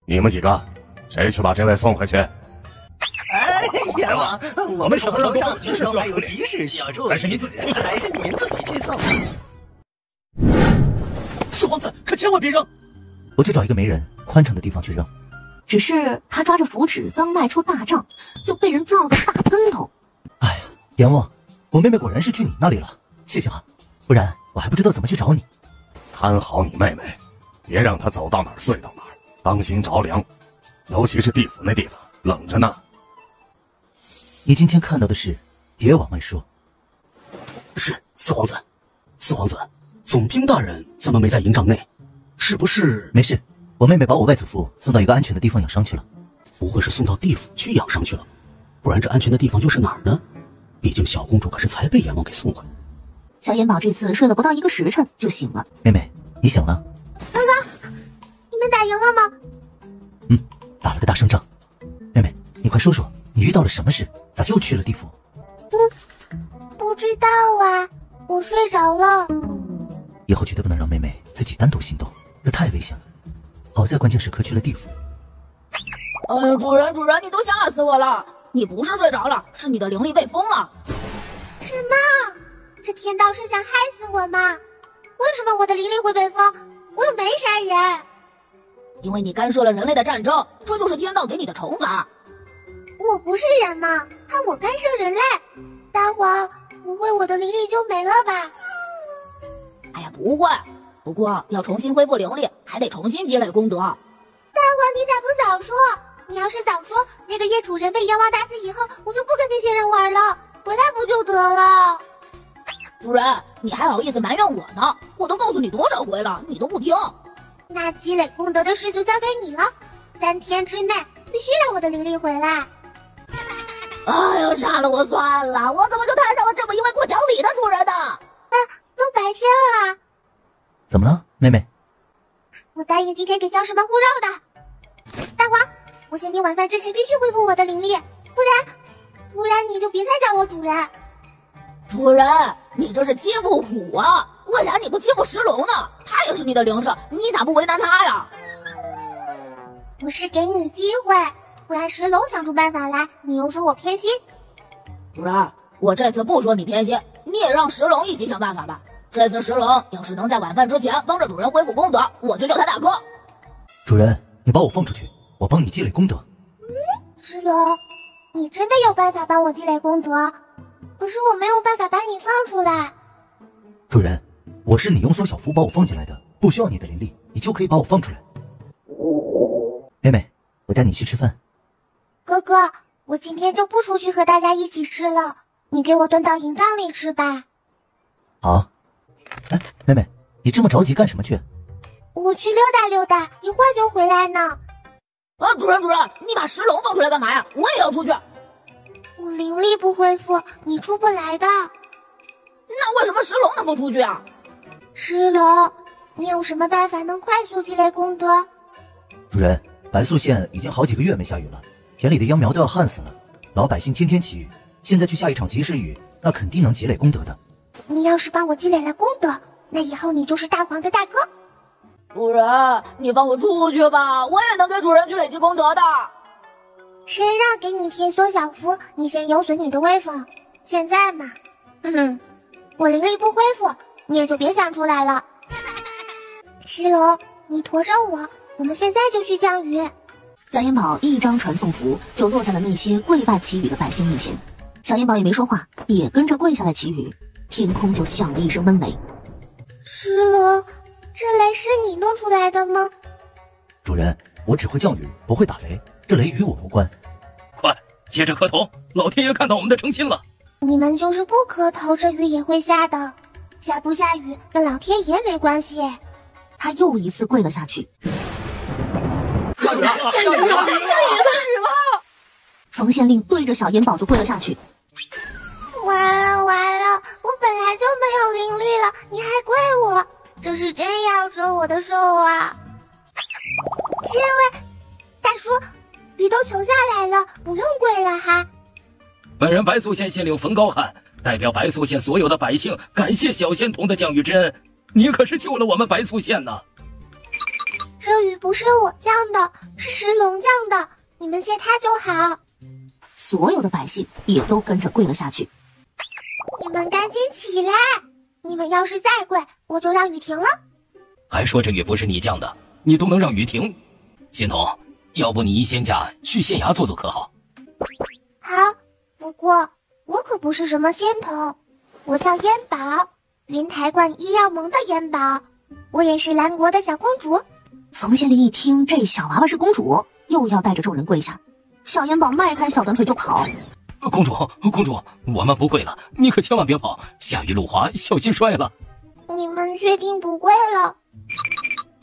你们几个，谁去把这位送回去？哎，阎王，我们手上急事还有急事需要处理，还是您自己去送？还是您自己去送？四皇子，可千万别扔！我去找一个没人、宽敞的地方去扔。只是他抓着符纸刚迈出大帐，就被人撞了个大跟头。哎呀，阎王，我妹妹果然是去你那里了，谢谢哈，不然我还不知道怎么去找你。看好你妹妹，别让她走到哪儿睡到哪儿，当心着凉，尤其是地府那地方冷着呢。你今天看到的事，别往外说。是四皇子，四皇子，总兵大人怎么没在营帐内？是不是？没事，我妹妹把我外祖父送到一个安全的地方养伤去了。不会是送到地府去养伤去了？不然这安全的地方又是哪儿呢？毕竟小公主可是才被阎王给送回。小眼宝这次睡了不到1个时辰就醒了。妹妹，你醒了？哥哥，你们打赢了吗？打了个大胜仗。妹妹，你快说说，你遇到了什么事？咋又去了地府？不知道啊，我睡着了。以后绝对不能让妹妹自己单独行动，这太危险了。好在关键时刻去了地府。哎呀，主人，你都吓死我了！你不是睡着了，是你的灵力被封了。什么？这天道是想害死我吗？为什么我的灵力会被封？我又没杀人。因为你干涉了人类的战争，这就是天道给你的惩罚。我不是人吗？看我干涉人类。大王，不会我的灵力就没了吧？哎呀，不会，不过要重新恢复灵力，还得重新积累功德。大王，你咋不早说？你要是早说，那个叶主人被阎王打死以后，我就不跟那些人玩了，回来不就得了？主人，你还好意思埋怨我呢？我都告诉你多少回了，你都不听。那积累功德的事就交给你了，3天之内必须让我的灵力回来。哎呀，杀了我算了，我怎么就摊上了这么一位不讲理的主人呢？都白天了啊！怎么了，妹妹？我答应今天给僵尸们护肉的。大王，我限定晚饭之前必须恢复我的灵力，不然你就别再叫我主人。主人，你这是欺负虎啊！为啥你不欺负石龙呢？他也是你的灵士，你咋不为难他呀？我是给你机会，不然石龙想出办法来，你又说我偏心。主人，我这次不说你偏心，你也让石龙一起想办法吧。这次石龙要是能在晚饭之前帮着主人恢复功德，我就叫他大哥。主人，你把我放出去，我帮你积累功德。石龙，你真的有办法帮我积累功德，可是我没有办法把你放出来。主人，我是你用缩小符把我放进来的，不需要你的灵力，你就可以把我放出来。妹妹，我带你去吃饭。哥哥，我今天就不出去和大家一起吃了，你给我蹲到营帐里吃吧。好。哎，妹妹，你这么着急干什么去？我去溜达溜达，一会儿就回来呢。啊，主人，你把石龙放出来干嘛呀？我也要出去。我灵力不恢复，你出不来的。那为什么石龙能够出去啊？石龙，你有什么办法能快速积累功德？主人，白素县已经好几个月没下雨了，田里的秧苗都要旱死了，老百姓天天祈雨，现在去下一场及时雨，那肯定能积累功德的。你要是帮我积累了功德，那以后你就是大黄的大哥。主人，你放我出去吧，我也能给主人去累积功德的。谁让给你贴缩小符，你先有损你的威风。现在嘛，我灵力不恢复，你也就别想出来了。石龙，你驮着我们现在就去降雨。小眼宝一张传送符就落在了那些跪拜祈雨的百姓面前，小眼宝也没说话，也跟着跪下来祈雨，天空就响了一声闷雷。石龙，这雷是你弄出来的吗？主人，我只会降雨，不会打雷，这雷与我无关。快，接着磕头，老天爷看到我们的诚心了。你们就是不磕头，这雨也会下的。下不下雨跟老天爷没关系。他又一次跪了下去。下雨了！下雨了！冯县令对着小眼宝就跪了下去。完了，我本来就没有灵力了，你还跪我，这是真要折我的寿啊！这位大叔，雨都求下来了，不用跪了哈。本人白素县县令冯高汉代表白素县所有的百姓感谢小仙童的降雨之恩，你可是救了我们白素县呢。这雨不是我降的，是石龙降的，你们谢他就好。所有的百姓也都跟着跪了下去。你们赶紧起来！你们要是再跪，我就让雨停了。还说这雨不是你降的，你都能让雨停？仙童，要不你一仙家去县衙坐坐可好？好，不过我可不是什么仙童，我叫燕宝，云台观医药盟的燕宝，我也是兰国的小公主。冯县令一听这小娃娃是公主，又要带着众人跪下，小燕宝迈开小短腿就跑。公主，我们不跪了，你可千万别跑，下雨路滑，小心摔了。你们确定不跪了？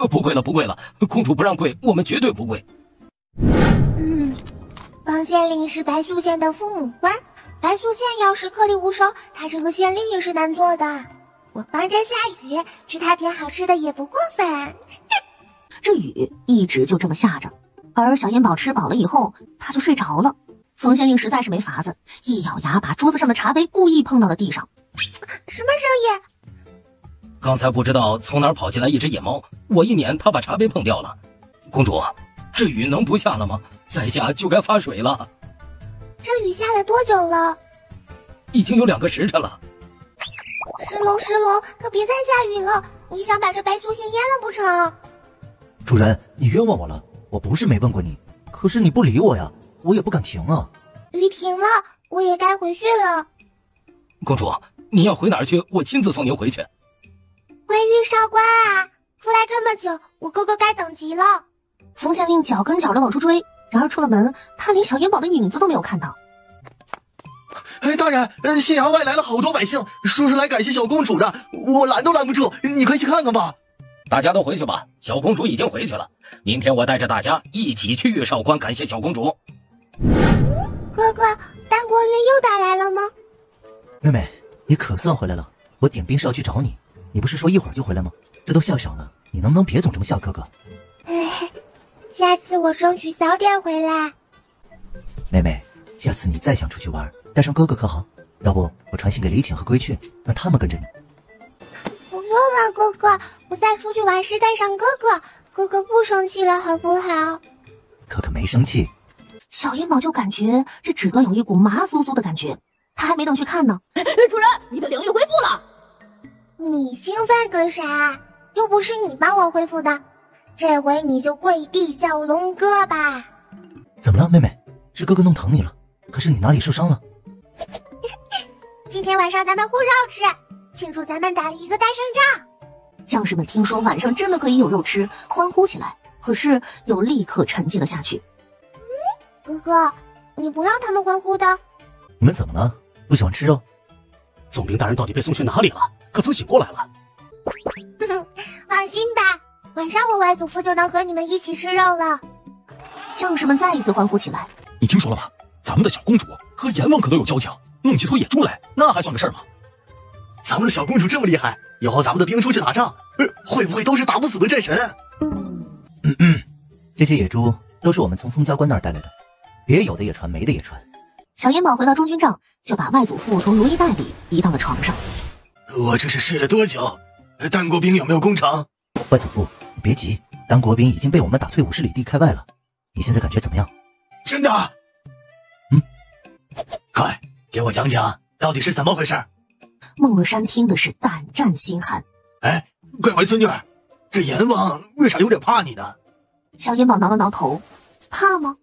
不跪了，公主不让跪，我们绝对不跪。方县令是白素县的父母官，白素县要是颗粒无收，他这个县令也是难做的。我帮着下雨，吃他点好吃的也不过分。这雨一直就这么下着，而小燕宝吃饱了以后，他就睡着了。冯县令实在是没法子，一咬牙把桌子上的茶杯故意碰到了地上。什么声音？刚才不知道从哪儿跑进来一只野猫，我一撵它把茶杯碰掉了。公主，这雨能不下了吗？再下就该发水了。这雨下了多久了？已经有2个时辰了。石龙，可别再下雨了！你想把这白素县淹了不成？主人，你冤枉我了，我不是没问过你，可是你不理我呀，我也不敢停啊。雨停了，我也该回去了。公主，你要回哪儿去？我亲自送您回去。回玉少官啊，出来这么久，我哥哥该等急了。冯县令脚跟脚的往出追，然而出了门，他连小燕宝的影子都没有看到。大人，县衙外来了好多百姓，说是来感谢小公主的，我拦都拦不住，你快去看看吧。大家都回去吧，小公主已经回去了。明天我带着大家一起去月少关感谢小公主。哥哥，丹国人又打来了吗？妹妹，你可算回来了，我点兵是要去找你，你不是说一会儿就回来吗？这都下晌了，你能不能别总这么笑哥哥？下次我争取早点回来。妹妹，下次你再想出去玩，带上哥哥可好？要不我传信给李锦和归雀，让他们跟着你。不用了，哥哥，我再出去玩时带上哥哥，哥哥不生气了好不好？可可没生气。小燕宝就感觉这指端有一股麻酥酥的感觉，他还没等去看呢。主人，你的灵力恢复了。你兴奋个啥？又不是你帮我恢复的，这回你就跪地叫龙哥吧。怎么了，妹妹？是哥哥弄疼你了，还是你哪里受伤了？今天晚上咱们互肉吃，庆祝咱们打了一个大胜仗。将士们听说晚上真的可以有肉吃，欢呼起来，可是又立刻沉寂了下去。哥哥，你不让他们欢呼的？你们怎么了？不喜欢吃肉？总兵大人到底被送去哪里了？可曾醒过来了？放心吧，晚上我外祖父就能和你们一起吃肉了。将士们再一次欢呼起来。你听说了吗？咱们的小公主和阎王可都有交情，弄起头野猪来，那还算个事儿吗？咱们的小公主这么厉害，以后咱们的兵出去打仗，会不会都是打不死的战神？这些野猪都是我们从封家关那儿带来的，别有的也传，没的也传。小燕宝回到中军帐，就把外祖父从如意袋里移到了床上。我这是睡了多久？丹国兵有没有攻城？外祖父，你别急，丹国兵已经被我们打退50里地开外了。你现在感觉怎么样？真的？快给我讲讲到底是怎么回事。孟乐山听的是胆战心寒。乖乖孙女儿，这阎王为啥有点怕你呢？小燕宝挠了挠头，怕吗？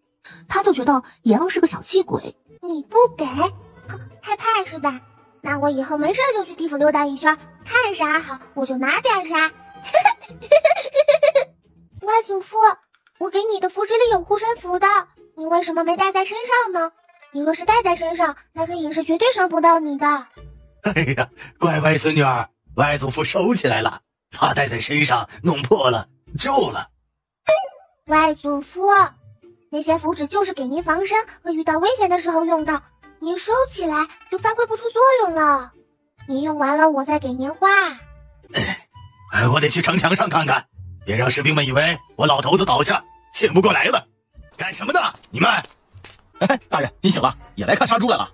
他就觉得阎王是个小气鬼。你不给，害怕是吧？那我以后没事就去地府溜达一圈，看啥好我就拿点啥。外祖父，我给你的符纸里有护身符的，你为什么没带在身上呢？你若是带在身上，那个影是绝对伤不到你的。哎呀，乖孙女儿，外祖父收起来了，怕带在身上弄破了皱了。外祖父，那些符纸就是给您防身和遇到危险的时候用的，您收起来就发挥不出作用了。您用完了我再给您画。我得去城墙上看看，别让士兵们以为我老头子倒下醒不过来了。干什么呢你们？大人您醒了，也来看杀猪来了。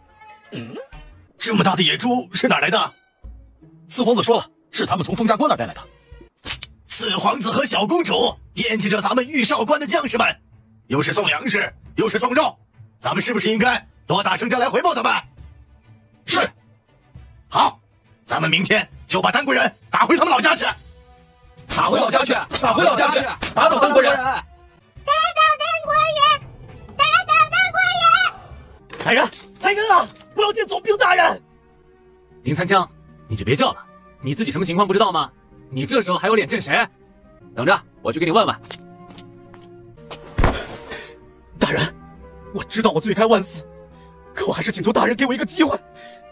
这么大的野猪是哪来的？四皇子说了，是他们从封家关那儿带来的。四四皇子和小公主惦记着咱们御少关的将士们，又是送粮食，又是送肉，咱们是不是应该多打声仗来回报他们？是。好，咱们明天就把丹国人打回他们老家去。打回老家去！打回老家去！打倒丹国人！打倒丹国人！打倒丹国人！来人！来人啊！我要见总兵大人！林三江，你就别叫了，你自己什么情况不知道吗？你这时候还有脸见谁？等着，我去给你问问。大人，我知道我罪该万死，可我还是请求大人给我一个机会，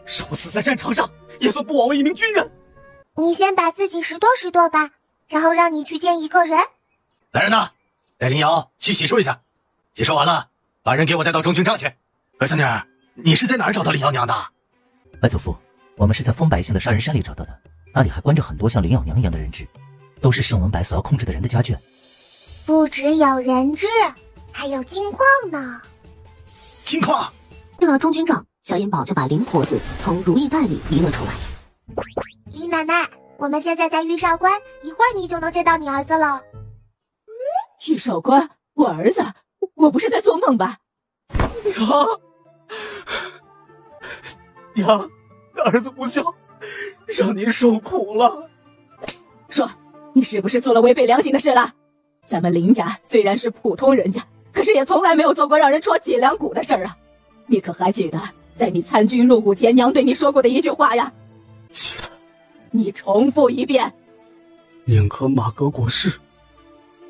让我死在战场上，也算不枉为一名军人。你先把自己拾掇吧，然后让你去见一个人。来人呐，带林瑶去洗漱一下，洗漱完了，把人给我带到中军帐去。外孙女，你是在哪儿找到林瑶娘的？外祖父，我们是在封百姓的杀人山里找到的，那里还关着很多像林瑶娘一样的人质，都是圣文白所要控制的人的家眷。不只有人质，还有金矿呢。金矿！进了中军帐，小燕宝就把林婆子从如意袋里拎了出来。李奶奶，我们现在在御少关，一会儿你就能见到你儿子了。御少关，我儿子，我不是在做梦吧？娘，儿子不孝，让您受苦了。说，你是不是做了违背良心的事了？咱们林家虽然是普通人家，可是也从来没有做过让人戳脊梁骨的事儿啊！你可还记得在你参军入伍前娘对你说过的一句话呀？记得。你重复一遍。宁可马革裹尸，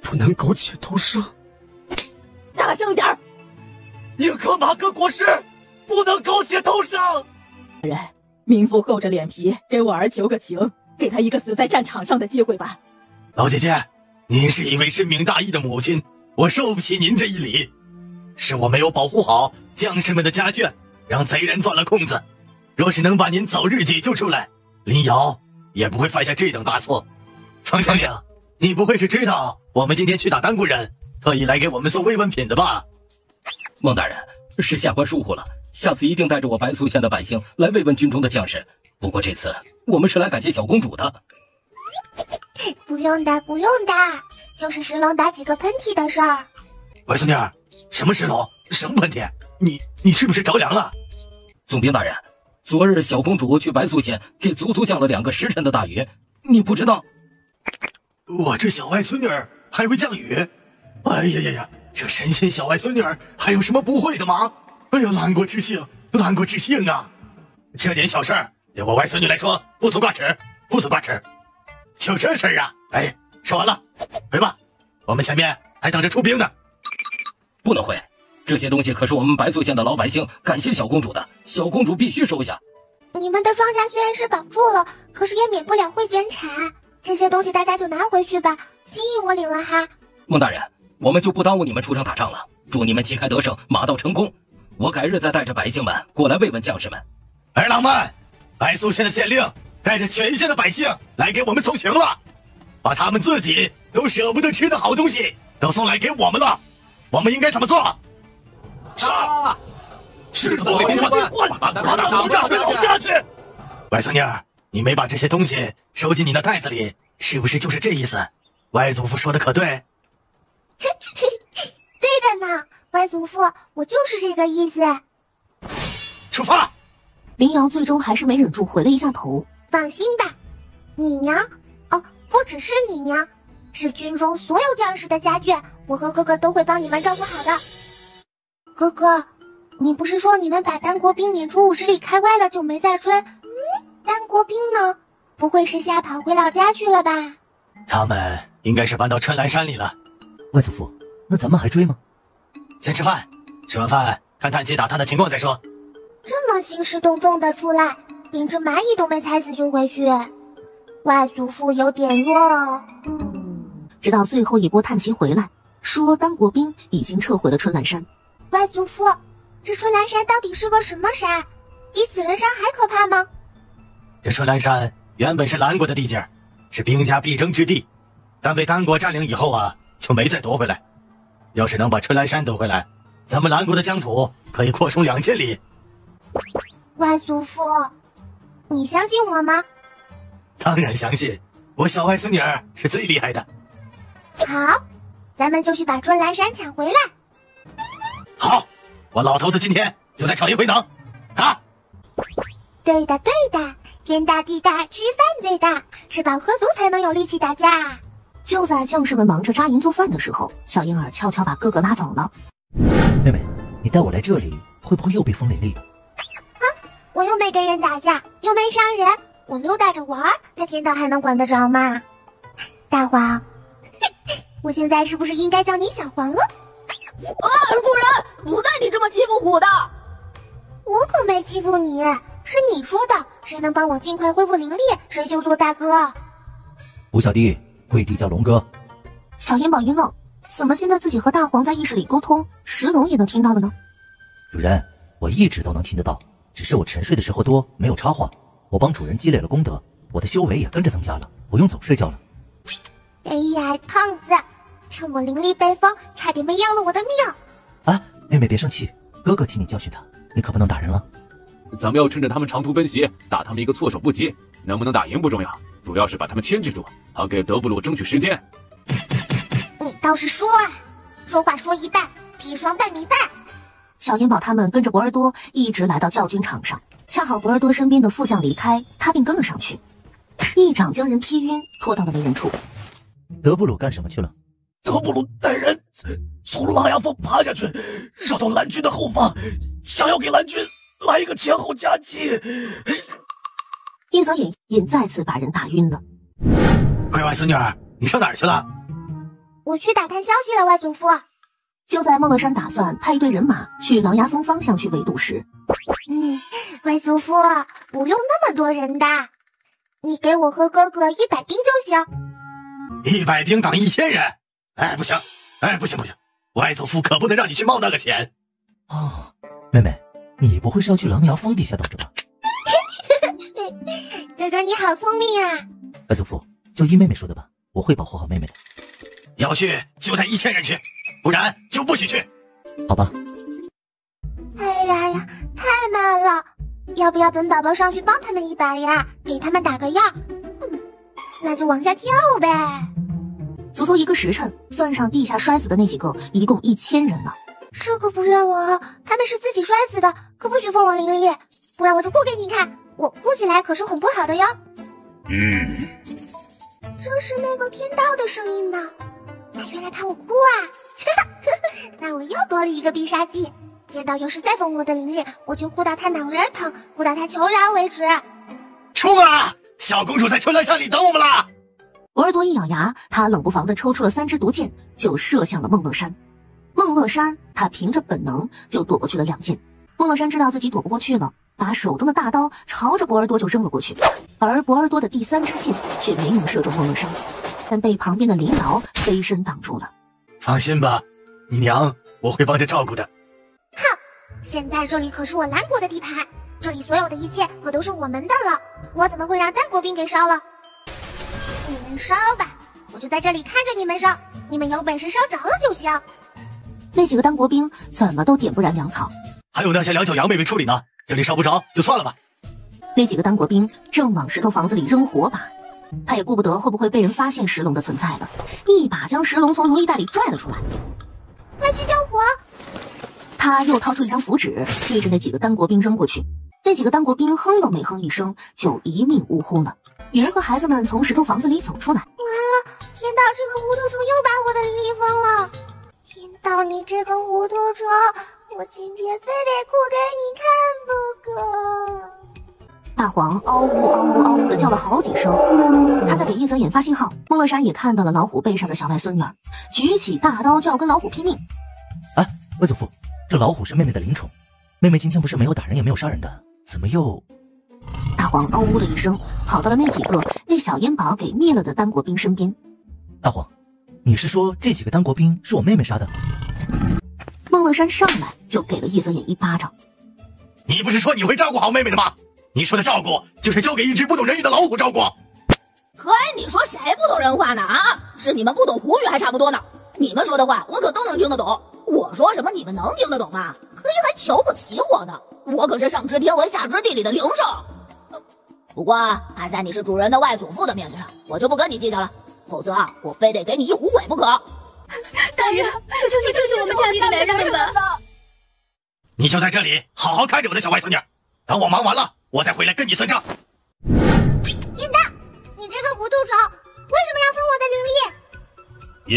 不能苟且偷生。大声点儿！宁可马革裹尸，不能苟且偷生。人，民妇厚着脸皮给我儿求个情，给他一个死在战场上的机会吧。老姐姐，您是一位深明大义的母亲，我受不起您这一礼。是我没有保护好将士们的家眷，让贼人钻了空子。若是能把您早日解救出来，林瑶也不会犯下这等大错。方想想，你不会是知道我们今天去打丹国人，特意来给我们送慰问品的吧？孟大人，是下官疏忽了，下次一定带着我白素县的百姓来慰问军中的将士。不过这次我们是来感谢小公主的。不用的，不用的，就是石龙打几个喷嚏的事儿。外孙女，什么石龙？什么喷嚏？你是不是着凉了？总兵大人，昨日小公主去白素县给足足降了2个时辰的大雨，你不知道？我这小外孙女还会降雨？哎呀呀呀！这神仙小外孙女还有什么不会的吗？哎呀，兰国之幸，兰国之幸啊！这点小事儿对我外孙女来说不足挂齿，不足挂齿。就这事儿啊！哎，说完了，回吧，我们前面还等着出兵呢。不能回，这些东西可是我们白素县的老百姓感谢小公主的，小公主必须收下。你们的庄稼虽然是保住了，可是也免不了会减产，这些东西大家就拿回去吧，心意我领了哈。孟大人，我们就不耽误你们出征打仗了，祝你们旗开得胜，马到成功。我改日再带着百姓们过来慰问将士们。儿郎们，白素县的县令带着全县的百姓来给我们送行了，把他们自己都舍不得吃的好东西都送来给我们了，我们应该怎么做？杀！是否为官，把打仗回老家去。外孙女，你没把这些东西收进你的袋子里，是不是就是这意思？外祖父说的可对？对的呢，外祖父，我就是这个意思。出发！林瑶最终还是没忍住回了一下头。放心吧，你娘，哦，不只是你娘，是军中所有将士的家眷，我和哥哥都会帮你们照顾好的。哥哥，你不是说你们把丹国兵撵出50里开外了就没再追？丹国兵呢？不会是吓跑回老家去了吧？他们应该是搬到春兰山里了。外祖父，那咱们还追吗？先吃饭，吃完饭看探气打探的情况再说。这么兴师动众的出来，连只蚂蚁都没踩死就回去，外祖父有点弱哦。直到最后一波探旗回来，说丹国兵已经撤回了春兰山。外祖父，这春兰山到底是个什么山？比死人山还可怕吗？这春兰山原本是兰国的地界，是兵家必争之地，但被丹国占领以后啊，就没再夺回来。要是能把春兰山夺回来，咱们兰国的疆土可以扩充2000里。外祖父，你相信我吗？当然相信，我小外孙女儿是最厉害的。好，咱们就去把春兰山抢回来。好，我老头子今天就在场里回能。啊！对的，对的，天大地大，吃饭最大，吃饱喝足才能有力气打架。就在将士们忙着扎营做饭的时候，小婴儿悄悄把哥哥拉走了。妹妹，你带我来这里，会不会又被风雷厉了？我又没跟人打架，又没伤人，我溜达着玩，他天道还能管得着吗？大黄，我现在是不是应该叫你小黄了？主人，不带你这么欺负虎的。我可没欺负你，是你说的，谁能帮我尽快恢复灵力，谁就做大哥。虎小弟，跪地叫龙哥。小眼宝一愣，怎么现在自己和大黄在意识里沟通，石龙也能听到了呢？主人，我一直都能听得到，只是我沉睡的时候多，没有插话。我帮主人积累了功德，我的修为也跟着增加了，不用总睡觉了。哎呀，胖子，趁我灵力被封，差点没要了我的命。啊，妹妹别生气，哥哥替你教训他，你可不能打人了。咱们要趁着他们长途奔袭，打他们一个措手不及。能不能打赢不重要，主要是把他们牵制住，好给德布鲁争取时间。你倒是说啊，说话说一半，砒霜拌米饭。小眼宝他们跟着博尔多一直来到教军场上，恰好博尔多身边的副将离开，他便跟了上去，一掌将人劈晕，拖到了没人处。德布鲁干什么去了？德布鲁带人从狼牙峰爬下去，绕到蓝军的后方，想要给蓝军来一个前后夹击。一则也再次把人打晕了。乖乖孙女儿，你上哪儿去了？我去打探消息了，外祖父。就在孟乐山打算派一队人马去狼牙峰方向去围堵时，外祖父，不用那么多人的，你给我和哥哥100兵就行。100兵挡1000人？哎，不行，不行，外祖父可不能让你去冒那个险。哦，妹妹，你不会是要去狼牙峰地下等着吧？哥哥你好聪明啊！外祖父，就依妹妹说的吧，我会保护好妹妹的。要去就带1000人去，不然就不许去。好吧。哎呀，太慢了，要不要本宝宝上去帮他们一把呀？给他们打个样。那就往下跳呗。足足1个时辰，算上地下摔死的那几个，一共1000人了。这可不怨我哦，他们是自己摔死的，可不许封我灵力，不然我就哭给你看。我哭起来可是很不好的哟。这是那个天道的声音吗？原来怕我哭啊！那我又多了一个必杀技。天道要是再封我的灵力，我就哭到他脑仁疼，哭到他求饶为止。冲啊！小公主在春兰山里等我们啦！博尔多一咬牙，他冷不防地抽出了3支毒箭，就射向了孟乐山。孟乐山他凭着本能就躲过去了2箭。孟乐山知道自己躲不过去了，把手中的大刀朝着博尔多就扔了过去，而博尔多的第3支箭却没能射中孟乐山，但被旁边的林瑶飞身挡住了。放心吧，你娘我会帮着照顾的。哼，现在这里可是我蓝国的地盘，这里所有的一切可都是我们的了，我怎么会让丹国兵给烧了？你们烧吧，我就在这里看着你们烧，你们有本事烧着了就行。那几个丹国兵怎么都点不燃粮草，还有那些2脚羊没被处理呢，这里烧不着就算了吧。那几个丹国兵正往石头房子里扔火把，他也顾不得会不会被人发现石龙的存在了，一把将石龙从如意袋里拽了出来。快去救火！他又掏出一张符纸，对着那几个丹国兵扔过去。那几个丹国兵哼都没哼一声，就一命呜呼了。女人和孩子们从石头房子里走出来。完了，天道这个糊涂虫又把我的灵力封了。天道，你这个糊涂虫，我今天非得哭给你看不可。大黄嗷呜嗷呜嗷呜的叫了好几声，他在给一泽眼发信号。孟乐山也看到了老虎背上的小外孙女儿，举起大刀就要跟老虎拼命。哎，外祖父，这老虎是妹妹的灵宠，妹妹今天不是没有打人也没有杀人的，怎么又……大黄嗷呜了一声，跑到了那几个被小烟宝给灭了的丹国兵身边。大黄，你是说这几个丹国兵是我妹妹杀的？孟乐山上来就给了一泽眼一巴掌。你不是说你会照顾好妹妹的吗？你说的照顾就是交给一只不懂人语的老虎照顾。嘿，你说谁不懂人话呢？啊，是你们不懂虎语还差不多呢。你们说的话我可都能听得懂，我说什么你们能听得懂吗？嘿，还瞧不起我呢，我可是上知天文下知地理的灵兽。不过看在你是主人的外祖父的面子上，我就不跟你计较了。否则啊，我非得给你一壶鬼不可。大人，求求你救救我们家里的男人吧！你就在这里好好看着我的小外孙女，等我忙完了，我再回来跟你算账。天大，你这个糊涂手，为什么要分我的灵力？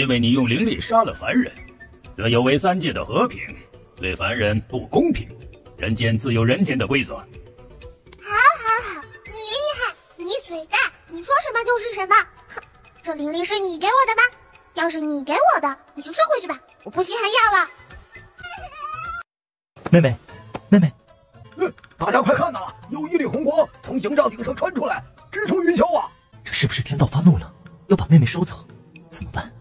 因为你用灵力杀了凡人，这有违三界的和平，对凡人不公平。人间自有人间的规则。好，你厉害，你嘴大，你说什么就是什么。哼，这灵力是你给我的吗？要是你给我的，你就收回去吧，我不稀罕要了。妹妹，大家快看呐，有一缕红光从营帐顶上穿出来，直冲云霄啊！这是不是天道发怒了，要把妹妹收走？怎么办？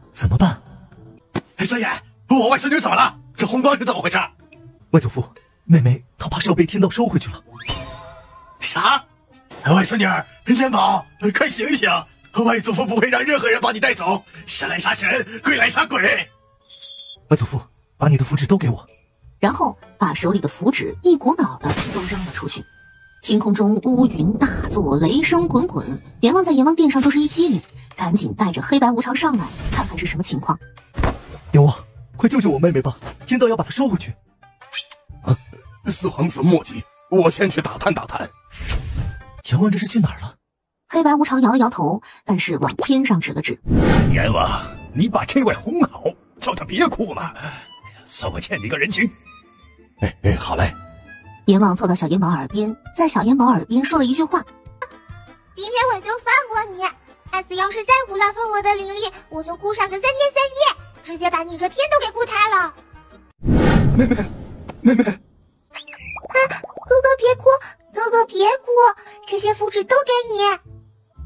三爷，我外孙女怎么了？这红光是怎么回事？外祖父，妹妹她怕是要被天道收回去了。啥？外孙女儿，元宝，快醒醒！外祖父不会让任何人把你带走，神来杀神，鬼来杀鬼。外祖父，把你的符纸都给我。然后把手里的符纸一股脑的都扔了出去。天空中乌云大作，雷声滚滚。阎王在阎王殿上就是一激灵，赶紧带着黑白无常上来，看看是什么情况。阎王，快救救我妹妹吧！天道要把她收回去。四皇子莫急，我先去打探打探。阎王这是去哪儿了？黑白无常摇了摇头，但是往天上指了指。阎王，你把这位哄好，叫他别哭了。算我欠你个人情。好嘞。阎王凑到小阎宝耳边，在小阎宝耳边说了一句话：今天我就放过你，下次要是再胡乱分我的灵力，我就哭上个3天3夜，直接把你这天都给哭塌了。妹妹，哥哥别哭，哥哥别哭，这些符纸都给你。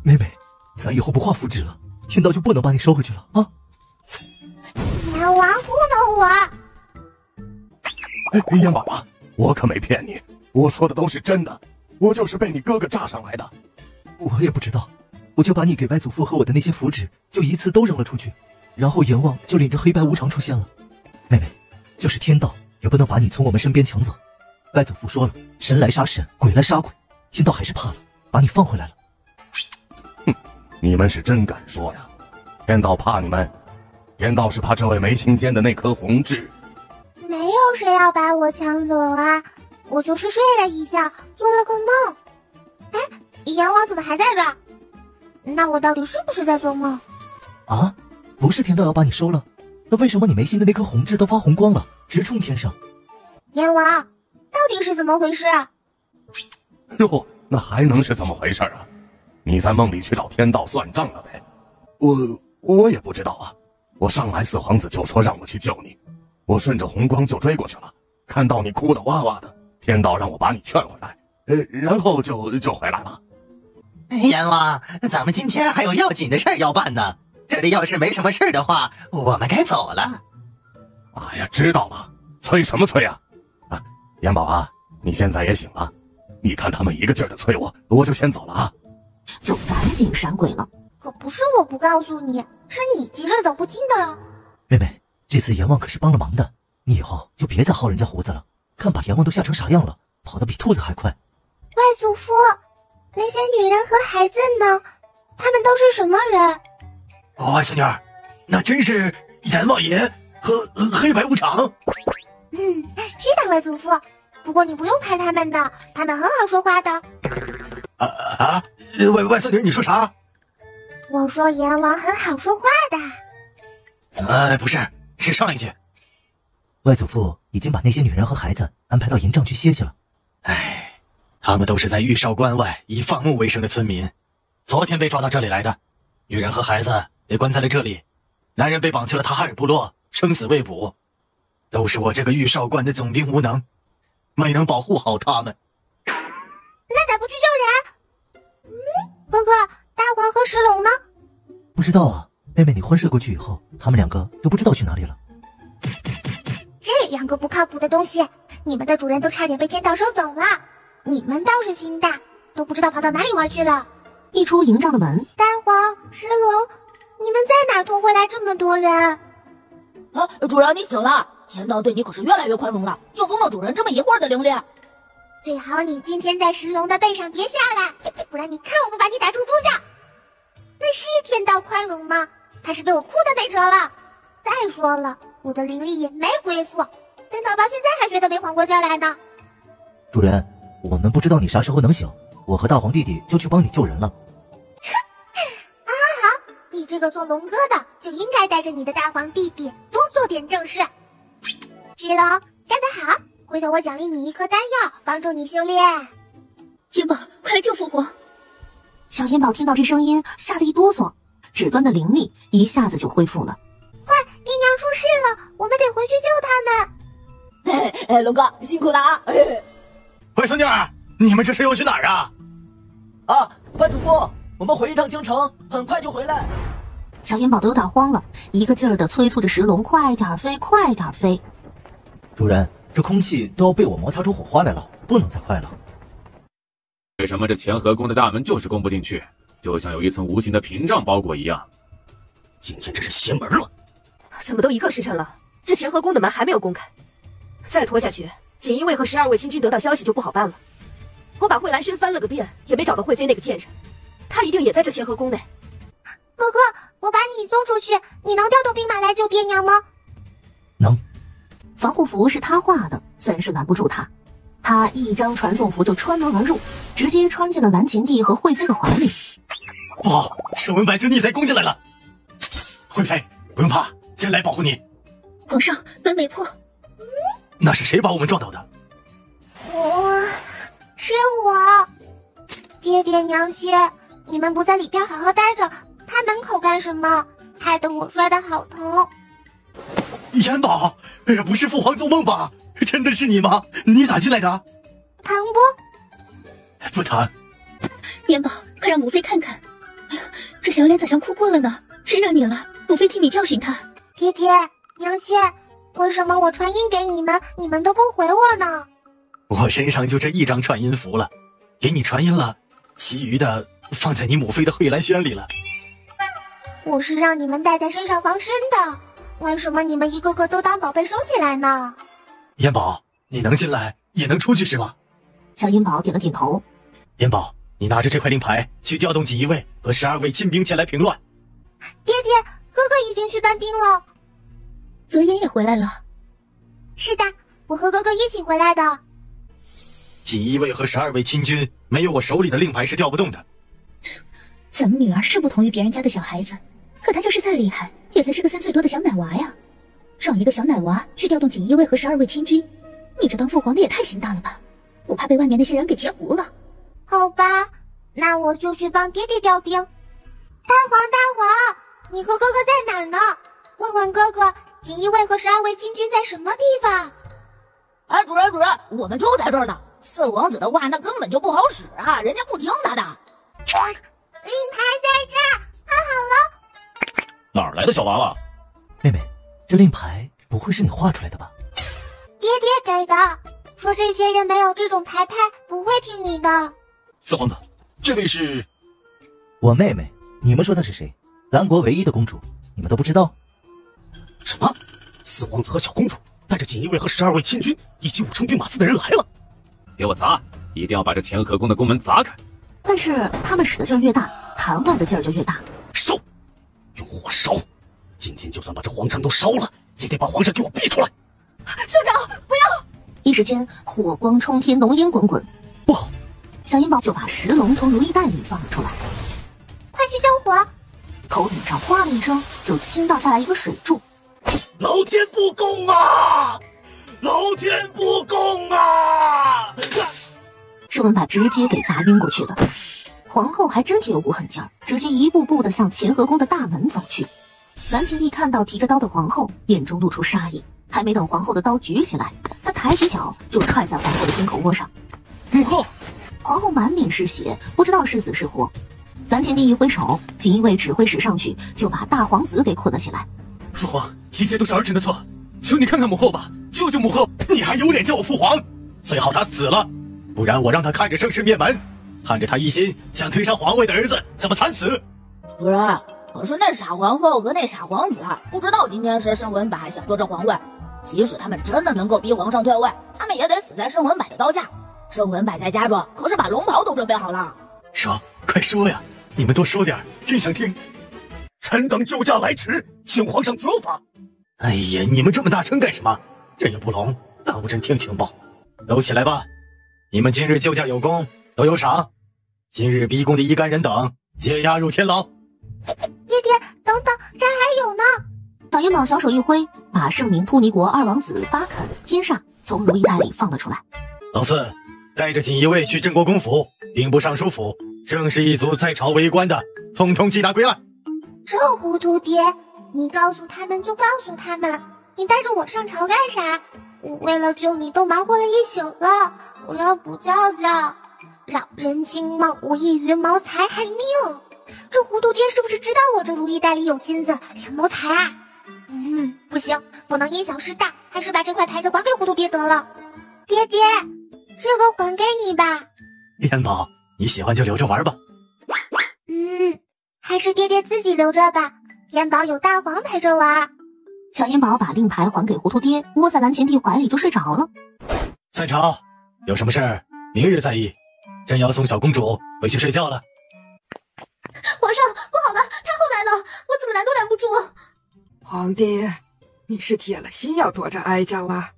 妹妹，咱以后不画符纸了，天道就不能把你收回去了啊！阎王糊弄我！阎宝啊，我可没骗你，我说的都是真的，我就是被你哥哥炸上来的。我也不知道，我就把你给外祖父和我的那些符纸，就一次都扔了出去，然后阎王就领着黑白无常出现了。妹妹，就是天道也不能把你从我们身边抢走。外祖父说了，神来杀神，鬼来杀鬼，天道还是怕了，把你放回来了。哼，你们是真敢说呀！天道怕你们？天道是怕这位眉心间的那颗红痣。没有谁要把我抢走啊，我就是睡了一觉，做了个梦。哎，阎王怎么还在这儿？那我到底是不是在做梦？啊，不是天道要把你收了，那为什么你眉心的那颗红痣都发红光了，直冲天上？阎王，到底是怎么回事？哟，那还能是怎么回事啊？你在梦里去找天道算账了呗？我也不知道啊。我上来四皇子就说让我去救你，我顺着红光就追过去了，看到你哭得哇哇的，天道让我把你劝回来，然后就回来了。阎王，咱们今天还有要紧的事要办呢，这里要是没什么事的话，我们该走了。哎呀，知道了，催什么催啊？阎宝啊，你现在也醒了，你看他们一个劲儿的催我就先走了啊。就赶紧闪鬼了。可不是我不告诉你，是你急着走不听的。妹妹，这次阎王可是帮了忙的，你以后就别再薅人家胡子了，看把阎王都吓成啥样了，跑得比兔子还快。外祖父，那些女人和孩子呢？他们都是什么人？外孙女儿，那真是阎王爷和黑白无常。是的，外祖父。不过你不用怕他们的，他们很好说话的。外孙女，你说啥？我说阎王很好说话的。不是，是上一句。外祖父已经把那些女人和孩子安排到营帐去歇息了。他们都是在玉少关外以放牧为生的村民，昨天被抓到这里来的，女人和孩子也关在了这里，男人被绑去了塔哈尔部落，生死未卜，都是我这个玉少关的总兵无能，没能保护好他们。那咋不去救人？哥哥，大黄和石龙呢？不知道啊，妹妹你昏睡过去以后，他们两个都不知道去哪里了。这两个不靠谱的东西，你们的主人都差点被天道收走了，你们倒是心大，都不知道跑到哪里玩去了。一出营帐的门，大黄、石龙，你们在哪拖回来这么多人？主人你醒了，天道对你可是越来越宽容了，就封了主人这么一会儿的灵力。最好你今天在石龙的背上别下来，不然你看我不把你打出猪叫。那是天道宽容吗？他是被我哭得没辙了。再说了，我的灵力也没恢复，但宝宝现在还觉得没缓过劲来呢。主人，我们不知道你啥时候能醒，我和大黄弟弟就去帮你救人了。好，你这个做龙哥的就应该带着你的大黄弟弟多做点正事。只龙，干得好！回头我奖励你1颗丹药，帮助你修炼。元宝，快来救父皇！小元宝听到这声音，吓得一哆嗦，指端的灵力一下子就恢复了。快，爹娘出事了，我们得回去救他们。龙哥辛苦了啊！外孙女儿，你们这是要去哪儿啊？外祖父，我们回一趟京城，很快就回来。小元宝都有点慌了，一个劲儿的催促着石龙快点飞，快点飞。主人，这空气都要被我摩擦出火花来了，不能再快了。为什么这乾和宫的大门就是攻不进去，就像有一层无形的屏障包裹一样？今天真是邪门了！怎么都1个时辰了，这乾和宫的门还没有公开？再拖下去，锦衣卫和12位亲军得到消息就不好办了。我把慧兰轩翻了个遍，也没找到慧妃那个贱人，她一定也在这乾和宫内。哥哥，我把你送出去，你能调动兵马来救爹娘吗？能。防护符是他画的，暂时拦不住他。他一张传送符就穿门而入，直接穿进了蓝琴帝和惠妃的怀里。不好，盛文白就逆贼攻进来了。惠妃，不用怕，朕来保护你。皇上，门没破。那是谁把我们撞倒的？是我。爹爹娘些，你们不在里边好好待着，趴门口干什么？害得我摔得好疼。元宝，不是父皇做梦吧？真的是你吗？你咋进来的？唐波，不谈。元宝，快让母妃看看。哎呀，这小脸咋像哭过了呢？谁惹你了？母妃替你教训他。爹爹娘些，为什么我传音给你们，你们都不回我呢？我身上就这1张传音符了，给你传音了，其余的放在你母妃的慧兰轩里了。我是让你们带在身上防身的，为什么你们一个个都当宝贝收起来呢？元宝，你能进来也能出去是吗？小元宝点了点头。元宝，你拿着这块令牌去调动锦衣卫和12位亲兵前来平乱。爹爹，哥哥已经去搬兵了。泽言也回来了。是的，我和哥哥一起回来的。锦衣卫和12位亲军没有我手里的令牌是调不动的。咱们女儿是不同于别人家的小孩子，可她就是再厉害，也才是个3岁多的小奶娃呀。让一个小奶娃去调动锦衣卫和12位亲军，你这当父皇的也太心大了吧？我怕被外面那些人给截胡了。好吧，那我就去帮爹爹调兵。大黄，你和哥哥在哪儿呢？问问哥哥，锦衣卫和12位亲军在什么地方？主人，我们就在这儿呢。四皇子的话那根本就不好使啊，人家不听他的。令牌在这儿，看好了。哪儿来的小娃娃？妹妹，这令牌不会是你画出来的吧？爹爹给的，说这些人没有这种牌不会听你的。四皇子，这位是我妹妹。你们说她是谁？兰国唯一的公主，你们都不知道？什么？四皇子和小公主带着锦衣卫和12位亲军以及5乘兵马司的人来了。给我砸！一定要把这乾和宫的宫门砸开！但是他们使的劲儿越大，弹回来的劲儿就越大。烧！用火烧！今天就算把这皇城都烧了，也得把皇上给我逼出来！社长，不要！一时间火光冲天，浓烟滚滚。不好！小元宝就把石龙从如意袋里放了出来。快去救火！头顶上哗的一声，就倾倒下来一个水柱。老天不公啊！老天不公啊！施文柏直接给砸晕过去了。皇后还真挺有股狠劲儿，直接一步步的向乾和宫的大门走去。蓝晴帝看到提着刀的皇后，眼中露出杀意，还没等皇后的刀举起来，他抬起脚就踹在皇后的心口窝上。母后！皇后满脸是血，不知道是死是活。蓝晴帝一挥手，锦衣卫指挥使上去，就把大皇子给捆了起来。父皇，一切都是儿臣的错，求你看看母后吧，救救母后！你还有脸叫我父皇？最好他死了，不然我让他看着盛世灭门，看着他一心想推上皇位的儿子怎么惨死。主人，可是那傻皇后和那傻皇子不知道今天是盛文柏想坐这皇位，即使他们真的能够逼皇上退位，他们也得死在盛文柏的刀下。盛文柏在家中可是把龙袍都准备好了。说，快说呀！你们多说点，真想听。臣等救驾来迟，请皇上责罚。哎呀，你们这么大声干什么？朕也不聋，耽误朕听情报。都起来吧！你们今日救驾有功，都有赏。今日逼宫的一干人等，皆押入天牢。爹爹，等等，这还有呢！小烟宝小手一挥，把圣明突尼国二王子巴肯、金煞从如意袋里放了出来。老四，带着锦衣卫去镇国公府、兵部尚书府，正是一族在朝为官的，统统缉拿归来。这糊涂爹，你告诉他们就告诉他们，你带着我上朝干啥？我为了救你都忙活了一宿了，我要补觉觉。扰人惊梦，无异于谋财害命。这糊涂爹是不是知道我这如意袋里有金子，想谋财啊？不行，不能因小失大，还是把这块牌子还给糊涂爹得了。爹爹，这个还给你吧。烟宝，你喜欢就留着玩吧。还是爹爹自己留着吧，烟宝有大黄陪着玩。小烟宝把令牌还给糊涂爹，窝在蓝前帝怀里就睡着了。散朝，有什么事儿明日再议。朕要送小公主回去睡觉了。皇上，不好了，太后来了，我怎么拦都拦不住。皇帝，你是铁了心要躲着哀家了？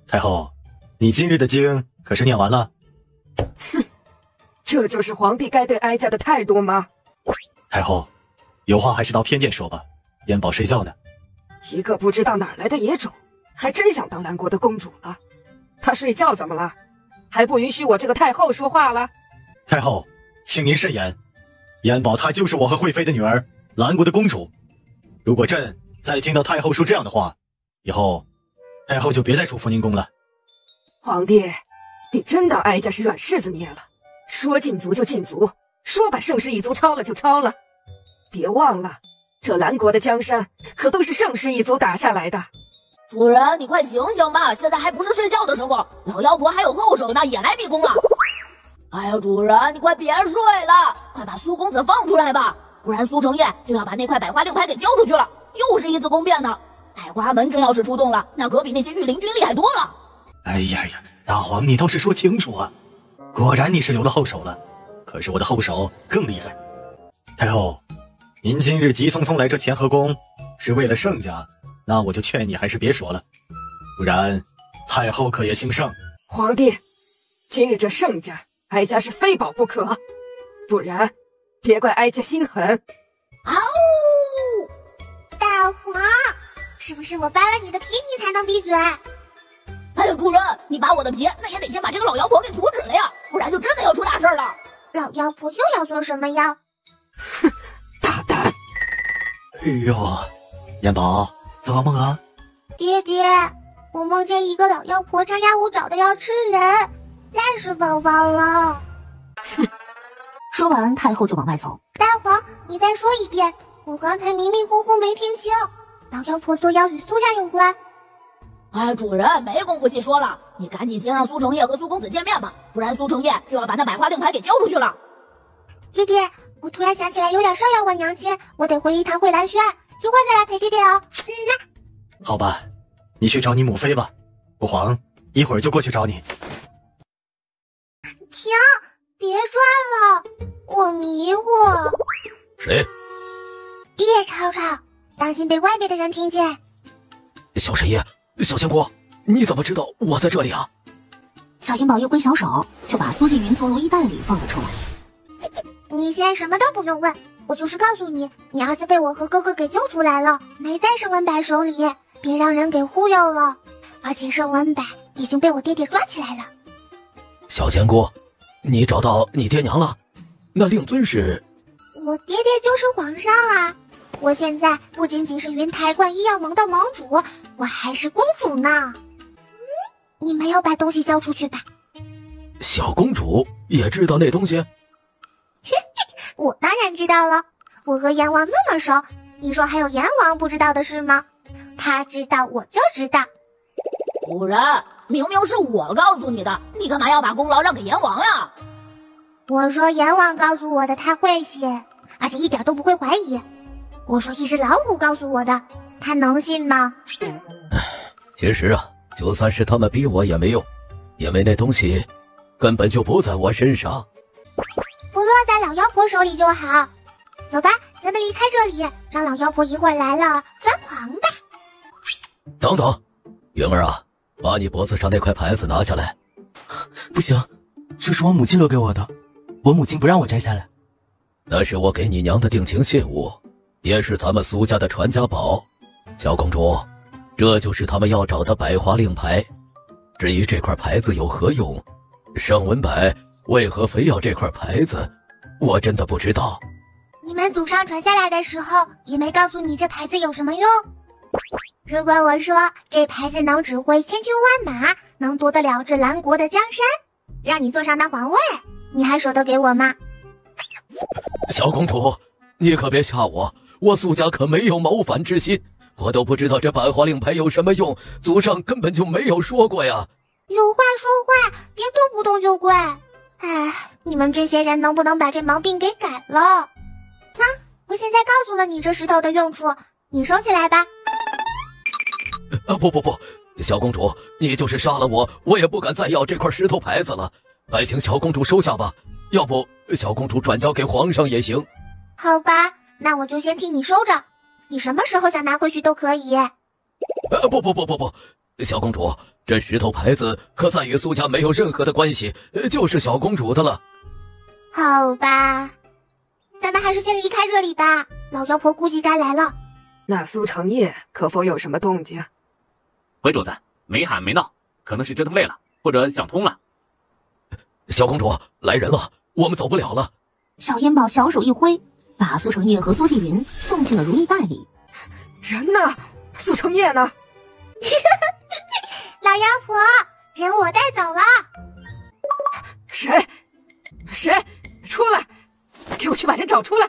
太后，你今日的经可是念完了？哼，这就是皇帝该对哀家的态度吗？太后，有话还是到偏殿说吧，烟宝睡觉呢。一个不知道哪来的野种，还真想当兰国的公主了。她睡觉怎么了？还不允许我这个太后说话了？太后，请您慎言，烟宝她就是我和惠妃的女儿，兰国的公主。如果朕再听到太后说这样的话，以后太后就别再出福宁宫了。皇帝，你真当哀家是软柿子捏了？说禁足就禁足，说把盛世一族抄了就抄了。别忘了，这兰国的江山可都是盛世一族打下来的。主人，你快醒醒吧，现在还不是睡觉的时候，老妖婆还有后手呢，也来逼宫了。哎呀，主人，你快别睡了，快把苏公子放出来吧，不然苏承业就要把那块百花令牌给交出去了，又是一次宫变呢。百花门真要是出动了，那可比那些御林军厉害多了。哎呀呀，大皇你倒是说清楚啊！果然你是留了后手了，可是我的后手更厉害。太后，您今日急匆匆来这乾和宫，是为了盛家，那我就劝你还是别说了，不然太后可也兴盛。皇帝，今日这盛家，哀家是非保不可，不然别怪哀家心狠。嗷呜！大皇，是不是我扒了你的皮你才能闭嘴？哎呀，主人，你扒我的皮，那也得先把这个老妖婆给阻止了呀，不然就真的要出大事了。老妖婆又要做什么呀？哼，大胆！哎呦，烟宝，做梦了？爹爹，我梦见一个老妖婆张牙舞爪的要吃人，再是宝宝了。哼！说完，太后就往外走。大皇，你再说一遍，我刚才迷迷糊糊没听清。老妖婆作妖与苏家有关。哎，主人，没工夫细说了，你赶紧先让苏承业和苏公子见面吧，不然苏承业就要把那百花令牌给交出去了。爹爹，我突然想起来有点事要问娘亲，我得回一趟慧兰轩，一会儿再来陪爹爹哦。好吧，你去找你母妃吧，父皇一会儿就过去找你。停，别转了，我迷糊。谁？别吵吵，当心被外面的人听见。小神爷，小仙姑，你怎么知道我在这里啊？小烟宝一挥小手，就把苏静云从如意袋里放了出来。你先什么都不用问，我就是告诉你，你儿子被我和哥哥给救出来了，没在盛文柏手里，别让人给忽悠了。而且盛文柏已经被我爹爹抓起来了。小仙姑，你找到你爹娘了？那令尊是？我爹爹就是皇上啊！我现在不仅仅是云台观医药盟的盟主，我还是公主呢。你没有把东西交出去吧？小公主也知道那东西？我当然知道了，我和阎王那么熟，你说还有阎王不知道的事吗？他知道我就知道。主人，明明是我告诉你的，你干嘛要把功劳让给阎王呀？我说阎王告诉我的，他会写，而且一点都不会怀疑。我说一只老虎告诉我的，他能信吗？其实啊，就算是他们逼我也没用，因为那东西根本就不在我身上。不落在在老妖婆手里就好。走吧，咱们离开这里，让老妖婆一会儿来了抓狂吧。等等，云儿啊，把你脖子上那块牌子拿下来。不行，这是我母亲留给我的，我母亲不让我摘下来。那是我给你娘的定情信物，也是咱们苏家的传家宝。小公主，这就是他们要找的百花令牌。至于这块牌子有何用，盛文柏为何非要这块牌子，我真的不知道。你们祖上传下来的时候，也没告诉你这牌子有什么用。如果我说这牌子能指挥千军万马，能夺得了这兰国的江山，让你坐上那皇位，你还舍得给我吗？小公主，你可别吓我，我苏家可没有谋反之心，我都不知道这百花令牌有什么用，祖上根本就没有说过呀。有话说话，别动不动就怪。哎，你们这些人能不能把这毛病给改了？我现在告诉了你这石头的用处，你收起来吧。不，小公主，你就是杀了我，我也不敢再要这块石头牌子了。还请小公主收下吧，要不小公主转交给皇上也行。好吧，那我就先替你收着，你什么时候想拿回去都可以。不，小公主，这石头牌子和再与苏家没有任何的关系，就是小公主的了。好吧，咱们还是先离开这里吧，老妖婆估计该来了。那苏成业可否有什么动静？回主子，没喊没闹，可能是折腾累了，或者想通了。小公主，来人了，我们走不了了。小烟宝小手一挥，把苏成业和苏纪云送进了如意袋里。人呢？苏成业呢？老妖婆，人我带走了。谁？出来！给我去把人找出来！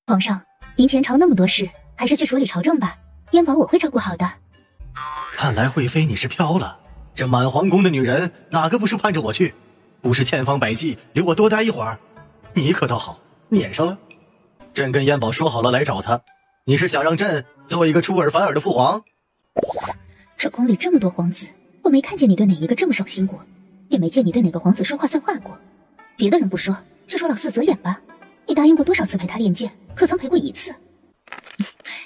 皇上，您前朝那么多事，还是去处理朝政吧。燕宝我会照顾好的。看来惠妃你是飘了，这满皇宫的女人哪个不是盼着我去？不是千方百计留我多待一会儿？你可倒好，撵上了。朕跟燕宝说好了来找他，你是想让朕做一个出尔反尔的父皇？这宫里这么多皇子，我没看见你对哪一个这么守心过，也没见你对哪个皇子说话算话过。别的人不说，就说老四泽眼吧，你答应过多少次陪他练剑，可曾陪过一次？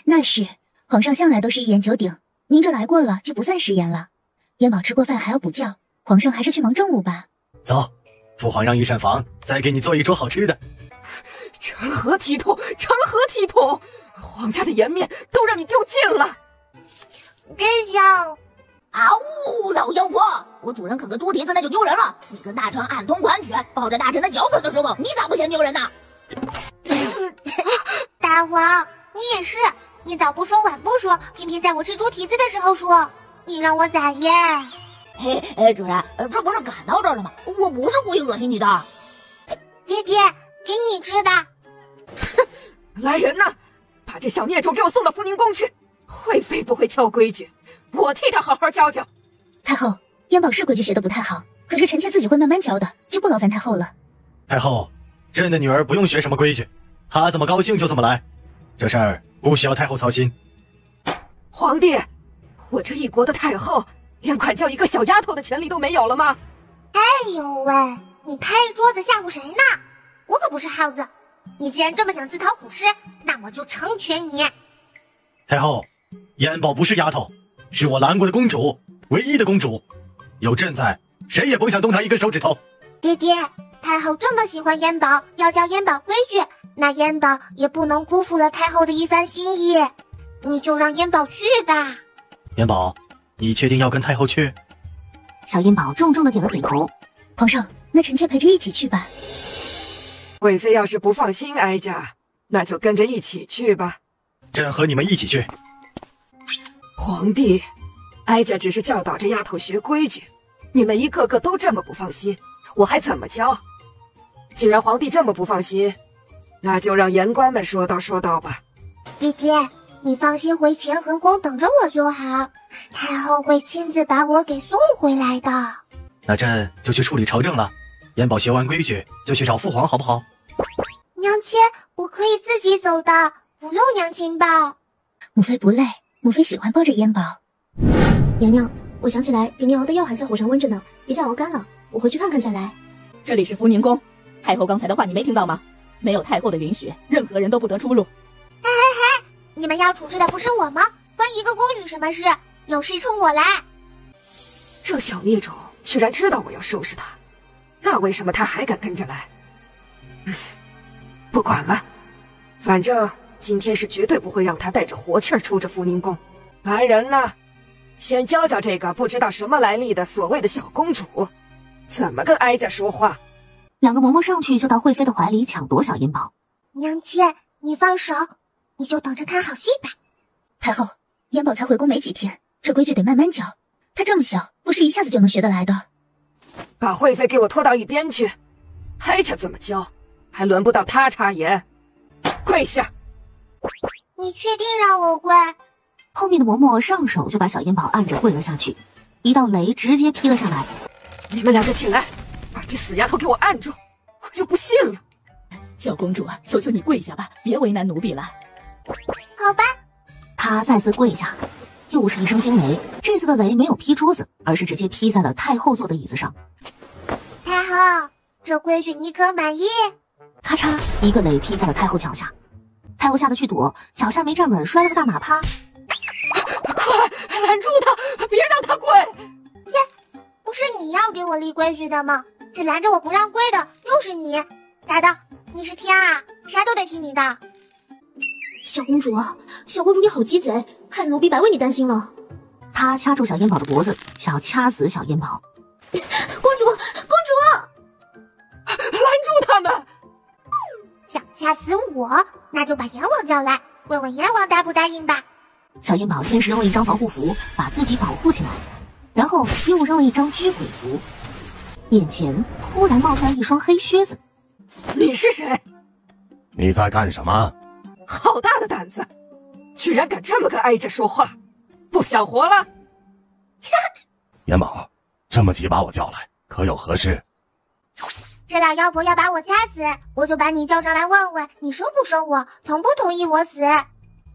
那是，皇上向来都是一言九鼎，您这来过了就不算食言了。燕宝吃过饭还要补觉，皇上还是去忙政务吧。走，父皇让御膳房再给你做一桌好吃的。成何体统，皇家的颜面都让你丢尽了。真香！啊呜！老妖婆，我主人啃个猪蹄子那就丢人了，你跟大臣暗通款曲，抱着大臣的脚啃的时候，你咋不嫌丢人呢？大皇，你也是，你早不说晚不说，偏偏在我吃猪蹄子的时候说，你让我咋咽？嘿，主人，这不是赶到这儿了吗？我不是故意恶心你的。爹爹，给你吃吧。来人呐，把这小孽种给我送到福宁宫去。惠妃不会敲规矩，我替他好好教教。太后，燕宝是规矩学得不太好，可是臣妾自己会慢慢教的，就不劳烦太后了。太后，朕的女儿不用学什么规矩，她怎么高兴就怎么来，这事儿不需要太后操心。皇帝，我这一国的太后，连管教一个小丫头的权利都没有了吗？哎呦喂，你拍桌子吓唬谁呢？我可不是耗子，你既然这么想自讨苦吃，那我就成全你。太后，燕宝不是丫头，是我兰国的公主，唯一的公主，有朕在，谁也甭想动她一根手指头。爹爹，太后这么喜欢燕宝，要教燕宝规矩，那燕宝也不能辜负了太后的一番心意，你就让燕宝去吧。燕宝，你确定要跟太后去？小燕宝重重的点了点头。皇上，那臣妾陪着一起去吧。贵妃要是不放心哀家，那就跟着一起去吧。朕和你们一起去。皇帝，哀家只是教导这丫头学规矩，你们一个个都这么不放心，我还怎么教？既然皇帝这么不放心，那就让言官们说道吧。爹爹，你放心回乾和宫等着我就好，太后会亲自把我给送回来的。那朕就去处理朝政了，燕宝学完规矩就去找父皇好不好？娘亲，我可以自己走的，不用娘亲抱。母妃不累，母妃喜欢抱着燕宝。娘娘，我想起来给您熬的药还在火上温着呢，别再熬干了，我回去看看再来。这里是福宁宫，太后刚才的话你没听到吗？没有太后的允许，任何人都不得出入。嘿嘿嘿，你们要处置的不是我吗？关一个宫女什么事？有事冲我来。这小孽种居然知道我要收拾他，那为什么他还敢跟着来？不管了，反正今天是绝对不会让他带着活气儿出这福宁宫。来人呐，先教教这个不知道什么来历的所谓的小公主，怎么跟哀家说话。两个嬷嬷上去就到惠妃的怀里抢夺小银宝。娘亲，你放手，你就等着看好戏吧。太后，延宝才回宫没几天，这规矩得慢慢教。他这么小，不是一下子就能学得来的。把惠妃给我拖到一边去，哀家怎么教，还轮不到他插言。跪下！你确定让我跪？后面的嬷嬷上手就把小银宝按着跪了下去，一道雷直接劈了下来。你们两个起来，把这死丫头给我按住，我就不信了。小公主啊，求求你跪下吧，别为难奴婢了。好吧。她再次跪下，又是一声惊雷。这次的雷没有劈桌子，而是直接劈在了太后坐的椅子上。太后，这规矩你可满意？咔嚓，一个雷劈在了太后脚下。太后吓得去躲，脚下没站稳，摔了个大马趴。快拦住他，别让他跪！切，不是你要给我立规矩的吗？这拦着我不让跪的又是你，咋的？你是天啊，啥都得听你的。小公主，小公主你好鸡贼，害得奴婢白为你担心了。她掐住小烟宝的脖子，想要掐死小烟宝。公主，拦住他们！想掐死我，那就把阎王叫来，问问阎王答不答应吧。小烟宝先是扔了一张防护符，把自己保护起来，然后又扔了一张拘鬼符。眼前突然冒出来一双黑靴子。你是谁？你在干什么？好大的胆子，居然敢这么跟哀家说话，不想活了？元宝，这么急把我叫来，可有何事？这老妖婆要把我掐死，我就把你叫上来问问，你收不收我，同不同意我死？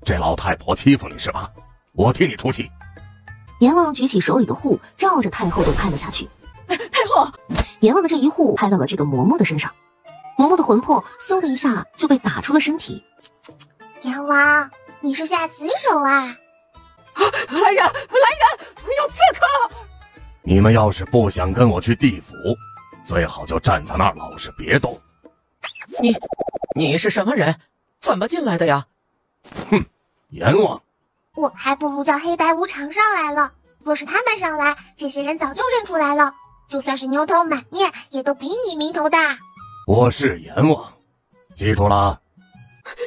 这老太婆欺负你是吧？我替你出气。阎王举起手里的护，照着太后就拍了下去。太后，阎王的这一护拍到了这个嬷嬷的身上，嬷嬷的魂魄嗖的一下就被打出了身体。阎王，你是下死手啊！来人，有刺客！你们要是不想跟我去地府，最好就站在那儿老实别动。你是什么人？怎么进来的呀？哼，阎王！我还不如叫黑白无常上来了。若是他们上来，这些人早就认出来了。就算是牛头满面，也都比你名头大。我是阎王，记住了。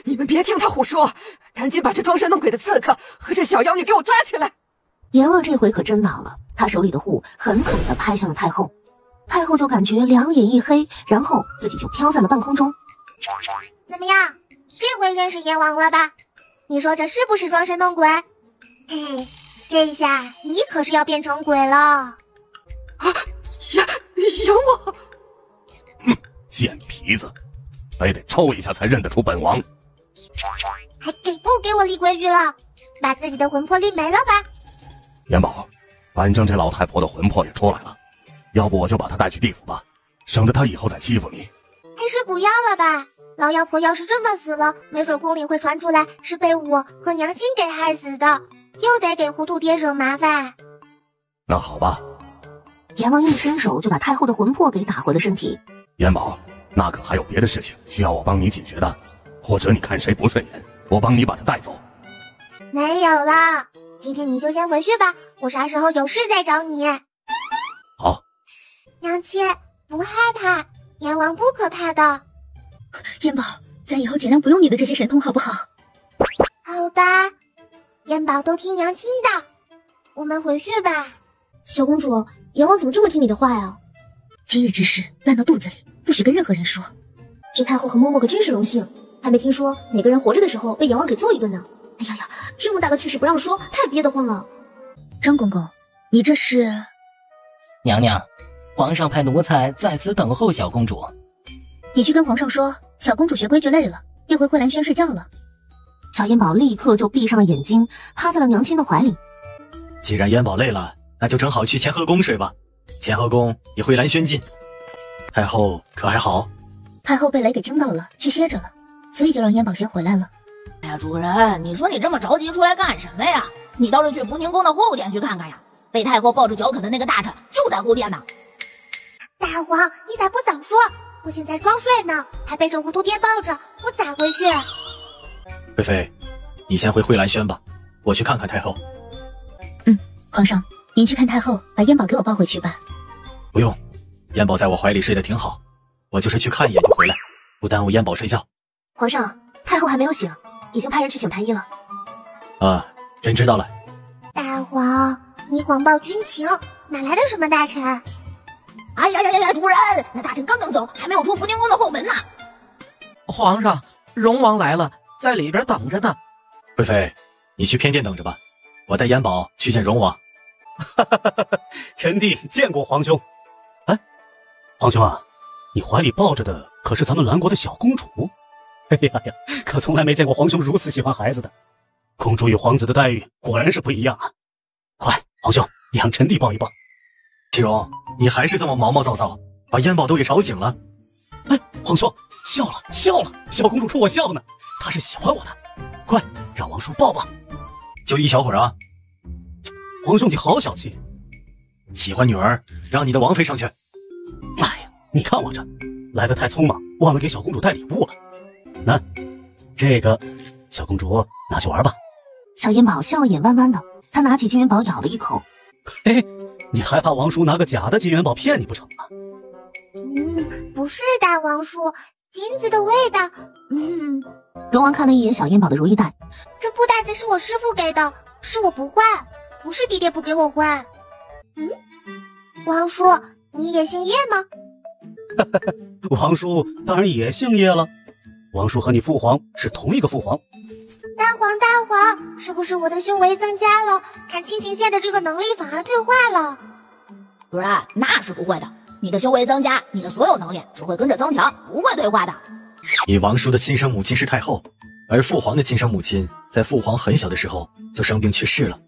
你们别听他胡说，赶紧把这装神弄鬼的刺客和这小妖女给我抓起来！阎王这回可真恼了，他手里的护狠狠地拍向了太后。太后就感觉两眼一黑，然后自己就飘在了半空中。怎么样，这回认识阎王了吧？你说这是不是装神弄鬼？嘿，这一下你可是要变成鬼了。阎王！哼，贱皮子，非得抽一下才认得出本王。还给不给我立规矩了？把自己的魂魄立没了吧？元宝，反正这老太婆的魂魄也出来了，要不我就把她带去地府吧，省得她以后再欺负你。还是不要了吧。老妖婆要是这么死了，没准宫里会传出来是被我和娘亲给害死的，又得给糊涂爹惹麻烦。那好吧。阎王一伸手就把太后的魂魄给打回了身体。元宝，那可还有别的事情需要我帮你解决的，或者你看谁不顺眼，我帮你把他带走。没有了，今天你就先回去吧，我啥时候有事再找你。好。娘亲，不害怕，阎王不可怕的。燕宝，咱以后尽量不用你的这些神通好不好？好的，燕宝都听娘亲的，我们回去吧。小公主，阎王怎么这么听你的话呀？今日之事烂到肚子里，不许跟任何人说。这太后和嬷嬷可真是荣幸，还没听说哪个人活着的时候被阎王给揍一顿呢。哎呀呀，这么大个趣事不让说，太憋得慌了。张公公，你这是？娘娘，皇上派奴才在此等候小公主。你去跟皇上说，小公主学规矩累了，要回慧兰轩睡觉了。小燕宝立刻就闭上了眼睛，趴在了娘亲的怀里。既然燕宝累了，那就正好去乾和宫睡吧。乾和宫离慧兰轩近。太后可还好？太后被雷给惊到了，去歇着了，所以就让燕宝先回来了。哎呀，主人，你说你这么着急出来干什么呀？你倒是去福宁宫的后殿去看看呀，被太后抱着脚啃的那个大臣就在后殿呢。大皇，你咋不早说？我现在装睡呢，还被这糊涂爹抱着，我咋回去？贵妃，你先回惠兰轩吧，我去看看太后。皇上，您去看太后，把燕宝给我抱回去吧。不用，燕宝在我怀里睡得挺好，我就是去看一眼就回来，不耽误燕宝睡觉。皇上，太后还没有醒，已经派人去请太医了。啊，朕知道了。大皇，你谎报军情，哪来的什么大臣？哎呀，主人，那大臣刚刚走，还没有出福宁宫的后门呢。皇上，荣王来了，在里边等着呢。贵妃，你去偏殿等着吧，我带燕宝去见荣王。臣弟见过皇兄。哎，皇兄啊，你怀里抱着的可是咱们兰国的小公主？哎呀呀，可从来没见过皇兄如此喜欢孩子的。公主与皇子的待遇果然是不一样啊！快，皇兄，你让臣弟抱一抱。祁荣，你还是这么毛毛躁躁，把燕宝都给吵醒了。哎，皇兄，笑了，小公主冲我笑呢，她是喜欢我的。快，让王叔抱抱。就一小会儿啊。皇兄你好小气，喜欢女儿，让你的王妃上去。哎呀，你看我这来得太匆忙，忘了给小公主带礼物了。那这个，小公主拿去玩吧。小燕宝笑眼弯弯的，她拿起金元宝咬了一口。嘿，你还怕王叔拿个假的金元宝骗你不成啊？不是大王叔，金子的味道。荣王看了一眼小燕宝的如意袋，这布袋子是我师父给的，是我不换，不是爹爹不给我换。王叔，你也姓叶吗？王叔当然也姓叶了，王叔和你父皇是同一个父皇。大皇，是不是我的修为增加了，看亲情线的这个能力反而退化了？主人，那是不会的，你的修为增加，你的所有能力只会跟着增强，不会退化的。你王叔的亲生母亲是太后，而父皇的亲生母亲在父皇很小的时候就生病去世了。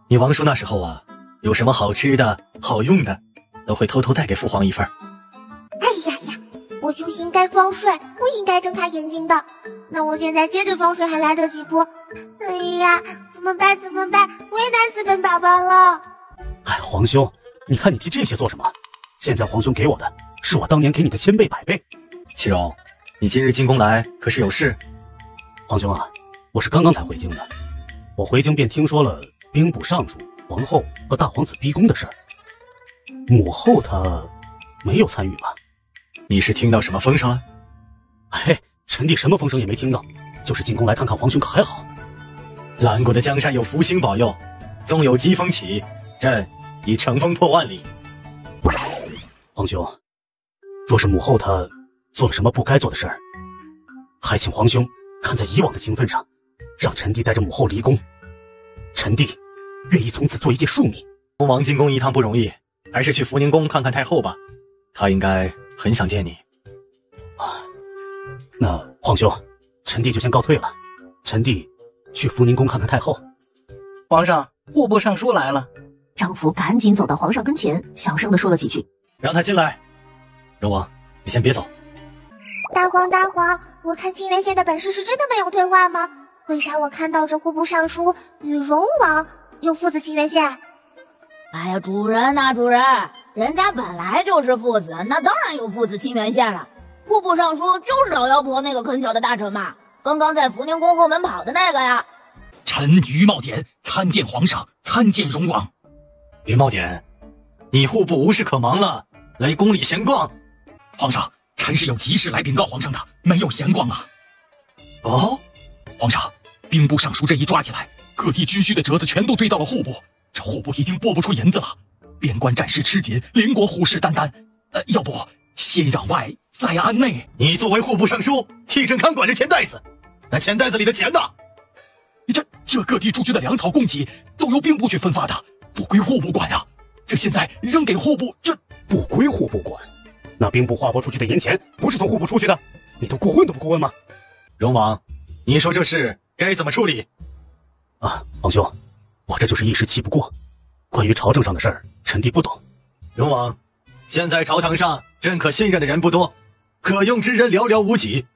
你王叔那时候啊，有什么好吃的好用的，都会偷偷带给父皇一份。哎呀，我就应该装睡，不应该睁开眼睛的。那我现在接着装睡还来得及不？哎呀，怎么办？为难死本宝宝了。哎，皇兄，你看你提这些做什么？现在皇兄给我的是我当年给你的千倍百倍。祁荣，你今日进宫来可是有事？皇兄啊，我是刚刚才回京的，我回京便听说了兵部尚书、皇后和大皇子逼宫的事儿。母后她没有参与吧？你是听到什么风声了？哎，臣弟什么风声也没听到，就是进宫来看看皇兄可还好。兰国的江山有福星保佑，纵有疾风起，朕已乘风破万里。皇兄，若是母后她做了什么不该做的事儿，还请皇兄看在以往的情分上，让臣弟带着母后离宫。臣弟愿意从此做一介庶民。龙王进宫一趟不容易，还是去福宁宫看看太后吧，她应该很想见你。那皇兄，臣弟就先告退了。臣弟去福宁宫看看太后。皇上，户部尚书来了。张福赶紧走到皇上跟前，小声地说了几句，让他进来。荣王，你先别走。大皇，我看清源县的本事是真的没有退化吗？为啥我看到这户部尚书与荣王有父子清源县？哎呀，主人呐，主人，人家本来就是父子，那当然有父子亲缘线了。户部尚书就是老妖婆那个啃脚的大臣嘛，刚刚在福宁宫后门跑的那个呀。臣于茂典参见皇上，参见荣王。于茂典，你户部无事可忙了，来宫里闲逛。皇上，臣是有急事来禀告皇上的，没有闲逛啊。哦，皇上，兵部尚书这一抓起来，各地军需的折子全都堆到了户部，这户部已经拨不出银子了，边关战事吃紧，邻国虎视眈眈。要不先让外，再安内。你作为户部尚书，替朕看管着钱袋子，那钱袋子里的钱呢？这各地驻军的粮草供给都由兵部去分发的，不归户部管呀。这现在扔给户部，这不归户部管？那兵部划拨出去的银钱不是从户部出去的？你都过问都不过问吗？荣王，你说这事该怎么处理？啊，皇兄，我这就是一时气不过，关于朝政上的事儿，臣弟不懂。荣王，现在朝堂上朕可信任的人不多，可用之人寥寥无几。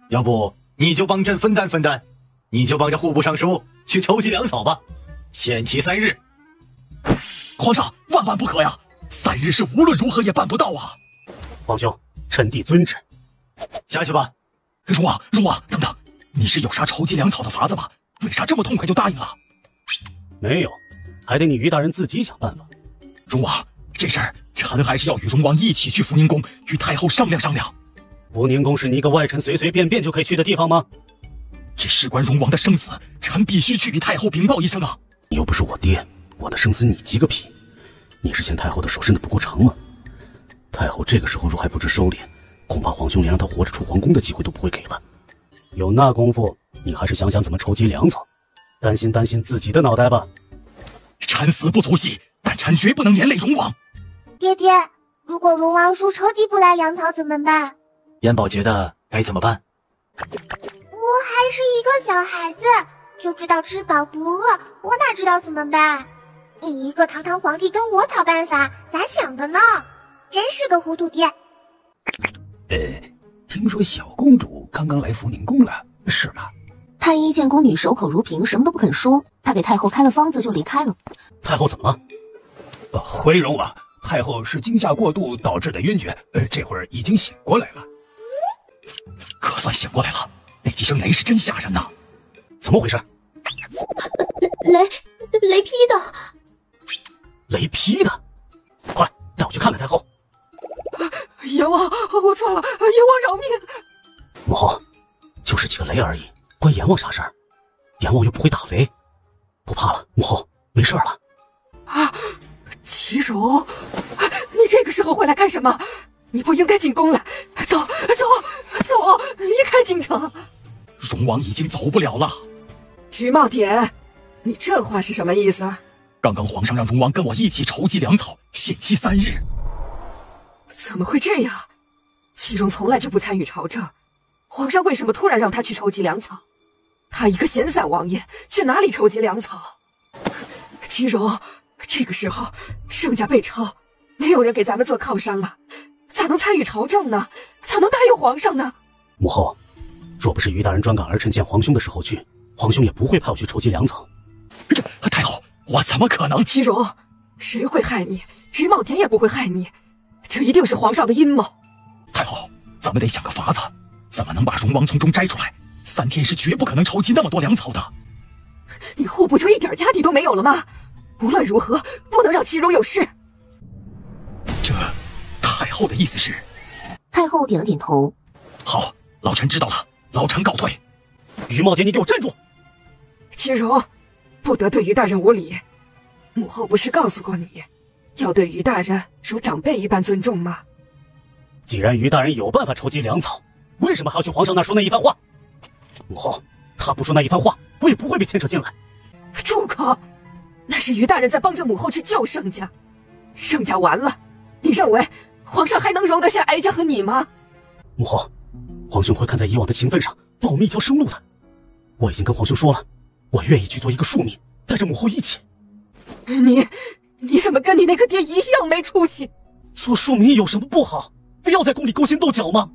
要不你就帮朕分担分担，你就帮着户部尚书去筹集粮草吧，限期3日。皇上，万万不可呀！3日是无论如何也办不到啊！皇兄，臣弟遵旨。下去吧。荣王，等等，你是有啥筹集粮草的法子吗？为啥这么痛快就答应了？没有，还得你于大人自己想办法。荣王，这事儿臣还是要与荣王一起去福宁宫与太后商量商量。福宁宫是你一个外臣随随便便就可以去的地方吗？这事关荣王的生死，臣必须去与太后禀报一声啊！你又不是我爹，我的生死你急个屁！你是嫌太后的手伸得不够长吗？太后这个时候若还不知收敛，恐怕皇兄连让她活着出皇宫的机会都不会给了。有那功夫，你还是想想怎么筹集粮草，担心自己的脑袋吧。臣死不足惜，但臣绝不能连累荣王。爹爹，如果荣王叔筹集不来粮草怎么办？燕宝觉得该怎么办？我还是一个小孩子，就知道吃饱不饿，我哪知道怎么办？你一个堂堂皇帝跟我讨办法，咋想的呢？真是个糊涂爹。听说小公主刚刚来福宁宫了，是吗？太医见宫女守口如瓶，什么都不肯说，他给太后开了方子就离开了。太后怎么了？回荣王，太后是惊吓过度导致的晕厥，这会儿已经醒过来了。可算醒过来了，那几声雷是真吓人呐！怎么回事？雷劈的。雷劈的？快带我去看看太后。阎王，我错了，阎王饶命！母后，就是几个雷而已，关阎王啥事儿？阎王又不会打雷，不怕了，母后，没事了。啊，齐荣，你这个时候回来干什么？你不应该进宫来，走，离开京城。荣王已经走不了了。于茂典，你这话是什么意思？刚刚皇上让荣王跟我一起筹集粮草，限期3日。怎么会这样？齐荣从来就不参与朝政，皇上为什么突然让他去筹集粮草？他一个闲散王爷，去哪里筹集粮草？齐荣，这个时候盛家被抄，没有人给咱们做靠山了，咋能参与朝政呢？咋能答应皇上呢？母后，若不是于大人专赶儿臣见皇兄的时候去，皇兄也不会派我去筹集粮草。这太后，我怎么可能？齐荣，谁会害你？于茂典也不会害你，这一定是皇上的阴谋。太后，咱们得想个法子，怎么能把荣王从中摘出来？3天是绝不可能筹集那么多粮草的。你户部就一点家底都没有了吗？无论如何，不能让齐荣有事。这太后的意思是？太后点了点头。好，老臣知道了，老臣告退。于茂典，你给我站住！齐荣，不得对于大人无礼。母后不是告诉过你，要对于大人如长辈一般尊重吗？既然于大人有办法筹集粮草，为什么还要去皇上那说那一番话？母后，他不说那一番话，我也不会被牵扯进来。住口！那是于大人在帮着母后去救盛家，盛家完了，你认为皇上还能容得下哀家和你吗？母后，皇兄会看在以往的情分上放我们一条生路的。我已经跟皇兄说了，我愿意去做一个庶民，带着母后一起。你怎么跟你那个爹一样没出息？做庶民有什么不好？非要在宫里勾心斗角吗？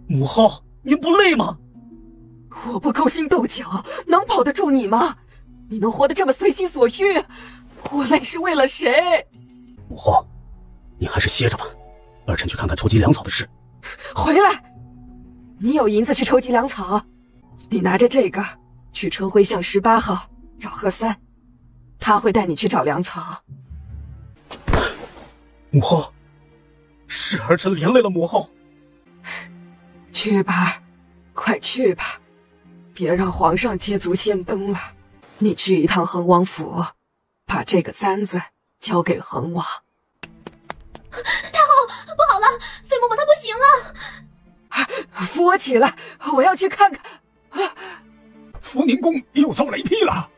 母后，您不累吗？我不勾心斗角，能保得住你吗？你能活得这么随心所欲，我累是为了谁？母后，你还是歇着吧，儿臣去看看筹集粮草的事。回来！你有银子去筹集粮草，你拿着这个去春晖巷18号找贺三，他会带你去找粮草。母后，是儿臣连累了母后。去吧，快去吧，别让皇上捷足先登了。你去一趟恒王府，把这个簪子交给恒王。太后，不好了，费嬷嬷她不行了！扶我起来，我要去看看。福宁宫又遭雷劈了！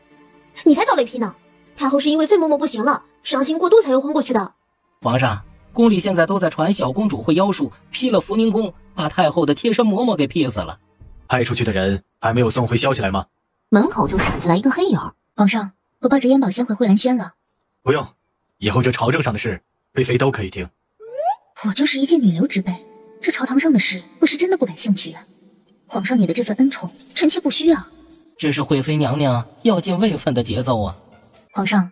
你才遭雷劈呢！太后是因为费嬷嬷不行了，伤心过度才又昏过去的。皇上，宫里现在都在传小公主会妖术，劈了福宁宫，把太后的贴身嬷嬷给劈死了。派出去的人还没有送回消息来吗？门口就闪进来一个黑影。皇上，我抱着燕宝先回慧兰轩了。不用，以后这朝政上的事，贵妃都可以听。我就是一介女流之辈，这朝堂上的事，我是真的不感兴趣啊。皇上你的这份恩宠，臣妾不需要。这是惠妃娘娘要尽位分的节奏啊！皇上，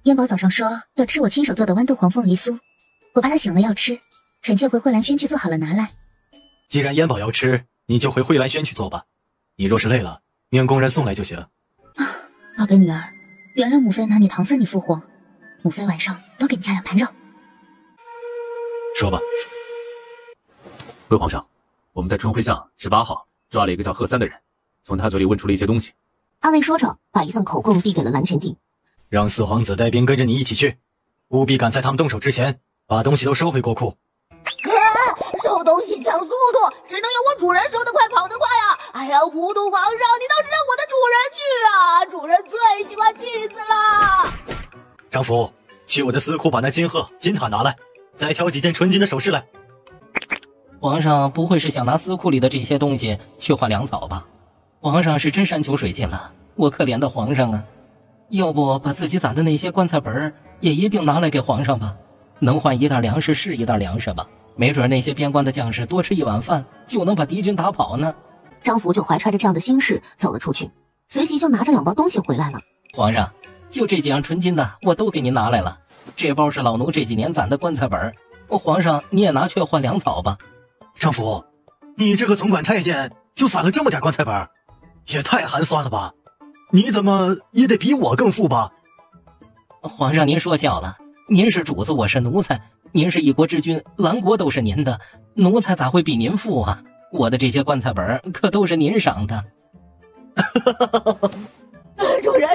燕宝早上说要吃我亲手做的豌豆黄凤梨酥，我怕他醒了要吃，臣妾回慧兰轩去做好了拿来。既然燕宝要吃，你就回慧兰轩去做吧。你若是累了，命工人送来就行。宝贝女儿，原谅母妃拿你搪塞你父皇，母妃晚上都给你加2盘肉。说吧。回皇上，我们在春晖巷18号抓了一个叫贺三的人，从他嘴里问出了一些东西。阿卫说着，把一份口供递给了蓝乾帝。让四皇子带兵跟着你一起去，务必赶在他们动手之前，把东西都收回国库。收东西抢速度，只能由我主人收得快跑得快啊！哎呀，糊涂皇上，你倒是让我的主人去啊！主人最喜欢金子了。张福，去我的司库把那金鹤、金塔拿来，再挑几件纯金的首饰来。皇上不会是想拿司库里的这些东西去换粮草吧？皇上是真山穷水尽了，我可怜的皇上啊！要不把自己攒的那些棺材本也一并拿来给皇上吧？能换1袋粮食是1袋粮食吧？没准那些边关的将士多吃1碗饭就能把敌军打跑呢。张福就怀揣着这样的心事走了出去，随即就拿着2包东西回来了。皇上，就这几样纯金的我都给您拿来了，这包是老奴这几年攒的棺材本，皇上你也拿去换粮草吧。张福，你这个总管太监就攒了这么点棺材本，也太寒酸了吧？你怎么也得比我更富吧？皇上您说笑了，您是主子，我是奴才，您是一国之君，蓝国都是您的，奴才咋会比您富啊？我的这些棺材本可都是您赏的。主人，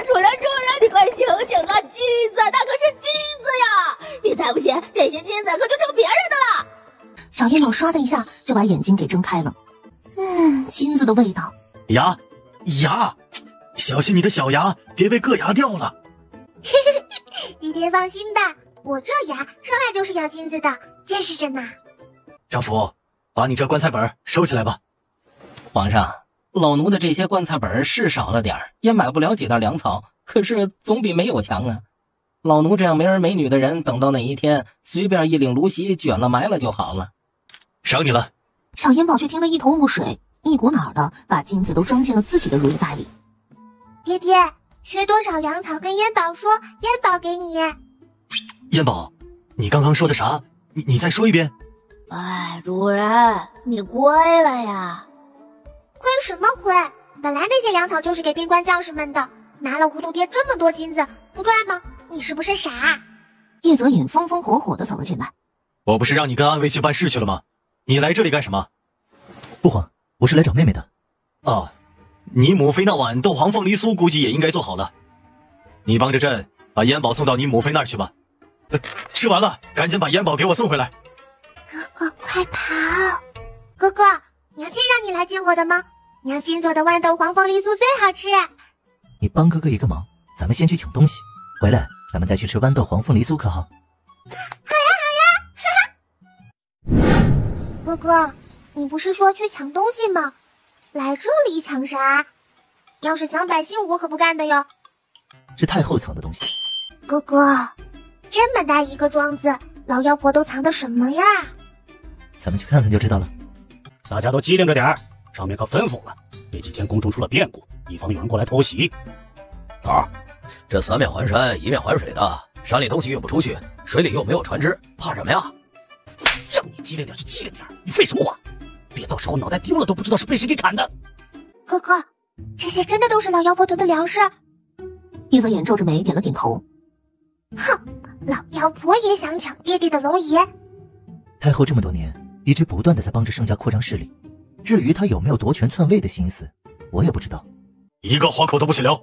你快醒醒啊！金子，那可是金子呀！你再不醒，这些金子可就成别人的了。小燕宝唰的一下就把眼睛给睁开了。金子的味道。牙，小心你的小牙别被硌牙掉了。爹爹放心吧，我这牙生来就是咬金子的，见识着呢。张福，把你这棺材本收起来吧。皇上，老奴的这些棺材本是少了点，也买不了几袋粮草，可是总比没有强啊。老奴这样没儿没女的人，等到那一天，随便一领芦席卷了埋了就好了。赏你了。小燕宝却听得一头雾水，一股脑的把金子都装进了自己的如意袋里。爹爹，缺多少粮草跟燕宝说，燕宝给你。燕宝，你刚刚说的啥？你再说一遍。哎，主人，你亏了呀！亏什么亏？本来那些粮草就是给边关将士们的，拿了糊涂爹这么多金子，不赚吗？你是不是傻？叶泽隐风风火火的走了进来。我不是让你跟安卫去办事去了吗？你来这里干什么？父皇，我是来找妹妹的。啊，你母妃那碗豆黄凤梨酥估计也应该做好了，你帮着朕把燕宝送到你母妃那儿去吧。吃完了赶紧把燕宝给我送回来。哥哥快跑！哥哥，娘亲让你来接我的吗？娘亲做的豌豆黄凤梨酥最好吃。你帮哥哥一个忙，咱们先去抢东西，回来咱们再去吃豌豆黄凤梨酥可好？好呀！哥哥，你不是说去抢东西吗？来这里抢啥？要是抢百姓我可不干的哟。是太后藏的东西。哥哥，这么大一个庄子，老妖婆都藏的什么呀？咱们去看看就知道了。大家都机灵着点儿，上面可吩咐了，这几天宫中出了变故，以防有人过来偷袭。头，这3面环山1面环水的，山里东西运不出去，水里又没有船只，怕什么呀？让你机灵点就机灵点，你废什么话？别到时候脑袋丢了都不知道是被谁给砍的。哥哥，这些真的都是老妖婆囤的粮食？叶泽眼皱着眉点了点头。哼，老妖婆也想抢爹爹的龙椅。太后这么多年一直不断的在帮着盛家扩张势力，至于她有没有夺权篡位的心思，我也不知道。一个花口都不许留。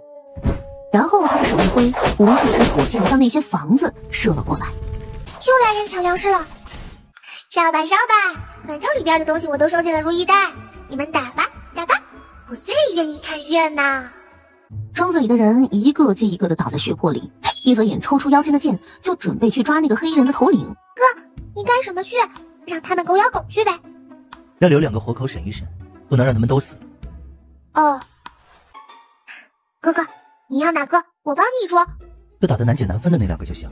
然后他的手一挥，无数支火箭向那些房子射了过来。又来人抢粮食了！烧吧烧吧，反正里边的东西我都收进了如意袋，你们打吧打吧，我最愿意看热闹。庄子里的人一个接一个的倒在血泊里，叶泽眼抽出腰间的剑，就准备去抓那个黑衣人的头领。哥，你干什么去？让他们狗咬狗去呗。要留2个活口审一审，不能让他们都死。哦，哥哥，你要哪个？我帮你捉。就打得难解难分的那2个就行。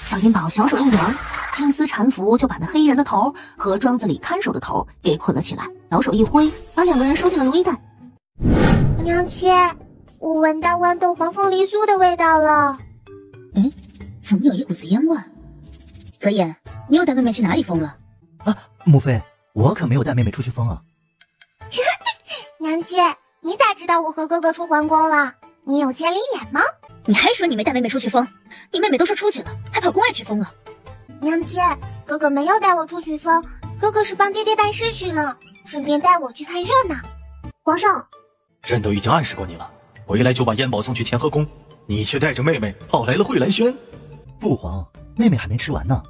小银宝小手一扬，金丝缠缚就把那黑人的头和庄子里看守的头给捆了起来，摇手一挥，把两个人收进了如意袋。娘亲，我闻到豌豆黄凤梨酥的味道了。嗯，怎么有一股子烟味儿？泽言，你又带妹妹去哪里疯了？啊，母妃，我可没有带妹妹出去疯啊。娘亲，你咋知道我和哥哥出皇宫了？你有千里眼吗？你还说你没带妹妹出去疯？你妹妹都说出去了，还跑宫外去疯了。娘亲，哥哥没有带我出去疯，哥哥是帮爹爹办事去了，顺便带我去看热闹。皇上，朕都已经暗示过你了，回来就把燕宝送去乾和宫，你却带着妹妹跑来了慧兰轩。父皇，妹妹还没吃完呢。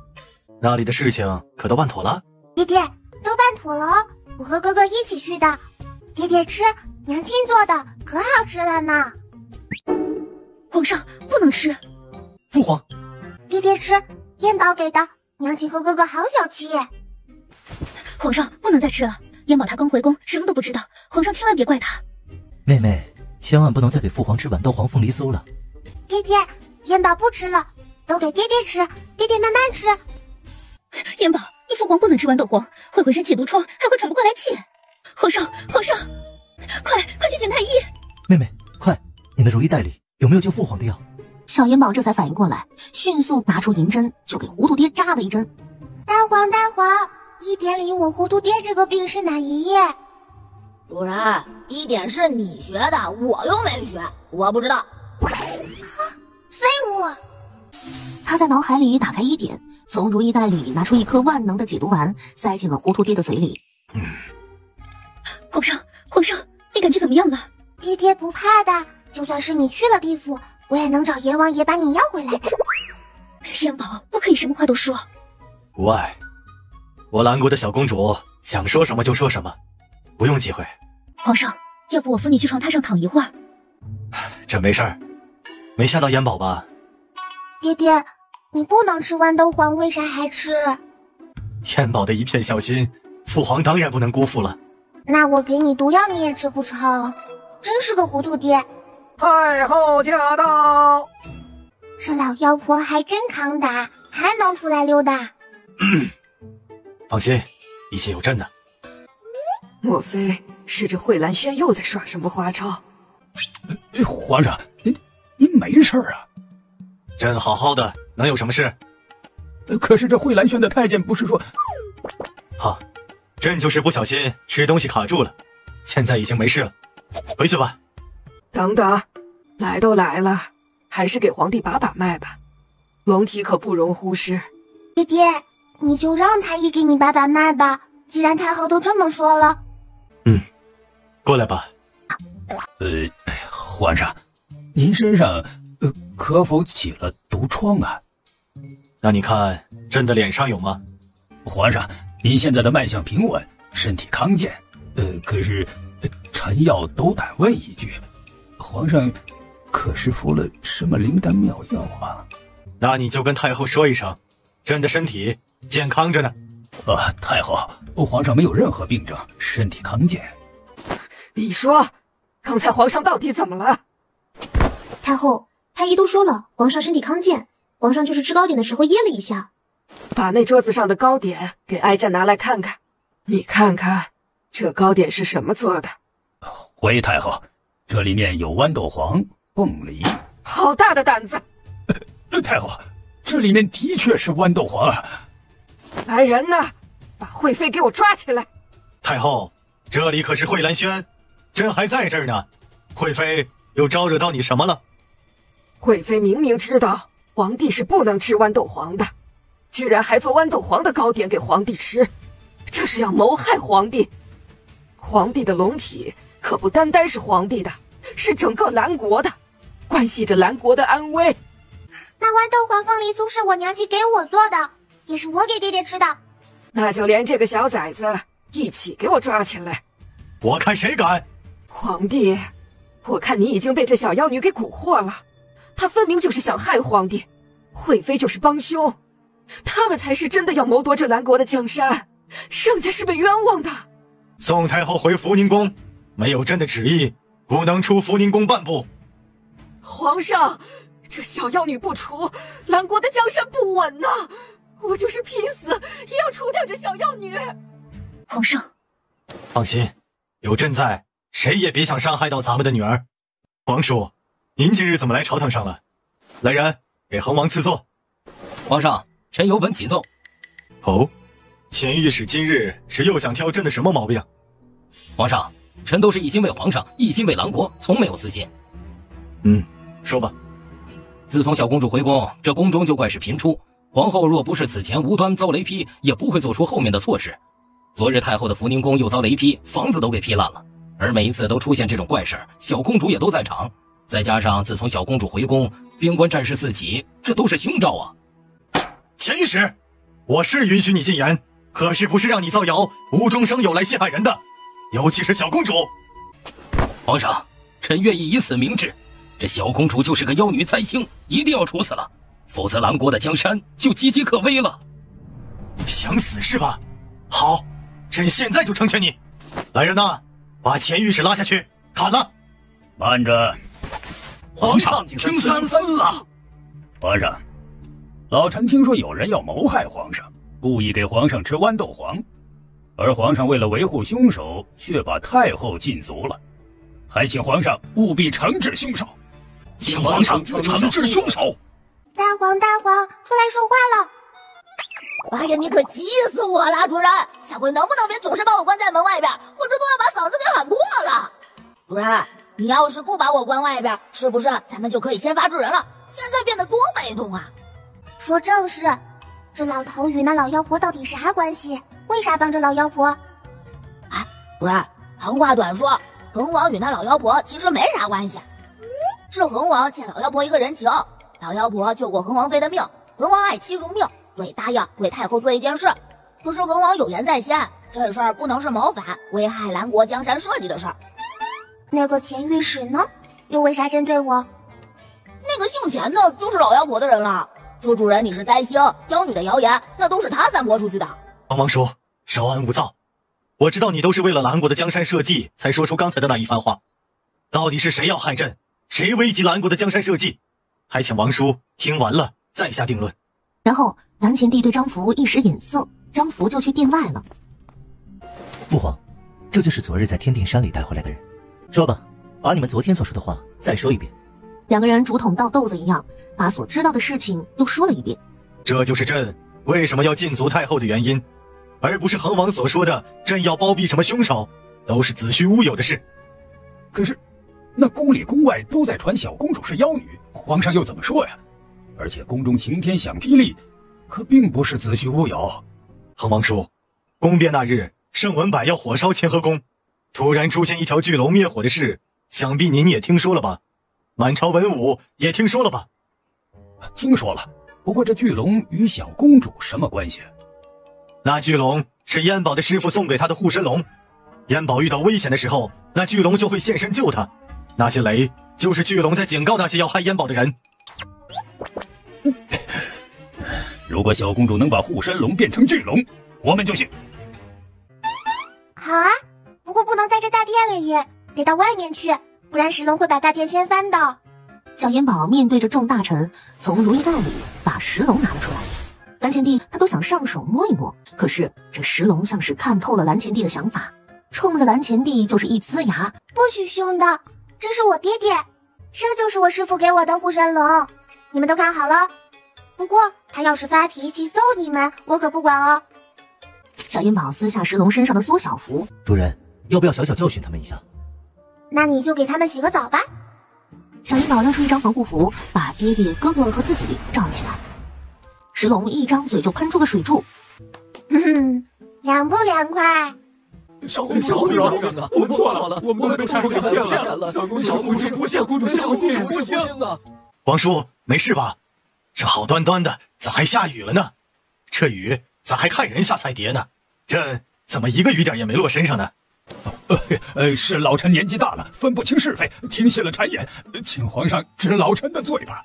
那里的事情可都办妥了？爹爹，都办妥了哦，我和哥哥一起去的。爹爹吃，娘亲做的可好吃了呢。皇上不能吃。父皇，爹爹吃，燕宝给的，娘亲和哥哥好小气。皇上不能再吃了，燕宝他刚回宫，什么都不知道，皇上千万别怪他。妹妹，千万不能再给父皇吃豌豆黄凤梨酥了。爹爹，燕宝不吃了，都给爹爹吃，爹爹慢慢吃。燕宝，你父皇不能吃豌豆黄，会浑身起毒疮，还会喘不过来气。皇上，皇上，快去请太医！妹妹，快，你的如意袋里有没有救父皇的药？小银宝这才反应过来，迅速拿出银针，就给糊涂爹扎了一针。大黄，一点里我糊涂爹这个病是哪一页？主人，一点是你学的，我又没学，我不知道。废物！他在脑海里打开一点，从如意袋里拿出一颗万能的解毒丸，塞进了糊涂爹的嘴里。皇上，你感觉怎么样了？爹爹不怕的，就算是你去了地府，我也能找阎王爷把你要回来的。燕宝，不可以什么话都说。无碍，我兰国的小公主想说什么就说什么，不用忌讳。皇上，要不我扶你去床榻上躺一会儿？这没事儿，没吓到燕宝吧？爹爹，你不能吃豌豆黄，为啥还吃？燕宝的一片孝心，父皇当然不能辜负了。那我给你毒药你也吃不成，真是个糊涂爹。太后驾到！这老妖婆还真抗打，还能出来溜达。放心，一切有朕的。莫非是这慧兰轩又在耍什么花招？皇上，您没事啊？朕好好的，能有什么事？可是这慧兰轩的太监不是说……好，朕就是不小心吃东西卡住了，现在已经没事了，回去吧。等等，来都来了，还是给皇帝把把脉吧，龙体可不容忽视。爹爹，你就让太医给你把把脉吧，既然太后都这么说了。过来吧。皇上，您身上可否起了毒疮啊？那你看朕的脸上有吗？皇上，您现在的脉象平稳，身体康健。可是臣要斗胆问一句，皇上可是服了什么灵丹妙药啊？那你就跟太后说一声，朕的身体健康着呢。太后，皇上没有任何病症，身体康健。你说，刚才皇上到底怎么了？太后，太医都说了，皇上身体康健，皇上就是吃糕点的时候噎了一下。把那桌子上的糕点给哀家拿来看看，你看看这糕点是什么做的？回太后，这里面有豌豆黄、凤梨。好大的胆子！太后，这里面的确是豌豆黄啊！来人呐，把惠妃给我抓起来！太后，这里可是慧兰轩，朕还在这儿呢。惠妃又招惹到你什么了？惠妃明明知道皇帝是不能吃豌豆黄的，居然还做豌豆黄的糕点给皇帝吃，这是要谋害皇帝。皇帝的龙体可不单单是皇帝的，是整个兰国的，关系着兰国的安危。那豌豆黄凤梨酥是我娘亲给我做的，也是我给爹爹吃的。那就连这个小崽子一起给我抓起来！我看谁敢！皇帝，我看你已经被这小妖女给蛊惑了，她分明就是想害皇帝，惠妃就是帮凶，他们才是真的要谋夺这兰国的江山，盛家是被冤枉的。宋太后回福宁宫，没有朕的旨意，不能出福宁宫半步。皇上，这小妖女不除，兰国的江山不稳呐！我就是拼死也要除掉这小妖女。皇上，放心，有朕在，谁也别想伤害到咱们的女儿。皇叔，您今日怎么来朝堂上了？来人，给恒王赐座。皇上，臣有本启奏。哦，前御史今日是又想挑朕的什么毛病？皇上，臣都是一心为皇上，一心为兰国，从没有私心。说吧。自从小公主回宫，这宫中就怪事频出。皇后若不是此前无端遭雷劈，也不会做出后面的错事。昨日太后的福宁宫又遭雷劈，房子都给劈烂了。而每一次都出现这种怪事，小公主也都在场。再加上自从小公主回宫，边关战事四起，这都是凶兆啊！前御史，我是允许你进言，可是不是让你造谣无中生有来陷害人的，尤其是小公主。皇上，臣愿意以死明志，这小公主就是个妖女灾星，一定要处死了，否则兰国的江山就岌岌可危了。想死是吧？好，朕现在就成全你。来人呐，把前御史拉下去砍了。慢着，皇上，听三思啊！皇上，老臣听说有人要谋害皇上，故意给皇上吃豌豆黄，而皇上为了维护凶手，却把太后禁足了，还请皇上务必惩治凶手。请皇上惩治凶手。大皇，出来说话了！哎呀，你可急死我了，主人！下回能不能别总是把我关在门外边？我这都要把嗓子给喊破了。主人，你要是不把我关外边，是不是咱们就可以先发制人了？现在变得多被动啊！说正事，这老头与那老妖婆到底啥关系？为啥帮着老妖婆？哎，主人，长话短说，恒王与那老妖婆其实没啥关系，是恒王欠老妖婆一个人情，老妖婆救过恒王妃的命，恒王爱妻如命，所以答应为太后做一件事。可是恒王有言在先，这事儿不能是谋反危害兰国江山社稷的事儿。那个前御史呢？又为啥针对我？那个姓钱的就是老妖婆的人了，说主人你是灾星妖女的谣言，那都是他散播出去的。王叔，稍安勿躁，我知道你都是为了兰国的江山社稷才说出刚才的那一番话。到底是谁要害朕？谁危及兰国的江山社稷？还请王叔听完了再下定论。然后蓝前帝对张福一使眼色，张福就去殿外了。父皇，这就是昨日在天定山里带回来的人。说吧，把你们昨天所说的话再说一遍。两个人竹筒倒豆子一样，把所知道的事情又说了一遍。这就是朕为什么要禁足太后的原因，而不是恒王所说的朕要包庇什么凶手，都是子虚乌有的事。可是那宫里宫外都在传小公主是妖女，皇上又怎么说呀？而且宫中晴天响霹雳，可并不是子虚乌有。恒王叔，宫变那日，圣文柏要火烧乾和宫，突然出现一条巨龙灭火的事，想必您也听说了吧？满朝文武也听说了吧？听说了，不过这巨龙与小公主什么关系？那巨龙是燕宝的师傅送给他的护身龙，燕宝遇到危险的时候，那巨龙就会现身救他。那些雷就是巨龙在警告那些要害燕宝的人。如果小公主能把护身龙变成巨龙，我们就信。好啊，不过不能在这大殿里，得到外面去，不然石龙会把大殿掀翻的。小燕宝面对着众大臣，从如意袋里把石龙拿了出来。蓝前帝他都想上手摸一摸，可是这石龙像是看透了蓝前帝的想法，冲着蓝前帝就是一呲牙。不许凶的，这是我爹爹，这就是我师父给我的护身龙，你们都看好了。不过他要是发脾气揍你们，我可不管哦。小燕宝撕下石龙身上的缩小服，主人要不要小小教训他们一下？那你就给他们洗个澡吧。小燕宝扔出一张防护服，把爹爹、哥哥和自己罩起来。石龙一张嘴就喷出个水柱，凉不凉快？小公主，我们错了，我们被太后给骗了。小公主，小公主，小心啊！王叔，没事吧？这好端端的，咋还下雨了呢？这雨咋还看人下菜碟呢？这怎么一个雨点也没落身上呢？是老臣年纪大了，分不清是非，听信了谗言，请皇上治老臣的罪吧。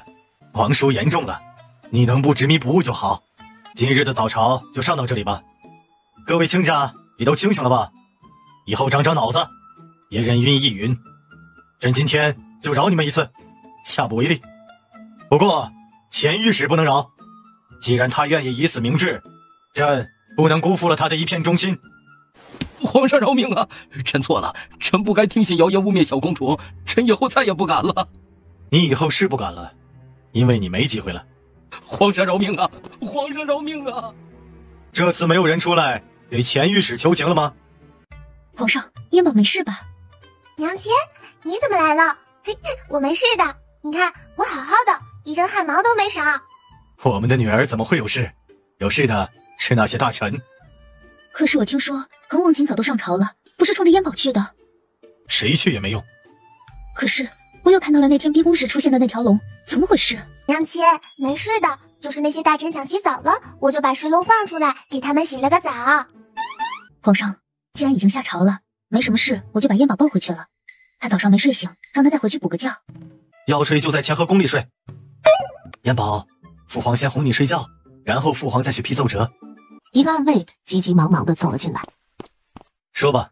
王叔言重了，你能不执迷不悟就好。今日的早朝就上到这里吧。各位卿家也都清醒了吧？以后长长脑子，别人云亦云。朕今天就饶你们一次，下不为例。不过前御史不能饶，既然他愿意以死明志，朕不能辜负了他的一片忠心。皇上饶命啊！臣错了，臣不该听信谣言污蔑小公主，臣以后再也不敢了。你以后是不敢了，因为你没机会了。皇上饶命啊！皇上饶命啊！这次没有人出来给前御史求情了吗？皇上，燕宝没事吧？娘亲，你怎么来了？嘿，我没事的，你看我好好的，一根汗毛都没少。我们的女儿怎么会有事？有事的是那些大臣。可是我听说恒王今早都上朝了，不是冲着燕宝去的。谁去也没用。可是我又看到了那天逼宫时出现的那条龙，怎么回事？娘亲，没事的，就是那些大臣想洗澡了，我就把石龙放出来，给他们洗了个澡。皇上，既然已经下朝了，没什么事，我就把燕宝抱回去了。他早上没睡醒，让他再回去补个觉。要睡就在乾和宫里睡。燕宝，父皇先哄你睡觉，然后父皇再去批奏折。一个暗卫急急忙忙地走了进来。说吧。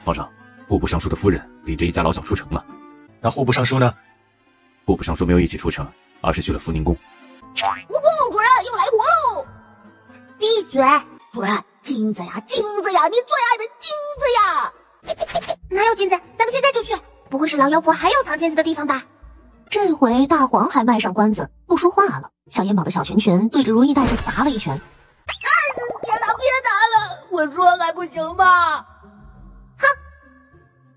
皇上，户部尚书的夫人领着一家老小出城了。那户部尚书呢？户部尚书没有一起出城，而是去了福宁宫。主人又来活喽！闭嘴！主人，金子呀，金子呀，你最爱的金子呀！哪有金子？咱们现在就去。不会是老妖婆还有藏金子的地方吧？这回大黄还卖上关子，不说话了。小燕宝的小拳拳对着如意袋就砸了一拳。别打了！我说还不行吗？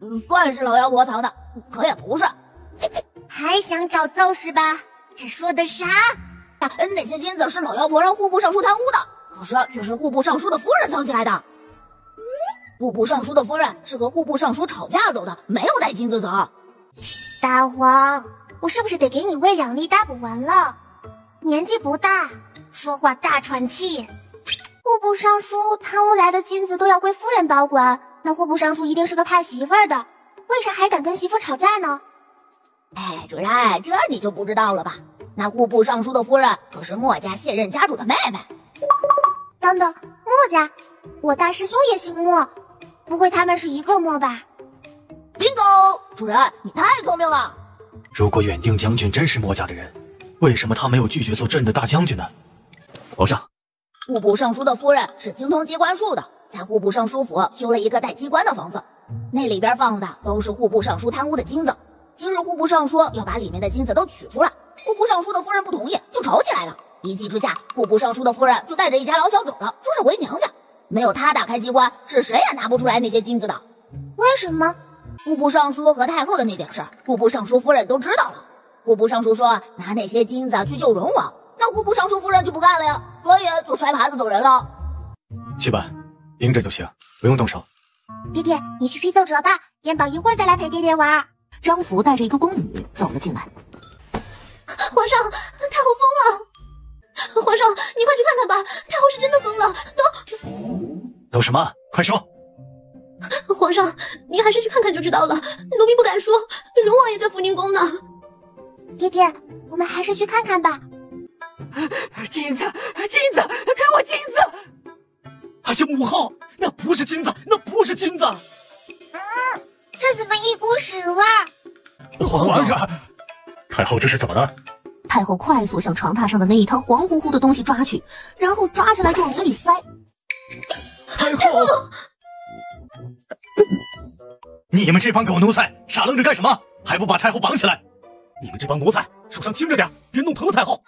哼，算是老妖婆藏的，可也不是。还想找揍是吧？这说的啥？那些金子是老妖婆让户部尚书贪污的，可是却是户部尚书的夫人藏起来的。户部尚书的夫人是和户部尚书吵架走的，没有带金子走。大黄，我是不是得给你喂2粒大补丸了？年纪不大，说话大喘气。户部尚书贪污来的金子都要归夫人保管，那户部尚书一定是个怕媳妇儿的，为啥还敢跟媳妇吵架呢？哎，主人，这你就不知道了吧？那户部尚书的夫人可是墨家现任家主的妹妹。等等，墨家？我大师兄也姓墨，不会他们是一个墨吧？ bingo， 主人，你太聪明了。如果远定将军真是墨家的人，为什么他没有拒绝做朕的大将军呢？皇上，户部尚书的夫人是精通机关术的，在户部尚书府修了一个带机关的房子，那里边放的都是户部尚书贪污的金子。今日户部尚书要把里面的金子都取出来，户部尚书的夫人不同意，就吵起来了。一气之下，户部尚书的夫人就带着一家老小走了，说是回娘家。没有他打开机关，是谁也拿不出来那些金子的。为什么？户部尚书和太后的那点事，户部尚书夫人都知道了。户部尚书说拿那些金子去救荣王，那户部尚书夫人就不干了呀，所以就摔盘子走人了。去吧，盯着就行，不用动手。爹爹，你去批奏折吧，燕宝一会儿再来陪爹爹玩。张福带着一个宫女走了进来。皇上，太后疯了！皇上，你快去看看吧，太后是真的疯了，都什么？快说！皇上，您还是去看看就知道了。奴婢不敢说，荣王也在福宁宫呢。爹爹，我们还是去看看吧。金子，金子，给我金子！哎呀，母后，那不是金子，那不是金子！这怎么一股屎味？皇上，太后这是怎么了？太后快速向床榻上的那一滩黄乎乎的东西抓去，然后抓起来就往嘴里塞。太后！你们这帮狗奴才，傻愣着干什么？还不把太后绑起来！你们这帮奴才，手上轻着点，别弄疼了太后。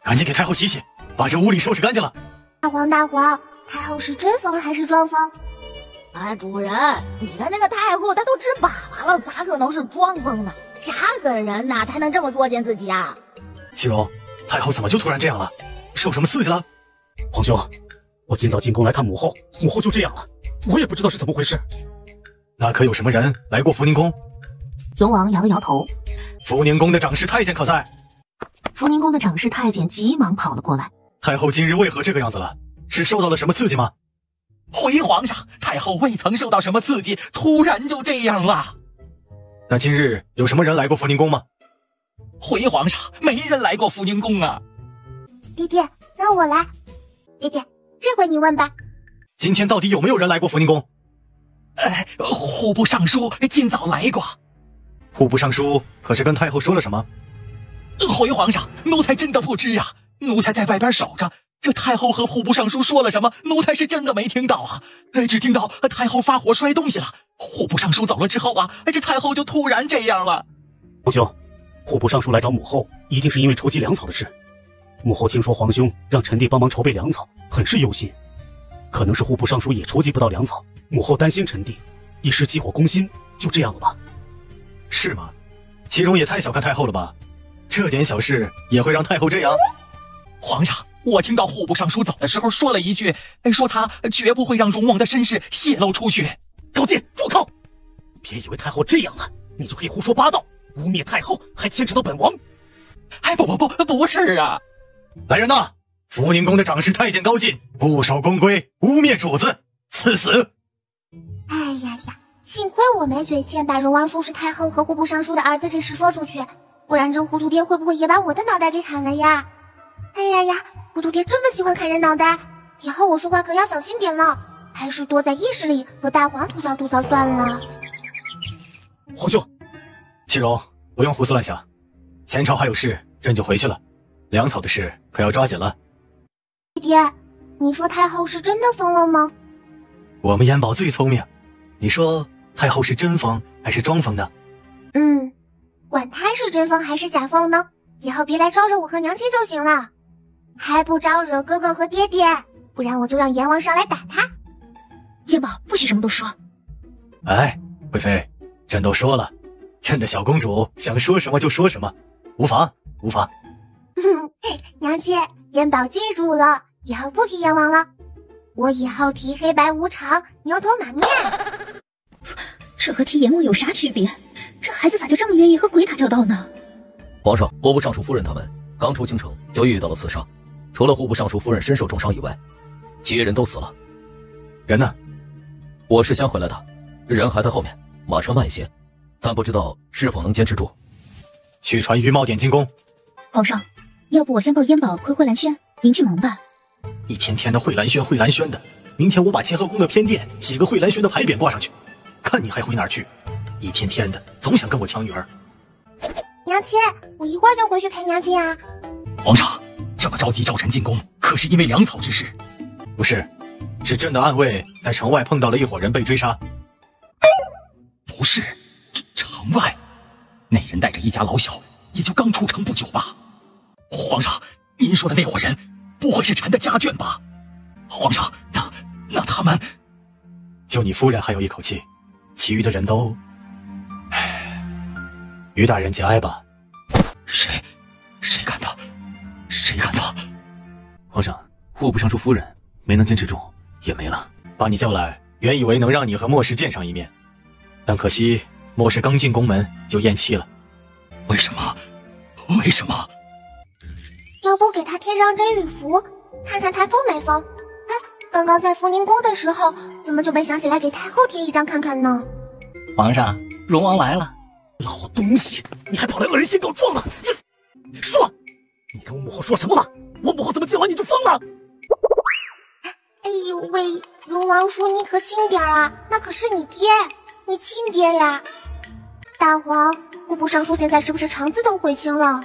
赶紧给太后洗洗，把这屋里收拾干净了。大黄，大黄，太后是真疯还是装疯？哎，主人，你看那个太后，她都吃粑粑了，咋可能是装疯呢？啥狠人呐，才能这么作践自己啊？齐荣，太后怎么就突然这样了？受什么刺激了？皇兄，我今早进宫来看母后，母后就这样了，我也不知道是怎么回事。那可有什么人来过福宁宫？荣王摇了摇头。福宁宫的长侍太监可在？福宁宫的长侍太监急忙跑了过来。太后今日为何这个样子了？是受到了什么刺激吗？回皇上，太后未曾受到什么刺激，突然就这样了。那今日有什么人来过福宁宫吗？回皇上，没人来过福宁宫啊。爹爹，让我来。爹爹，这回你问吧。今天到底有没有人来过福宁宫？户部尚书今早来过。户部尚书可是跟太后说了什么？回皇上，奴才真的不知啊，奴才在外边守着。这太后和户部尚书说了什么，奴才是真的没听到啊，只听到太后发火摔东西了。户部尚书走了之后啊，这太后就突然这样了。皇兄，户部尚书来找母后，一定是因为筹集粮草的事。母后听说皇兄让臣弟帮忙筹备粮草，很是忧心。可能是户部尚书也筹集不到粮草，母后担心臣弟，一时急火攻心，就这样了吧？是吗？祁荣也太小看太后了吧？这点小事也会让太后这样？皇上，我听到户部尚书走的时候说了一句，说他绝不会让荣王的身世泄露出去。高进，住口！别以为太后这样了，你就可以胡说八道，污蔑太后，还牵扯到本王。不是啊！来人呐！福宁宫的长侍太监高进不守宫规，污蔑主子，赐死！哎呀呀，幸亏我没嘴欠，把荣王叔是太后和户部尚书的儿子这事说出去，不然这糊涂爹会不会也把我的脑袋给砍了呀？哎呀呀，糊涂爹这么喜欢砍人脑袋，以后我说话可要小心点了，还是多在议事里和大黄吐槽吐槽算了。皇兄，祁荣，不用胡思乱想，前朝还有事，朕就回去了。粮草的事可要抓紧了。爹，你说太后是真的疯了吗？我们燕宝最聪明，你说太后是真疯还是装疯呢？管他是真疯还是假疯呢，以后别来招惹我和娘亲就行了，还不招惹哥哥和爹爹，不然我就让阎王上来打他。燕宝不许什么都说。哎，贵妃，朕都说了，朕的小公主想说什么就说什么，无妨无妨。娘亲，燕宝记住了，以后不提阎王了，我以后提黑白无常、牛头马面。这和提阎王有啥区别？这孩子咋就这么愿意和鬼打交道呢？皇上，户部尚书夫人他们刚出京城就遇到了刺杀，除了户部尚书夫人身受重伤以外，其余人都死了。人呢？我是先回来的，人还在后面，马车慢一些，但不知道是否能坚持住。去传于茂典进宫。皇上，要不我先抱燕宝回慧兰轩，您去忙吧。一天天的慧兰轩慧兰轩的，明天我把乾和宫的偏殿写个慧兰轩的牌匾挂上去，看你还回哪儿去？一天天的总想跟我抢女儿。娘亲，我一会儿就回去陪娘亲啊。皇上，这么着急召臣进宫，可是因为粮草之事？不是，是朕的暗卫在城外碰到了一伙人被追杀。不是，城外那人带着一家老小，也就刚出城不久吧。皇上，您说的那伙人不会是臣的家眷吧？皇上，那他们……就你夫人还有一口气，其余的人都……于大人节哀吧。谁看到？谁看到？皇上，户部尚书夫人没能坚持住，也没了。把你叫来，原以为能让你和莫氏见上一面，但可惜莫氏刚进宫门就咽气了。为什么？为什么？要不给他贴张真羽符，看看他疯没疯？哎，刚刚在福宁宫的时候，怎么就没想起来给太后贴一张看看呢？皇上，荣王来了。老东西，你还跑来恶人先告状了？说，你跟我母后说什么了？我母后怎么见完你就疯了？哎呦喂，荣王叔你可轻点啊，那可是你爹，你亲爹呀。大皇，户部尚书现在是不是肠子都悔青了？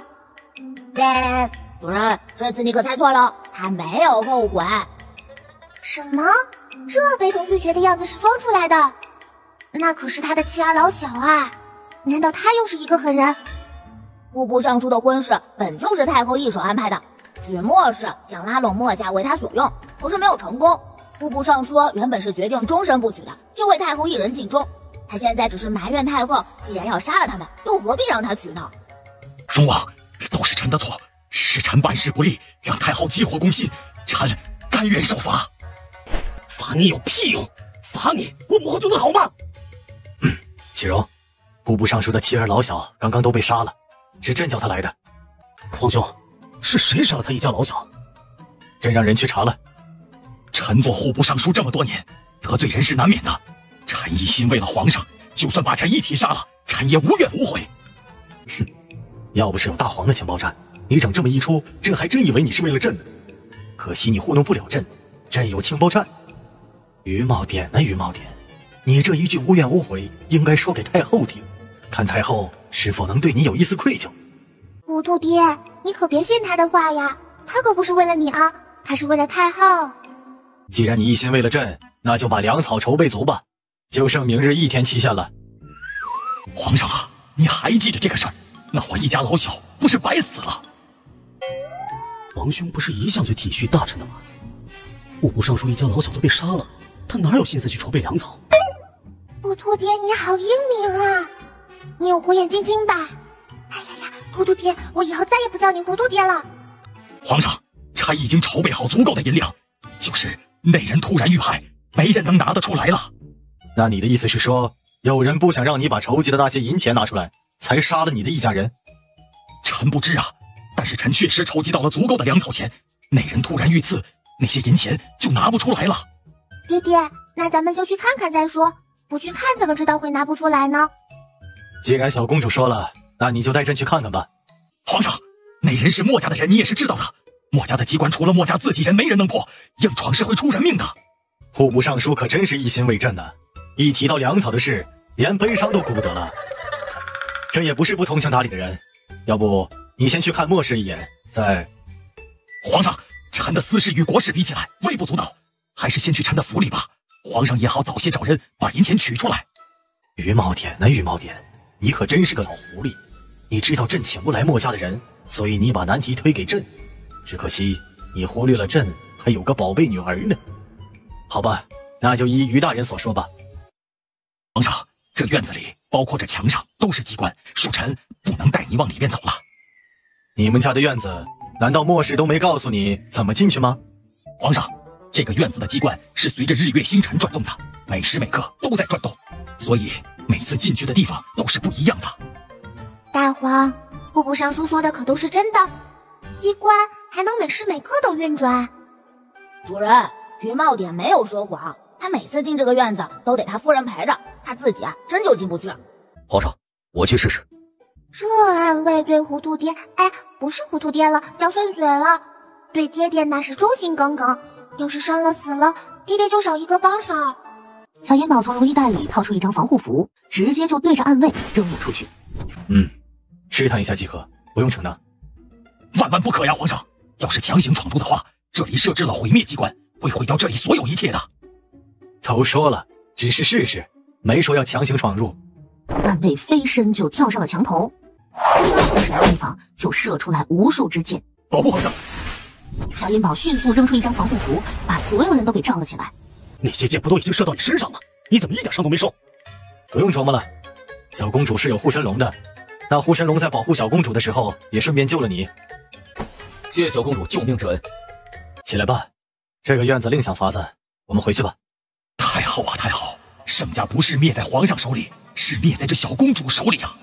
主人，这次你可猜错了，他没有后悔。什么？这悲痛欲绝的样子是装出来的？那可是他的妻儿老小啊，难道他又是一个狠人？户部尚书的婚事本就是太后一手安排的，许莫氏想拉拢墨家为他所用，可是没有成功。户部尚书原本是决定终身不娶的，就为太后一人尽忠。他现在只是埋怨太后，既然要杀了他们，又何必让他娶呢？荣王，都是臣的错，是臣办事不力，让太后急火攻心，臣甘愿受罚。罚你有屁用？罚你，我母后就能好吗？启荣，户部尚书的妻儿老小刚刚都被杀了，是朕叫他来的。皇兄，是谁杀了他一家老小？朕让人去查了。臣做户部尚书这么多年，得罪人是难免的。臣一心为了皇上，就算把臣一起杀了，臣也无怨无悔。哼，要不是有大黄的情报站，你整这么一出，朕还真以为你是为了朕呢。可惜你糊弄不了朕，朕有情报站。于茂典呢，于茂典，你这一句无怨无悔，应该说给太后听，看太后是否能对你有一丝愧疚。糊涂爹，你可别信他的话呀，他可不是为了你啊，他是为了太后。既然你一心为了朕，那就把粮草筹备足吧，就剩明日1天期限了。皇上啊，你还记着这个事儿？那我一家老小不是白死了？皇兄不是一向最体恤大臣的吗？户部尚书一家老小都被杀了，他哪有心思去筹备粮草？糊涂爹，你好英明啊！你有火眼金睛吧？哎呀呀，糊涂爹，我以后再也不叫你糊涂爹了。皇上，臣已经筹备好足够的银两，就是那人突然遇害，没人能拿得出来了。那你的意思是说，有人不想让你把筹集的那些银钱拿出来，才杀了你的一家人？臣不知啊，但是臣确实筹集到了足够的粮草钱，那人突然遇刺，那些银钱就拿不出来了。爹爹，那咱们就去看看再说，不去看怎么知道会拿不出来呢？既然小公主说了，那你就带朕去看看吧。皇上，那人是墨家的人，你也是知道的。墨家的机关除了墨家自己人，没人能破，硬闯是会出人命的。户部尚书可真是一心为朕呢，一提到粮草的事，连悲伤都顾不得了。朕也不是不通情达理的人，要不你先去看墨氏一眼，再……皇上，臣的私事与国事比起来微不足道，还是先去臣的府里吧，皇上也好早些找人把银钱取出来。于茂典啊，于茂典，你可真是个老狐狸！你知道朕请不来墨家的人，所以你把难题推给朕。只可惜你忽略了朕还有个宝贝女儿呢。好吧，那就依于大人所说吧。皇上，这院子里包括这墙上都是机关，恕臣不能带你往里边走了。你们家的院子，难道墨氏都没告诉你怎么进去吗？皇上，这个院子的机关是随着日月星辰转动的，每时每刻都在转动，所以每次进去的地方都是不一样的。大皇，户部尚书说的可都是真的？机关还能每时每刻都运转？主人，于茂典没有说谎，他每次进这个院子都得他夫人陪着，他自己真就进不去。皇上，我去试试。这安慰对糊涂爹，哎，不是糊涂爹了，叫顺嘴了。对爹爹那是忠心耿耿，要是伤了死了，爹爹就少一个帮手。小银宝从如意袋里掏出一张防护符，直接就对着暗卫扔了出去。试探一下即可，不用逞能。万万不可呀，皇上！要是强行闯入的话，这里设置了毁灭机关，会毁掉这里所有一切的。都说了，只是试试，没说要强行闯入。暗卫飞身就跳上了墙头，上什么地方就射出来无数支箭。保护皇上！小银宝迅速扔出一张防护符，把所有人都给罩了起来。那些箭不都已经射到你身上了？你怎么一点伤都没受？不用琢磨了，小公主是有护身龙的，那护身龙在保护小公主的时候，也顺便救了你。谢小公主救命之恩。起来吧，这个院子另想法子，我们回去吧。太好啊，太好！盛家不是灭在皇上手里，是灭在这小公主手里啊！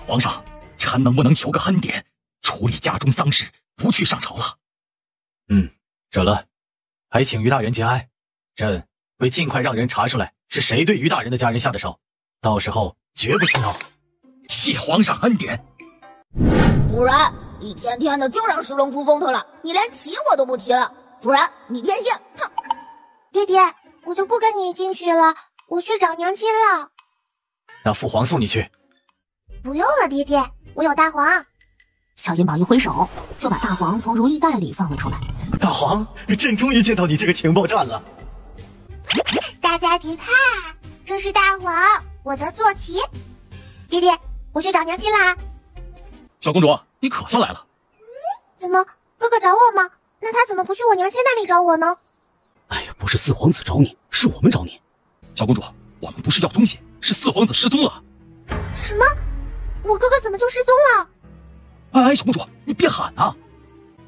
皇上，臣能不能求个恩典，处理家中丧事，不去上朝了？准了，还请于大人节哀。朕会尽快让人查出来是谁对于大人的家人下的手，到时候绝不轻饶。谢皇上恩典。主人，一天天的就让石龙出风头了，你连提我都不提了。主人，你偏心！哼！爹爹，我就不跟你进去了，我去找娘亲了。那父皇送你去。不用了，爹爹，我有大黄。小银宝一挥手，就把大黄从如意袋里放了出来。大黄，朕终于见到你这个情报站了。大家别看，这是大黄，我的坐骑。爹爹，我去找娘亲啦。小公主，你可算来了。怎么，哥哥找我吗？那他怎么不去我娘亲那里找我呢？哎呀，不是四皇子找你，是我们找你。小公主，我们不是要东西，是四皇子失踪了。什么？我哥哥怎么就失踪了？哎，小公主，你别喊啊！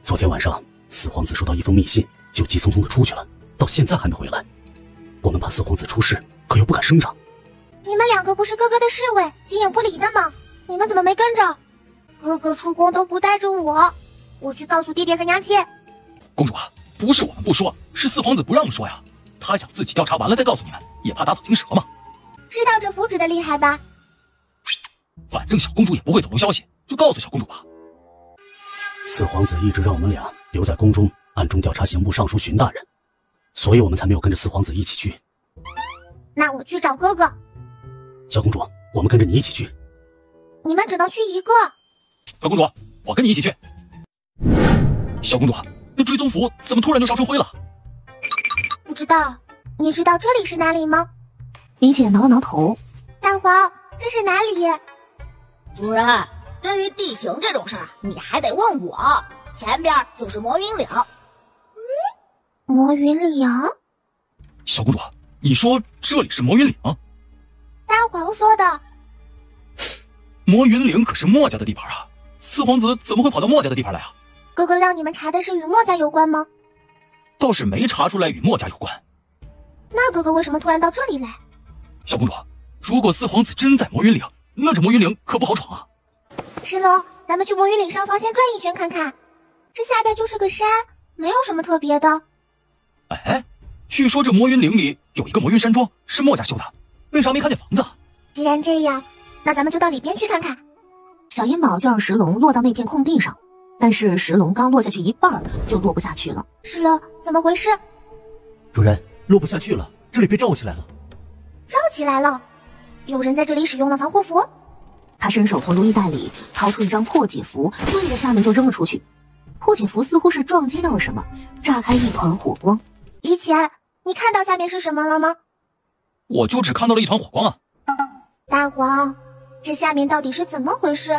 昨天晚上，四皇子收到一封密信，就急匆匆的出去了，到现在还没回来。我们怕四皇子出事，可又不敢声张。你们两个不是哥哥的侍卫，形影不离的吗？你们怎么没跟着？哥哥出宫都不带着我，我去告诉爹爹和娘亲。公主啊，不是我们不说，是四皇子不让说呀。他想自己调查完了再告诉你们，也怕打草惊蛇嘛。知道这符纸的厉害吧？反正小公主也不会走漏消息，就告诉小公主吧。四皇子一直让我们俩留在宫中，暗中调查刑部尚书荀大人，所以我们才没有跟着四皇子一起去。那我去找哥哥。小公主，我们跟着你一起去。你们只能去一个。小公主，我跟你一起去。小公主，那追踪符怎么突然就烧成灰了？不知道，你知道这里是哪里吗？李姐挠了挠头。大黄，这是哪里？主人，对于地形这种事儿，你还得问我。前边就是魔云岭。魔云岭？小公主，你说这里是魔云岭？大黄说的。魔云岭可是墨家的地盘啊，四皇子怎么会跑到墨家的地盘来啊？哥哥让你们查的是与墨家有关吗？倒是没查出来与墨家有关。那哥哥为什么突然到这里来？小公主，如果四皇子真在魔云岭，那这魔云岭可不好闯啊。石龙，咱们去魔云岭上方先转一圈看看。这下边就是个山，没有什么特别的。哎，据说这魔云岭里有一个魔云山庄，是墨家修的，为啥没看见房子？既然这样，那咱们就到里边去看看。小银宝就让石龙落到那片空地上，但是石龙刚落下去一半就落不下去了。石龙，怎么回事？主人，落不下去了，这里被罩起来了。罩起来了？有人在这里使用了防护服？他伸手从如意袋里掏出一张破解符，对着下面就扔了出去。破解符似乎是撞击到了什么，炸开一团火光。李浅，你看到下面是什么了吗？我就只看到了一团火光啊。大黄，这下面到底是怎么回事？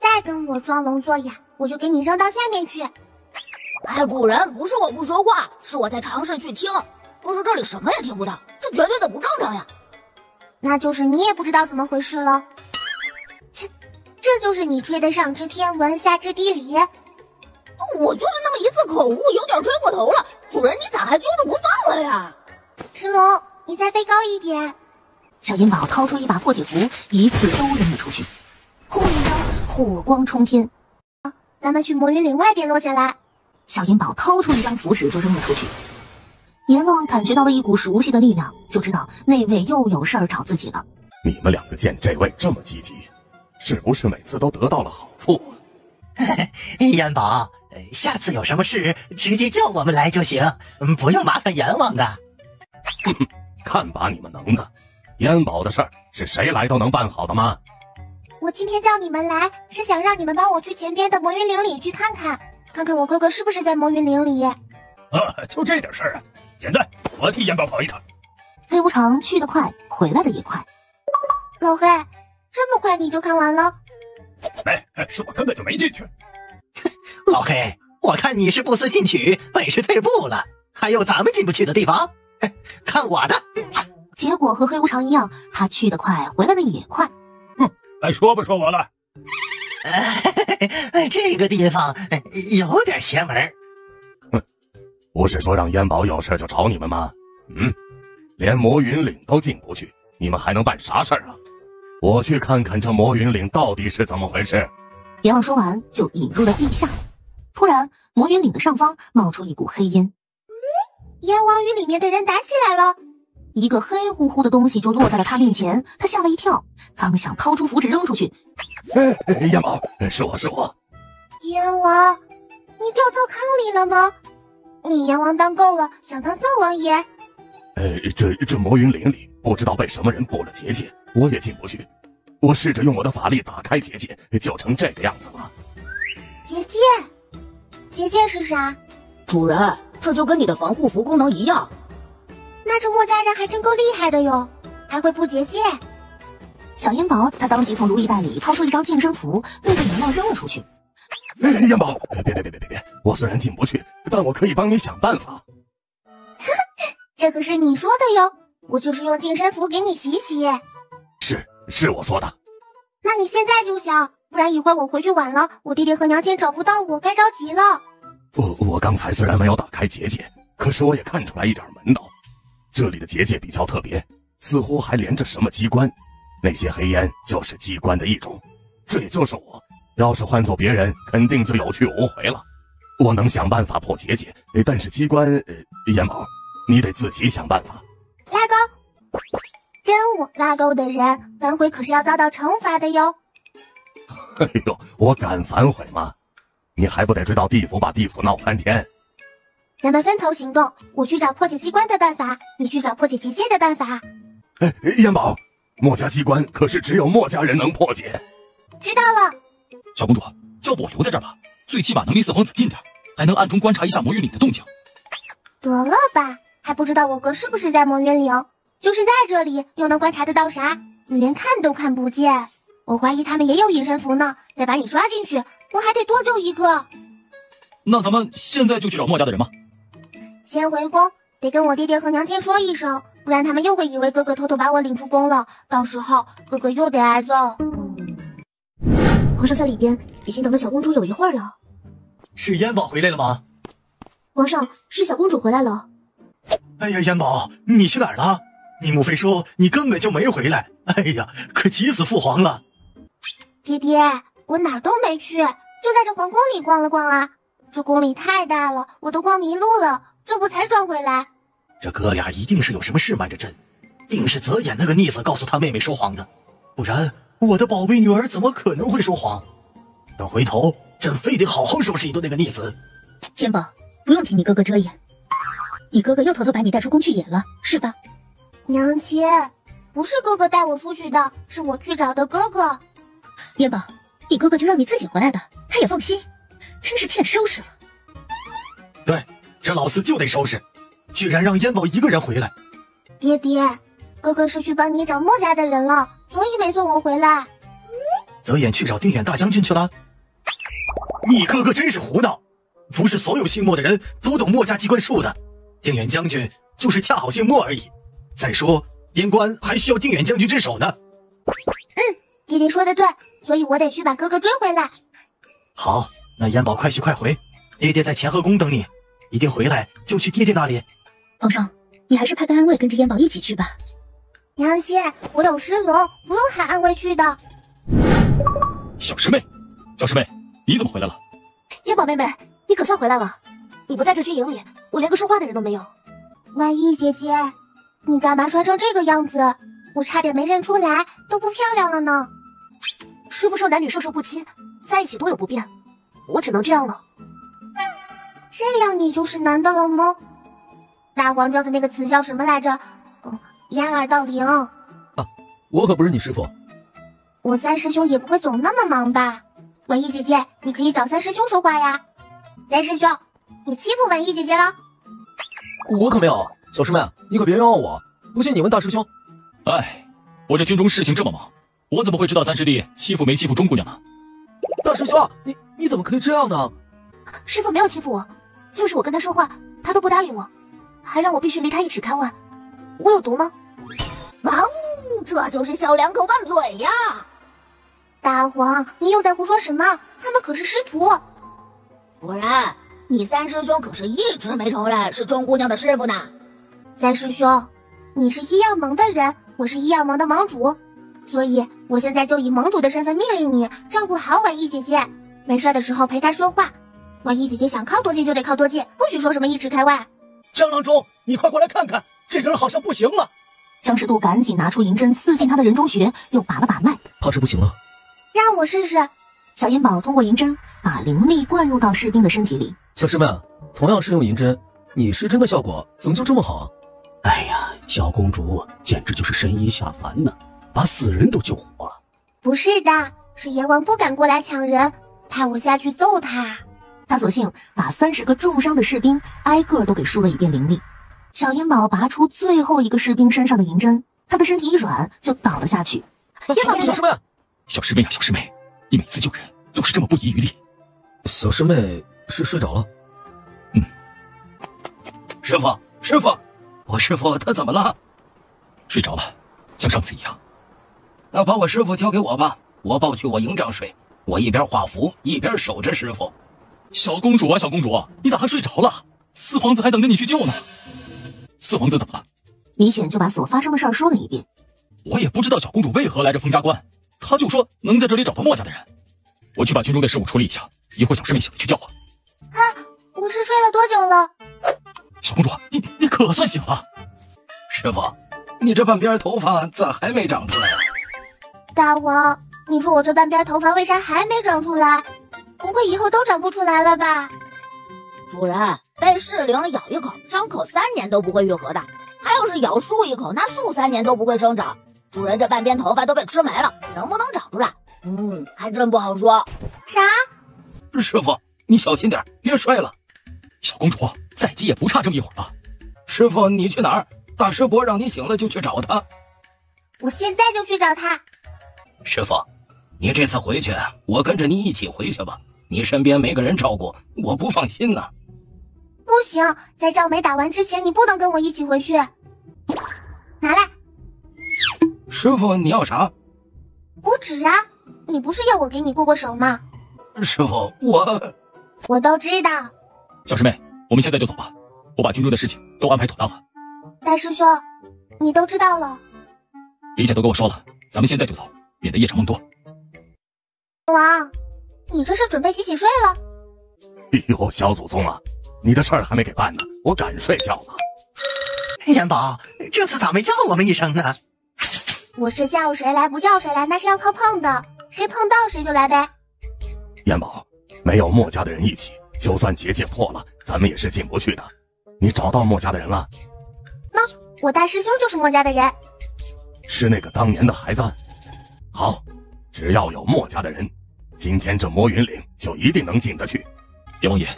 再跟我装聋作哑，我就给你扔到下面去。哎，主人，不是我不说话，是我在尝试去听，可是这里什么也听不到，这绝对的不正常呀。那就是你也不知道怎么回事了。这就是你吹得上知天文下知地理。我就是那么一次口误，有点吹过头了。主人，你咋还揪着不放了呀？石龙，你再飞高一点。小银宝掏出一把破解符，一次都扔了出去。轰一声，火光冲天。咱们去魔云岭外边落下来。小银宝掏出一张符纸就扔了出去。阎王感觉到了一股熟悉的力量，就知道那位又有事儿找自己了。你们两个见这位这么积极，是不是每次都得到了好处？燕宝，下次有什么事直接叫我们来就行，不用麻烦阎王的。哼哼，看把你们能的！燕宝的事儿是谁来都能办好的吗？我今天叫你们来，是想让你们帮我去前边的魔云岭里去看看，看看我哥哥是不是在魔云岭里。就这点事儿啊，简单，我替燕宝跑一趟。黑无常去得快，回来的也快。老黑，这么快你就看完了？是我根本就没进去。老黑，我看你是不思进取，本事退步了，还有咱们进不去的地方？看我的！结果和黑无常一样，他去得快，回来的也快。还说不说我了？这个地方有点邪门。不是说让燕宝有事就找你们吗？连魔云岭都进不去，你们还能办啥事儿啊？我去看看这魔云岭到底是怎么回事。阎王说完就引入了地下。突然，魔云岭的上方冒出一股黑烟。阎王与里面的人打起来了。一个黑乎乎的东西就落在了他面前，他吓了一跳，刚想掏出符纸扔出去。燕宝，是我。阎王，你掉灶坑里了吗？你阎王当够了，想当灶王爷？这魔云岭里不知道被什么人布了结界，我也进不去。我试着用我的法力打开结界，就成这个样子了。结界是啥？主人，这就跟你的防护符功能一样。那这墨家人还真够厉害的哟，还会布结界。小银宝他当即从如意袋里掏出一张净身符，对着阎王扔了出去。燕宝，别！我虽然进不去，但我可以帮你想办法。这可是你说的哟，我就是用净身符给你洗洗。是我说的。那你现在就想，不然一会儿我回去晚了，我弟弟和娘亲找不到我，该着急了。我刚才虽然没有打开结界，可是我也看出来一点门道。这里的结界比较特别，似乎还连着什么机关，那些黑烟就是机关的一种。这也就是我，要是换做别人，肯定就有去无回了。我能想办法破结界，但是机关，燕宝，你得自己想办法。拉钩，跟我拉钩的人，反悔可是要遭到惩罚的哟。哎呦，我敢反悔吗？你还不得追到地府，把地府闹翻天？咱们分头行动，我去找破解机关的办法，你去找破解结界的办法。燕宝，墨家机关可是只有墨家人能破解。知道了。小公主，要不我留在这儿吧，最起码能离四皇子近点，还能暗中观察一下魔云岭的动静。得了吧，还不知道我哥是不是在魔云岭？就是在这里，又能观察得到啥？你连看都看不见。我怀疑他们也有隐身符呢，再把你抓进去，我还得多救一个。那咱们现在就去找墨家的人吗？先回宫，得跟我爹爹和娘亲说一声，不然他们又会以为哥哥偷偷把我领出宫了，到时候哥哥又得挨揍。皇上在里边已经等了小公主有一会儿了。是燕宝回来了吗？皇上，是小公主回来了。哎呀，燕宝，你去哪儿了？你母妃说你根本就没回来。哎呀，可急死父皇了。爹爹，我哪儿都没去，就在这皇宫里逛了逛啊。这宫里太大了，我都逛迷路了，这不才转回来。这哥俩一定是有什么事瞒着朕，定是泽眼那个逆子告诉他妹妹说谎的，不然我的宝贝女儿怎么可能会说谎？等回头，朕非得好好收拾一顿那个逆子。天宝，不用替你哥哥遮掩，你哥哥又偷偷把你带出宫去演了，是吧？娘亲，不是哥哥带我出去的，是我去找的哥哥。燕宝，你哥哥就让你自己回来的，他也放心，真是欠收拾了。对，这老四就得收拾，居然让燕宝一个人回来。爹爹，哥哥是去帮你找墨家的人了，所以没送我回来。泽眼去找定远大将军去了？你哥哥真是胡闹，不是所有姓墨的人都懂墨家机关术的，定远将军就是恰好姓墨而已。再说边关还需要定远将军之手呢。爹爹说的对，所以我得去把哥哥追回来。好，那燕宝快去快回，爹爹在乾和宫等你，一定回来就去爹爹那里。皇上，你还是派个安卫跟着燕宝一起去吧。娘亲，我有石龙，不用喊安卫去的。小师妹，小师妹，你怎么回来了？燕宝妹妹，你可算回来了。你不在这军营里，我连个说话的人都没有。婉意姐姐，你干嘛穿成这个样子？我差点没认出来，都不漂亮了呢。师父说男女授受不亲，在一起多有不便，我只能这样了。这样你就是男的了吗？大王教的那个词叫什么来着？掩耳盗铃。啊，我可不是你师父。我三师兄也不会总那么忙吧？婉意姐姐，你可以找三师兄说话呀。三师兄，你欺负婉意姐姐了？我可没有，小师妹，你可别冤枉我，不信你问大师兄。哎，我这军中事情这么忙，我怎么会知道三师弟欺负没欺负钟姑娘呢？大师兄，你怎么可以这样呢？师父没有欺负我，就是我跟他说话，他都不搭理我，还让我必须离他1尺开外。我有毒吗？这就是小两口拌嘴呀！大皇，你又在胡说什么？他们可是师徒。不然，你三师兄可是一直没承认是钟姑娘的师傅呢。三师兄，你是医药盟的人，我是医药盟的盟主，所以我现在就以盟主的身份命令你照顾好婉意姐姐，没事的时候陪她说话。婉意姐姐想靠多近就得靠多近，不许说什么1尺开外。江郎中，你快过来看看，这个人好像不行了。江师度赶紧拿出银针刺进他的人中穴，又把了把脉，怕是不行了。让我试试。小银宝通过银针把灵力灌入到士兵的身体里。小师妹，同样是用银针，你施针的效果怎么就这么好啊？哎呀，小公主简直就是神医下凡呢，把死人都救活了。不是的，是阎王不敢过来抢人，派我下去揍他。他索性把30个重伤的士兵挨个都给输了一遍灵力。小银宝拔出最后一个士兵身上的银针，他的身体一软就倒了下去。小师妹，小师妹啊，小师妹，你每次救人都是这么不遗余力。小师妹是睡着了。师傅，我师傅他怎么了？睡着了，像上次一样。那把我师傅交给我吧，我抱去我营帐睡，我一边画符一边守着师傅。小公主啊，小公主，你咋还睡着了？四皇子还等着你去救呢。四皇子怎么了？倪浅就把所发生的事儿说了一遍。我也不知道小公主为何来这封家关，她就说能在这里找到墨家的人。我去把军中的事务处理一下，一会儿小师妹醒了去叫我。我是睡了多久了？小公主，你可算醒了。师傅，你这半边头发咋还没长出来啊？大王，你说我这半边头发为啥还没长出来？不会以后都长不出来了吧？主人，被噬灵咬一口，伤口3年都不会愈合的。还要是咬树一口，那树3年都不会生长。主人这半边头发都被吃没了，能不能长出来？还真不好说。啥？师傅，你小心点，别摔了。小公主再急也不差这么一会儿了。师傅，你去哪儿？大师伯让你醒了就去找他。我现在就去找他。师傅，你这次回去，我跟着你一起回去吧。你身边没个人照顾，我不放心呢。不行，在仗没打完之前，你不能跟我一起回去。拿来。师傅，你要啥？五指啊，你不是要我给你过手吗？师傅，我都知道。小师妹，我们现在就走吧，我把军中的事情都安排妥当了。大师兄，你都知道了？李姐都跟我说了，咱们现在就走，免得夜长梦多。王，你这是准备洗睡了？哎呦，小祖宗啊，你的事儿还没给办呢，我敢睡觉了。元宝，这次咋没叫我们一声呢？我是叫谁来不叫谁来，那是要靠碰的，谁碰到谁就来呗。元宝，没有墨家的人一起，就算结界破了，咱们也是进不去的。你找到墨家的人了？那我大师兄就是墨家的人。是那个当年的孩子？好，只要有墨家的人，今天这魔云岭就一定能进得去。阎王爷，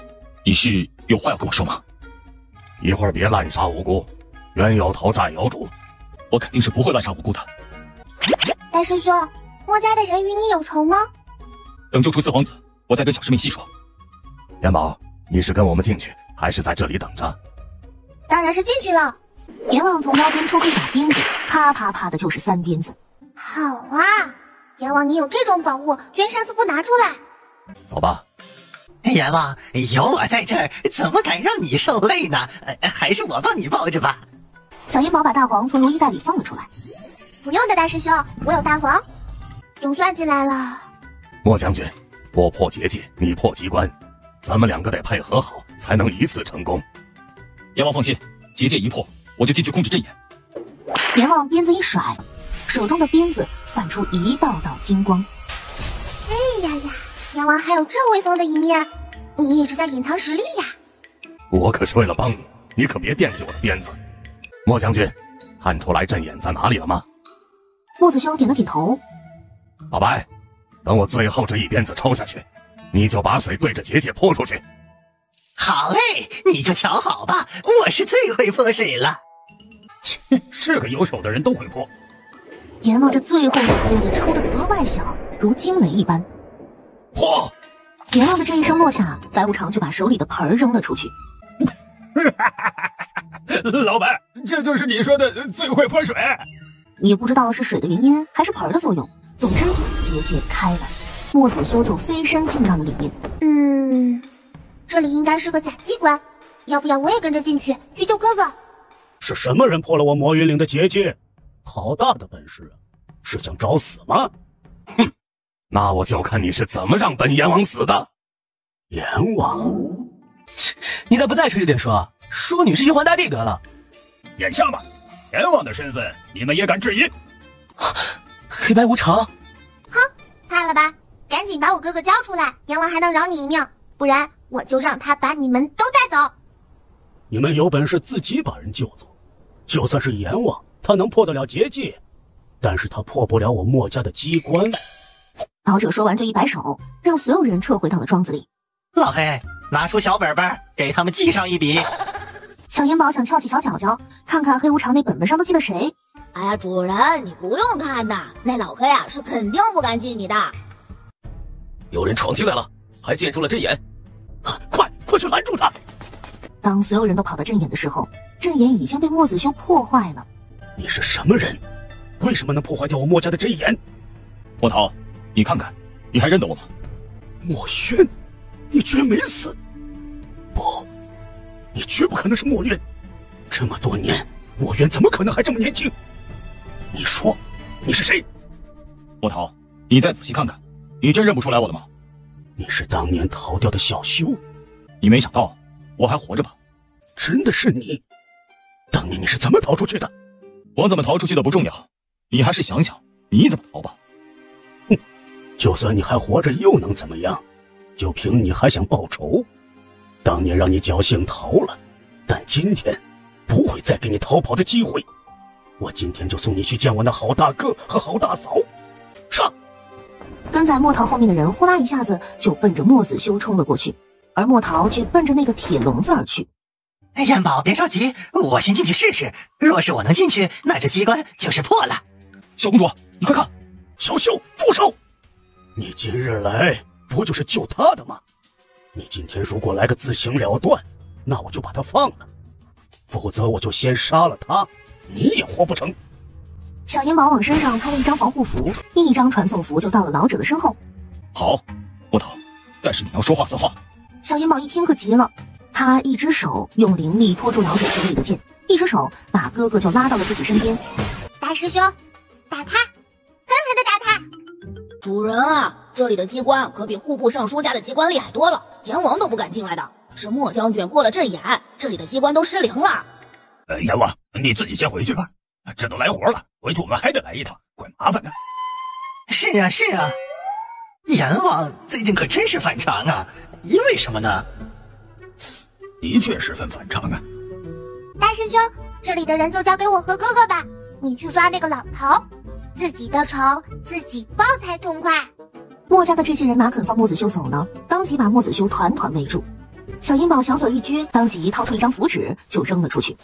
你是有话要跟我说吗？一会儿别滥杀无辜，冤有头债有主。我肯定是不会滥杀无辜的。大师兄，墨家的人与你有仇吗？等救出四皇子，我再跟小师妹细说。元宝，你是跟我们进去，还是在这里等着？当然是进去了。阎王从腰间抽出一把鞭子，啪啪啪的就是3鞭子。好啊，阎王你有这种宝物，居然上次不拿出来。走吧。阎王，有我在这儿，怎么敢让你受累呢？还是我帮你抱着吧。小银宝把大黄从如意袋里放了出来。不用的，大师兄，我有大黄，总算进来了。莫将军，我破结界，你破机关，咱们2个得配合好，才能一次成功。阎王放心，结界一破，我就进去控制阵眼。阎王鞭子一甩，手中的鞭子泛出一道道金光。哎呀呀，阎王还有这威风的一面，你一直在隐藏实力呀。我可是为了帮你，你可别惦记我的鞭子。莫将军，看出来阵眼在哪里了吗？莫子修点了点头。老白，等我最后这一鞭子抽下去，你就把水对着结界泼出去。好嘞，你就瞧好吧，我是最会泼水了。切，是个有手的人都会泼。阎王这最后一鞭子抽得格外小，如惊雷一般。泼！阎王的这一声落下，白无常就把手里的盆扔了出去。老板，这就是你说的最会泼水？也不知道是水的原因还是盆的作用，总之结界开了，莫子修就飞身进到了里面。这里应该是个假机关，要不要我也跟着进去救哥哥？是什么人破了我魔云岭的结界？好大的本事啊！是想找死吗？哼，那我就看你是怎么让本阎王死的。阎王，你咋不再吹一点说女是玉皇大帝得了？眼下吧，阎王的身份你们也敢质疑？黑白无常，哼，怕了吧？赶紧把我哥哥交出来，阎王还能饶你一命，不然我就让他把你们都带走。你们有本事自己把人救走，就算是阎王，他能破得了结界，但是他破不了我墨家的机关。老者说完就一摆手，让所有人撤回到了庄子里。老黑，拿出小本本，给他们记上一笔。小银宝想翘起小脚脚，看看黑无常那本本上都记了谁。哎呀，主人，你不用看的，那老黑啊是肯定不敢记你的。有人闯进来了，还进入了阵眼，快去拦住他！当所有人都跑到阵眼的时候，阵眼已经被莫子修破坏了。你是什么人？为什么能破坏掉我墨家的阵眼？莫桃，你看看，你还认得我吗？墨轩，你居然没死！不，你绝不可能是墨渊。这么多年，墨渊怎么可能还这么年轻？你说，你是谁？莫桃，你再仔细看看，你真认不出来我了吗？你是当年逃掉的小修。你没想到我还活着吧？真的是你？当年你是怎么逃出去的？我怎么逃出去的不重要，你还是想想你怎么逃吧。哼，就算你还活着又能怎么样？就凭你还想报仇？当年让你侥幸逃了，但今天不会再给你逃跑的机会。我今天就送你去见我那好大哥和好大嫂。上！跟在莫桃后面的人呼啦一下子就奔着莫子修冲了过去，而莫桃却奔着那个铁笼子而去。燕宝，别着急，我先进去试试。若是我能进去，那这机关就是破了。小公主，你快看！小修，住手！你今日来不就是救他的吗？你今天如果来个自行了断，那我就把他放了，否则我就先杀了他，你也活不成。小银宝往身上拍了一张防护符，一张传送符就到了老者的身后。好，莫桃，但是你要说话算话。小银宝一听可急了，他一只手用灵力拖住老者手里的剑，一只手把哥哥就拉到了自己身边。大师兄，打他，狠狠地打他！主人啊，这里的机关可比户部尚书家的机关厉害多了，阎王都不敢进来的。是莫将军破了阵眼，这里的机关都失灵了。阎王，你自己先回去吧，这都来活了，回去我们还得来一趟，怪麻烦的。是啊，是啊，阎王最近可真是反常啊，因为什么呢？的确十分反常啊。大师兄，这里的人就交给我和哥哥吧，你去抓那个老头，自己的仇自己报才痛快。莫家的这些人哪肯放莫子修走呢？当即把莫子修团团围住。小银宝小嘴一撅，当即掏出一张符纸就扔了出去。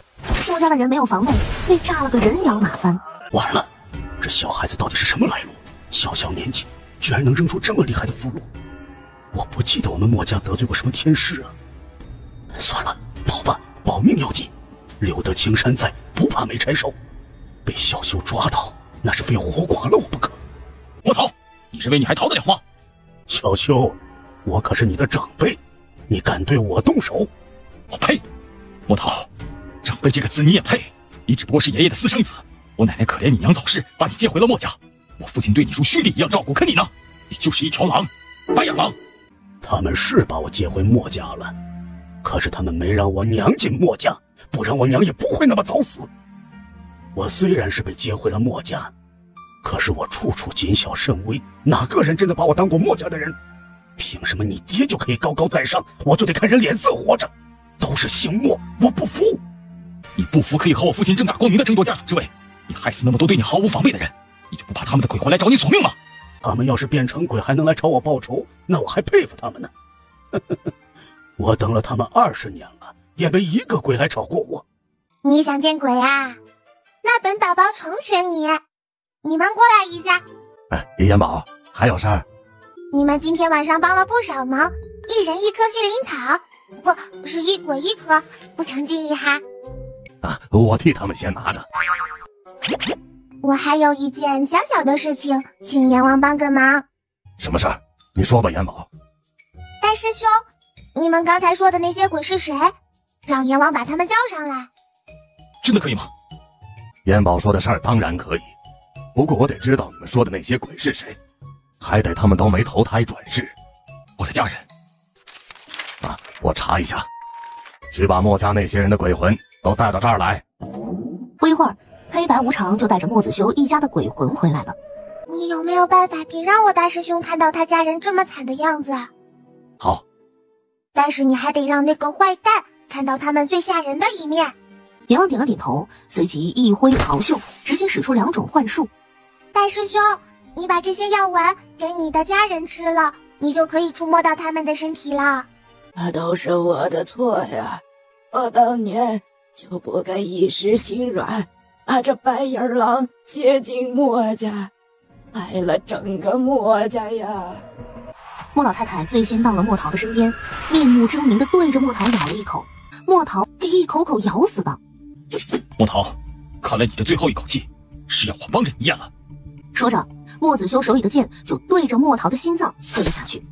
莫家的人没有防备，被炸了个人仰马翻。完了，这小孩子到底是什么来路？小小年纪居然能扔出这么厉害的符箓，我不记得我们莫家得罪过什么天师啊。算了，跑吧，保命要紧，留得青山在，不怕没柴烧。被小修抓到，那是非要活剐了我不可。莫桃，你认为你还逃得了吗？小修，我可是你的长辈，你敢对我动手？我呸！莫桃，长辈这个字你也配？你只不过是爷爷的私生子，我奶奶可怜你娘早逝，把你接回了莫家。我父亲对你如兄弟一样照顾，可你呢？你就是一条狼，白眼狼。他们是把我接回莫家了，可是他们没让我娘进莫家，不然我娘也不会那么早死。我虽然是被接回了莫家，可是我处处谨小慎微，哪个人真的把我当过莫家的人？凭什么你爹就可以高高在上，我就得看人脸色活着？都是姓莫，我不服。你不服可以和我父亲正大光明的争夺家主之位，你害死那么多对你毫无防备的人，你就不怕他们的鬼魂来找你索命吗？他们要是变成鬼还能来找我报仇，那我还佩服他们呢。我等了他们20年了，也没一个鬼来找过我。你想见鬼啊？那本打包成全你。你们过来一下。严宝，还有事儿？你们今天晚上帮了不少忙，一人一颗去灵草，不是一鬼一颗，不成敬意哈。我替他们先拿着。我还有一件小小的事情，请阎王帮个忙。什么事儿？你说吧，严宝。大师兄，你们刚才说的那些鬼是谁？让阎王把他们叫上来。真的可以吗？严宝说的事儿当然可以，不过我得知道你们说的那些鬼是谁，还得他们都没投胎转世。我的家人。我查一下，去把莫家那些人的鬼魂都带到这儿来。不一会儿，黑白无常就带着莫子修一家的鬼魂回来了。你有没有办法别让我大师兄看到他家人这么惨的样子？好，但是你还得让那个坏蛋看到他们最吓人的一面。阎王点了点头，随即一挥袍袖，直接使出2种幻术。大师兄，你把这些药丸给你的家人吃了，你就可以触摸到他们的身体了。那都是我的错呀，我当年就不该一时心软，把这白眼狼接进莫家，害了整个莫家呀。莫老太太最先到了莫桃的身边，面目狰狞地对着莫桃咬了一口，莫桃被一口口咬死的。莫桃，看来你的最后一口气是要我帮着你咽了。说着，莫子修手里的剑就对着莫桃的心脏刺了下去。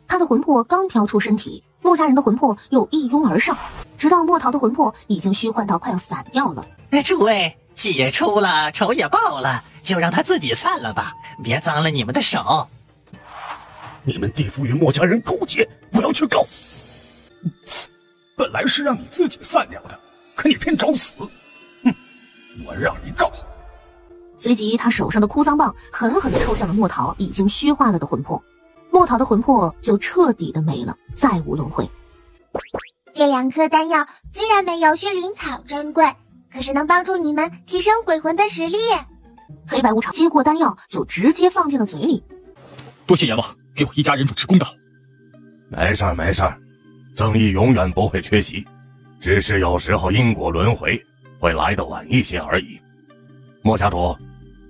他的魂魄刚飘出身体，莫家人的魂魄又一拥而上，直到莫桃的魂魄已经虚幻到快要散掉了。诸位，气也出了，仇也报了，就让他自己散了吧，别脏了你们的手。你们地府与莫家人勾结，我要去告。本来是让你自己散掉的，可你偏找死。我让你告。随即他手上的哭丧棒狠狠地抽向了莫桃已经虚化了的魂魄，莫桃的魂魄就彻底的没了，再无轮回。这2颗丹药虽然没有血灵草珍贵，可是能帮助你们提升鬼魂的实力。黑白无常接过丹药就直接放进了嘴里。多谢阎王给我一家人主持公道。没事儿没事儿，正义永远不会缺席，只是有时候因果轮回会来得晚一些而已。莫家主，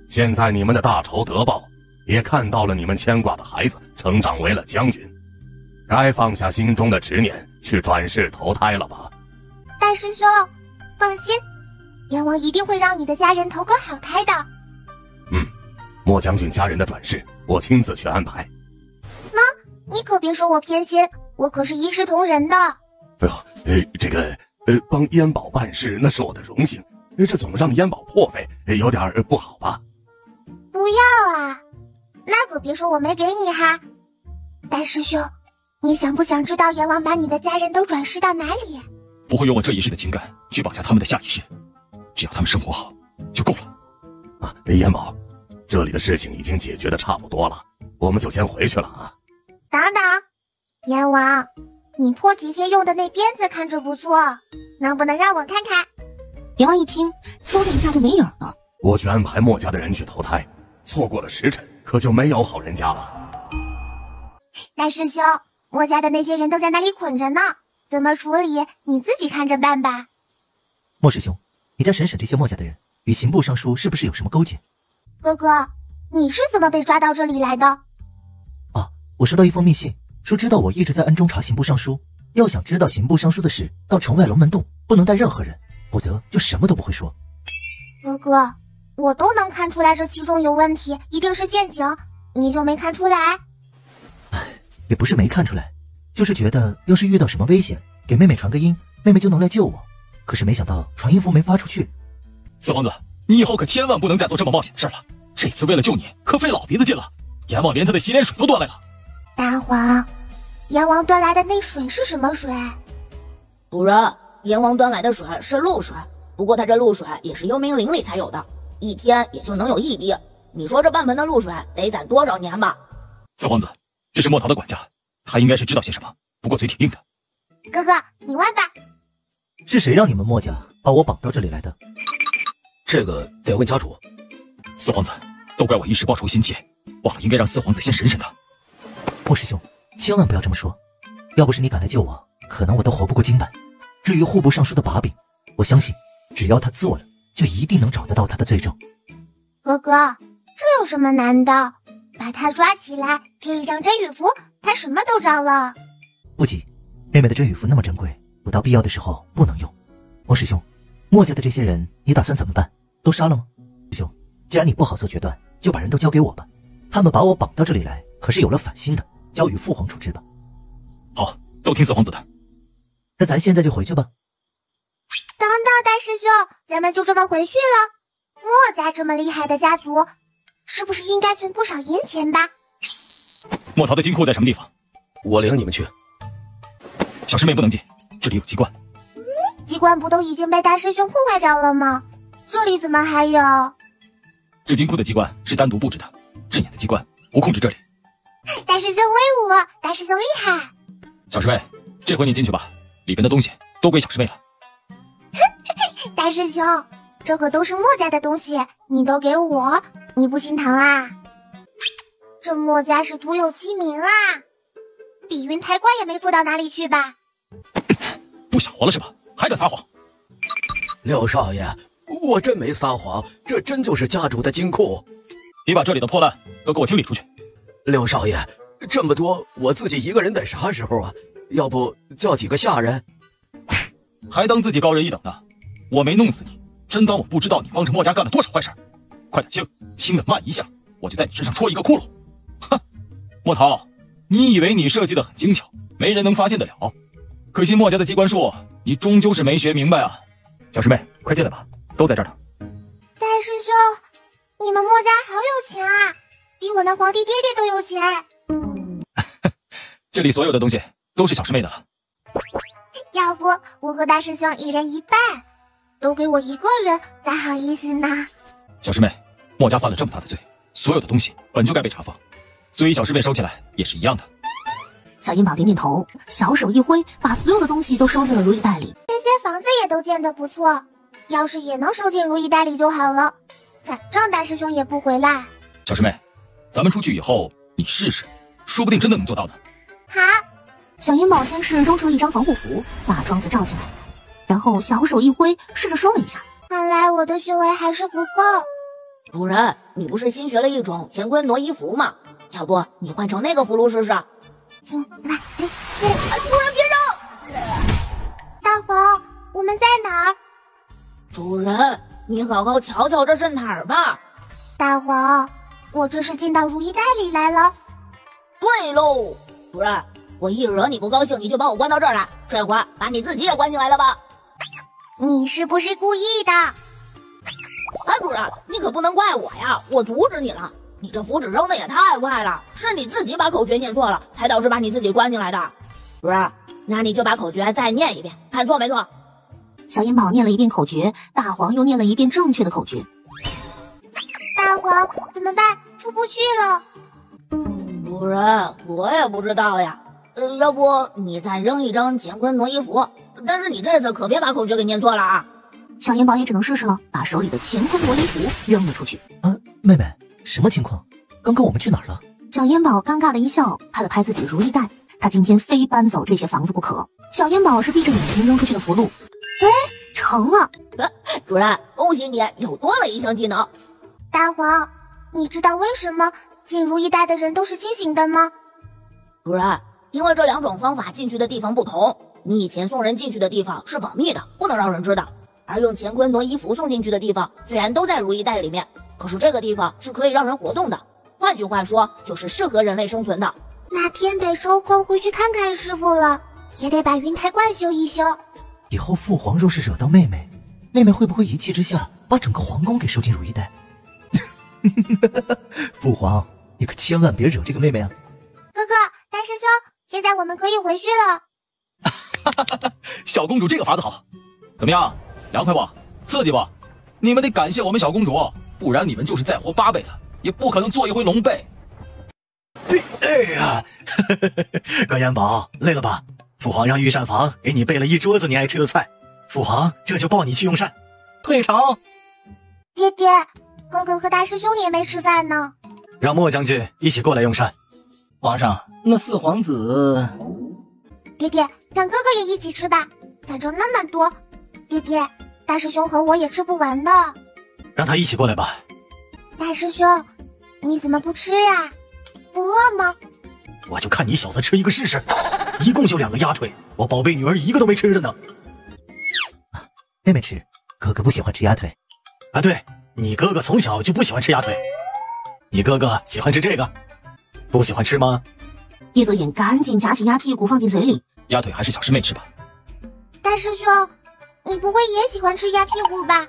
现在你们的大仇得报，也看到了你们牵挂的孩子成长为了将军，该放下心中的执念，去转世投胎了吧？大师兄，放心，阎王一定会让你的家人投个好胎的。莫将军家人的转世，我亲自去安排。你可别说我偏心，我可是一视同仁的。这个帮燕宝办事那是我的荣幸，这总让燕宝破费，有点不好吧？不要啊，那可别说我没给你哈。大师兄，你想不想知道阎王把你的家人都转世到哪里？不会用我这一世的情感去绑架他们的下一世，只要他们生活好就够了。燕宝，这里的事情已经解决的差不多了，我们就先回去了啊。等等，阎王，你破姐姐用的那鞭子看着不错，能不能让我看看？阎王一听，嗖的一下就没影了。我去安排莫家的人去投胎，错过了时辰，可就没有好人家了。大师兄，莫家的那些人都在那里捆着呢，怎么处理你自己看着办吧。莫师兄，你再审审这些莫家的人与刑部尚书是不是有什么勾结？哥哥，你是怎么被抓到这里来的？我收到一封密信，说知道我一直在暗中查刑部尚书，要想知道刑部尚书的事，到城外龙门洞，不能带任何人，否则就什么都不会说。哥哥，我都能看出来这其中有问题，一定是陷阱，你就没看出来？也不是没看出来，就是觉得要是遇到什么危险，给妹妹传个音，妹妹就能来救我。可是没想到传音符没发出去。四皇子，你以后可千万不能再做这么冒险的事了，这次为了救你，可费老鼻子劲了，阎王连他的洗脸水都端来了。大黄，阎王端来的那水是什么水？主人，阎王端来的水是露水，不过他这露水也是幽冥陵里才有的，一天也就能有1滴。你说这半盆的露水得攒多少年吧？四皇子，这是莫桃的管家，他应该是知道些什么，不过嘴挺硬的。哥哥，你问吧。是谁让你们莫家把我绑到这里来的？这个得问家主。四皇子，都怪我一时报仇心切，忘了应该让四皇子先审审他。莫师兄，千万不要这么说，要不是你赶来救我，可能我都活不过今晚。至于户部尚书的把柄，我相信只要他做了，就一定能找得到他的罪证。哥哥，这有什么难的？把他抓起来，贴一张真羽符，他什么都着了。不急，妹妹的真羽符那么珍贵，不到必要的时候不能用。莫师兄，莫家的这些人你打算怎么办？都杀了吗？师兄，既然你不好做决断，就把人都交给我吧。他们把我绑到这里来，可是有了反心的，交与父皇处置吧。好，都听四皇子的。那咱现在就回去吧。等等，大师兄，咱们就这么回去了？莫家这么厉害的家族，是不是应该存不少银钱吧？莫桃的金库在什么地方？我领你们去。小师妹不能进，这里有机关。机关不都已经被大师兄破坏掉了吗？这里怎么还有？这金库的机关是单独布置的，镇眼的机关不控制这里。大师兄威武，大师兄厉害。小师妹，这回你进去吧，里边的东西都归小师妹了。大师兄，这可都是莫家的东西，你都给我，你不心疼啊？这莫家是徒有其名啊，碧云抬棺也没富到哪里去吧？不想活了是吧？还敢撒谎？六少爷，我真没撒谎，这真就是家主的金库。你把这里的破烂都给我清理出去。六少爷，这么多我自己一个人得啥时候啊？要不叫几个下人？还当自己高人一等呢？我没弄死你，真当我不知道你帮着莫家干了多少坏事？快点清，清的慢一下，我就在你身上戳一个窟窿。哼，莫桃，你以为你设计的很精巧，没人能发现得了？可惜莫家的机关术，你终究是没学明白啊！小师妹，快进来吧，都在这儿呢。大师兄，你们莫家好有钱啊，比我那皇帝爹爹都有钱。这里所有的东西都是小师妹的了。要不我和大师兄一人一半，都给我一个人，咋好意思呢？小师妹，莫家犯了这么大的罪，所有的东西本就该被查封，所以小师妹收起来也是一样的。小银宝点点头，小手一挥，把所有的东西都收进了如意袋里。这些房子也都建得不错，要是也能收进如意袋里就好了。反正大师兄也不回来。小师妹，咱们出去以后你试试，说不定真的能做到呢。好，小银宝先是扔出了一张防护符，把庄子罩起来，然后小手一挥，试着收了一下。看来我的修为还是不够。主人，你不是新学了一种乾坤挪移符吗？要不你换成那个符箓试试？主人别扔！大黄，我们在哪儿？主人，你好好瞧瞧这是哪儿吧。大黄，我这是进到如意袋里来了。对喽，主人，我一惹你不高兴，你就把我关到这儿来，这会儿把你自己也关进来了吧？你是不是故意的？哎，主人，你可不能怪我呀，我阻止你了。你这符纸扔的也太快了，是你自己把口诀念错了，才导致把你自己关进来的。主人，那你就把口诀再念一遍，看错没错？小银宝念了一遍口诀，大黄又念了一遍正确的口诀。大黄怎么办？出不去了。主人，我也不知道呀。要不你再扔一张乾坤挪移符，但是你这次可别把口诀给念错了啊！小银宝也只能试试了，把手里的乾坤挪移符扔了出去。妹妹，什么情况？刚刚我们去哪儿了？小烟宝尴尬的一笑，拍了拍自己的如意袋，他今天非搬走这些房子不可。小烟宝是闭着眼睛扔出去的符箓，哎，成了！主人，恭喜你又多了一项技能。大黄，你知道为什么进如意袋的人都是清醒的吗？主人，因为这两种方法进去的地方不同，你以前送人进去的地方是保密的，不能让人知道。而用乾坤挪移符送进去的地方，虽然都在如意袋里面，可是这个地方是可以让人活动的。换句话说，就是适合人类生存的。那天得抽空回去看看师傅了，也得把云台观修一修。以后父皇若是惹到妹妹，妹妹会不会一气之下把整个皇宫给收进如意袋？父皇，你可千万别惹这个妹妹啊！哥哥，大师兄，现在我们可以回去了。小公主这个法子好，怎么样？凉快不？刺激不？你们得感谢我们小公主，不然你们就是再活8辈子，也不可能做一回龙辈。哎呀，葛元宝，累了吧？父皇让御膳房给你备了一桌子你爱吃的菜，父皇这就抱你去用膳。退场。爹爹，哥哥和大师兄也没吃饭呢。让莫将军一起过来用膳。皇上，那四皇子……爹爹，让哥哥也一起吃吧，咱这那么多。爹爹，大师兄和我也吃不完的。让他一起过来吧。大师兄，你怎么不吃呀？不饿吗？我就看你小子吃一个试试。一共就2个鸭腿，我宝贝女儿一个都没吃的呢。妹妹吃，哥哥不喜欢吃鸭腿。啊，对，你哥哥从小就不喜欢吃鸭腿。你哥哥喜欢吃这个，不喜欢吃吗？叶泽眼赶紧夹起鸭屁股放进嘴里。鸭腿还是小师妹吃吧。大师兄，你不会也喜欢吃鸭屁股吧？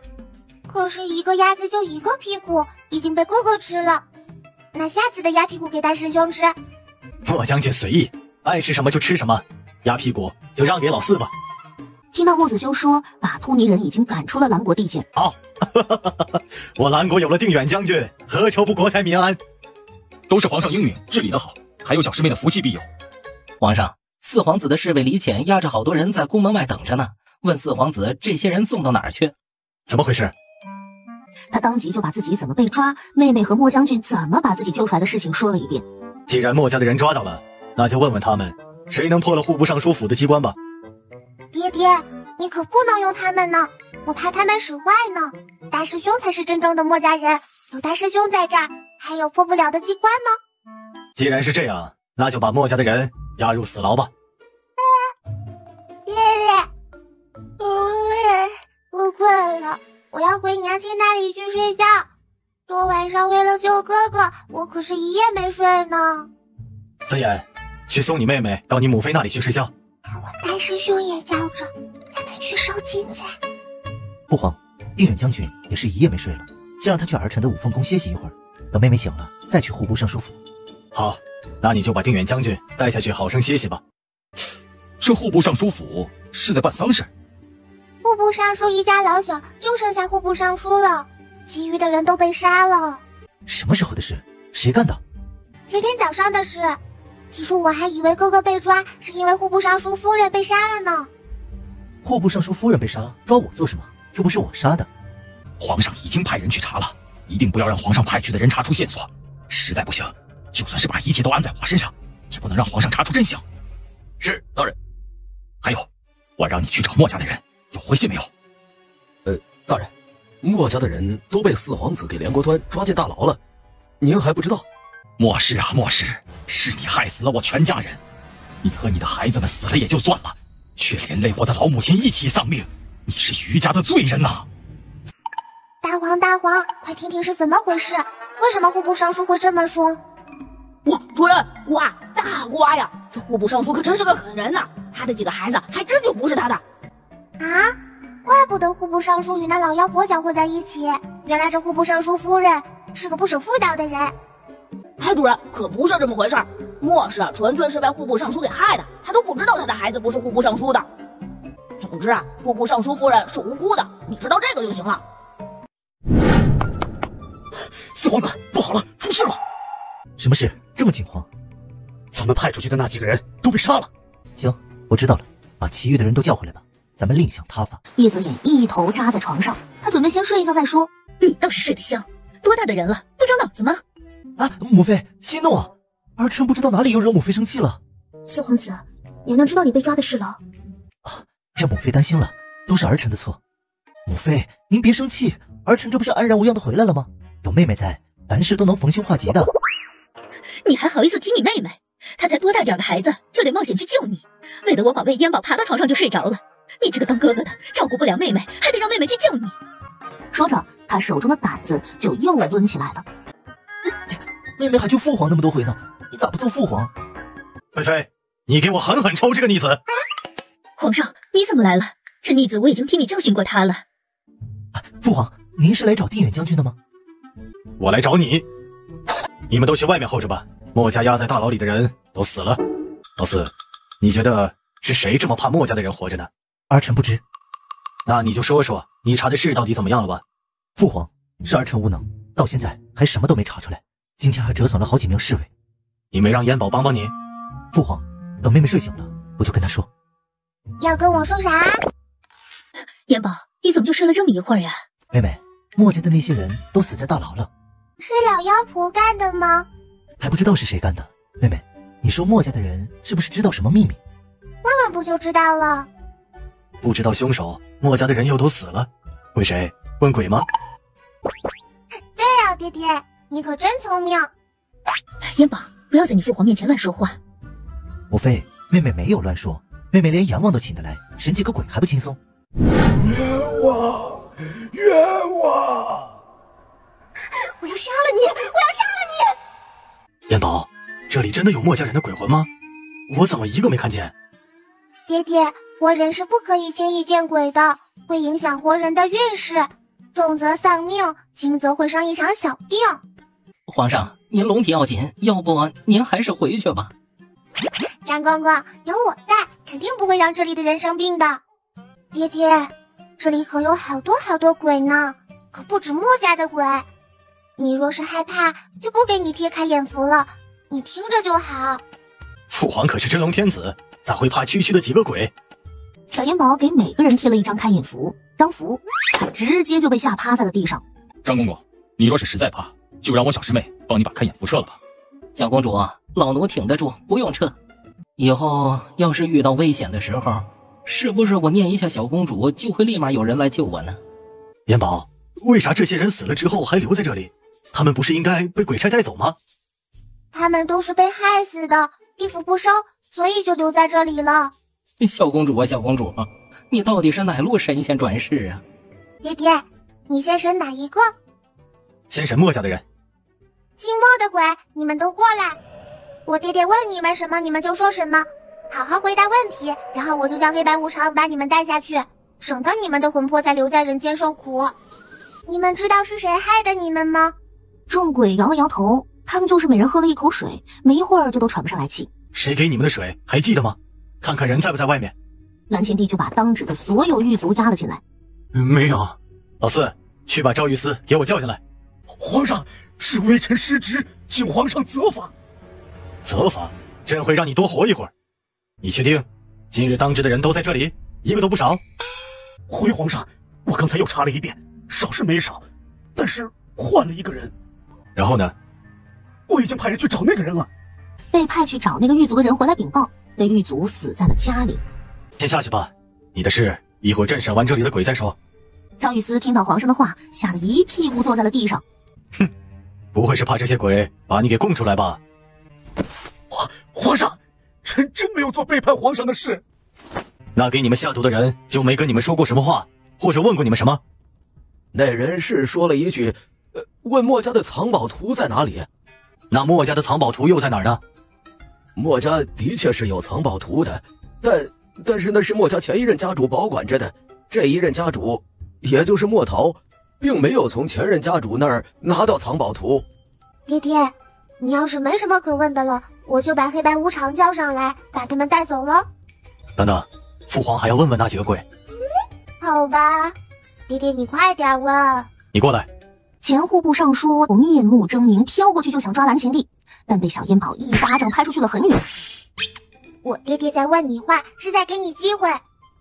可是一个鸭子就一个屁股，已经被哥哥吃了。那下次的鸭屁股给大师兄吃。莫将军随意，爱吃什么就吃什么，鸭屁股就让给老四吧。听到莫子修说把突尼人已经赶出了兰国地界，好，我兰国有了定远将军，何愁不国泰民安？都是皇上英明，治理得好，还有小师妹的福气庇佑。皇上，四皇子的侍卫李潜押着好多人在宫门外等着呢，问四皇子这些人送到哪儿去？怎么回事？他当即就把自己怎么被抓，妹妹和莫将军怎么把自己救出来的事情说了一遍。既然莫家的人抓到了，那就问问他们，谁能破了户部尚书府的机关吧。爹爹，你可不能用他们呢，我怕他们使坏呢。大师兄才是真正的莫家人，有大师兄在这儿，还有破不了的机关吗？既然是这样，那就把莫家的人押入死牢吧。爹爹，我困了，我要回娘亲那里去睡觉。昨晚上为了救哥哥，我可是一夜没睡呢。泽言，去送你妹妹到你母妃那里去睡觉。大师兄也叫着，咱们去烧金子。父皇，定远将军也是一夜没睡了，先让他去儿臣的五凤宫歇息一会儿，等妹妹醒了再去户部尚书府。好，那你就把定远将军带下去好生歇息吧。这户部尚书府是在办丧事？户部尚书一家老小就剩下户部尚书了，其余的人都被杀了。什么时候的事？谁干的？今天早上的事。起初我还以为哥哥被抓是因为户部尚书夫人被杀了呢。户部尚书夫人被杀，抓我做什么？又不是我杀的。皇上已经派人去查了，一定不要让皇上派去的人查出线索。实在不行，就算是把一切都安在我身上，也不能让皇上查出真相。是，大人。还有，我让你去找墨家的人，有回信没有？大人，墨家的人都被四皇子给连国端抓进大牢了，您还不知道？莫氏啊，莫氏，是你害死了我全家人，你和你的孩子们死了也就算了，却连累我的老母亲一起丧命，你是余家的罪人呐！大皇，快听听是怎么回事？为什么户部尚书会这么说？哇，主人，瓜大瓜呀！这户部尚书可真是个狠人呐，他的几个孩子还真就不是他的。啊，怪不得户部尚书与那老妖婆搅和在一起，原来这户部尚书夫人是个不守妇道的人。哎，主人，可不是这么回事儿，莫氏纯粹是被户部尚书给害的，他都不知道他的孩子不是户部尚书的。总之啊，户部尚书夫人是无辜的，你知道这个就行了。四皇子，不好了，出事了！什么事？这么惊慌？咱们派出去的那几个人都被杀了。行，我知道了，把其余的人都叫回来吧，咱们另想他法。叶泽眼一头扎在床上，他准备先睡一觉再说。你倒是睡得香，多大的人了，不长脑子吗？啊，母妃息怒啊！儿臣不知道哪里又惹母妃生气了。四皇子，娘娘知道你被抓的事了。啊，让母妃担心了，都是儿臣的错。母妃，您别生气，儿臣这不是安然无恙的回来了吗？有妹妹在，凡事都能逢凶化吉的。你还好意思提你妹妹？她才多大点的孩子，就得冒险去救你。为了我宝贝燕宝爬到床上就睡着了，你这个当哥哥的照顾不了妹妹，还得让妹妹去救你。说着，他手中的胆子就又抡起来了。妹妹还救父皇那么多回呢，你咋不做父皇？菲菲，你给我狠狠抽这个逆子！皇上，你怎么来了？这逆子我已经替你教训过他了。父皇，您是来找定远将军的吗？我来找你。你们都去外面候着吧，墨家压在大牢里的人都死了。老四，你觉得是谁这么怕墨家的人活着呢？儿臣不知。那你就说说你查的事到底怎么样了吧？父皇，是儿臣无能，到现在还什么都没查出来，今天还折损了好几名侍卫。你没让燕宝帮帮你？父皇，等妹妹睡醒了，我就跟她说。要跟我说啥？燕宝，你怎么就睡了这么一会儿呀？妹妹，墨家的那些人都死在大牢了。是老妖婆干的吗？还不知道是谁干的。妹妹，你说墨家的人是不是知道什么秘密？问问不就知道了。不知道凶手，墨家的人又都死了，问谁？问鬼吗？对啊，爹爹，你可真聪明。燕宝，不要在你父皇面前乱说话。母妃，妹妹没有乱说，妹妹连阎王都请得来，审几个鬼还不轻松？冤枉，冤枉！我要杀了你！我要杀了你！燕宝，这里真的有墨家人的鬼魂吗？我怎么一个没看见？爹爹，活人是不可以轻易见鬼的，会影响活人的运势，重则丧命，轻则会生一场小病。皇上，您龙体要紧，要不您还是回去吧。张公公，有我在，肯定不会让这里的人生病的。爹爹，这里可有好多好多鬼呢，可不止墨家的鬼。你若是害怕，就不给你贴开眼符了，你听着就好。父皇可是真龙天子，咋会怕区区的几个鬼？小燕宝给每个人贴了一张开眼符，张符他直接就被吓趴在了地上。张公公，你若是实在怕，就让我小师妹帮你把开眼符撤了吧。小公主，老奴挺得住，不用撤。以后要是遇到危险的时候，是不是我念一下小公主，就会立马有人来救我呢？燕宝，为啥这些人死了之后还留在这里？他们不是应该被鬼差带走吗？他们都是被害死的，地府不收，所以就留在这里了。小公主啊，小公主，你到底是哪路神仙转世啊？爹爹，你先审哪一个？先审墨家的人。姓墨的鬼，你们都过来。我爹爹问你们什么，你们就说什么，好好回答问题，然后我就叫黑白无常把你们带下去，省得你们的魂魄再留在人间受苦。你们知道是谁害的你们吗？众鬼摇了摇头，他们就是每人喝了一口水，没一会儿就都喘不上来气。谁给你们的水还记得吗？看看人在不在外面。蓝乾帝就把当值的所有狱卒押了进来。没有。老四，去把赵御司给我叫进来。皇上，是微臣失职，请皇上责罚。责罚？朕会让你多活一会儿。你确定今日当值的人都在这里，一个都不少？回皇上，我刚才又查了一遍，少是没少，但是换了一个人。然后呢？我已经派人去找那个人了。被派去找那个狱卒的人回来禀报，那狱卒死在了家里。先下去吧，你的事一会儿朕审完这里的鬼再说。赵玉思听到皇上的话，吓得一屁股坐在了地上。哼，不会是怕这些鬼把你给供出来吧？皇上，臣真没有做背叛皇上的事。那给你们下毒的人就没跟你们说过什么话，或者问过你们什么？那人是说了一句，问墨家的藏宝图在哪里？那墨家的藏宝图又在哪儿呢？墨家的确是有藏宝图的，但是那是墨家前一任家主保管着的，这一任家主，也就是墨桃，并没有从前任家主那儿拿到藏宝图。爹爹，你要是没什么可问的了，我就把黑白无常叫上来，把他们带走了。等等，父皇还要问问那几个鬼。好吧，爹爹你快点问。你过来。前户部尚书面目狰狞，飘过去就想抓蓝乾帝，但被小烟宝一巴掌拍出去了很远。我爹爹在问你话，是在给你机会。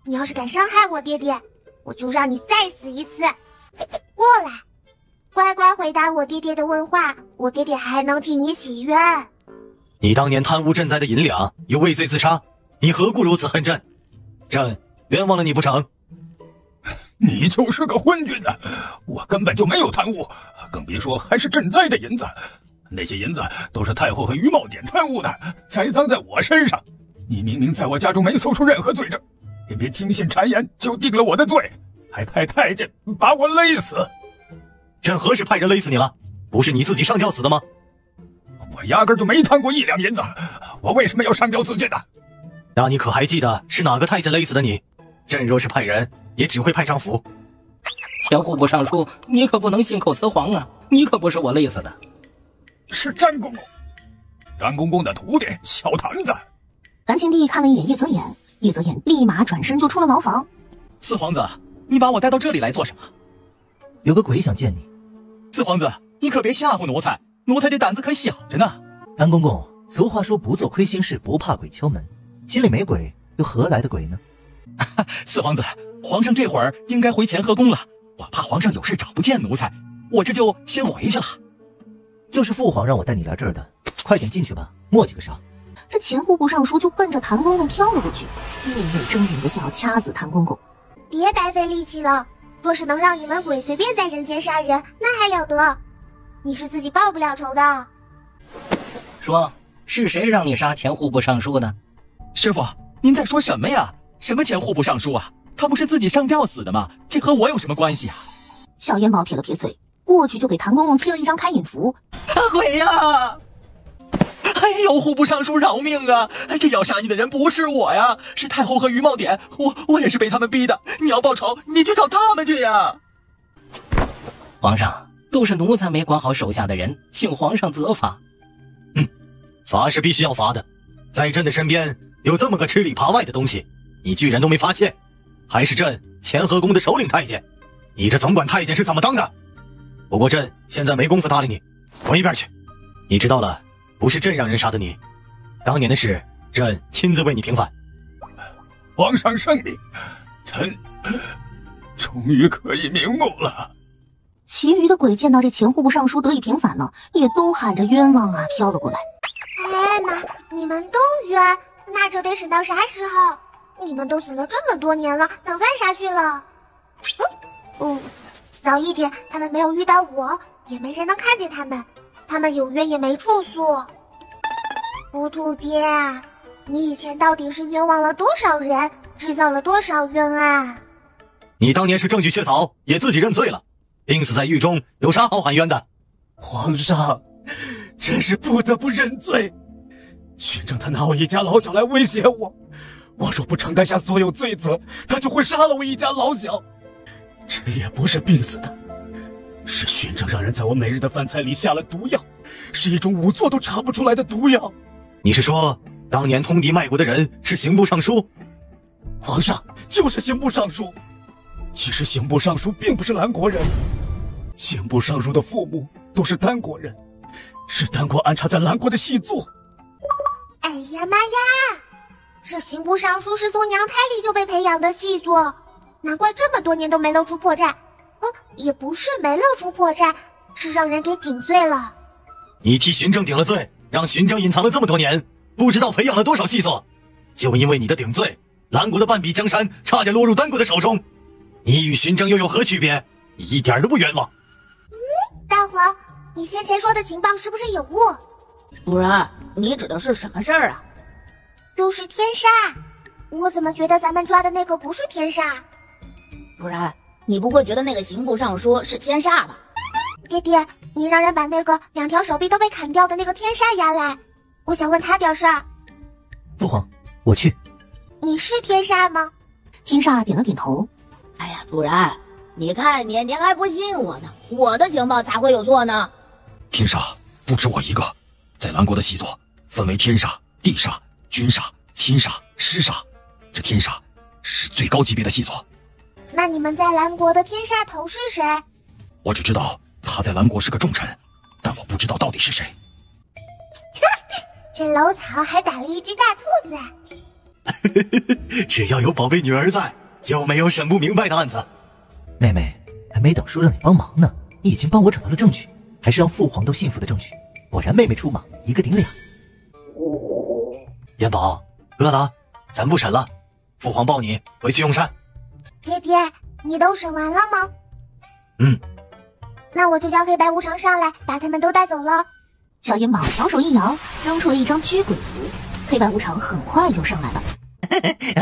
你要是敢伤害我爹爹，我就让你再死一次。过来，乖乖回答我爹爹的问话，我爹爹还能替你洗冤。你当年贪污赈灾的银两，又畏罪自杀，你何故如此恨朕？朕冤枉了你不成？你就是个昏君的，我根本就没有贪污，更别说还是赈灾的银子。那些银子都是太后和于茂典贪污的，栽赃在我身上。你明明在我家中没搜出任何罪证，偏偏听信谗言就定了我的罪，还派太监把我勒死。朕何时派人勒死你了？不是你自己上吊死的吗？我压根就没贪过1两银子，我为什么要上吊自尽呢？那你可还记得是哪个太监勒死的你？朕若是派人，也只会派张福。前户部尚书，你可不能信口雌黄啊！你可不是我勒死的，是詹公公。詹公公的徒弟小坛子。蓝乾帝看了一眼叶泽眼，叶泽眼立马转身就出了牢房。四皇子，你把我带到这里来做什么？有个鬼想见你。四皇子，你可别吓唬奴才，奴才这胆子可小着呢。安公公，俗话说不做亏心事，不怕鬼敲门，心里没鬼，又何来的鬼呢？四皇子，皇上这会儿应该回乾和宫了，我怕皇上有事找不见奴才，我这就先回去了。就是父皇让我带你来这儿的，快点进去吧，磨叽个啥？这前户部尚书就奔着谭公公飘了过去，面目狰狞的想要掐死谭公公。别白费力气了，若是能让你们鬼随便在人间杀人，那还了得？你是自己报不了仇的。说，是谁让你杀前户部尚书的？师傅，您在说什么呀？什么前户部尚书啊？他不是自己上吊死的吗？这和我有什么关系啊？小烟宝撇了撇嘴，过去就给谭公公贴了一张开引符。鬼呀！哎呦，户部尚书饶命啊！这要杀你的人不是我呀，是太后和于茂典，我也是被他们逼的。你要报仇，你去找他们去呀！皇上，都是奴才没管好手下的人，请皇上责罚。罚是必须要罚的，在朕的身边有这么个吃里扒外的东西，你居然都没发现，还是朕乾和宫的首领太监，你这总管太监是怎么当的？不过朕现在没工夫搭理你，滚一边去！你知道了，不是朕让人杀的你，当年的事，朕亲自为你平反。皇上圣明，臣终于可以瞑目了。其余的鬼见到这前户部尚书得以平反了，也都喊着冤枉啊飘了过来。哎妈，你们都冤，那这得审到啥时候？你们都死了这么多年了，早干啥去了？早一点，他们没有遇到我，也没人能看见他们，他们有冤也没处诉。糊涂爹啊，你以前到底是冤枉了多少人，制造了多少冤啊？你当年是证据确凿，也自己认罪了，病死在狱中，有啥好喊冤的？皇上，真是不得不认罪。宣正他拿我一家老小来威胁我，我若不承担下所有罪责，他就会杀了我一家老小。这也不是病死的，是宣正让人在我每日的饭菜里下了毒药，是一种仵作都查不出来的毒药。你是说，当年通敌卖国的人是刑部尚书？皇上，就是刑部尚书。其实刑部尚书并不是兰国人，刑部尚书的父母都是丹国人，是丹国安插在兰国的细作。哎呀妈呀！这刑部尚书是从娘胎里就被培养的细作，难怪这么多年都没露出破绽。也不是没露出破绽，是让人给顶罪了。你替荀正顶了罪，让荀正隐藏了这么多年，不知道培养了多少细作。就因为你的顶罪，兰国的半壁江山差点落入丹国的手中。你与荀正又有何区别？一点都不冤枉。大黄，你先前说的情报是不是有误？主人，你指的是什么事儿啊？就是天煞，我怎么觉得咱们抓的那个不是天煞？主人，你不会觉得那个刑部尚书是天煞吧？爹爹，你让人把那个2条手臂都被砍掉的那个天煞押来，我想问他点事儿。父皇，我去。你是天煞吗？天煞点了点头。哎呀，主人，你看您还不信我呢，我的情报咋会有错呢？天煞不止我一个，在兰国的细作分为天煞、地煞、君煞、亲煞、师煞，这天煞是最高级别的细作。那你们在兰国的天煞头是谁？我只知道他在兰国是个重臣，但我不知道到底是谁。这楼草还打了一只大兔子。只要有宝贝女儿在，就没有审不明白的案子。妹妹，还没等叔让你帮忙呢，你已经帮我找到了证据，还是让父皇都信服的证据。果然妹妹出马，一个顶俩。燕宝，饿了？咱不审了，父皇抱你回去用膳。爹爹，你都审完了吗？嗯。那我就叫黑白无常上来，把他们都带走了。小燕宝小手一摇，扔出了一张驱鬼符，黑白无常很快就上来了。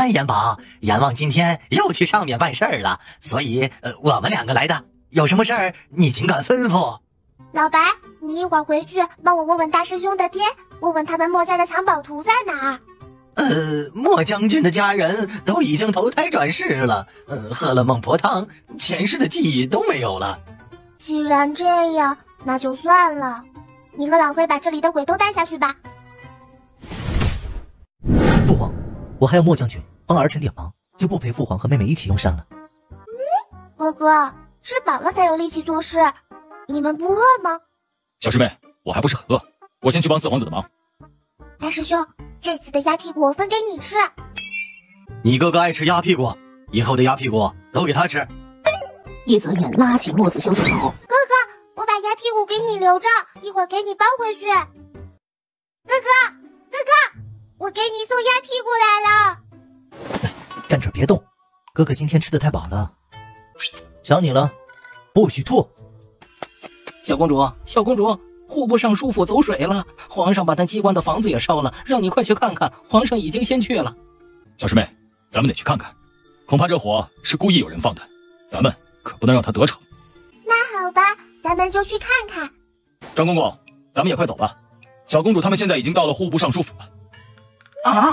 燕宝，阎王今天又去上面办事儿了，所以我们2个来的。有什么事儿你尽管吩咐。老白，你一会儿回去帮我问问大师兄的爹，问问他们墨家的藏宝图在哪儿。墨将军的家人都已经投胎转世了，喝了孟婆汤，前世的记忆都没有了。既然这样，那就算了。你和老黑把这里的鬼都带下去吧。父皇，我还要莫将军帮儿臣点忙，就不陪父皇和妹妹一起用膳了。哥哥，吃饱了才有力气做事，你们不饿吗？小师妹，我还不是很饿，我先去帮4皇子的忙。大师兄，这次的鸭屁股我分给你吃。你哥哥爱吃鸭屁股，以后的鸭屁股都给他吃。叶泽言拉起莫子修就走。哥哥，我把鸭屁股给你留着，一会儿给你包回去。哥哥，我给你送鸭屁股来了。站这别动，哥哥今天吃的太饱了。想你了，不许吐。小公主，小公主，户部尚书府走水了，皇上把他机关的房子也烧了，让你快去看看，皇上已经先去了。小师妹，咱们得去看看，恐怕这火是故意有人放的，咱们可不能让他得逞。那好吧，咱们就去看看。张公公，咱们也快走吧，小公主他们现在已经到了户部尚书府了。啊！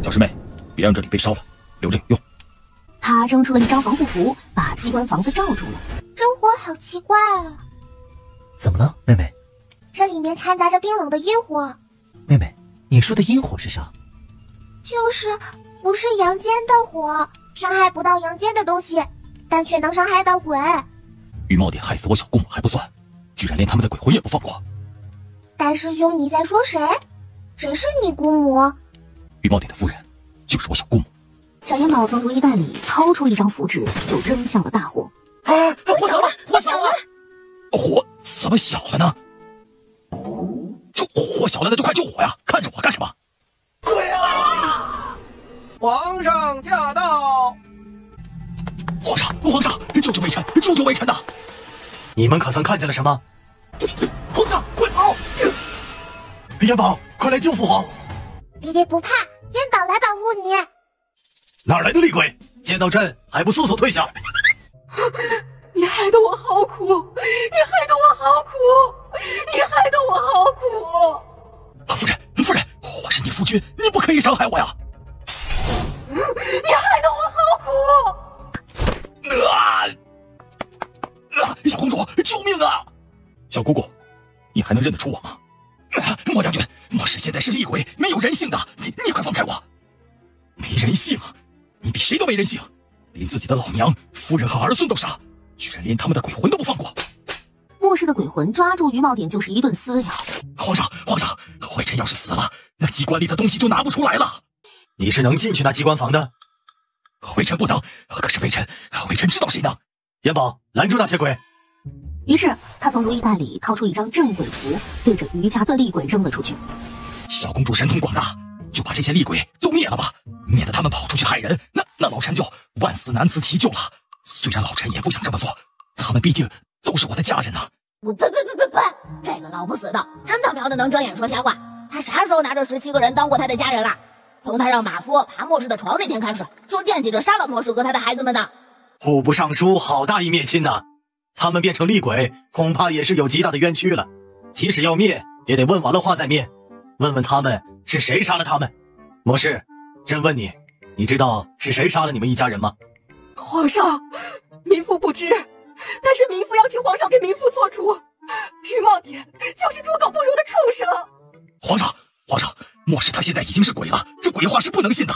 小师妹，别让这里被烧了，留着有用。他扔出了一张防护符，把机关房子罩住了。这火好奇怪啊！怎么了，妹妹？这里面掺杂着冰冷的阴火。妹妹，你说的阴火是啥？就是不是阳间的火，伤害不到阳间的东西，但却能伤害到鬼。御冒点害死我小姑母还不算，居然连他们的鬼魂也不放过。大师兄，你在说谁？谁是你姑母？御冒点的夫人就是我小姑母。小燕宝从如意袋里掏出一张符纸，就扔向了大火。火小了，火小了！火怎么小了呢？就火小了，那就快救火呀！看着我干什么？鬼啊！皇上驾到！皇上，救救微臣，救救微臣呐！你们可曾看见了什么？皇上，快跑！燕宝，快来救父皇！爹爹不怕，燕宝来保护你。哪来的厉鬼？见到朕还不速速退下！你害得我好苦，你害得我好苦，你害得我好苦！夫人，我是你夫君，你不可以伤害我呀！你害得我好苦！小公主，救命啊！小姑姑，你还能认得出我吗？莫将军，莫氏现在是厉鬼，没有人性的，你快放开我！没人性？你比谁都没人性，连自己的老娘、夫人和儿孙都杀，居然连他们的鬼魂都不放过。莫氏的鬼魂抓住于茂典就是一顿撕咬。皇上，微臣要是死了，那机关里的东西就拿不出来了。你是能进去那机关房的？微臣不能，可是微臣知道谁能。燕宝，拦住那些鬼！于是他从如意袋里掏出一张镇鬼符，对着余家的厉鬼扔了出去。小公主神通广大，就把这些厉鬼都灭了吧，免得他们跑出去害人，那老臣就万死难辞其咎了。虽然老臣也不想这么做，他们毕竟都是我的家人啊。呸！这个老不死的，真他喵的能睁眼说瞎话！他啥时候拿这17个人当过他的家人了？从他让马夫爬末世的床那天开始，就惦记着杀了末世和他的孩子们呢。户部尚书好大一灭亲呐！他们变成厉鬼，恐怕也是有极大的冤屈了。即使要灭，也得问完了话再灭。问问他们是谁杀了他们。末世，朕问你，你知道是谁杀了你们一家人吗？皇上，民妇不知，但是民妇要请皇上给民妇做主。余茂典就是猪狗不如的畜生。皇上，末世他现在已经是鬼了，这鬼话是不能信的。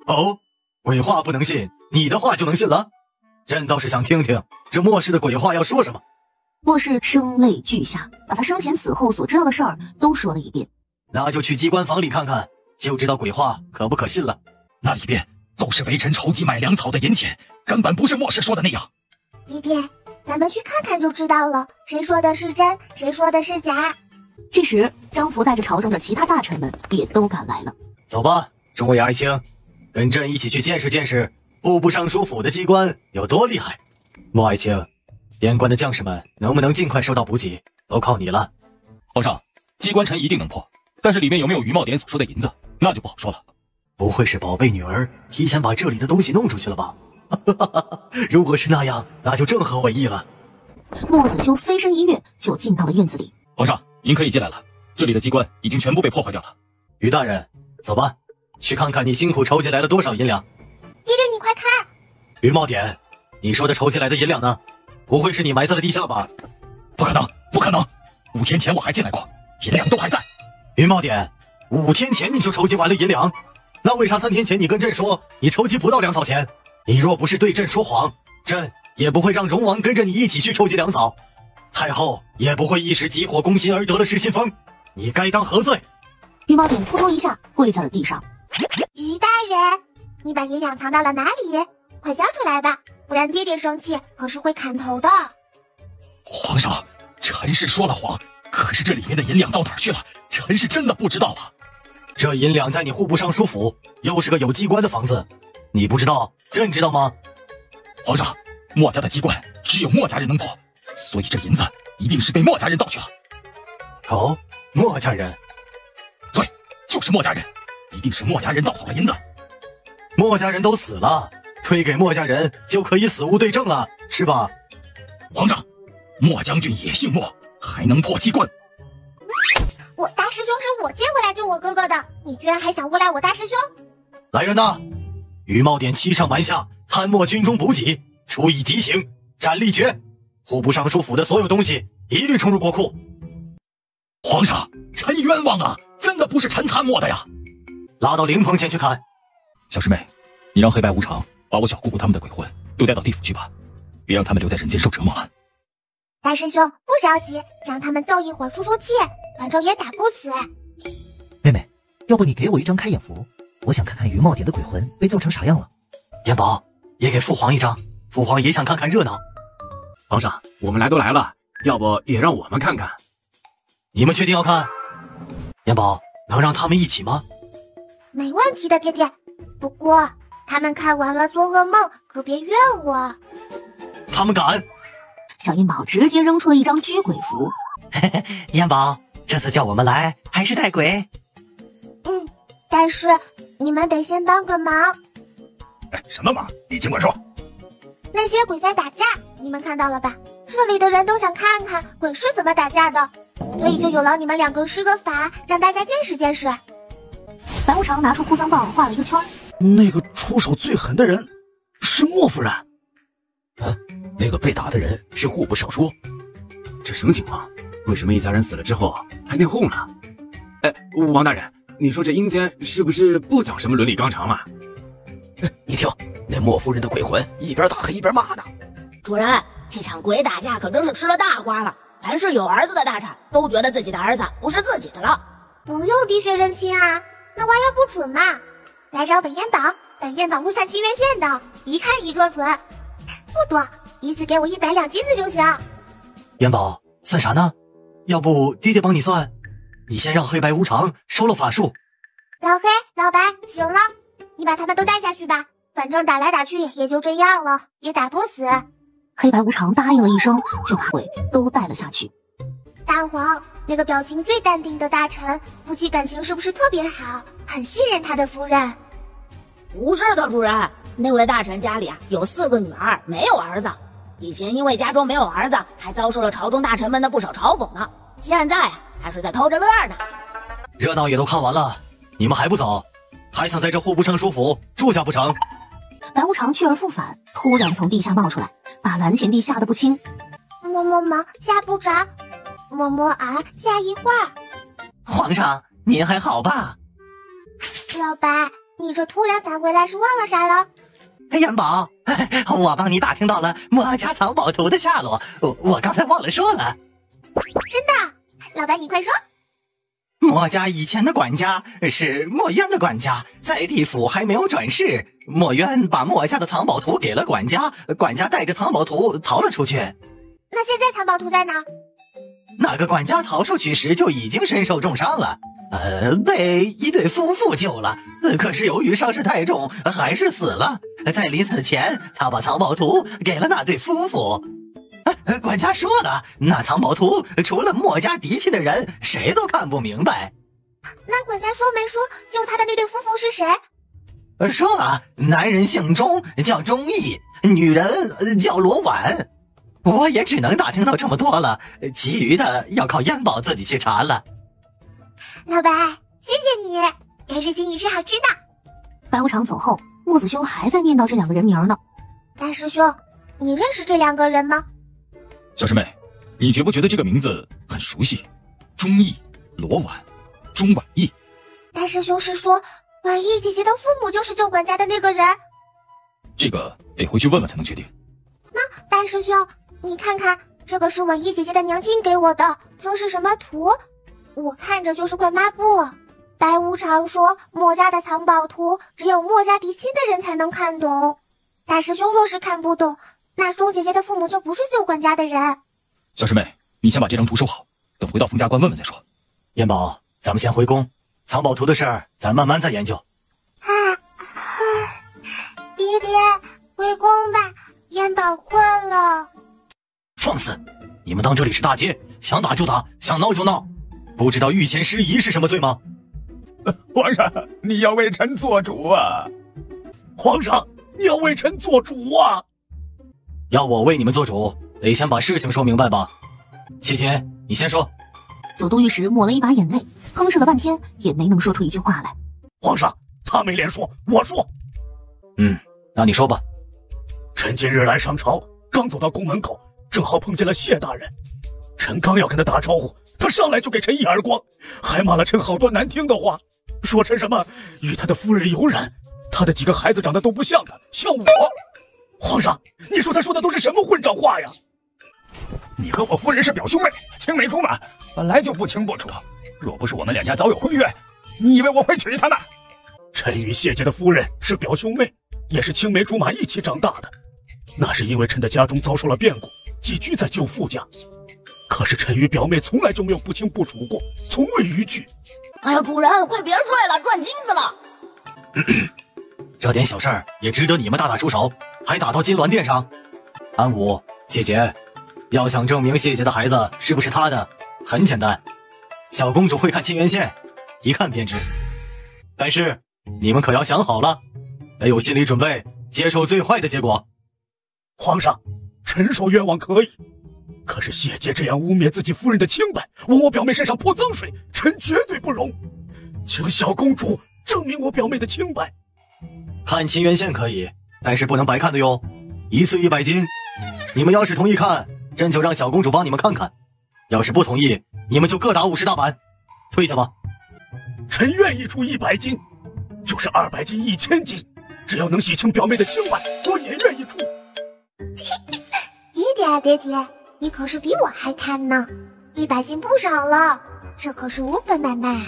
哦，鬼话不能信，你的话就能信了？朕倒是想听听这末世的鬼话要说什么。末世声泪俱下，把他生前死后所知道的事儿都说了一遍。那就去机关房里看看，就知道鬼话可不可信了。那里边都是微臣筹集买粮草的银钱，根本不是末世说的那样。爹爹，咱们去看看就知道了，谁说的是真，谁说的是假。这时，张福带着朝中的其他大臣们也都赶来了。走吧，众位爱卿，跟朕一起去见识见识户部尚书府的机关有多厉害。莫爱卿，边关的将士们能不能尽快收到补给，都靠你了。皇上，机关臣一定能破，但是里面有没有余茂典所说的银子，那就不好说了。不会是宝贝女儿提前把这里的东西弄出去了吧？如果是那样，那就正合我意了。莫子修飞身一跃，就进到了院子里。皇上，您可以进来了，这里的机关已经全部被破坏掉了。余大人，走吧，去看看你辛苦筹集来了多少银两。爹爹，你快看！余茂典，你说的筹集来的银两呢？不会是你埋在了地下吧？不可能，5天前我还进来过，银两都还在。余茂典，5天前你就筹集完了银两，那为啥3天前你跟朕说你筹集不到粮草钱？你若不是对朕说谎，朕也不会让荣王跟着你一起去筹集粮草，太后也不会一时急火攻心而得了失心疯，你该当何罪？余茂典扑通一下跪在了地上。余大人，你把银两藏到了哪里？快交出来吧，不然爹爹生气可是会砍头的。皇上，臣是说了谎，可是这里面的银两到哪儿去了？臣是真的不知道啊。这银两在你户部尚书府，又是个有机关的房子，你不知道，朕知道吗？皇上，墨家的机关只有墨家人能破，所以这银子一定是被墨家人盗去了。哦，墨家人？对，就是墨家人，一定是墨家人盗走了银子。墨家人都死了，推给墨家人就可以死无对证了，是吧？皇上，墨将军也姓墨，还能破机关。我大师兄是我接回来救我哥哥的，你居然还想诬赖我大师兄？来人呐！余茂典欺上瞒下，贪没军中补给，处以极刑，斩立决。户部尚书府的所有东西一律充入国库。皇上，臣冤枉啊！真的不是臣贪墨的呀！拉到灵棚前去看。小师妹，你让黑白无常把我小姑姑他们的鬼魂都带到地府去吧，别让他们留在人间受折磨了。大师兄不着急，让他们揍一会儿出出气，反正也打不死。妹妹，要不你给我一张开眼符，我想看看余茂典的鬼魂被揍成啥样了。延宝，也给父皇一张，父皇也想看看热闹。皇上，我们来都来了，要不也让我们看看？你们确定要看？延宝，能让他们一起吗？没问题的，爹爹。不过他们看完了做噩梦，可别怨我。他们敢？小燕宝直接扔出了一张拘鬼符。燕宝，这次叫我们来还是带鬼？但是你们得先帮个忙。什么忙？你尽管说。那些鬼在打架，你们看到了吧？这里的人都想看看鬼是怎么打架的，所以就有了你们2个施个法，让大家见识见识。白无常拿出哭丧棒画了一个圈。那个出手最狠的人是莫夫人。那个被打的人是户部尚书。这什么情况？为什么一家人死了之后还内讧呢？哎，王大人，你说这阴间是不是不讲什么伦理纲常了？你听，那莫夫人的鬼魂一边打还一边骂呢。主人，这场鬼打架可真是吃了大瓜了。凡是有儿子的大臣都觉得自己的儿子不是自己的了。不用滴血认亲啊，那玩意儿不准嘛。来找本燕宝，本燕宝会看清源线的，一看一个准。不多，一次给我100两金子就行。元宝，算啥呢？要不爹爹帮你算？你先让黑白无常收了法术。老黑、老白，行了，你把他们都带下去吧，反正打来打去也就这样了，也打不死。黑白无常答应了一声，就把鬼都带了下去。大黄，那个表情最淡定的大臣，夫妻感情是不是特别好？很信任他的夫人？不是的，主人，那位大臣家里有4个女儿，没有儿子。以前因为家中没有儿子，还遭受了朝中大臣们的不少嘲讽呢。现在还是在偷着乐呢。热闹也都看完了，你们还不走？还想在这户部尚书府住下不成？白无常去而复返，突然从地下冒出来，把蓝贤弟吓得不轻。摸摸毛吓不着，摸摸耳吓一会儿。皇上，您还好吧？老白，你这突然返回来是忘了啥了？元宝，我帮你打听到了墨家藏宝图的下落，我刚才忘了说了。真的？老白，你快说。墨家以前的管家是墨渊的管家，在地府还没有转世。墨渊把墨家的藏宝图给了管家，管家带着藏宝图逃了出去。那现在藏宝图在哪？那个管家逃出去时就已经身受重伤了，被一对夫妇救了。可是由于伤势太重，还是死了。在临死前，他把藏宝图给了那对夫妇。管家说了，那藏宝图除了墨家嫡亲的人，谁都看不明白。那管家说没说救他的那对夫妇是谁？说了，男人姓钟，叫钟义，女人叫罗婉。我也只能打听到这么多了，其余的要靠燕宝自己去查了。老白，谢谢你，该事情你是好知道。白无常走后，莫子修还在念叨这2个人名呢。大师兄，你认识这2个人吗？小师妹，你觉不觉得这个名字很熟悉？钟义、罗婉、钟婉义。大师兄是说婉义姐姐的父母就是救管家的那个人？这个得回去问问才能确定。那大师兄，你看看，这个是婉义姐姐的娘亲给我的，说是什么图？我看着就是块抹布。白无常说墨家的藏宝图只有墨家嫡亲的人才能看懂。大师兄若是看不懂，那钟姐姐的父母就不是救管家的人。小师妹，你先把这张图收好，等回到冯家关问问再说。燕宝，咱们先回宫，藏宝图的事儿咱慢慢再研究。爹爹，回宫吧，燕宝困了。放肆！你们当这里是大街，想打就打，想闹就闹，不知道御前失仪是什么罪吗？皇上，你要为臣做主啊！皇上，你要为臣做主啊！要我为你们做主，得先把事情说明白吧。谢琴，你先说。左都御史抹了一把眼泪，哼哧了半天也没能说出一句话来。皇上，他没脸说，我说。那你说吧。臣今日来上朝，刚走到宫门口，正好碰见了谢大人。臣刚要跟他打招呼，他上来就给臣一耳光，还骂了臣好多难听的话，说臣什么与他的夫人有染，他的几个孩子长得都不像他，像我。皇上，你说他说的都是什么混账话呀？你和我夫人是表兄妹，青梅竹马，本来就不清不楚。若不是我们2家早有婚约，你以为我会娶她呢？臣与谢家的夫人是表兄妹，也是青梅竹马一起长大的。那是因为臣的家中遭受了变故，寄居在舅父家。可是臣与表妹从来就没有不清不楚过，从未逾矩。哎呀，主人，快别睡了，转金子了。这点小事儿也值得你们大打出手，还打到金銮殿上。安武、谢杰，要想证明谢杰的孩子是不是他的，很简单，小公主会看沁园县，一看便知。但是你们可要想好了，得有心理准备，接受最坏的结果。皇上，臣受冤枉可以，可是谢杰这样污蔑自己夫人的清白，往我表妹身上泼脏水，臣绝对不容。请小公主证明我表妹的清白。看沁园县可以，但是不能白看的哟，一次100金。你们要是同意看，朕就让小公主帮你们看看；要是不同意，你们就各打50大板。退下吧。臣愿意出100金，就是200金、1000金，只要能洗清表妹的清白，我也愿意出。爹爹，爹爹，你可是比我还贪呢，100金不少了，这可是5本买卖。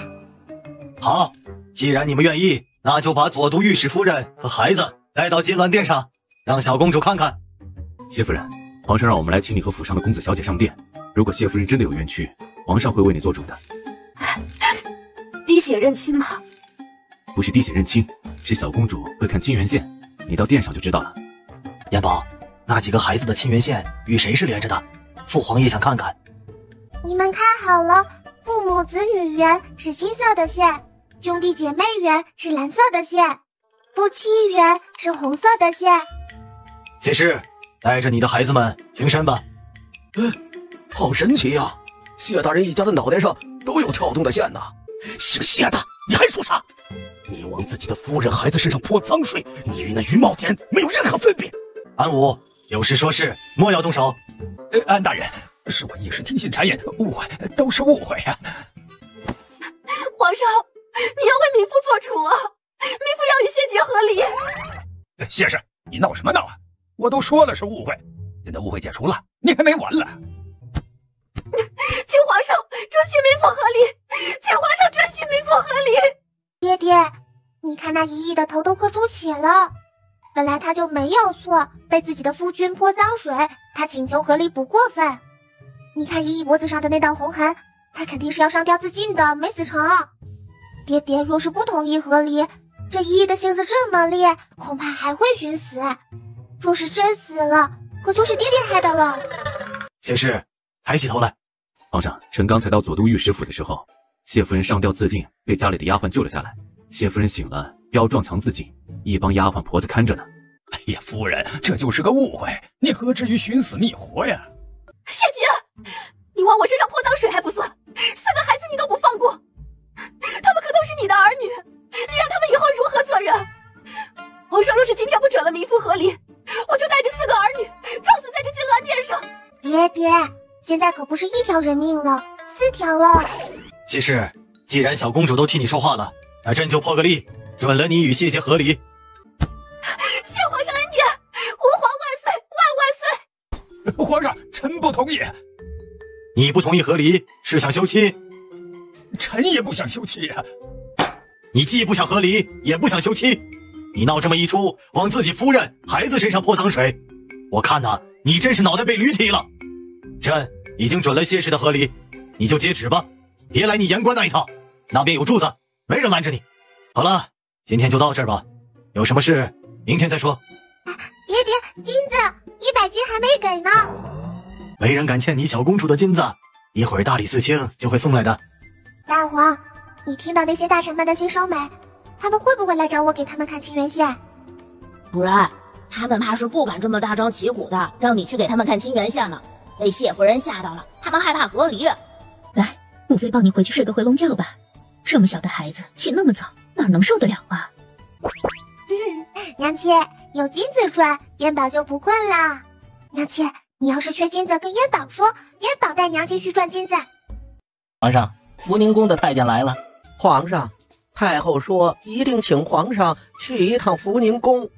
好，既然你们愿意，那就把左都御史夫人和孩子带到金銮殿上，让小公主看看。谢夫人，皇上让我们来请你和府上的公子小姐上殿，如果谢夫人真的有冤屈，皇上会为你做主的。滴血认亲吗？不是滴血认亲，是小公主会看亲缘线，你到殿上就知道了。燕宝，那几个孩子的亲缘线与谁是连着的？父皇也想看看。你们看好了，父母子女缘是金色的线，兄弟姐妹缘是蓝色的线，夫妻缘是红色的线。谢氏，带着你的孩子们平身吧。好神奇呀！谢大人一家的脑袋上都有跳动的线呢。姓谢的，你还说啥？你往自己的夫人、孩子身上泼脏水，你与那于茂典没有任何分别。安武，有事说事，莫要动手。安大人，是我一时听信谗言，误会，都是误会啊。皇上，你要为民妇做主啊！民妇要与谢姐和离。谢氏，你闹什么闹啊？我都说了是误会，现在误会解除了，你还没完了。请皇上准许民妇和离，请皇上准许民妇和离。爹爹，你看那依依的头都磕出血了，本来他就没有错，被自己的夫君泼脏水，他请求和离不过分。你看依依脖子上的那道红痕，他肯定是要上吊自尽的，没死成。爹爹若是不同意和离，这依依的性子这么烈，恐怕还会寻死。若是真死了，可就是爹爹害的了。谢氏，抬起头来。皇上，臣刚才到左都御史府的时候，谢夫人上吊自尽，被家里的丫鬟救了下来。谢夫人醒了，要撞墙自尽，一帮丫鬟婆子看着呢。哎呀，夫人，这就是个误会，你何至于寻死觅活呀？谢姐，你往我身上泼脏水还不算，4个孩子你都不放过，他们可都是你的儿女，你让他们以后如何做人？皇上若是今天不准了民妇和离，我就带着4个儿女撞死在这金銮殿上。爹爹，现在可不是1条人命了，4条了。谢氏，既然小公主都替你说话了，那朕就破个例，准了你与谢姐和离。谢皇上恩典，吾皇万岁万万岁！皇上，臣不同意。你不同意和离，是想休妻？臣也不想休妻呀。你既不想和离，也不想休妻，你闹这么一出，往自己夫人、孩子身上泼脏水，我看呐，你真是脑袋被驴踢了。朕已经准了谢氏的和离，你就接旨吧，别来你言官那一套，那边有柱子，没人拦着你。好了，今天就到这儿吧，有什么事明天再说。爹爹，金子100斤还没给呢。没人敢欠你小公主的金子，一会儿大理寺卿就会送来的。大王，你听到那些大臣们的心声没？他们会不会来找我给他们看亲缘线？主人，他们怕是不敢这么大张旗鼓的让你去给他们看亲缘线呢，被谢夫人吓到了，他们害怕和离。来，母妃抱你回去睡个回笼觉吧。这么小的孩子起那么早，哪能受得了啊？娘亲，有金子赚，燕宝就不困了。娘亲，你要是缺金子，跟燕宝说，燕宝带娘亲去赚金子。皇上，福宁宫的太监来了。皇上，太后说一定请皇上去一趟福宁宫。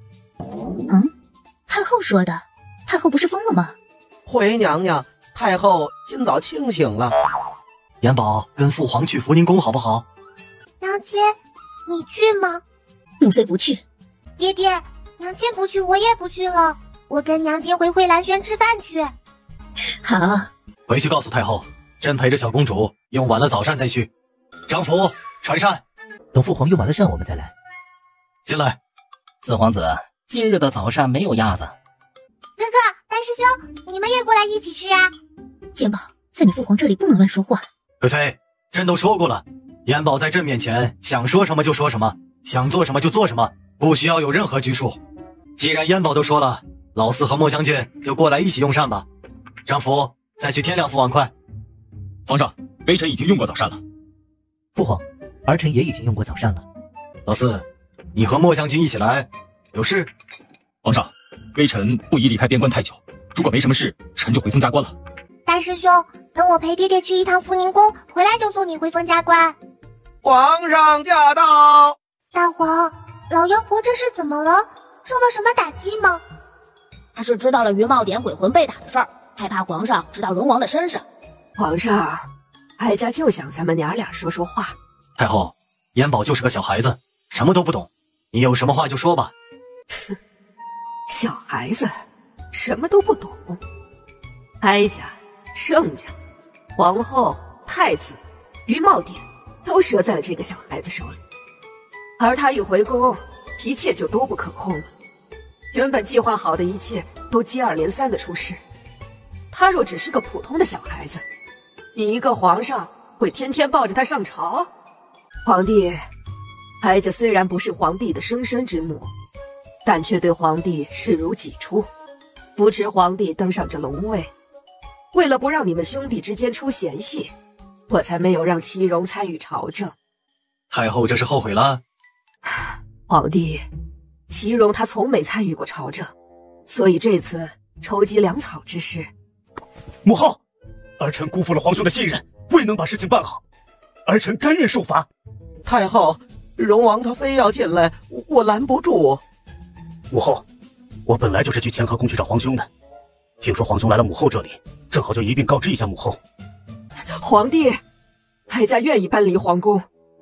太后说的？太后不是疯了吗？回娘娘，太后今早清醒了。燕宝跟父皇去福宁宫好不好？娘亲，你去吗？母妃不去。爹爹，娘亲不去，我也不去了。我跟娘亲回兰轩吃饭去。好，回去告诉太后，朕陪着小公主用完了早膳再去。张福传膳，等父皇用完了膳我们再来。进来。四皇子，今日的早膳没有鸭子。哥哥，大师兄，你们也过来一起吃啊。燕宝，在你父皇这里不能乱说话。贵妃，朕都说过了，燕宝在朕面前想说什么就说什么，想做什么就做什么，不需要有任何拘束。既然燕宝都说了，老四和莫将军就过来一起用膳吧。张福，再去天亮付碗筷。皇上，微臣已经用过早膳了。父皇，儿臣也已经用过早膳了。老四，你和莫将军一起来，有事？皇上，微臣不宜离开边关太久，如果没什么事，臣就回封加官了。大师兄，等我陪爹爹去一趟福宁宫，回来就送你回封加官。皇上驾到！大皇，老妖婆这是怎么了？受了什么打击吗？他是知道了于茂典鬼魂被打的事儿，害怕皇上知道荣王的身世。皇上，哀家就想咱们娘俩说说话。太后，燕宝就是个小孩子，什么都不懂，你有什么话就说吧。小孩子什么都不懂，哀家、盛家皇后、太子、于茂典都折在了这个小孩子手里。而他一回宫，一切就都不可控了。原本计划好的一切都接二连三的出事。他若只是个普通的小孩子，你一个皇上会天天抱着他上朝？皇帝，哀家虽然不是皇帝的生身之母，但却对皇帝视如己出，扶持皇帝登上这龙位。为了不让你们兄弟之间出嫌隙，我才没有让祁荣参与朝政。太后这是后悔了？皇帝，祁荣他从没参与过朝政，所以这次筹集粮草之事，母后，儿臣辜负了皇兄的信任，未能把事情办好，儿臣甘愿受罚。太后，荣王他非要进来，我拦不住。母后，我本来就是去乾河宫去找皇兄的，听说皇兄来了母后这里，正好就一并告知一下母后。皇帝，哀家愿意搬离皇宫，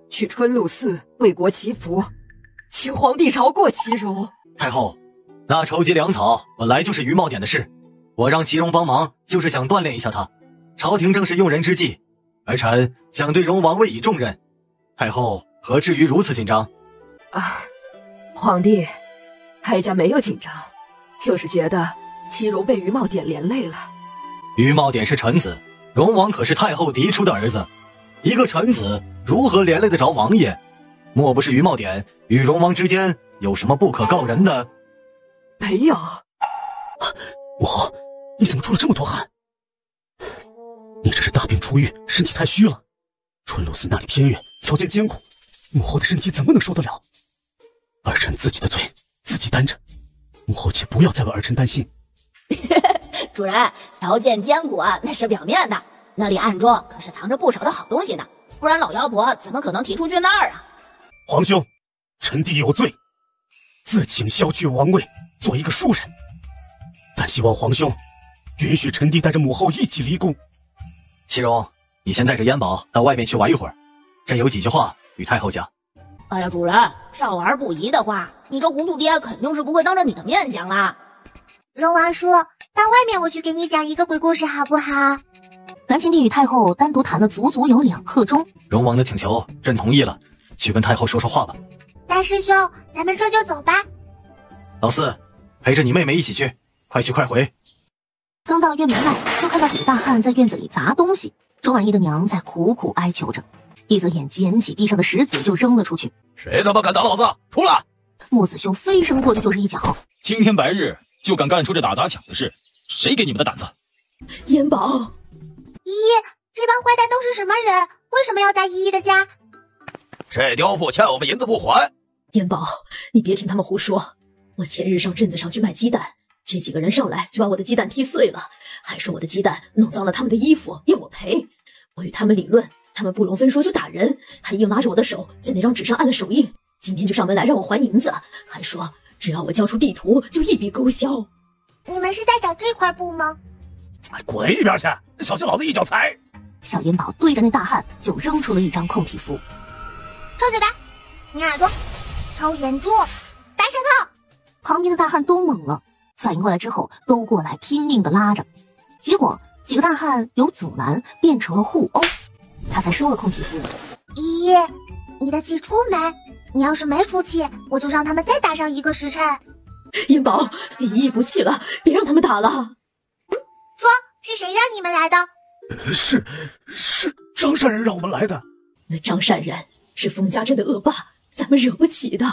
去春露寺为国祈福，请皇帝饶过祁荣。太后，那筹集粮草本来就是于茂典的事，我让祁荣帮忙，就是想锻炼一下他。朝廷正是用人之际，儿臣想对荣王委以重任，太后何至于如此紧张？皇帝，哀家没有紧张，就是觉得祁荣被于茂典连累了。于茂典是臣子，荣王可是太后嫡出的儿子，一个臣子如何连累得着王爷？莫不是于茂典与荣王之间有什么不可告人的？没有。母后，你怎么出了这么多汗？你这是大病初愈，身体太虚了。春露寺那里偏远，条件艰苦，母后的身体怎么能受得了？儿臣自己的罪自己担着，母后且不要再为儿臣担心。主人，条件艰苦啊，那是表面的，那里暗中可是藏着不少的好东西呢，不然老妖婆怎么可能提出去那儿啊？皇兄，臣弟有罪，自请削去王位，做一个庶人。但希望皇兄允许臣弟带着母后一起离宫。祁荣，你先带着燕宝到外面去玩一会儿，朕有几句话与太后讲。哎呀，主人，少儿不宜的话，你这糊涂爹肯定是不会当着你的面讲啦。荣王叔，到外面我去给你讲一个鬼故事好不好？蓝乾帝与太后单独谈了足足有2刻钟。荣王的请求，朕同意了，去跟太后说说话吧。大师兄，咱们这就走吧。老四，陪着你妹妹一起去，快去快回。刚到院门外，就看到几个大汉在院子里砸东西。周婉意的娘在苦苦哀求着，一则眼捡起地上的石子就扔了出去。谁他妈敢打老子？出来！莫子修飞身过去就是一脚。青天白日就敢干出这打砸抢的事，谁给你们的胆子？燕宝，依依，这帮坏蛋都是什么人？为什么要砸依依的家？这刁妇欠我们银子不还。燕宝，你别听他们胡说。我前日上镇子上去卖鸡蛋，这几个人上来就把我的鸡蛋踢碎了，还说我的鸡蛋弄脏了他们的衣服，要我赔。我与他们理论，他们不容分说就打人，还硬拉着我的手在那张纸上按了手印。今天就上门来让我还银子，还说只要我交出地图就一笔勾销。你们是在找这块布吗？滚一边去，小心老子一脚踩！小燕宝对着那大汉就扔出了一张控体符。臭嘴巴，你耳朵，抽眼珠，白舌头。旁边的大汉都懵了，反应过来之后都过来拼命的拉着，结果几个大汉由阻拦变成了互殴，他才收了控体符。依依，你的气出没？你要是没出气，我就让他们再打上1个时辰。燕宝，依依不气了，别让他们打了。说是谁让你们来的？是张善人让我们来的。那张善人是封家镇的恶霸，咱们惹不起的。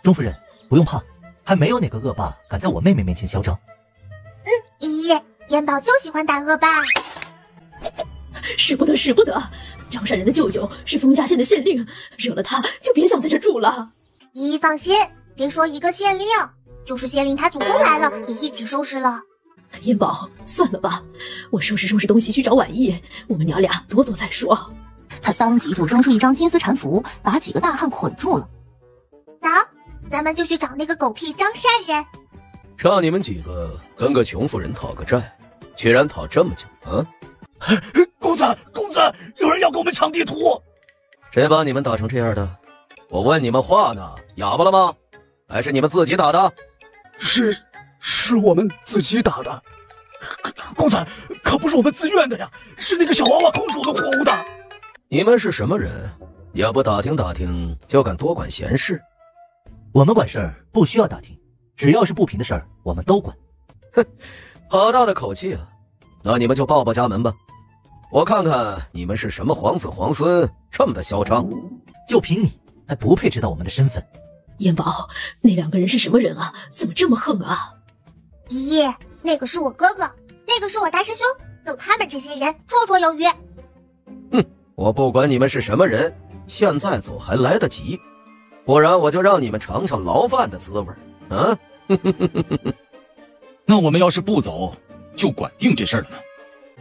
钟夫人不用怕，还没有哪个恶霸敢在我妹妹面前嚣张。依依，燕宝就喜欢打恶霸。使不得，使不得！张善人的舅舅是封家县的县令，惹了他就别想在这住了。依依放心，别说一个县令，就是县令他祖宗来了也一起收拾了。燕宝，算了吧，我收拾东西去找婉意，我们娘俩多多再说。他当即就扔出一张金丝缠符，把几个大汉捆住了。走，咱们就去找那个狗屁张善人。让你们几个跟个穷妇人讨个债，居然讨这么久啊！公子，有人要给我们抢地图。谁把你们打成这样的？我问你们话呢，哑巴了吗？还是你们自己打的？是我们自己打的。公子，可不是我们自愿的呀，是那个小娃娃控制我们货物的。你们是什么人？也不打听打听，就敢多管闲事？我们管事儿不需要打听，只要是不平的事儿，我们都管。哼，好大的口气啊！那你们就报家门吧，我看看你们是什么皇子皇孙，这么的嚣张。就凭你，还不配知道我们的身份。燕宝，那2个人是什么人啊？怎么这么横啊？姨姨，那个是我哥哥，那个是我大师兄，就他们这些人绰绰有余。哼，我不管你们是什么人，现在走还来得及，不然我就让你们尝尝牢饭的滋味啊！那我们要是不走，就管定这事儿了呢？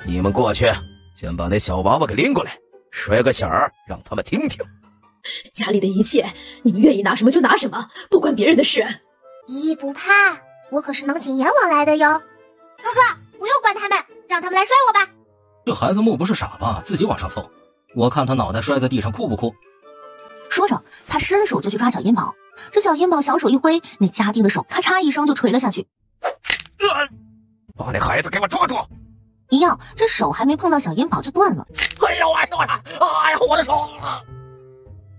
你们过去，先把那小娃娃给拎过来，摔个响儿，让他们听听。家里的一切，你们愿意拿什么就拿什么，不关别人的事。姨姨不怕，我可是能请阎王来的哟。哥哥，不用管他们，让他们来摔我吧。这孩子莫不是傻吧？自己往上凑，我看他脑袋摔在地上哭不哭？说着，他伸手就去抓小烟宝。这小烟宝小手一挥，那家丁的手咔嚓一声就垂了下去。把那孩子给我抓住！一样，这手还没碰到小烟宝就断了。哎呦哎呦哎呦，我的手！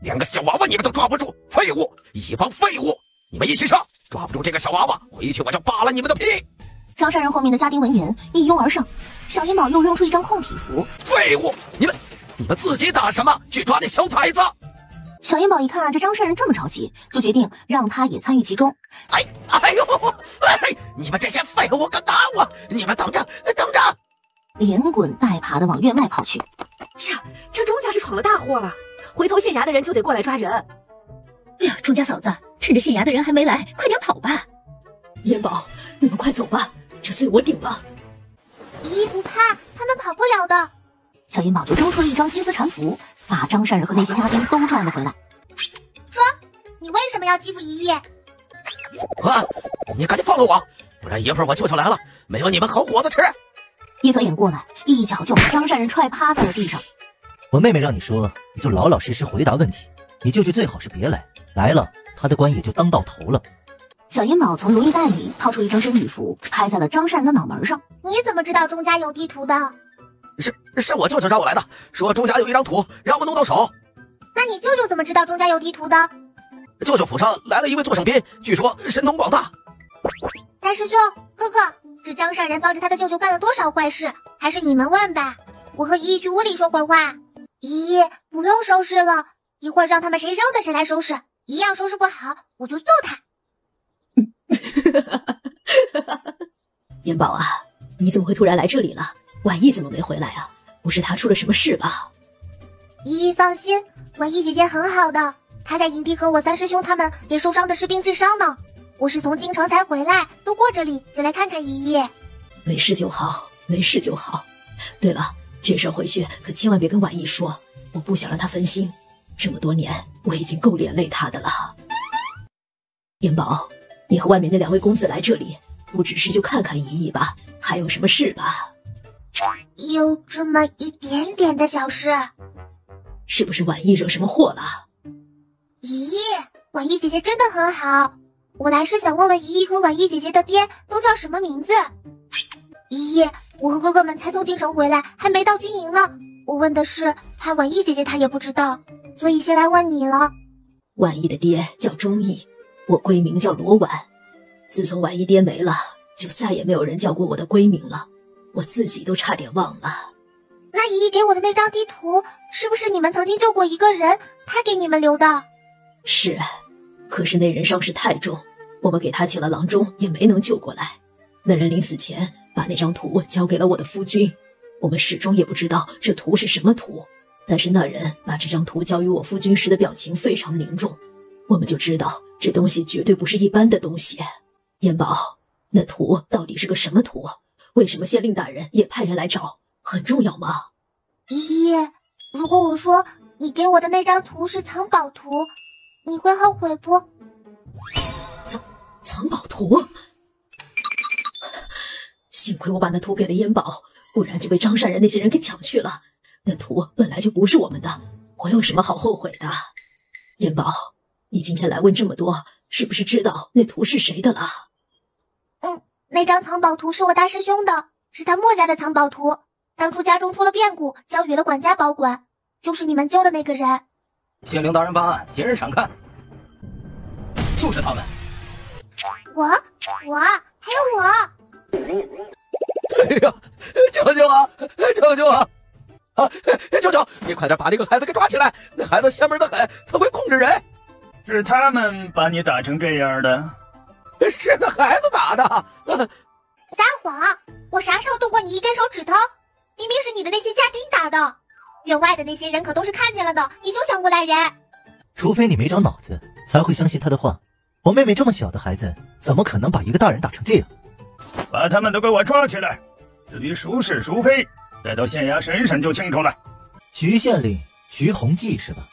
连个小娃娃你们都抓不住，废物！一帮废物！你们一起上，抓不住这个小娃娃，回去我就扒了你们的皮！张善人后面的家丁闻言一拥而上，小烟宝又扔出一张空体符。废物！你们自己打什么？去抓那小崽子！小烟宝一看这张善人这么着急，就决定让他也参与其中。哎呦！你们这些废物敢打我！你们等着！连滚带爬的往院外跑去。呀，这钟家是闯了大祸了，回头县衙的人就得过来抓人。哎呀，钟家嫂子，趁着县衙的人还没来，快点跑吧！燕宝，你们快走吧，这罪我顶了。姨不怕，他们跑不了的。小烟宝就扔出了一张金丝缠符，把张善人和那些家丁都赚了回来。说，你为什么要欺负姨姨？啊！你赶紧放了我，不然一会儿我舅舅来了，没有你们好果子吃。一侧眼过来，一脚就把张善人踹趴在了地上。我妹妹让你说，你就老老实实回答问题。你舅舅最好是别来，来了他的官也就当到头了。小烟宝从如意袋里掏出一张真玉符，开在了张善人的脑门上。你怎么知道钟家有地图的？是我舅舅让我来的，说钟家有一张图，让我弄到手。那你舅舅怎么知道钟家有地图的？舅舅府上来了一位座上宾，据说神通广大。大师兄，哥哥，这张善人帮着他的舅舅干了多少坏事？还是你们问吧。我和姨姨去屋里说会儿话。姨姨，不用收拾了，一会儿让他们谁扔的谁来收拾，一样收拾不好我就揍他。燕宝啊，你怎么会突然来这里了？婉意怎么没回来啊？不是她出了什么事吧？姨姨放心，婉意姐姐很好的，她在营地和我三师兄他们给受伤的士兵治伤呢。我是从京城才回来，路过这里就来看看姨姨。没事就好，没事就好。对了，这事回去可千万别跟婉意说，我不想让她分心。这么多年，我已经够连累她的了。燕宝，你和外面那2位公子来这里，不只是就看看姨姨吧？还有什么事吧？有这么一点点的小事。是不是婉意惹什么祸了？咦，婉意姐姐真的很好。我来是想问问姨姨和婉意姐姐的爹都叫什么名字。姨姨，我和哥哥们才从京城回来，还没到军营呢。我问的是，怕婉意姐姐她也不知道，所以先来问你了。婉意的爹叫钟毅，我闺名叫罗婉。自从婉意爹没了，就再也没有人叫过我的闺名了，我自己都差点忘了。那姨姨给我的那张地图，是不是你们曾经救过一个人，他给你们留的？是，可是那人伤势太重，我们给他请了郎中，也没能救过来。那人临死前把那张图交给了我的夫君，我们始终也不知道这图是什么图，但是那人把这张图交予我夫君时的表情非常凝重，我们就知道这东西绝对不是一般的东西。燕宝，那图到底是个什么图？为什么县令大人也派人来找？很重要吗？姨姨，如果我说你给我的那张图是藏宝图，你会后悔不？藏宝图？幸亏我把那图给了燕宝，不然就被张善人那些人给抢去了。那图本来就不是我们的，我有什么好后悔的？燕宝，你今天来问这么多，是不是知道那图是谁的了？那张藏宝图是我大师兄的，是他墨家的藏宝图，当初家中出了变故，交予了管家保管，就是你们救的那个人。县令大人办案，携人闪看。就是他们。我还有我。哎呀，救救啊！救救啊！啊，舅舅，你快点把那个孩子给抓起来！那孩子邪门的很，他会控制人。是他们把你打成这样的？是那孩子打的。撒谎！我啥时候动过你一根手指头？明明是你的那些家丁打的。院外的那些人可都是看见了的，你休想诬赖人。除非你没长脑子，才会相信他的话。我妹妹这么小的孩子，怎么可能把一个大人打成这样？把他们都给我抓起来！至于孰是孰非，带到县衙审审就清楚了。徐县令，徐弘济是吧？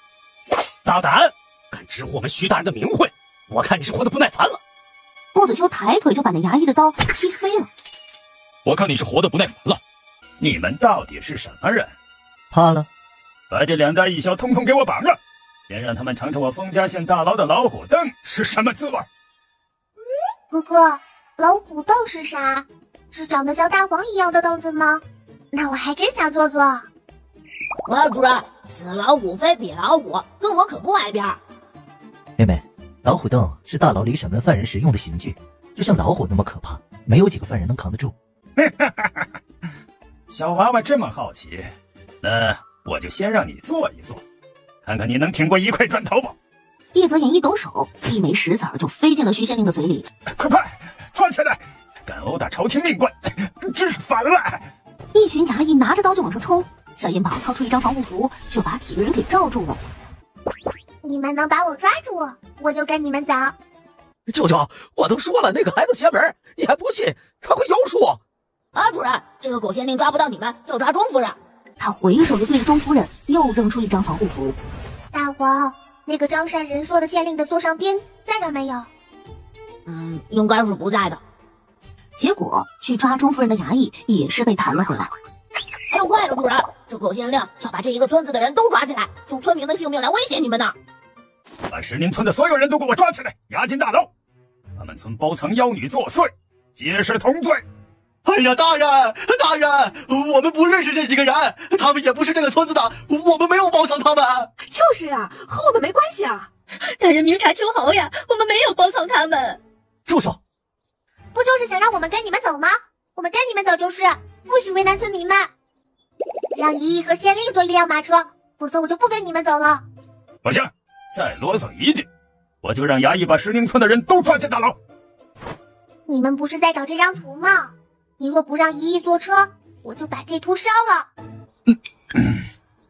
大胆，敢直呼我们徐大人的名讳！我看你是活得不耐烦了。莫子秋抬腿就把那衙役的刀踢飞了。我看你是活得不耐烦了。你们到底是什么人？怕了？把这两大一小通通给我绑了，先让他们尝尝我丰家县大牢的老虎凳是什么滋味。哥哥，老虎凳是啥？是长得像大黄一样的凳子吗？那我还真想坐坐。主人，此老虎非彼老虎，跟我可不挨边。妹妹，老虎凳是大牢里审问犯人时用的刑具，就像老虎那么可怕，没有几个犯人能扛得住。小娃娃这么好奇，那我就先让你坐一坐，看看你能挺过一块砖头不？叶泽言一抖手，一枚石子儿就飞进了徐县令的嘴里。快，抓起来！敢殴打朝廷命官，真是反了！一群衙役拿着刀就往上冲，小银宝掏出一张防护服，就把几个人给罩住了。你们能把我抓住，我就跟你们走。舅舅，我都说了那个孩子邪门，你还不信？他会妖术。主人，这个狗县令抓不到你们，就抓钟夫人。他回手就对着钟夫人又扔出一张防护服。大王，那个张善仁说的县令的座上宾在这没有？应该是不在的。结果去抓钟夫人的衙役也是被弹了回来。还有快了，主人，这狗县令要把这一个村子的人都抓起来，用村民的性命来威胁你们呢。把石宁村的所有人都给我抓起来，押进大牢。他们村包藏妖女作祟，皆是同罪。哎呀，大人，我们不认识这几个人，他们也不是这个村子的，我们没有包藏他们。就是呀，和我们没关系啊。大人明察秋毫呀，我们没有包藏他们。住手！不就是想让我们跟你们走吗？我们跟你们走就是，不许为难村民们。让姨姨和县令坐一辆马车，否则我就不跟你们走了。不行，再啰嗦一句，我就让衙役把石宁村的人都抓进大牢。你们不是在找这张图吗？你若不让姨姨坐车，我就把这图烧了。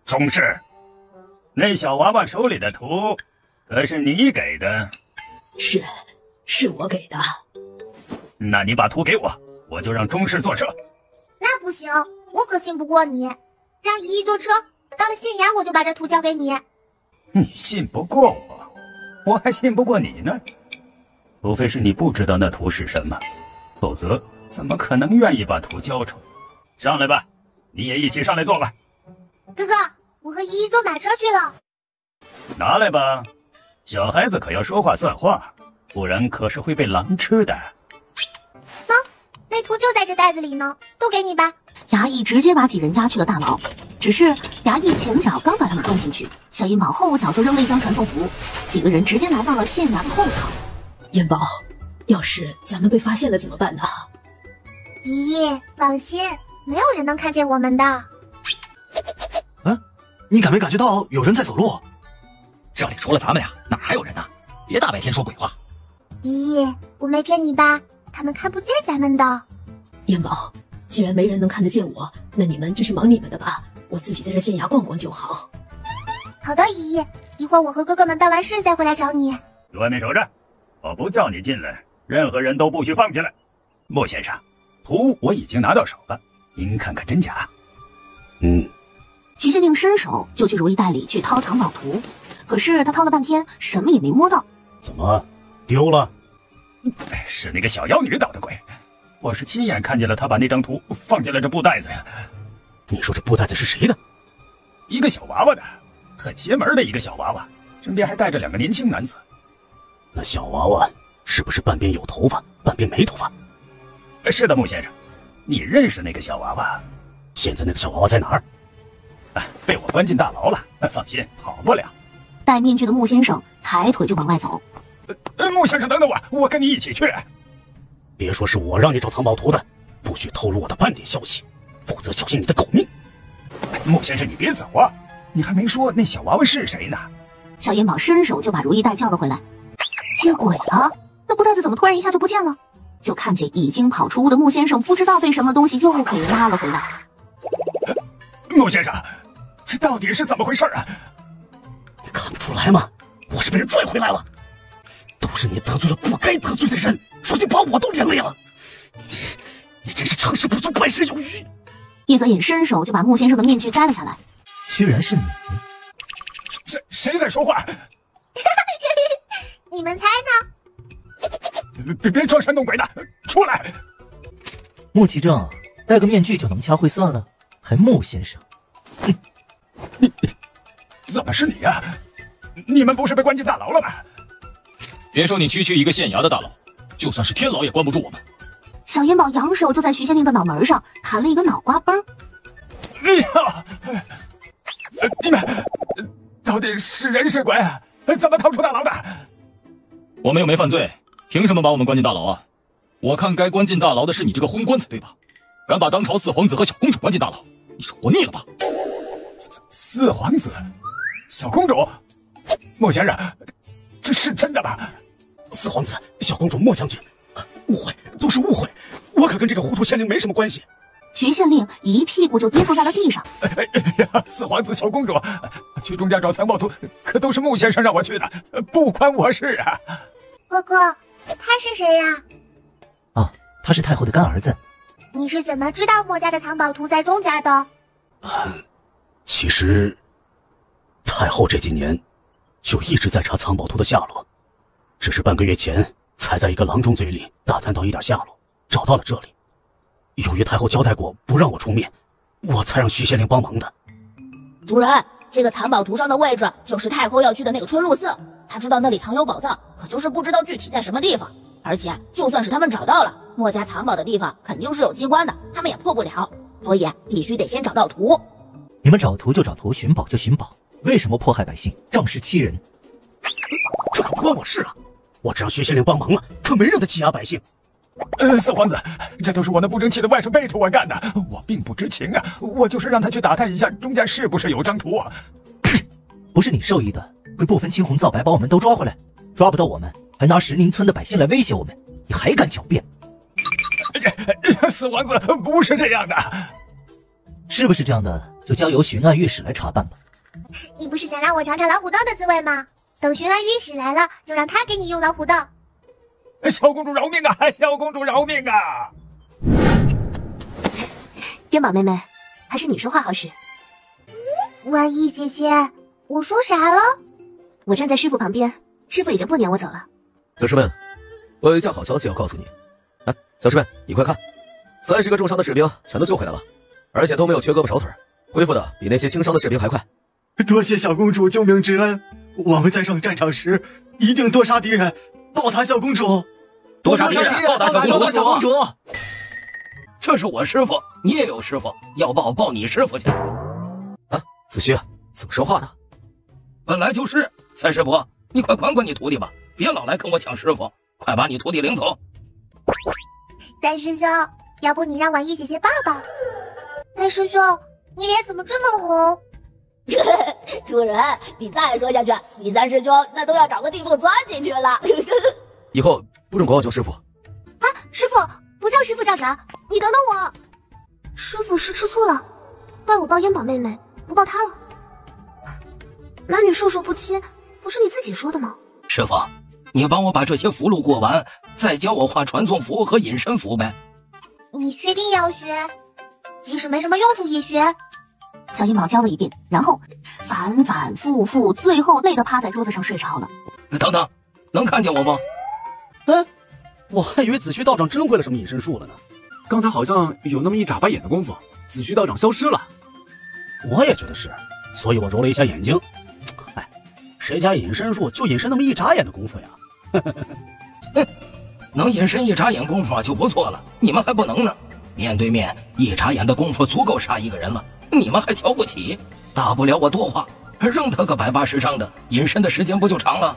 钟氏，那小娃娃手里的图可是你给的？是我给的。那你把图给我，我就让钟氏坐车。那不行，我可信不过你。让姨姨坐车，到了县衙我就把这图交给你。你信不过我，我还信不过你呢。除非是你不知道那图是什么，否则怎么可能愿意把图交出？上来吧，你也一起上来坐吧。哥哥，我和姨姨坐马车去了。拿来吧，小孩子可要说话算话，不然可是会被狼吃的。那图就在这袋子里呢，都给你吧。衙役直接把几人押去了大牢，只是衙役前脚刚把他们关进去，小银宝后脚就扔了一张传送符，几个人直接来到了县衙的后场。银宝，要是咱们被发现了怎么办呢？姨姨，放心，没有人能看见我们的。你感没感觉到有人在走路？这里除了咱们俩，哪还有人呢？别大白天说鬼话。姨姨，我没骗你吧？他们看不见咱们的。银宝，既然没人能看得见我，那你们就去忙你们的吧，我自己在这县衙逛逛就好。好的，姨姨，一会儿我和哥哥们办完事再回来找你。在外面守着，我不叫你进来，任何人都不许放进来。莫先生，图我已经拿到手了，您看看真假。徐县令伸手就去如意袋里去掏藏宝图，可是他掏了半天，什么也没摸到。怎么丢了？是那个小妖女捣的鬼，我是亲眼看见了她把那张图放进了这布袋子呀。你说这布袋子是谁的？一个小娃娃的，很邪门的一个小娃娃，身边还带着2个年轻男子。那小娃娃是不是半边有头发，半边没头发？是的，穆先生，你认识那个小娃娃？现在那个小娃娃在哪儿？被我关进大牢了。放心，跑不了。戴面具的穆先生抬腿就往外走。穆先生，等等我跟你一起去。别说是我让你找藏宝图的，不许透露我的半点消息，否则小心你的狗命。穆先生，你别走啊！你还没说那小娃娃是谁呢？小眼宝伸手就把如意带叫了回来。接轨了？那布袋子怎么突然一下就不见了？就看见已经跑出屋的穆先生，不知道被什么东西又给拉了回来。穆先生，这到底是怎么回事啊？你看不出来吗？我是被人拽回来了，都是你得罪了不该得罪的人，如今把我都连累了。你真是成事不足败事有余。叶泽隐伸手就把穆先生的面具摘了下来。居然是你！谁在说话？你们猜呢？别装神弄鬼的，出来！穆其正，戴个面具就能掐会算了，还穆先生？你怎么是你呀？你们不是被关进大牢了吗？别说你区区一个县衙的大牢，就算是天牢也关不住我们。小元宝扬手就在徐县令的脑门上弹了一个脑瓜崩。哎呀！你们到底是人是鬼？怎么逃出大牢的？我们又没犯罪，凭什么把我们关进大牢啊？我看该关进大牢的是你这个昏官才对吧？敢把当朝四皇子和小公主关进大牢，你是活腻了吧？四皇子、小公主，穆先生，这是真的吧？四皇子、小公主、莫将军，误会，都是误会，我可跟这个糊涂县令没什么关系。徐县令一屁股就跌坐在了地上。哎呀，四皇子、小公主，去钟家找藏宝图，可都是穆先生让我去的，不关我事啊。哥哥，他是谁呀？啊，他是太后的干儿子。你是怎么知道莫家的藏宝图在钟家的？其实，太后这几年就一直在查藏宝图的下落，只是半个月前才在一个郎中嘴里打探到一点下落，找到了这里。由于太后交代过不让我出面，我才让徐县令帮忙的。主人，这个藏宝图上的位置就是太后要去的那个春露寺，他知道那里藏有宝藏，可就是不知道具体在什么地方。而且就算是他们找到了，莫家藏宝的地方肯定是有机关的，他们也破不了，所以必须得先找到图。你们找图就找图，寻宝就寻宝，为什么迫害百姓，仗势欺人？这可不关我事啊！我只让徐县令帮忙了，可没让他欺压百姓。四皇子，这都是我那不争气的外甥背着我干的，我并不知情啊，我就是让他去打探一下钟家是不是有张图啊。不是你授意的，会不分青红皂白把我们都抓回来，抓不到我们，还拿石宁村的百姓来威胁我们，你还敢狡辩？四皇子不是这样的，是不是这样的？就交由巡按御史来查办吧。你不是想让我尝尝老虎豆的滋味吗？等巡按御史来了，就让他给你用老虎豆。小公主饶命啊！小公主饶命啊！边宝妹妹，还是你说话好使。婉意姐姐，我说啥了？我站在师傅旁边，师傅已经不撵我走了。小师妹，我有一件好消息要告诉你。来，小师妹，你快看，30个重伤的士兵全都救回来了，而且都没有缺胳膊少腿，恢复的比那些轻伤的士兵还快。多谢小公主救命之恩，我们在上战场时一定多杀敌人，报答小公主。多杀敌人，报答小公主。这是我师傅，你也有师傅，要报你师傅去。啊，子虚，怎么说话呢？本来就是。三师伯，你快管管你徒弟吧，别老来跟我抢师傅，快把你徒弟领走。三师兄，要不你让婉意姐姐抱抱？三师兄，你脸怎么这么红？主人，你再说下去，你三师兄那都要找个地缝钻进去了。以后不准管我叫师傅。啊，师傅，不叫师傅叫啥？你等等我。师傅是吃醋了，怪我抱烟宝妹妹，不抱她了。男女授受不亲，不是你自己说的吗？师傅，你帮我把这些符箓过完，再教我画传送符和隐身符呗。你确定要学？即使没什么用处也学。小阴毛教了一遍，然后反反复复，最后累得趴在桌子上睡着了。等等，能看见我吗？我还以为子虚道长真会了什么隐身术了呢。刚才好像有那么一眨巴眼的功夫，子虚道长消失了。我也觉得是，所以我揉了一下眼睛。哎，谁家隐身术就隐身那么一眨眼的功夫呀？能隐身一眨眼功夫就不错了，你们还不能呢。面对面一眨眼的功夫足够杀一个人了，你们还瞧不起？大不了我多画，扔他个180张的，隐身的时间不就长了？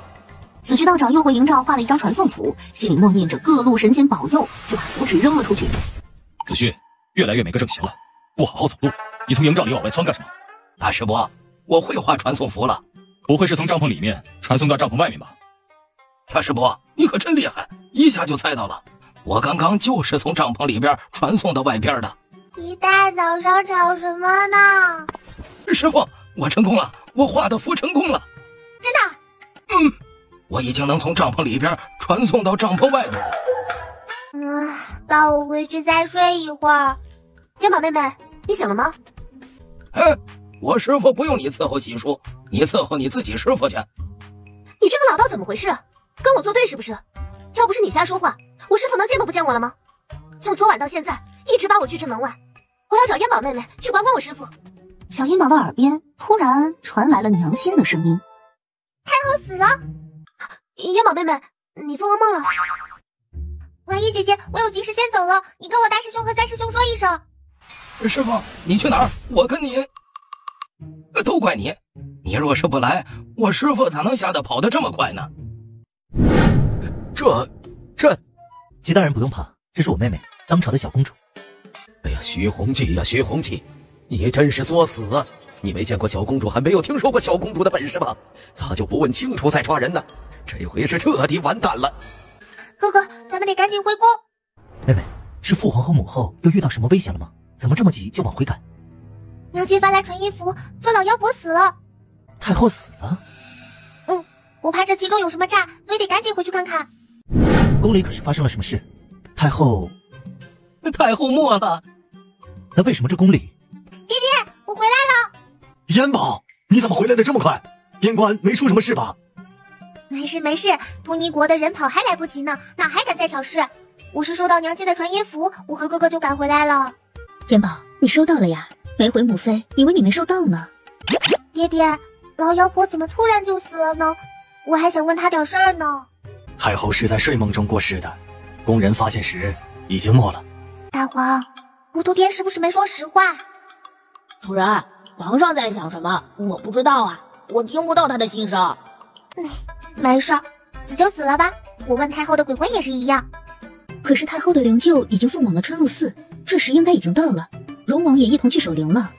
紫虚道长又为营帐画了一张传送符，心里默念着各路神仙保佑，就把符纸扔了出去。子虚，越来越没个正形了，不好好走路，你从营帐里往外窜干什么？大师伯，我会画传送符了，不会是从帐篷里面传送到帐篷外面吧？大师伯，你可真厉害，一下就猜到了。我刚刚就是从帐篷里边传送到外边的。一大早上吵什么呢？师傅，我成功了，我画的符成功了。真的？我已经能从帐篷里边传送到帐篷外边了。抱我回去再睡一会儿。元宝妹妹，你醒了吗？我师傅不用你伺候洗漱，你伺候你自己师傅去。你这个老道怎么回事？跟我作对是不是？要不是你瞎说话，我师傅能见都不见我了吗？从昨晚到现在，一直把我拒之门外。我要找烟宝妹妹去管管我师傅。小烟宝的耳边突然传来了娘心的声音：“太后死了！”烟宝妹妹，你做噩梦了？婉仪姐姐，我有急事先走了，你跟我大师兄和三师兄说一声。师傅，你去哪儿？我跟你……都怪你！你若是不来，我师傅咋能吓得跑得这么快呢？这……齐大人不用怕，这是我妹妹，当朝的小公主。哎呀，徐弘济呀，徐弘济，你真是作死啊！你没见过小公主，还没有听说过小公主的本事吗？咋就不问清楚再抓人呢？这回是彻底完蛋了。哥哥，咱们得赶紧回宫。妹妹，是父皇和母后又遇到什么危险了吗？怎么这么急就往回赶？娘亲发来传音符，说老妖婆死了。太后死了？我怕这其中有什么诈，所以得赶紧回去看看。宫里可是发生了什么事？太后没了。那为什么这宫里……爹爹，我回来了。烟宝，你怎么回来的这么快？边关没出什么事吧？没事，图尼国的人跑还来不及呢，哪还敢再挑事？我是收到娘亲的传音符，我和哥哥就赶回来了。元宝，你收到了呀？没回母妃，以为你没收到呢。爹爹，老妖婆怎么突然就死了呢？我还想问她点事儿呢。太后是在睡梦中过世的，宫人发现时已经没了。大皇，糊涂爹是不是没说实话？主人，皇上在想什么？我不知道啊，我听不到他的心声。没事，死就死了吧。我问太后的鬼魂也是一样。可是太后的灵柩已经送往了春露寺，这时应该已经到了。荣王也一同去守灵了。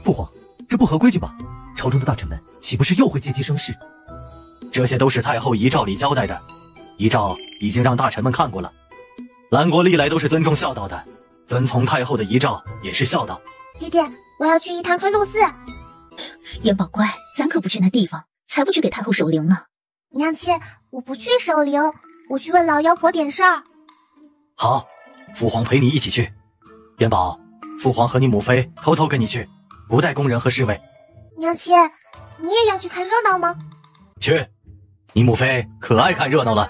父皇，这不合规矩吧？朝中的大臣们岂不是又会借机生事？这些都是太后遗诏里交代的，遗诏已经让大臣们看过了。兰国历来都是尊重孝道的，遵从太后的遗诏也是孝道。爹爹，我要去一趟春露寺。元宝乖，咱可不去那地方，才不去给太后守灵呢。娘亲，我不去守灵，我去问老妖婆点事儿。好，父皇陪你一起去。元宝，父皇和你母妃偷偷跟你去，不带宫人和侍卫。娘亲，你也要去看热闹吗？去，你母妃可爱看热闹了。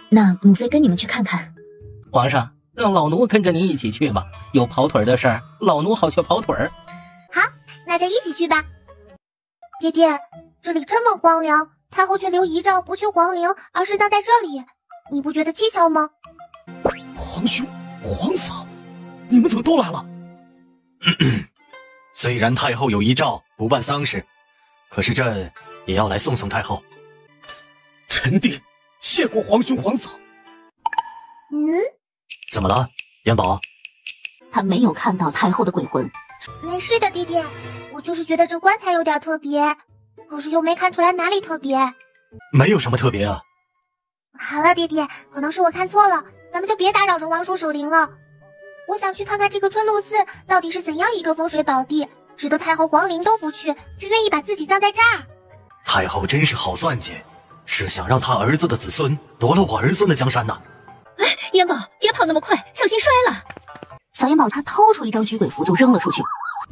那母妃跟你们去看看。皇上，让老奴跟着你一起去吧，有跑腿的事儿，老奴好去跑腿。好，那就一起去吧。爹爹，这里这么荒凉，太后却留遗诏不去皇陵，而是葬在这里，你不觉得蹊跷吗？皇兄、皇嫂，你们怎么都来了？虽然太后有遗诏不办丧事，可是朕也要来送送太后。臣弟谢过皇兄皇嫂。怎么了，元宝？他没有看到太后的鬼魂。没事的，爹爹，我就是觉得这棺材有点特别，可是又没看出来哪里特别。没有什么特别啊。好了，爹爹，可能是我看错了，咱们就别打扰荣王叔守灵了。我想去看看这个春露寺到底是怎样一个风水宝地，使得太后皇陵都不去，就愿意把自己葬在这儿。太后真是好算计，是想让她儿子的子孙夺了我儿孙的江山呢。元宝，别跑那么快，小心摔了。小元宝他掏出一张驱鬼符就扔了出去。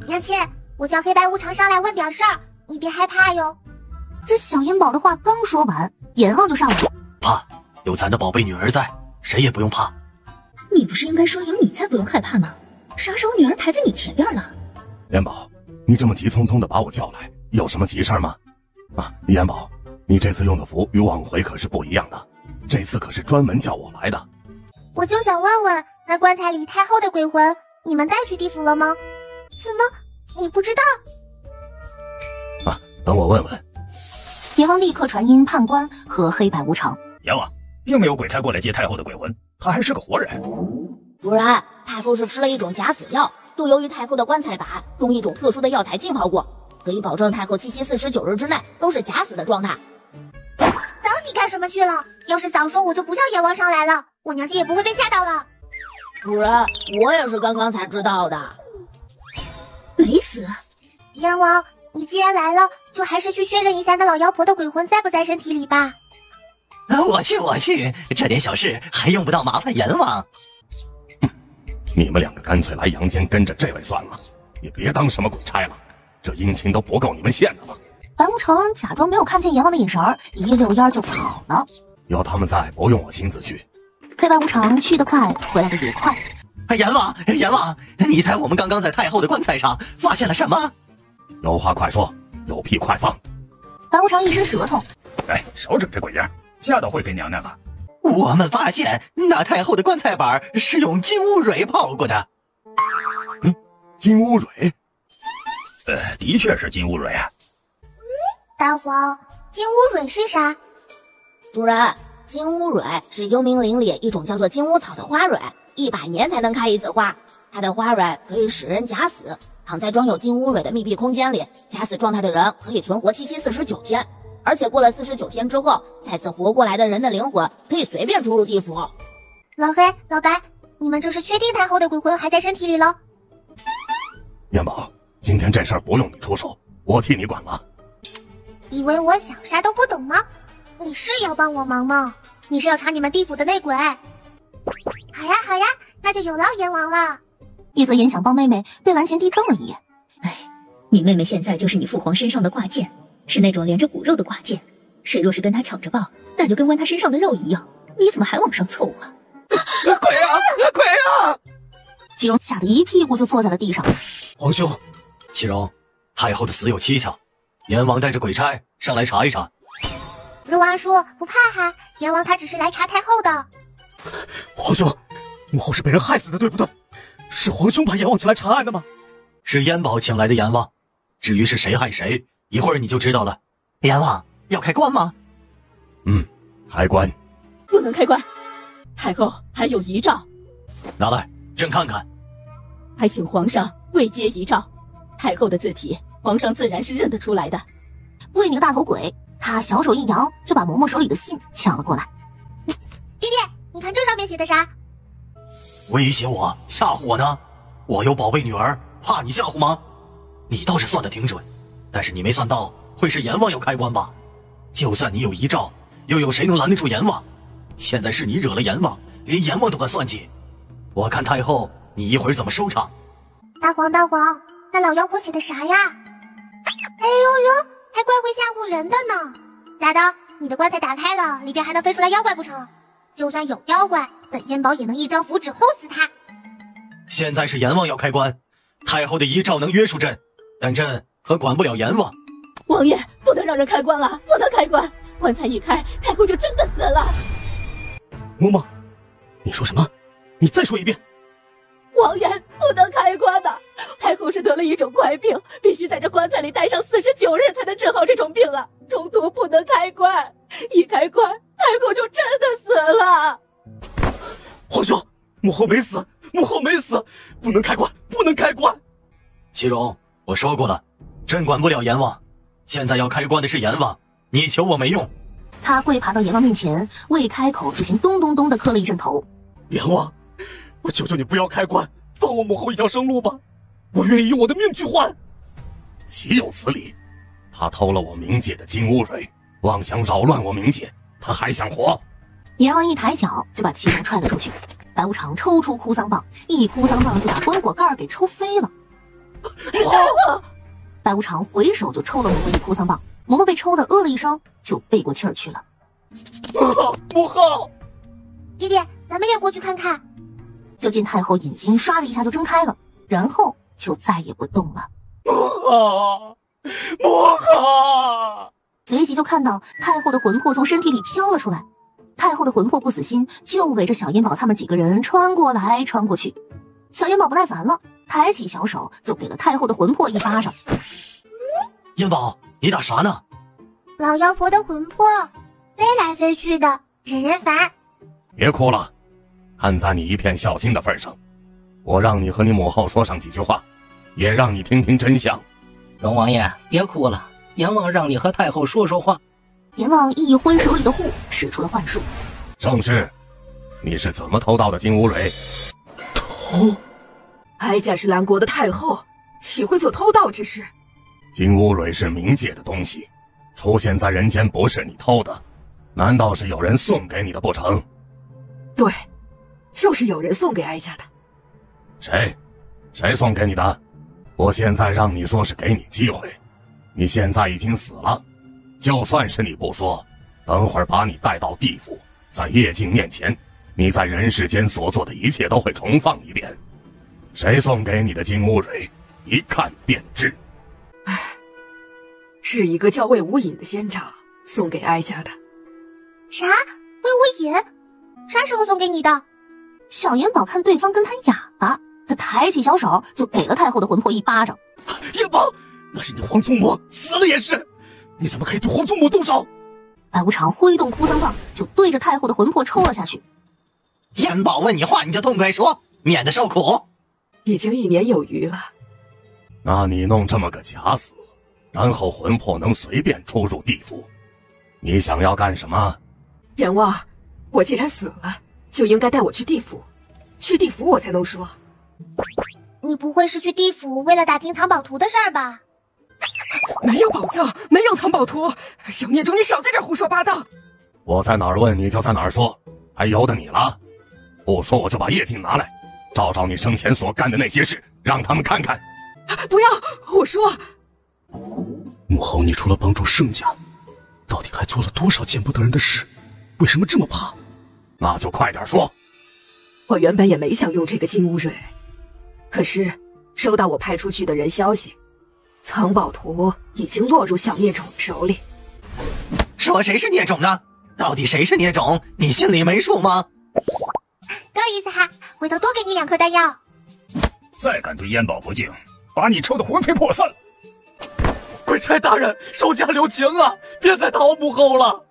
娘亲，我叫黑白无常上来问点事儿，你别害怕哟。这小元宝的话刚说完，阎王就上来了。怕，有咱的宝贝女儿在，谁也不用怕。你不是应该说有你在不用害怕吗？啥时候女儿排在你前边了？元宝，你这么急匆匆的把我叫来，有什么急事吗？啊，元宝，你这次用的符与往回可是不一样的，这次可是专门叫我来的。我就想问问，那棺材里太后的鬼魂，你们带去地府了吗？怎么，你不知道？啊，等我问问。阎王立刻传音判官和黑白无常。阎王，并没有鬼差过来接太后的鬼魂，他还是个活人。主人，太后是吃了一种假死药，就由于太后的棺材板用一种特殊的药材浸泡过，可以保证太后7期49日之内都是假死的状态。早你干什么去了？要是早说，我就不叫阎王上来了，我娘亲也不会被吓到了。主人，我也是刚刚才知道的。没死。阎王，你既然来了，就还是去确认一下那老妖婆的鬼魂在不在身体里吧。我去，这点小事还用不到麻烦阎王。你们两个干脆来阳间跟着这位算了，也别当什么鬼差了，这殷勤都不够你们献的了。白无常假装没有看见阎王的眼神儿，一溜烟就跑了。有他们在，不用我亲自去。黑白无常去得快，回来的也快。阎王，你猜我们刚刚在太后的棺材上发现了什么？有话快说，有屁快放。白无常一伸舌头，哎，少整这鬼样，吓到惠妃娘娘了。我们发现那太后的棺材板是用金乌蕊泡过的。金乌蕊？的确是金乌蕊啊。大黄，金乌蕊是啥？主人，金乌蕊是幽冥林里一种叫做金乌草的花蕊，100年才能开一次花。它的花蕊可以使人假死，躺在装有金乌蕊的密闭空间里，假死状态的人可以存活7期49天，而且过了49天之后，再次活过来的人的灵魂可以随便出入地府。老黑、老白，你们这是确定太后的鬼魂还在身体里了？元宝，今天这事儿不用你出手，我替你管了。以为我想啥都不懂吗？你是要帮我忙吗？你是要查你们地府的内鬼？好呀，那就有劳阎王了。一则言想帮妹妹，被蓝前帝瞪了一眼。你妹妹现在就是你父皇身上的挂件，是那种连着骨肉的挂件。谁若是跟她抢着抱，那就跟剜她身上的肉一样。你怎么还往上凑啊？鬼啊！祁荣吓得一屁股就坐在了地上。皇兄，祁荣，太后的死有蹊跷，阎王带着鬼差上来查一查。如阿叔不怕哈，阎王他只是来查太后的。皇兄，母后是被人害死的，对不对？是皇兄把阎王请来查案的吗？是燕宝请来的阎王，至于是谁害谁，一会儿你就知道了。阎王要开棺吗？开棺。不能开棺，太后还有遗诏。拿来，朕看看。还请皇上未接遗诏。太后的字体，皇上自然是认得出来的。为你个大头鬼！他小手一摇，就把嬷嬷手里的信抢了过来。弟弟，你看这上面写的啥？威胁我，吓唬我呢？我有宝贝女儿，怕你吓唬吗？你倒是算得挺准，但是你没算到会是阎王要开棺吧？就算你有遗诏，又有谁能拦得住阎王？现在是你惹了阎王，连阎王都敢算计。我看太后，你一会儿怎么收场？大黄，那老妖婆写的啥呀？哎呦，还怪会吓唬人的呢。咋的？你的棺材打开了，里边还能飞出来妖怪不成？就算有妖怪，本燕宝也能一张符纸轰死他。现在是阎王要开棺，太后的遗诏能约束朕，但朕可管不了阎王。王爷，不能让人开棺了，不能开棺！棺材一开，太后就真的死了。嬷嬷，你说什么？你再说一遍。王爷，不能开棺的，太后是得了一种怪病，必须在这棺材里待上49日才能治好这种病啊！中途不能开棺，一开棺，太后就真的死了。皇兄，母后没死，不能开棺，不能开棺。祁荣，我说过了，朕管不了阎王，现在要开棺的是阎王，你求我没用。他跪爬到阎王面前，未开口就先咚咚咚地磕了一阵头。阎王，我求求你不要开棺，放我母后一条生路吧，我愿意用我的命去换。岂有此理！他偷了我冥界的金乌蕊，妄想扰乱我冥界，他还想活？阎王一抬脚就把祁荣踹了出去。白无常抽出哭丧棒，一哭丧棒就把棺椁盖给抽飞了。白无常回手就抽了嬷嬷一哭丧棒，嬷嬷被抽的了一声，就背过气儿去了。母后，弟弟，咱们也过去看看。就见太后眼睛唰的一下就睁开了，然后就再也不动了。母后，随即就看到太后的魂魄从身体里飘了出来。太后后的魂魄不死心，就围着小烟宝他们几个人穿过来穿过去。小烟宝不耐烦了，抬起小手就给了太后的魂魄一巴掌。烟宝，你打啥呢？老妖婆的魂魄飞来飞去的，惹人烦。别哭了，看在你一片孝心的份上，我让你和你母后说上几句话，也让你听听真相。龙王爷，别哭了，阎王让你和太后说说话。阎王一挥手里的护，使出了幻术。正是，你是怎么偷到的金乌蕊？偷？哀家是兰国的太后，岂会做偷盗之事？金乌蕊是冥界的东西，出现在人间不是你偷的，难道是有人送给你的不成？对，就是有人送给哀家的。谁送给你的？我现在让你说是给你机会，你现在已经死了，就算是你不说，等会儿把你带到地府，在夜镜面前，你在人世间所做的一切都会重放一遍。谁送给你的金乌蕊，一看便知。是一个叫魏无隐的仙长送给哀家的。啥？魏无隐？啥时候送给你的？小烟宝看对方跟他哑巴，他抬起小手就给了太后的魂魄一巴掌。烟宝，那是你皇祖母，死了也是，你怎么可以对皇祖母动手？白无常挥动哭丧棒就对着太后的魂魄抽了下去。烟宝问你话你就痛快说，免得受苦。已经1年有余了。那你弄这么个假死，然后魂魄能随便出入地府，你想要干什么？阎王，我既然死了，就应该带我去地府，去地府我才能说。你不会是去地府为了打听藏宝图的事儿吧？没有宝藏，没有藏宝图，小孽种，你少在这胡说八道。我在哪儿问你就在哪儿说，还由得你了？不说我就把夜镜拿来，照照你生前所干的那些事，让他们看看。不要，我说。母后，你除了帮助圣家，到底还做了多少见不得人的事？为什么这么怕？那就快点说。我原本也没想用这个金乌蕊，可是收到我派出去的人消息，藏宝图已经落入小孽种手里。说谁是孽种呢？到底谁是孽种？你心里没数吗？够意思哈，回头多给你2颗丹药。再敢对烟宝不敬，把你抽得魂飞魄散！鬼差大人，手下留情啊，别再讨母后了。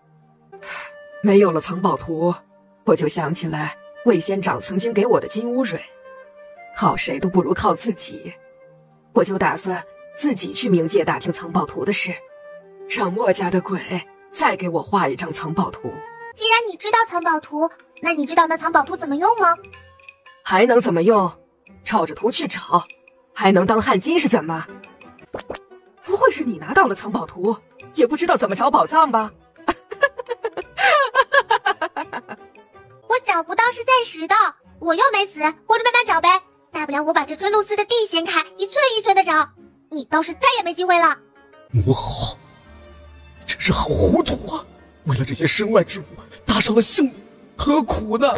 没有了藏宝图，我就想起来魏仙长曾经给我的金乌蕊，靠谁都不如靠自己，我就打算自己去冥界打听藏宝图的事，让墨家的鬼再给我画一张藏宝图。既然你知道藏宝图，那你知道那藏宝图怎么用吗？还能怎么用？照着图去找，还能当汗巾是怎么？不会是你拿到了藏宝图，也不知道怎么找宝藏吧？我找不到是暂时的，我又没死，活着慢慢找呗。大不了我把这春露寺的地掀开，一寸一寸的找，你倒是再也没机会了。母后，真是好糊涂啊！为了这些身外之物，搭上了性命，何苦呢？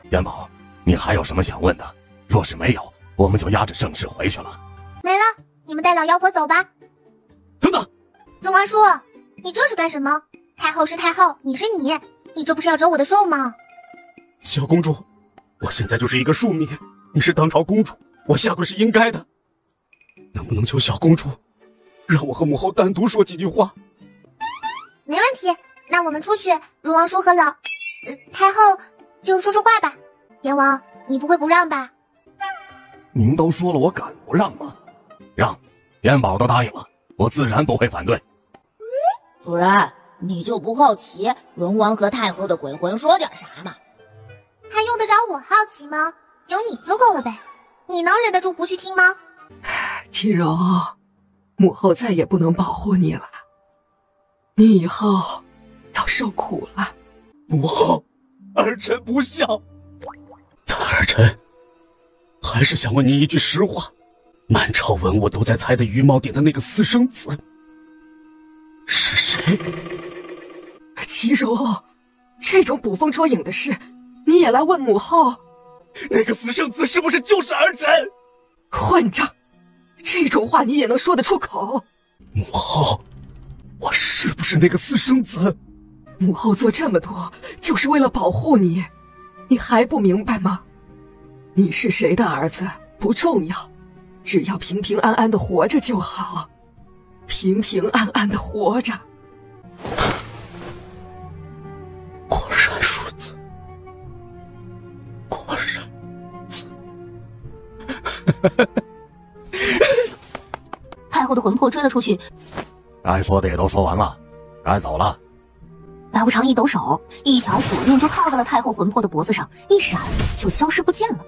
元宝，你还有什么想问的？若是没有，我们就押着盛世回去了。没了，你们带老妖婆走吧。等等，荣王叔，你这是干什么？太后是太后，你是你，你这不是要折我的寿吗？小公主，我现在就是一个庶民，你是当朝公主，我下跪是应该的。能不能求小公主，让我和母后单独说几句话？没问题，那我们出去，荣王叔和太后就说说话吧。阎王，你不会不让吧？您都说了，我敢不让吗？让，元宝都答应了，我自然不会反对。主人，你就不好奇龙王和太后的鬼魂说点啥吗？还用得着我好奇吗？有你就够了呗。你能忍得住不去听吗？齐柔，母后再也不能保护你了，你以后要受苦了。母后，儿臣不孝。儿臣还是想问您一句实话，满朝文武都在猜的羽毛点的那个私生子是谁？齐柔，这种捕风捉影的事你也来问母后？那个私生子是不是就是儿臣？混账，这种话你也能说得出口？母后，我是不是那个私生子？母后做这么多，就是为了保护你，你还不明白吗？你是谁的儿子不重要，只要平平安安的活着就好，平平安安的活着。果然如此，果然如此。太后的魂魄追了出去，该说的也都说完了，该走了。白无常一抖手，一条锁链就套在了太后魂魄的脖子上，一闪就消失不见了。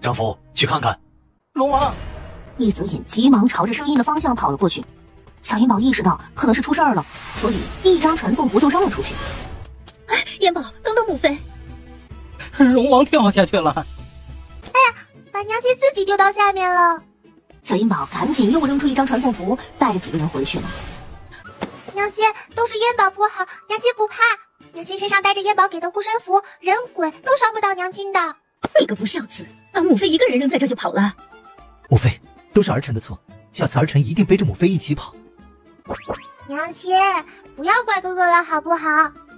张福，去看看。龙王，一泽眼急忙朝着声音的方向跑了过去。小银宝意识到可能是出事儿了，所以一张传送符就扔了出去。哎，银宝，等等母妃！龙王跳下去了。哎呀，把娘亲自己丢到下面了。小银宝赶紧又扔出一张传送符，带着几个人回去了。娘亲，都是燕宝不好，娘亲不怕。娘亲身上带着燕宝给的护身符，人鬼都伤不到娘亲的。你个不孝子，把母妃一个人扔在这就跑了。母妃，都是儿臣的错，下次儿臣一定背着母妃一起跑。娘亲，不要怪哥哥了好不好？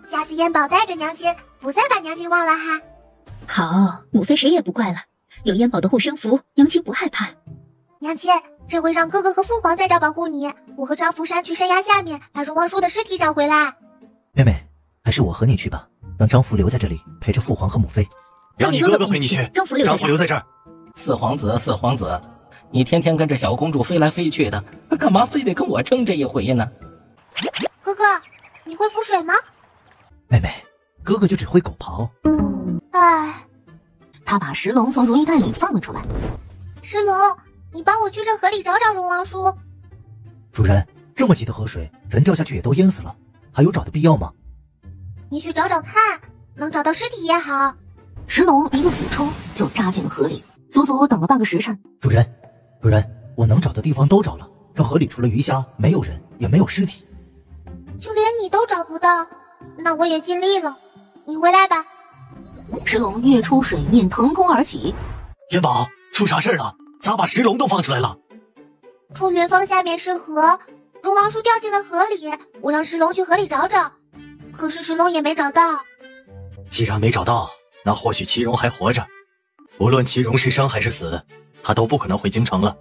下次燕宝带着娘亲，不再把娘亲忘了哈。好，母妃谁也不怪了，有燕宝的护身符，娘亲不害怕。娘亲，这回让哥哥和父皇在这保护你，我和张福山去山崖下面把荣王叔的尸体找回来。妹妹，还是我和你去吧，让张福留在这里陪着父皇和母妃。让你哥哥陪你去，张福留在这儿。四皇子，四皇子，你天天跟着小公主飞来飞去的，干嘛非得跟我争这一回呢？哥哥，你会浮水吗？妹妹，哥哥就只会狗刨。唉，他把石龙从如意袋里放了出来。石龙，你帮我去这河里找找荣王叔。主人，这么急的河水，人掉下去也都淹死了，还有找的必要吗？你去找找看，能找到尸体也好。石龙一个俯冲就扎进了河里，足足等了半个时辰。主人，我能找的地方都找了，这河里除了鱼虾，没有人，也没有尸体。就连你都找不到，那我也尽力了。你回来吧。石龙跃出水面，腾空而起。元宝，出啥事了？咋把石龙都放出来了？出云峰下面是河，荣王叔掉进了河里，我让石龙去河里找找，可是石龙也没找到。既然没找到，那或许祁荣还活着。无论祁荣是生还是死，他都不可能回京城了。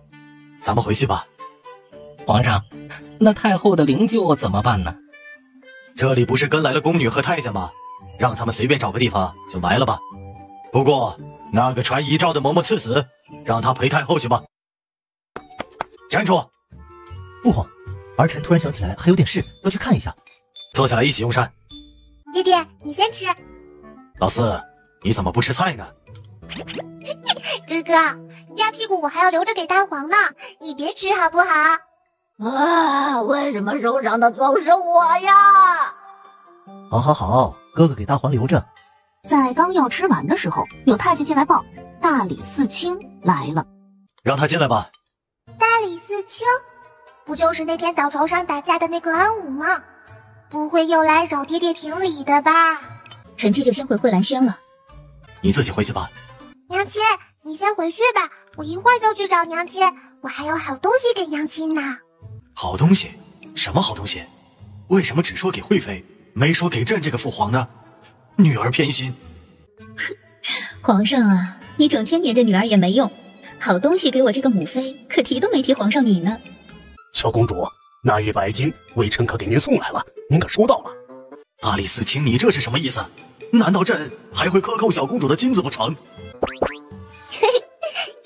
咱们回去吧。皇上，那太后的灵柩怎么办呢？这里不是跟来了宫女和太监吗？让他们随便找个地方就埋了吧。不过那个传遗诏的嬷嬷赐死，让他陪太后去吧。站住！父皇，儿臣突然想起来还有点事要去看一下。坐下来一起用膳。爹爹，你先吃。老四，你怎么不吃菜呢？哥哥，鸭屁股我还要留着给大黄呢，你别吃好不好？啊，为什么受伤的总是我呀？好，哥哥给大黄留着。在刚要吃完的时候，有太监进来报，大理寺卿来了。让他进来吧。大理寺卿，不就是那天早朝上打架的那个安武吗？不会又来找爹爹评理的吧？臣妾就先回惠兰轩了。你自己回去吧。娘亲，你先回去吧，我一会儿就去找娘亲，我还有好东西给娘亲呢。好东西？什么好东西？为什么只说给惠妃，没说给朕这个父皇呢？女儿偏心。皇上啊，你整天黏着女儿也没用，好东西给我这个母妃，可提都没提皇上你呢。小公主，那100斤微臣可给您送来了，您可收到了？大理寺卿，你这是什么意思？难道朕还会克扣小公主的金子不成？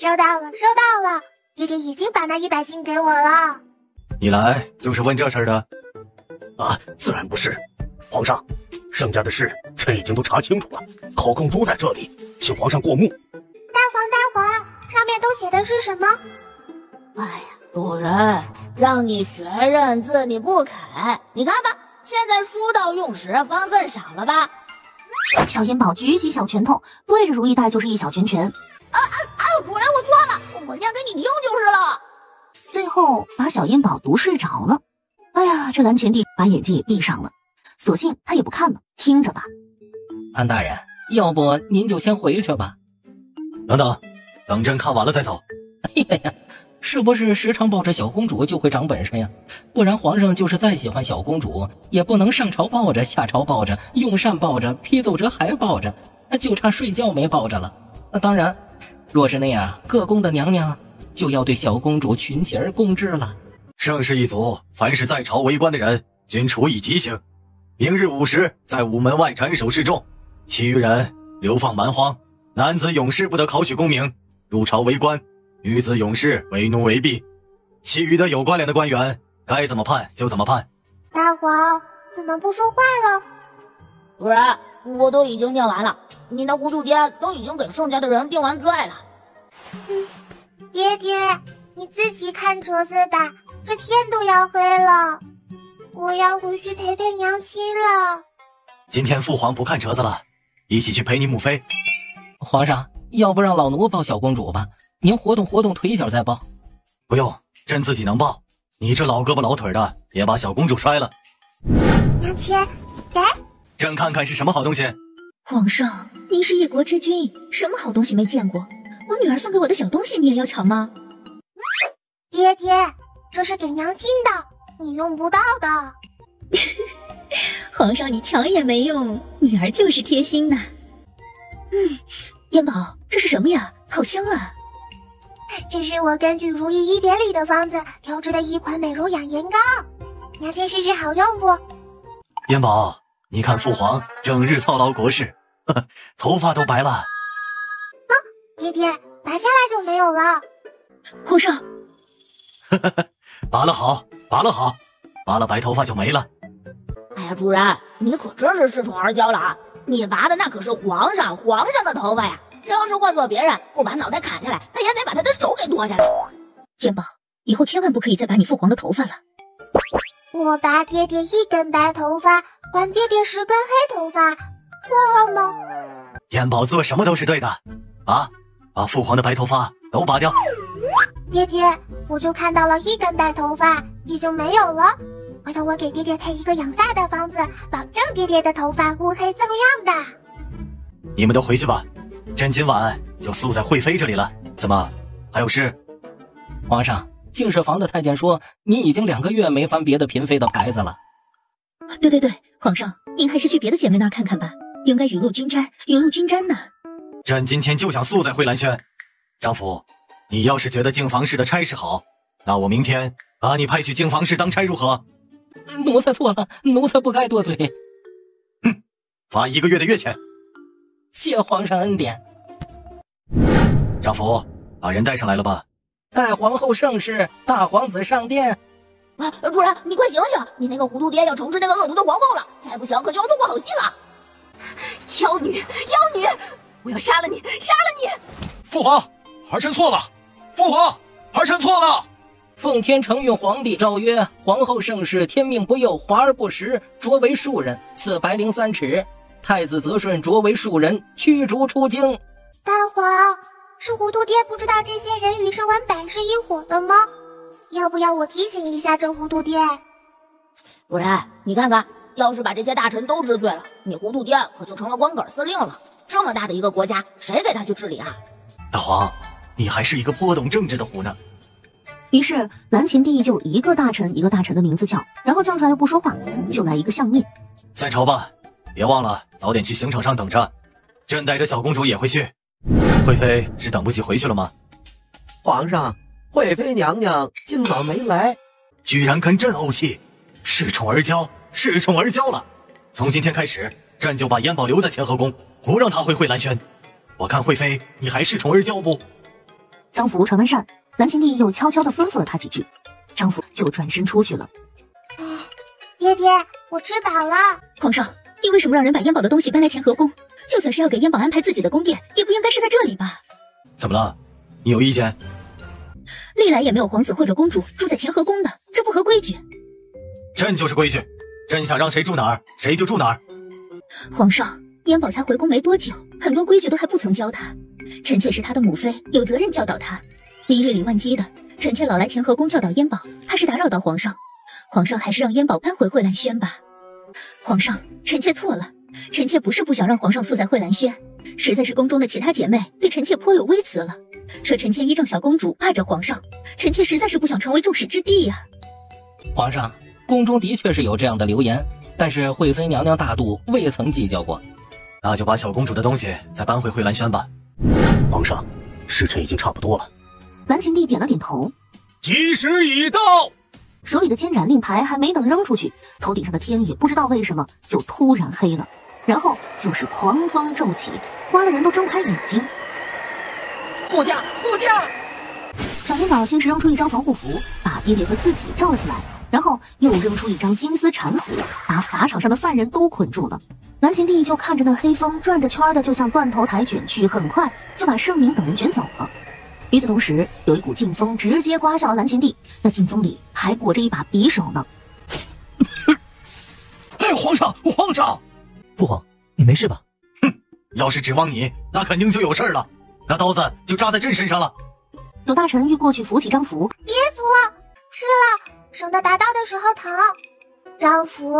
收到了，爹爹已经把那100斤给我了。你来就是问这事儿的？啊，自然不是，皇上，剩下的事臣已经都查清楚了，口供都在这里，请皇上过目。大黄，上面都写的是什么？哎呀，主人，让你学认字你不肯，你看吧，现在书到用时方恨少了吧？小银宝举起小拳头，对着如意袋就是一小拳拳。主人，我错了，我念给你听就是了。最后把小银宝毒睡着了。哎呀，这蓝前帝把眼睛也闭上了，索性他也不看了，听着吧。安大人，要不您就先回去吧。等朕看完了再走。哎呀，是不是时常抱着小公主就会长本事呀？不然皇上就是再喜欢小公主，也不能上朝抱着，下朝抱着，用膳抱着，批奏折还抱着，就差睡觉没抱着了。当然，若是那样，各宫的娘娘就要对小公主群起而攻之了。盛世一族，凡是在朝为官的人，均处以极刑。明日午时，在午门外斩首示众，其余人流放蛮荒。男子勇士不得考取功名，入朝为官；女子勇士为奴为婢。其余的有关联的官员，该怎么判就怎么判。大皇怎么不说话了？主人，我都已经念完了，你那糊涂爹都已经给剩下的人定完罪了。爹爹，你自己看折子吧，这天都要黑了，我要回去陪陪娘亲了。今天父皇不看折子了，一起去陪你母妃。皇上，要不让老奴抱小公主吧？您活动活动腿脚再抱。不用，朕自己能抱。你这老胳膊老腿的，也把小公主摔了。娘亲，给朕看看是什么好东西。皇上，您是一国之君，什么好东西没见过？我女儿送给我的小东西你也要抢吗？爹爹，这是给娘亲的，你用不到的。皇上，你抢也没用，女儿就是贴心呐。燕宝，这是什么呀？好香啊！这是我根据如意1典里的方子调制的一款美容养颜膏，娘亲试试好用不？燕宝，你看父皇整日操劳国事，头发都白了。爹爹，拔下来就没有了。皇上，拔了好，拔了好，拔了白头发就没了。哎呀，主人，你可真是恃宠而骄了啊！你拔的那可是皇上的头发呀！这要是换做别人，不把脑袋砍下来，那也得把他的手给剁下来。燕宝，以后千万不可以再拔你父皇的头发了。我拔爹爹1根白头发，还爹爹10根黑头发，错了吗？燕宝做什么都是对的，把父皇的白头发都拔掉。爹爹，我就看到了1根白头发，已经没有了。回头我给爹爹配一个养发的方子，保证爹爹的头发乌黑锃亮的。你们都回去吧，朕今晚就宿在惠妃这里了。怎么，还有事？皇上，净舍房的太监说你已经2个月没翻别的嫔妃的牌子了。对，皇上，您还是去别的姐妹那儿看看吧，应该雨露均沾呢。朕今天就想宿在惠兰轩。张府，你要是觉得净房氏的差事好，那我明天把你派去净房氏当差如何？奴才错了，奴才不该多嘴。罚1个月的月钱。谢皇上恩典。张府，把人带上来了吧。待皇后盛世，大皇子上殿。主人，你快醒醒！你那个糊涂爹要惩治那个恶毒的皇后了，再不想可就要错过好戏了。妖女，我要杀了你！父皇，儿臣错了。父皇，儿臣错了。奉天承运皇帝诏曰：皇后盛世天命不佑，华而不实，擢为庶人，赐白绫3尺。太子泽顺擢为庶人，驱逐出京。大皇，是糊涂爹不知道这些人与生完百世一伙的吗？要不要我提醒一下这糊涂爹？主人，你看看，要是把这些大臣都治罪了，你糊涂爹可就成了光杆司令了。这么大的一个国家，谁给他去治理啊？大皇，你还是一个颇懂政治的虎呢。于是蓝田帝就一个大臣一个大臣的名字叫，然后叫出来不说话，就来一个相面。散朝吧，别忘了早点去刑场上等着，朕带着小公主也会去。惠妃是等不及回去了吗？皇上，惠妃娘娘今早没来，居然跟朕怄气，恃宠而骄了。从今天开始，朕就把燕宝留在乾和宫，不让他回惠兰轩。我看惠妃你还恃宠而骄不？张福传完膳，蓝田帝又悄悄地吩咐了他几句，张福就转身出去了。爹爹，我吃饱了。皇上，你为什么让人把燕宝的东西搬来乾和宫？就算是要给燕宝安排自己的宫殿，也不应该是在这里吧？怎么了？你有意见？历来也没有皇子或者公主住在乾和宫的，这不合规矩。朕就是规矩，朕想让谁住哪儿，谁就住哪儿。皇上，燕宝才回宫没多久，很多规矩都还不曾教他。臣妾是他的母妃，有责任教导他。您日理万机的，臣妾老来乾和宫教导燕宝，怕是打扰到皇上。皇上还是让燕宝搬回惠兰轩吧。皇上，臣妾错了，臣妾不是不想让皇上宿在惠兰轩，实在是宫中的其他姐妹对臣妾颇有微词了。说臣妾依仗小公主怕着皇上，臣妾实在是不想成为众矢之的呀。皇上，宫中的确是有这样的流言，但是惠妃娘娘大度，未曾计较过。那就把小公主的东西再搬回惠兰轩吧。皇上，时辰已经差不多了。蓝乾帝点了点头，吉时已到。手里的金斩令牌还没等扔出去，头顶上的天也不知道为什么就突然黑了，然后就是狂风骤起，刮得人都睁不开眼睛。护驾，护驾！小银宝先是扔出一张防护符，把爹爹和自己罩了起来，然后又扔出一张金丝缠符，把法场上的犯人都捆住了。蓝乾帝就看着那黑风转着圈的就向断头台卷去，很快就把圣明等人卷走了。与此同时，有一股劲风直接刮向了蓝乾帝，那劲风里还裹着一把匕首呢。哎，皇上，皇上！父皇，你没事吧？哼，要是指望你，那肯定就有事了。那刀子就扎在朕身上了。有大臣欲过去扶起张福，别扶，吃了，省得拔刀的时候疼。张福，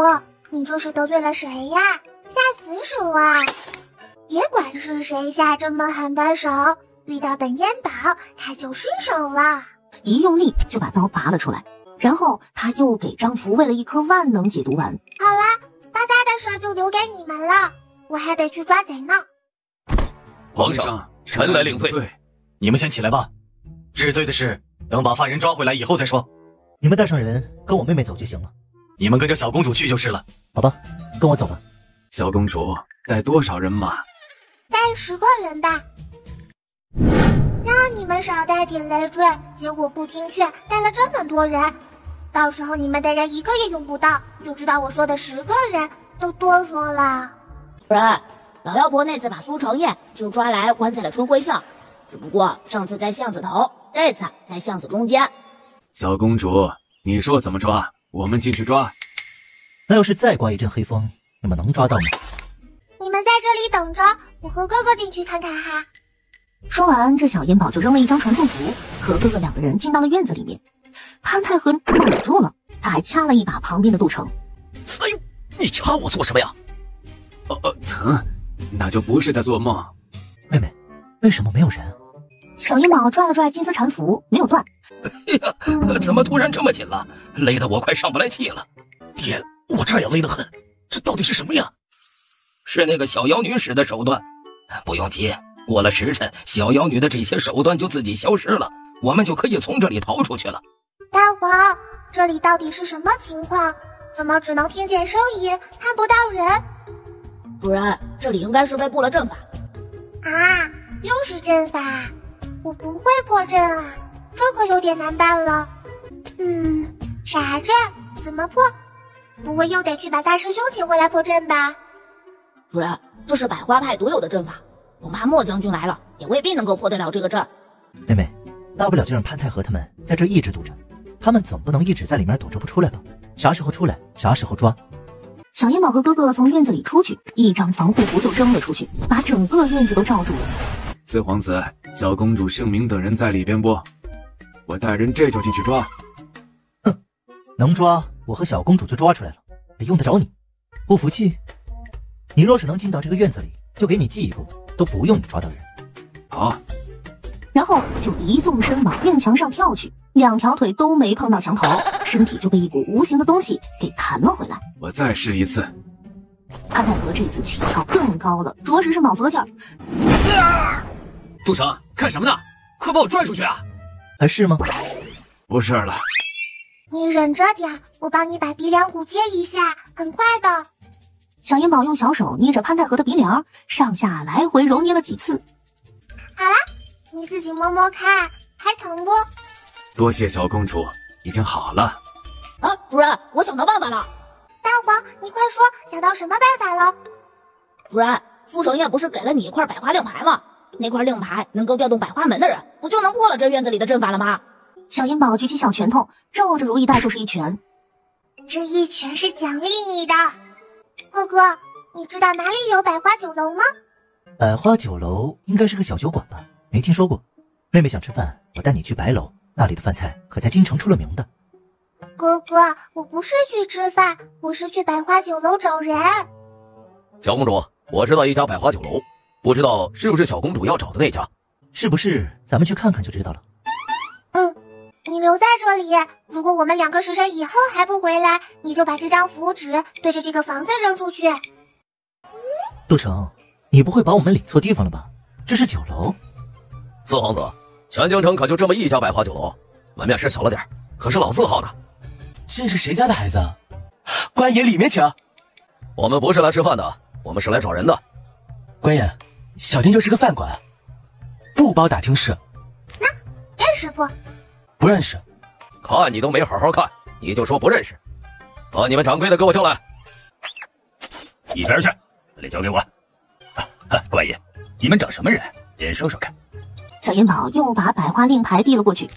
你这是得罪了谁呀？下死手啊！别管是谁下这么狠的手，遇到本烟宝，他就失手了。一用力就把刀拔了出来，然后他又给张福喂了一颗万能解毒丸。好了，大家的事就留给你们了，我还得去抓贼呢。皇上，臣来领罪。你们先起来吧，治罪的事等把犯人抓回来以后再说。你们带上人跟我妹妹走就行了。你们跟着小公主去就是了。好吧，跟我走吧。小公主带多少人马？带10个人吧。让你们少带点累赘，结果不听劝，带了这么多人，到时候你们的人一个也用不到，就知道我说的10个人都多说了。不然，老妖婆那次把苏成业就抓来关在了春晖巷，只不过上次在巷子头，这次在巷子中间。小公主，你说怎么抓，我们进去抓。那要是再刮一阵黑风，你们能抓到吗？你们在这里等着，我和哥哥进去看看哈。说完，这小烟宝就扔了一张传送符，和哥哥2个人进到了院子里面。潘太和懵住了，他还掐了一把旁边的杜成。哎呦，你掐我做什么呀？疼，那就不是在做梦。妹妹，为什么没有人？小烟宝拽了拽金丝缠符，没有断。哎呀，怎么突然这么紧了？勒得我快上不来气了。爹，我这也勒得很，这到底是什么呀？是那个小妖女使的手段。不用急，过了时辰，小妖女的这些手段就自己消失了，我们就可以从这里逃出去了。大王，这里到底是什么情况？怎么只能听见声音，看不到人？主人，这里应该是被布了阵法。啊，又是阵法，我不会破阵啊，这可有点难办了。啥阵？怎么破？不会又得去把大师兄请回来破阵吧？主人，这是百花派独有的阵法，恐怕莫将军来了也未必能够破得了这个阵。妹妹，大不了就让潘太和他们在这一直堵着，他们总不能一直在里面躲着不出来吧？啥时候出来，啥时候抓。小烟宝和哥哥从院子里出去，一张防护符就扔了出去，把整个院子都罩住了。四皇子、小公主、盛明等人在里边不？我带人这就进去抓。哼，能抓我和小公主就抓出来了，还用得着你？不服气？你若是能进到这个院子里，就给你记一功，都不用你抓到人。好。然后就一纵身往院墙上跳去，2条腿都没碰到墙头，身体就被一股无形的东西给弹了回来。我再试一次。潘太和这次起跳更高了，着实是卯足了劲儿。杜成，看什么呢？快把我拽出去啊！还是吗？不是了。你忍着点，我帮你把鼻梁骨接一下，很快的。小烟宝用小手捏着潘太和的鼻梁，上下来回揉捏了几次。好啦，你自己摸摸看，还疼不？多谢小公主，已经好了。啊，主人，我想到办法了。大王，你快说，想到什么办法了？主人，苏成业不是给了你一块百花令牌吗？那块令牌能够调动百花门的人，不就能破了这院子里的阵法了吗？小烟宝举起小拳头，照着如意带就是一拳。这一拳是奖励你的。哥哥，你知道哪里有百花酒楼吗？百花酒楼应该是个小酒馆吧，没听说过。妹妹想吃饭，我带你去白楼，那里的饭菜可在京城出了名的。哥哥，我不是去吃饭，我是去百花酒楼找人。小公主，我知道一家百花酒楼，不知道是不是小公主要找的那家？是不是咱们去看看就知道了？你留在这里，如果我们2个时辰以后还不回来，你就把这张符纸对着这个房子扔出去。杜成，你不会把我们领错地方了吧？这是酒楼。四皇子，全京城可就这么一家百花酒楼，门面是小了点，可是老字号呢。这是谁家的孩子？官爷里面请。我们不是来吃饭的，我们是来找人的。官爷，小店就是个饭馆，不包打听事。认识不？不认识。看你都没好好看，你就说不认识？把你们掌柜的给我叫来。一边去，这里交给我。官爷，你们找什么人？先说说看。小烟宝又把百花令牌递了过去。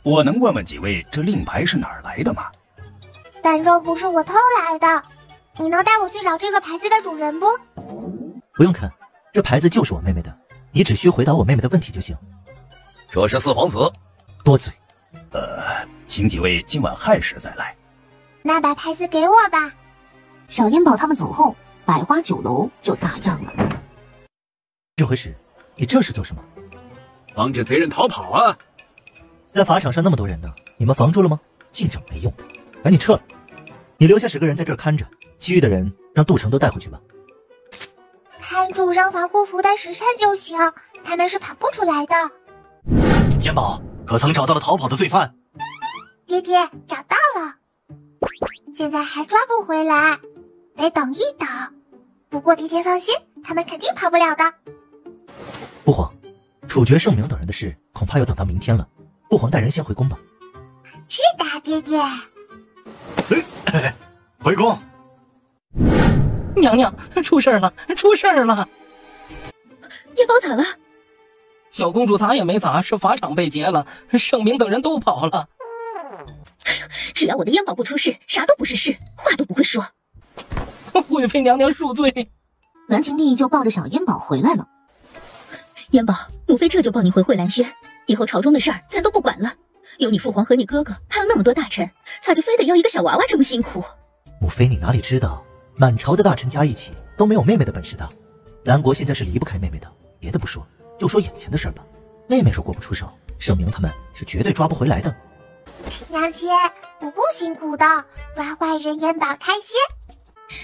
我能问问几位，这令牌是哪儿来的吗？但这不是我偷来的。你能带我去找这个牌子的主人不？不用看，这牌子就是我妹妹的，你只需回答我妹妹的问题就行。这是四皇子。多嘴。请几位今晚亥时再来。那把牌子给我吧。小烟宝他们走后，百花酒楼就打烊了。这回是，你这是做什么？防止贼人逃跑啊！在法场上那么多人呢，你们防住了吗？净整没用的，赶紧撤了。你留下10个人在这儿看着，其余的人让杜成都带回去吧。看住扔防护符的时辰就行，他们是跑不出来的。烟宝，可曾找到了逃跑的罪犯？爹爹，找到了，现在还抓不回来，得等一等。不过爹爹放心，他们肯定跑不了的。父皇，处决盛明等人的事恐怕要等到明天了，父皇带人先回宫吧。是的，爹爹。回宫。娘娘，出事了，出事了！叶宝咋了？小公主咋也没咋，是法场被劫了，盛明等人都跑了。只要我的烟宝不出事，啥都不是事，话都不会说。惠妃娘娘恕罪。南晴帝就抱着小烟宝回来了。烟宝，母妃这就抱你回惠兰轩，以后朝中的事儿咱都不管了。有你父皇和你哥哥，还有那么多大臣，咋就非得要一个小娃娃这么辛苦？母妃，你哪里知道，满朝的大臣加一起都没有妹妹的本事大。南国现在是离不开妹妹的，别的不说，就说眼前的事儿吧。妹妹若过不出手，盛明他们是绝对抓不回来的。娘亲，我不辛苦的，抓坏人烟宝开心。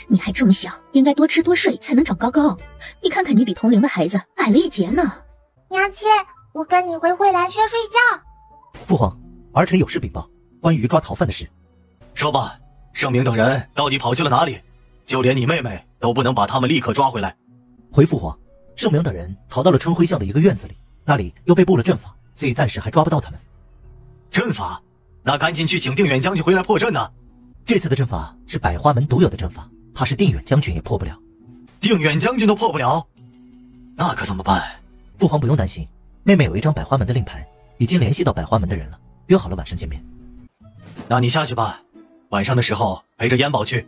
你还这么小，应该多吃多睡才能长高高。你看看你比同龄的孩子矮了一截呢。娘亲，我跟你回惠兰轩睡觉。父皇，儿臣有事禀报，关于抓逃犯的事。说吧，盛明等人到底跑去了哪里？就连你妹妹都不能把他们立刻抓回来。回父皇，盛明等人逃到了春晖巷的一个院子里，那里又被布了阵法，所以暂时还抓不到他们。阵法？那赶紧去请定远将军回来破阵呢。这次的阵法是百花门独有的阵法，怕是定远将军也破不了。定远将军都破不了，那可怎么办？父皇不用担心，妹妹有一张百花门的令牌，已经联系到百花门的人了，约好了晚上见面。那你下去吧，晚上的时候陪着烟宝去，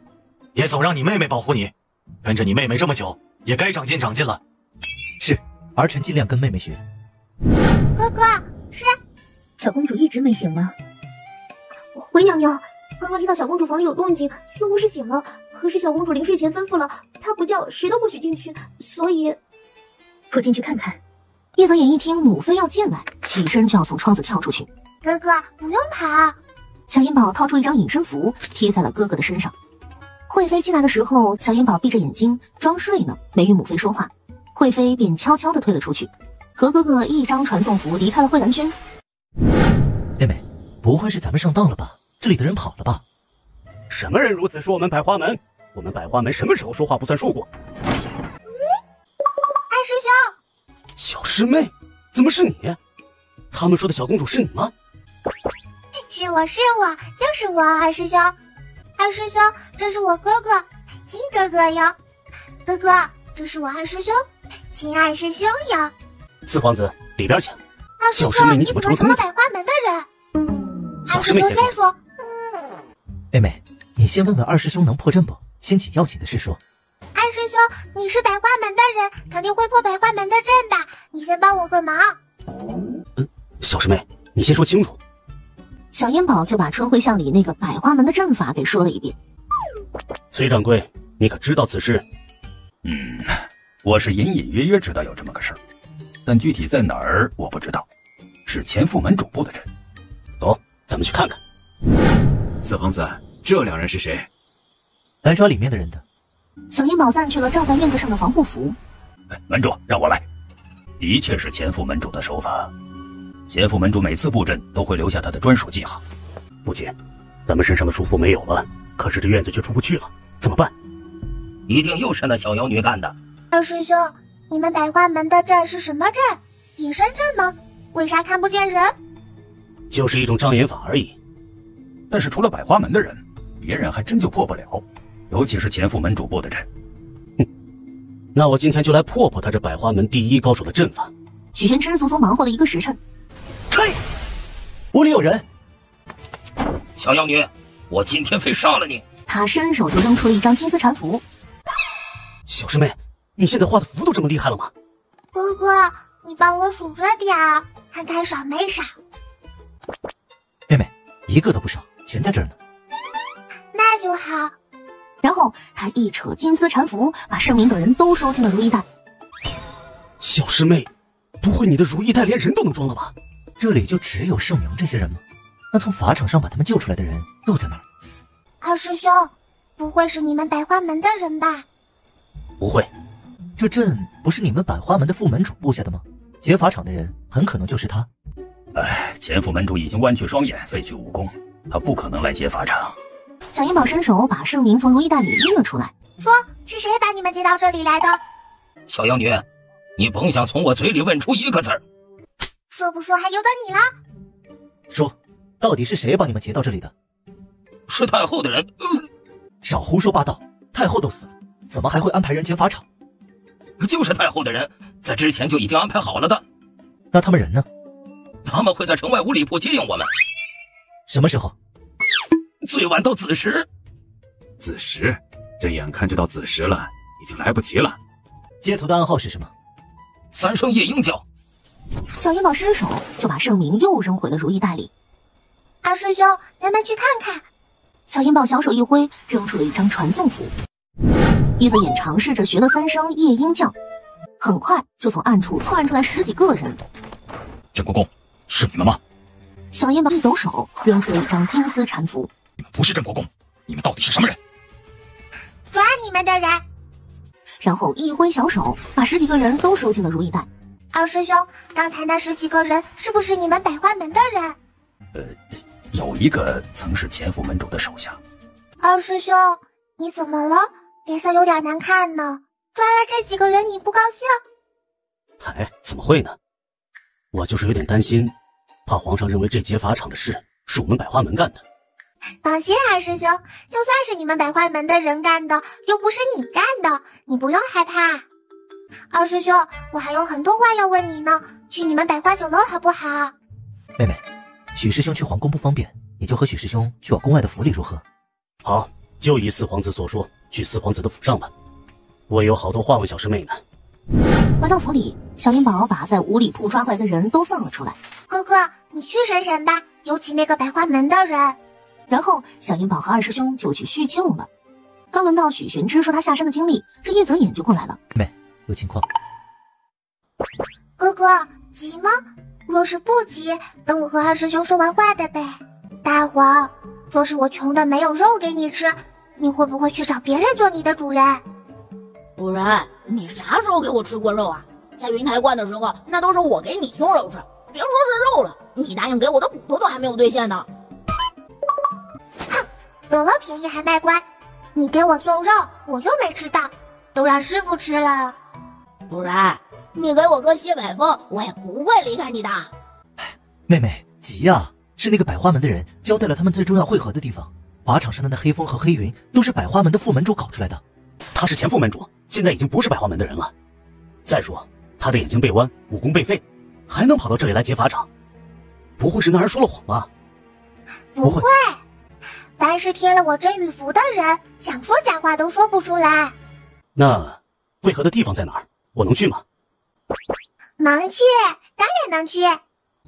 也总让你妹妹保护你。跟着你妹妹这么久，也该长进长进了。是，儿臣尽量跟妹妹学。哥哥，是小公主一直没醒吗？回娘娘，刚刚听到小公主房里有动静，似乎是醒了。可是小公主临睡前吩咐了，她不叫谁都不许进去，所以我进去看看。叶泽言一听母妃要进来，起身就要从窗子跳出去。哥哥不用跑。小烟宝掏出一张隐身符，贴在了哥哥的身上。惠妃进来的时候，小烟宝闭着眼睛装睡呢，没与母妃说话。惠妃便悄悄地退了出去，和哥哥一张传送符离开了惠兰轩。妹妹，不会是咱们上当了吧？这里的人跑了吧？什么人如此说我们百花门？我们百花门什么时候说话不算数过？二师兄，小师妹，怎么是你？他们说的小公主是你吗？是我，就是我，二师兄。二师兄，这是我哥哥，亲哥哥哟。哥哥，这是我二师兄，亲二师兄哟。四皇子，里边请。二师兄，你怎么成了百花门的人？二师兄先说。妹妹，你先问问二师兄能破阵不？先紧要紧的事说。二师兄，你是百花门的人，肯定会破百花门的阵吧？你先帮我个忙。小师妹，你先说清楚。小烟宝就把春晖巷里那个百花门的阵法给说了一遍。崔掌柜，你可知道此事？我是隐隐约约知道有这么个事儿。但具体在哪儿我不知道，是前副门主部的人。走，咱们去看看。四皇子，这两人是谁？来抓里面的人的。小银宝散去了罩在院子上的防护符。门主，让我来。的确是前副门主的手法。前副门主每次布阵都会留下他的专属记号。父亲，咱们身上的束缚没有了，可是这院子却出不去了，怎么办？一定又是那小妖女干的。二师兄，你们百花门的阵是什么阵？隐身阵吗？为啥看不见人？就是一种障眼法而已。但是除了百花门的人，别人还真就破不了，尤其是前副门主部的阵。那我今天就来破破他这百花门第一高手的阵法。许玄之足足忙活了1个时辰。嘿，屋里有人！小妖女，我今天非杀了你！他伸手就扔出了一张金丝缠符。小师妹，你现在画的符都这么厉害了吗？哥哥，你帮我数着点儿，看看少没少。妹妹，一个都不少，全在这儿呢。那就好。然后他一扯金丝缠符，把盛明等人都收进了如意袋。小师妹，不会你的如意袋连人都能装了吧？这里就只有盛明这些人吗？那从法场上把他们救出来的人又在哪儿？二师兄，不会是你们百花门的人吧？不会。这阵不是你们百花门的副门主布下的吗？劫法场的人很可能就是他。前副门主已经弯曲双眼，废去武功，他不可能来劫法场。小银宝伸手把盛明从如意袋里拎了出来，说是谁把你们接到这里来的？小妖女，你甭想从我嘴里问出一个字儿。说不说还由得你了。说，到底是谁把你们劫到这里的？是太后的人。少胡说八道，太后都死了，怎么还会安排人劫法场？就是太后的人，在之前就已经安排好了的。那他们人呢？他们会在城外五里铺接应我们。什么时候？最晚到子时。子时？这眼看就到子时了，已经来不及了。接头的暗号是什么？3声夜莺叫。小银宝伸手就把盛明又扔回了如意袋里。二师兄，咱们去看看。小银宝小手一挥，扔出了一张传送符。一子眼尝试着学了3声夜莺叫，很快就从暗处窜出来10几个人。镇国公，是你们吗？小银宝一抖手，扔出了一张金丝缠符。你们不是镇国公，你们到底是什么人？抓你们的人！然后一挥小手，把10几个人都收进了如意袋。二师兄，刚才那10几个人是不是你们百花门的人？有一个曾是前副门主的手下。二师兄，你怎么了？脸色有点难看呢。抓了这几个人你不高兴？哎，怎么会呢？我就是有点担心，怕皇上认为这劫法场的事是我们百花门干的。放心，二师兄，就算是你们百花门的人干的，又不是你干的，你不用害怕。二师兄，我还有很多话要问你呢，去你们百花酒楼好不好？妹妹，许师兄去皇宫不方便，你就和许师兄去我宫外的府里如何？好，就依四皇子所说，去四皇子的府上吧。我有好多话问小师妹呢。回到府里，小银宝把在五里铺抓回来的人都放了出来。哥哥，你去审审吧，尤其那个百花门的人。然后小银宝和二师兄就去叙旧了。刚轮到许玄之说他下山的经历，这叶泽眼就过来了。妹，有情况。哥哥，急吗？若是不急，等我和二师兄说完话的呗。大黄，若是我穷的没有肉给你吃，你会不会去找别人做你的主人？不然你啥时候给我吃过肉啊？在云台观的时候，那都是我给你凶肉吃，别说是肉了，你答应给我的骨头都还没有兑现呢。哼，得了便宜还卖乖，你给我送肉，我又没吃到，都让师傅吃了。不然你给我喝西北风，我也不会离开你的。妹妹，急呀！是那个百花门的人交代了他们最重要会合的地方，法场上的那黑风和黑云都是百花门的副门主搞出来的。他是前副门主，现在已经不是百花门的人了。再说他的眼睛被剜，武功被废，还能跑到这里来劫法场？不会是那人说了谎吧？不会，凡是贴了我真羽符的人，想说假话都说不出来。那会合的地方在哪儿？我能去吗？能去，当然能去。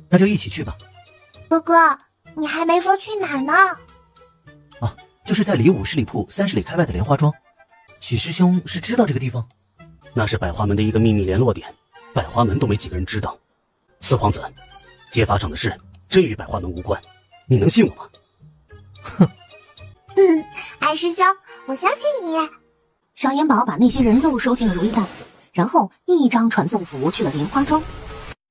那就一起去吧。哥哥，你还没说去哪儿呢？啊，就是在离50里铺30里开外的莲花庄。许师兄是知道这个地方？那是百花门的一个秘密联络点，百花门都没几个人知道。四皇子，揭发上的事真与百花门无关，你能信我吗？二师兄，我相信你。小眼宝把那些人又收进了如意袋，然后一张传送符去了莲花庄。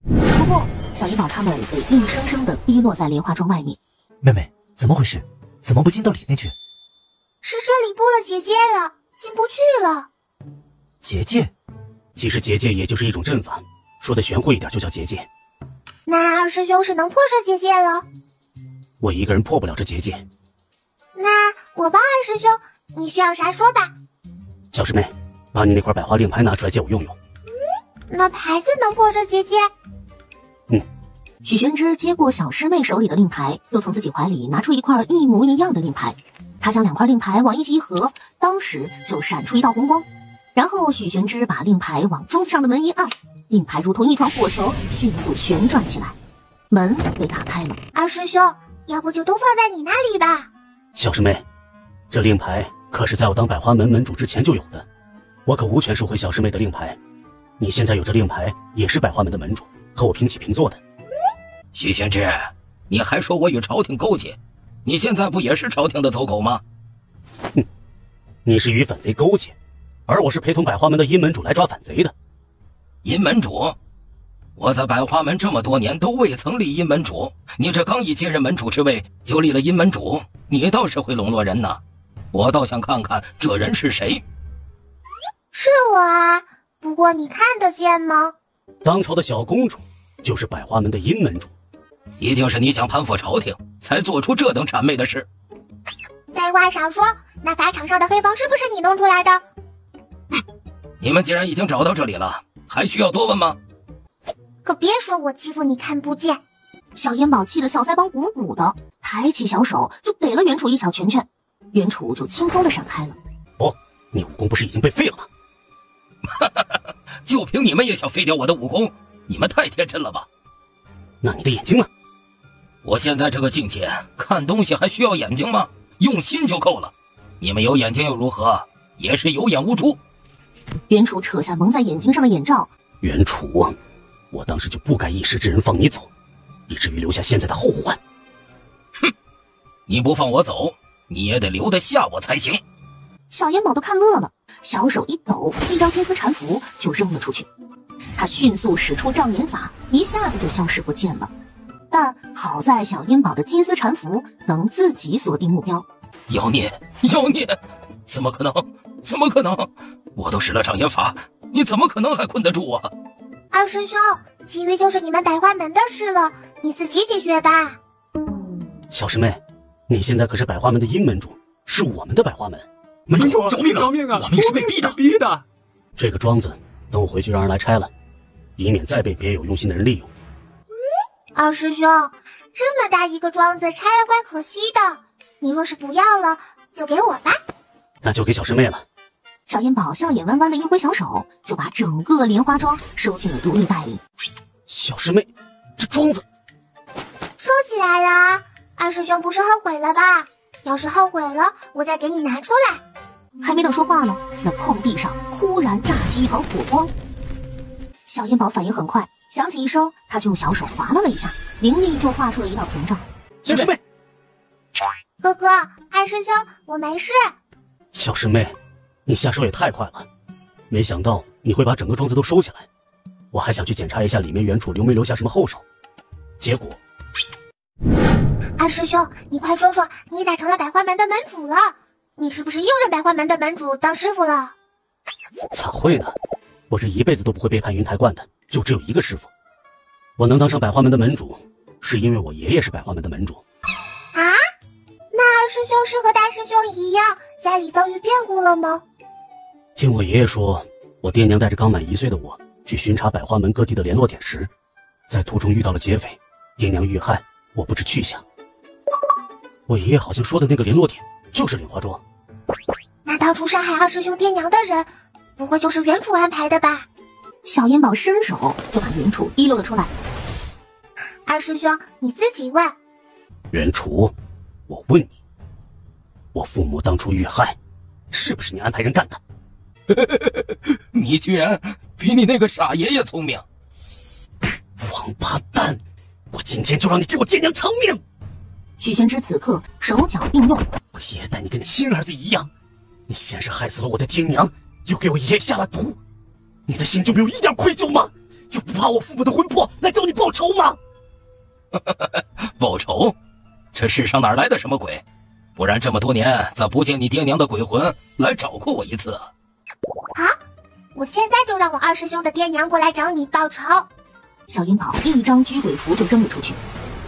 不过，小眼宝他们被硬生生地逼落在莲花庄外面。妹妹，怎么回事？怎么不进到里面去？是这里布了结界了，进不去了。结界？其实结界也就是一种阵法，说的玄乎一点就叫结界。那二师兄是能破这结界了？我一个人破不了这结界。那我帮二师兄，你需要啥说吧。小师妹，把你那块百花令牌拿出来借我用用。那牌子能破这结界？许玄之接过小师妹手里的令牌，又从自己怀里拿出一块一模一样的令牌。他将两块令牌往一起一合，当时就闪出一道红光。然后许玄之把令牌往桌子上的门一按，令牌如同一团火球迅速旋转起来，门被打开了。二师兄，要不就都放在你那里吧。小师妹，这令牌可是在我当百花门门主之前就有的，我可无权收回小师妹的令牌。你现在有这令牌，也是百花门的门主，和我平起平坐的。许玄之，你还说我与朝廷勾结，你现在不也是朝廷的走狗吗？哼，你是与反贼勾结，而我是陪同百花门的阴门主来抓反贼的。阴门主？我在百花门这么多年都未曾立阴门主，你这刚一接任门主之位就立了阴门主，你倒是会笼络人呢。我倒想看看这人是谁。是我啊，不过你看得见吗？当朝的小公主就是百花门的阴门主。一定是你想攀附朝廷，才做出这等谄媚的事。废话少说，那法场上的黑房是不是你弄出来的？你们既然已经找到这里了，还需要多问吗？可别说我欺负你看不见。小眼宝气得小腮帮鼓鼓的，抬起小手就给了袁楚一小拳拳，袁楚就轻松地闪开了。哦，你武功不是已经被废了吗？就凭你们也想废掉我的武功？你们太天真了吧？那你的眼睛呢？我现在这个境界，看东西还需要眼睛吗？用心就够了。你们有眼睛又如何？也是有眼无珠。袁楚扯下蒙在眼睛上的眼罩。袁楚，我当时就不该一时之人放你走，以至于留下现在的后患。哼，你不放我走，你也得留得下我才行。小眼宝都看乐了，小手一抖，一张金丝缠符就扔了出去。他迅速使出障眼法，一下子就消失不见了。但好在小烟宝的金丝缠符能自己锁定目标。妖孽，妖孽！怎么可能？怎么可能？我都使了障眼法，你怎么可能还困得住我？二师兄，其余就是你们百花门的事了，你自己解决吧。小师妹，你现在可是百花门的阴门主，是我们的百花门。门主，饶命啊！饶命啊！我们是被逼的。这个庄子等我回去让人来拆了，以免再被别有用心的人利用。二师兄，这么大一个庄子拆了怪可惜的，你若是不要了，就给我吧。那就给小师妹了。小烟宝笑眼弯弯的一挥小手，就把整个莲花庄收进了如意袋里。小师妹，这庄子收起来了，二师兄不是后悔了吧？要是后悔了，我再给你拿出来。还没等说话呢，那空地上忽然炸起一团火光。小烟宝反应很快，响起一声，他就用小手划拉了一下，灵力就画出了一道屏障。小师妹，哥哥，二师兄，我没事。小师妹，你下手也太快了，没想到你会把整个庄子都收起来。我还想去检查一下里面原主留没留下什么后手，结果……二师兄，你快说说，你咋成了百花门的门主了？你是不是又认百花门的门主当师傅了？咋会呢？我这一辈子都不会背叛云台观的，就只有一个师傅。我能当上百花门的门主，是因为我爷爷是百花门的门主。啊？那二师兄是和大师兄一样，家里遭遇变故了吗？听我爷爷说，我爹娘带着刚满1岁的我去巡查百花门各地的联络点时，在途中遇到了劫匪，爹娘遇害，我不知去向。我爷爷好像说的那个联络点就是莲花庄。那当初杀害二师兄爹娘的人，不会就是原主安排的吧？小烟宝伸手就把原主提溜了出来。二师兄，你自己问。原主，我问你，我父母当初遇害，是不是你安排人干的？你居然比你那个傻爷爷聪明！王八蛋！我今天就让你给我爹娘偿命！许玄之此刻手脚并用，我爷待你跟亲儿子一样，你先是害死了我的爹娘，又给我爷下了毒，你的心就没有一点愧疚吗？就不怕我父母的魂魄来找你报仇吗？报仇？这世上哪来的什么鬼？不然这么多年咋不见你爹娘的鬼魂来找过我一次啊？我现在就让我二师兄的爹娘过来找你报仇。小银宝一张拘鬼符就扔了出去，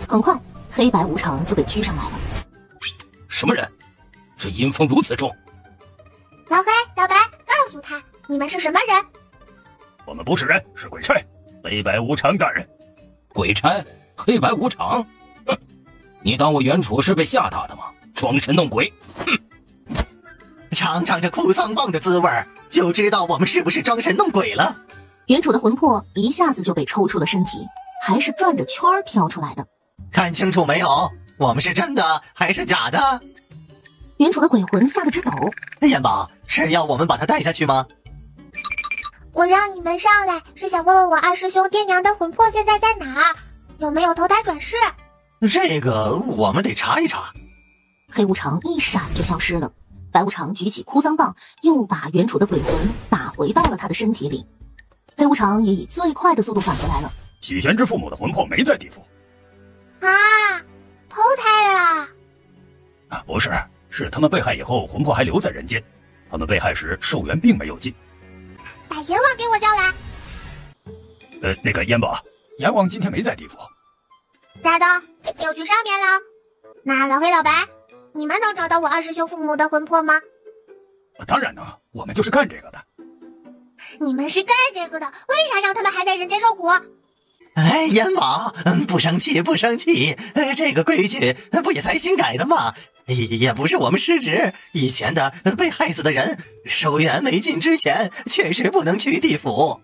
很快黑白无常就被拘上来了。什么人？这阴风如此重！老黑、老白，告诉他你们是什么人？我们不是人，是鬼差，黑白无常大人。鬼差？黑白无常？哼！你当我袁楚是被吓大的吗？装神弄鬼！哼！尝尝这哭丧棒的滋味，就知道我们是不是装神弄鬼了。袁楚的魂魄一下子就被抽出了身体，还是转着圈飘出来的。看清楚没有？我们是真的还是假的？袁楚的鬼魂吓得直抖。燕宝，是要我们把他带下去吗？我让你们上来是想问问我二师兄爹娘的魂魄现在在哪儿，有没有投胎转世？这个我们得查一查。黑无常一闪就消失了，白无常举起哭丧棒，又把袁楚的鬼魂打回到了他的身体里。黑无常也以最快的速度返回来了。许玄之父母的魂魄没在地府啊，投胎了？不是，是他们被害以后魂魄还留在人间，他们被害时寿元并没有尽。把阎王给我叫来。那个燕宝，阎王今天没在地府。大东又去上面了。那老黑、老白，你们能找到我二师兄父母的魂魄吗？当然能，我们就是干这个的。你们是干这个的，为啥让他们还在人间受苦？哎，燕宝，不生气，不生气。这个规矩不也才新改的吗？也不是我们失职，以前的被害死的人，寿元没尽之前，确实不能去地府。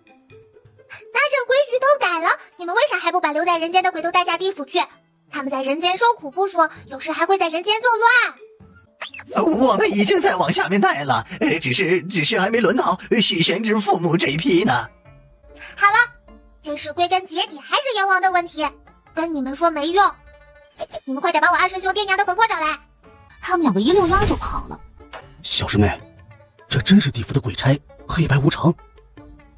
那这规矩都改了，你们为啥还不把留在人间的鬼都带下地府去？他们在人间受苦不说，有时还会在人间作乱。我们已经在往下面带了，只是还没轮到许玄之父母这一批呢。好了，这事归根结底还是阎王的问题，跟你们说没用。你们快点把我二师兄爹娘的魂魄找来。他们两个一溜烟就跑了。小师妹，这真是地府的鬼差黑白无常？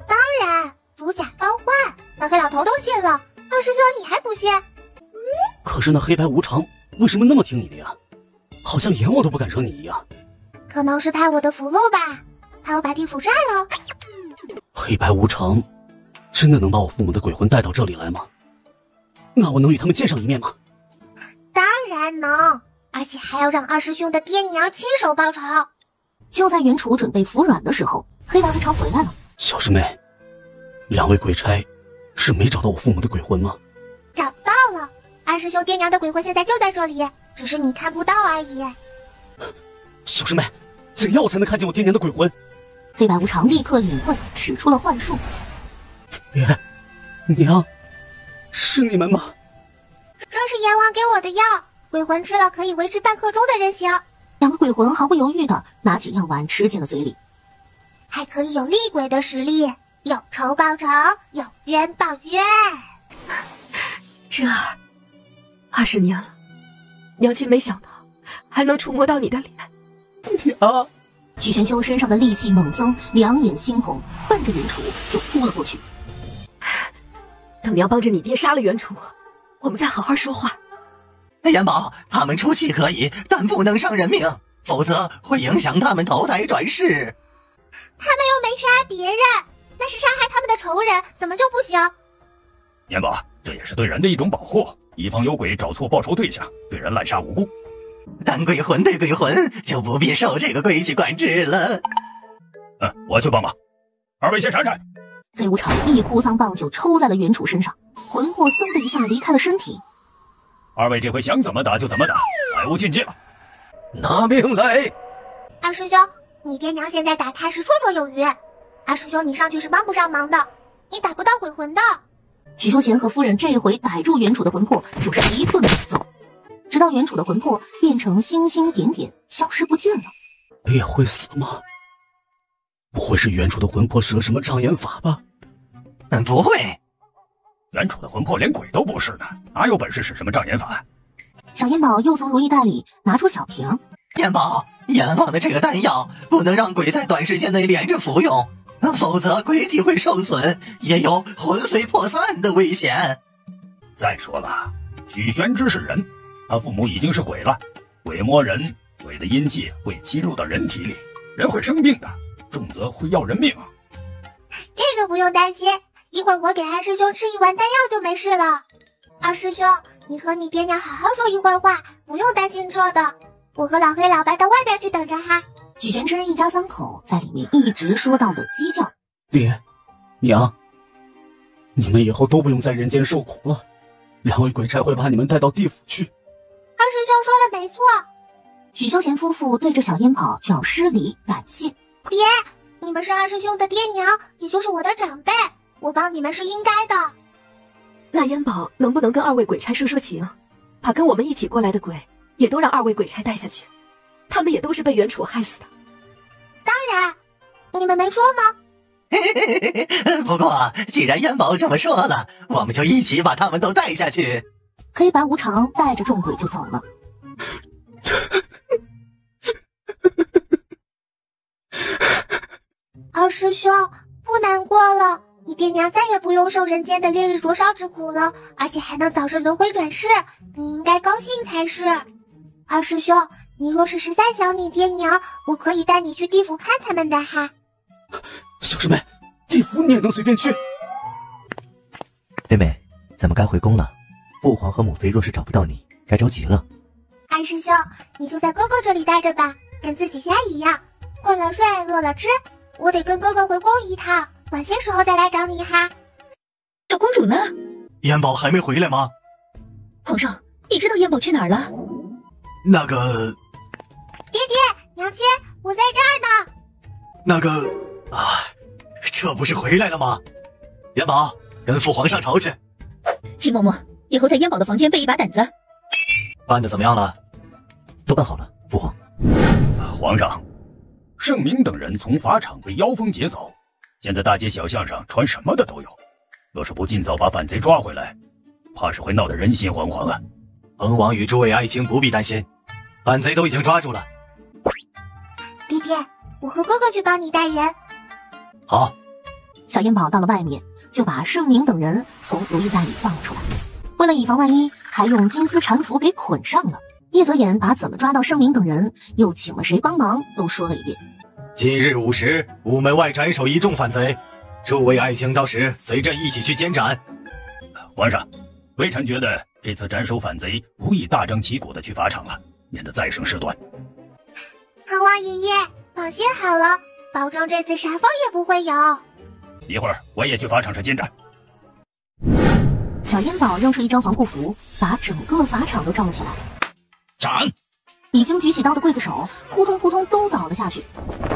当然，如假包换，老黑老头都信了，二师兄你还不信？可是那黑白无常为什么那么听你的呀？好像阎王都不敢惹你一样。可能是怕我的福禄吧，怕我把地府占了。黑白无常真的能把我父母的鬼魂带到这里来吗？那我能与他们见上一面吗？当然能，而且还要让二师兄的爹娘亲手报仇。就在袁楚准备服软的时候，黑白无常回来了。小师妹，两位鬼差是没找到我父母的鬼魂吗？找到了，二师兄爹娘的鬼魂现在就在这里，只是你看不到而已。小师妹，怎样我才能看见我爹娘的鬼魂？黑白无常立刻领会，使出了幻术。爹娘，是你们吗？这是阎王给我的药，鬼魂吃了可以维持半刻钟的人形。两个鬼魂毫不犹豫地拿起药丸吃进了嘴里，还可以有厉鬼的实力，有仇报仇，有冤报冤。这20年了，娘亲没想到还能触摸到你的脸。娘，许玄秋身上的戾气猛增，两眼猩红，奔着袁楚就扑了过去。等娘帮着你爹杀了袁楚，我们再好好说话。阎宝，他们出气可以，但不能伤人命，否则会影响他们投胎转世。他们又没杀别人，那是杀害他们的仇人，怎么就不行？阎宝，这也是对人的一种保护，以防有鬼找错报仇对象，对人滥杀无辜。但鬼魂对鬼魂就不必受这个规矩管制了。我去帮忙。二位先闪闪。黑无常一哭丧棒就抽在了袁楚身上，魂魄嗖的一下离开了身体。二位这回想怎么打就怎么打，百无禁忌了。拿命来！二师兄，你爹娘现在打他是绰绰有余。二师兄，你上去是帮不上忙的，你打不到鬼魂的。许修贤和夫人这回逮住袁楚的魂魄，就是一顿打揍，直到袁楚的魂魄变成星星点点，消失不见了。也会死吗？不会是袁楚的魂魄施了什么障眼法吧？不会。原主的魂魄连鬼都不是呢，哪有本事使什么障眼法？小烟宝又从如意袋里拿出小瓶。烟宝，阎王的这个丹药不能让鬼在短时间内连着服用，否则鬼体会受损，也有魂飞魄散的危险。再说了，许玄之是人，他父母已经是鬼了，鬼摸人，鬼的阴气会侵入到人体里，人会生病的，重则会要人命。这个不用担心，一会儿我给二师兄吃一碗丹药就没事了。二师兄，你和你爹娘好好说一会儿话，不用担心这的。我和老黑老白到外边去等着哈。许玄之一家3口在里面一直说到了鸡叫。爹，娘，你们以后都不用在人间受苦了，2位鬼差会把你们带到地府去。二师兄说的没错。许修贤夫妇对着小烟宝就要施礼感谢。爹，你们是二师兄的爹娘，也就是我的长辈，我帮你们是应该的。那烟宝能不能跟2位鬼差说说情，把跟我们一起过来的鬼也都让2位鬼差带下去，他们也都是被袁楚害死的。当然，你们没说吗？不过既然烟宝这么说了，我们就一起把他们都带下去。黑白无常带着众鬼就走了。二师兄，不难过了，你爹娘再也不用受人间的烈日灼烧之苦了，而且还能早日轮回转世，你应该高兴才是。二师兄，你若是实在想你爹娘，我可以带你去地府看他们的哈。小师妹，地府你也能随便去？妹妹，咱们该回宫了。父皇和母妃若是找不到你，该着急了。二师兄，你就在哥哥这里待着吧，跟自己家一样，困了睡，饿了吃。我得跟哥哥回宫一趟，晚些时候再来找你哈。小公主呢？烟宝还没回来吗？皇上，你知道烟宝去哪儿了？那个……爹爹，娘亲，我在这儿呢。那个……啊，这不是回来了吗？烟宝，跟父皇上朝去。秦嬷嬷，以后在烟宝的房间备一把胆子。办得怎么样了？都办好了，父皇。皇上，盛明等人从法场被妖风劫走，现在大街小巷上传什么的都有。若是不尽早把反贼抓回来，怕是会闹得人心惶惶啊！彭王与诸位爱卿不必担心，反贼都已经抓住了。爹爹，我和哥哥去帮你带人。好。小烟宝到了外面，就把盛明等人从如意袋里放了出来。为了以防万一，还用金丝缠缚给捆上了。叶泽言把怎么抓到盛明等人，又请了谁帮忙，都说了一遍。今日午时，午门外斩首一众反贼，诸位爱卿到时随朕一起去监斩。皇上，微臣觉得这次斩首反贼不宜大张旗鼓的去法场了，免得再生事端。唐王爷爷，放心好了，保证这次啥风也不会有。一会儿我也去法场上监斩。小烟宝扔出一招防护符，把整个法场都罩了起来。斩！已经举起刀的刽子手扑通扑通都倒了下去，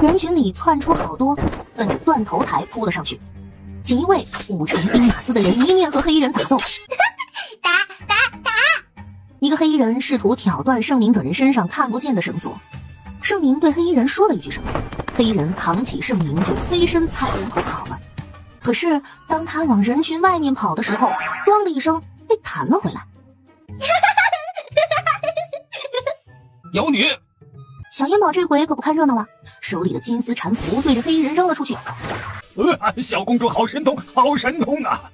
人群里窜出好多，奔着断头台扑了上去。锦衣卫五成兵马司的人一面和黑衣人打斗，打！一个黑衣人试图挑断盛明等人身上看不见的绳索，盛明对黑衣人说了一句什么，黑衣人扛起盛明就飞身踩人头跑了。可是当他往人群外面跑的时候，咣的一声被弹了回来。妖女！小烟宝这回可不看热闹了，手里的金丝缠符对着黑衣人扔了出去。小公主好神通，好神通啊！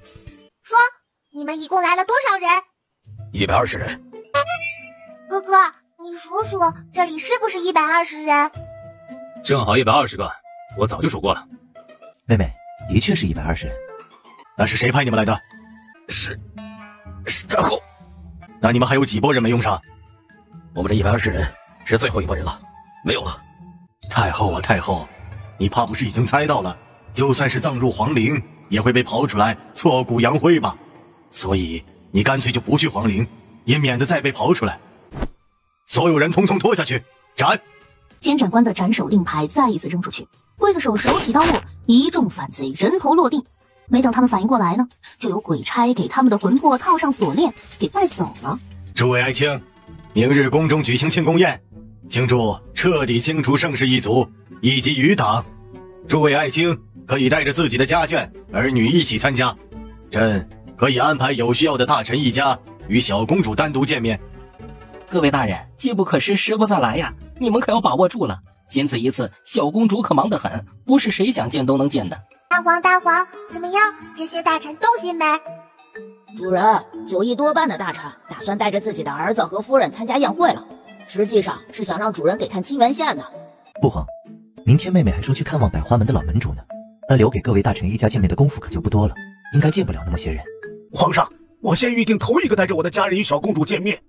说，你们一共来了多少人？120人。哥哥，你数数，这里是不是120人？正好120个，我早就数过了。妹妹，的确是120人。那是谁派你们来的？是太后。那你们还有几拨人没用上？我们这120人是最后一拨人了，没有了。太后啊，太后，你怕不是已经猜到了，就算是葬入皇陵，也会被刨出来挫骨扬灰吧？所以你干脆就不去皇陵，也免得再被刨出来。所有人通通拖下去，斩！监斩官的斩首令牌再一次扔出去，刽子手手起刀落，一众反贼人头落地。没等他们反应过来呢，就有鬼差给他们的魂魄套上锁链，给带走了。诸位爱卿，明日宫中举行庆功宴，庆祝彻底清除盛世一族以及余党。诸位爱卿可以带着自己的家眷、儿女一起参加，朕可以安排有需要的大臣一家与小公主单独见面。各位大人，机不可失，时不再来呀！你们可要把握住了。仅此一次，小公主可忙得很，不是谁想见都能见的。大黄，怎么样？这些大臣动心没？主人，9亿多半的大臣打算带着自己的儿子和夫人参加宴会了，实际上是想让主人给看清源县的。父皇，明天妹妹还说去看望百花门的老门主呢，那留给各位大臣一家见面的功夫可就不多了，应该见不了那么些人。皇上，我先预定头一个带着我的家人与小公主见面。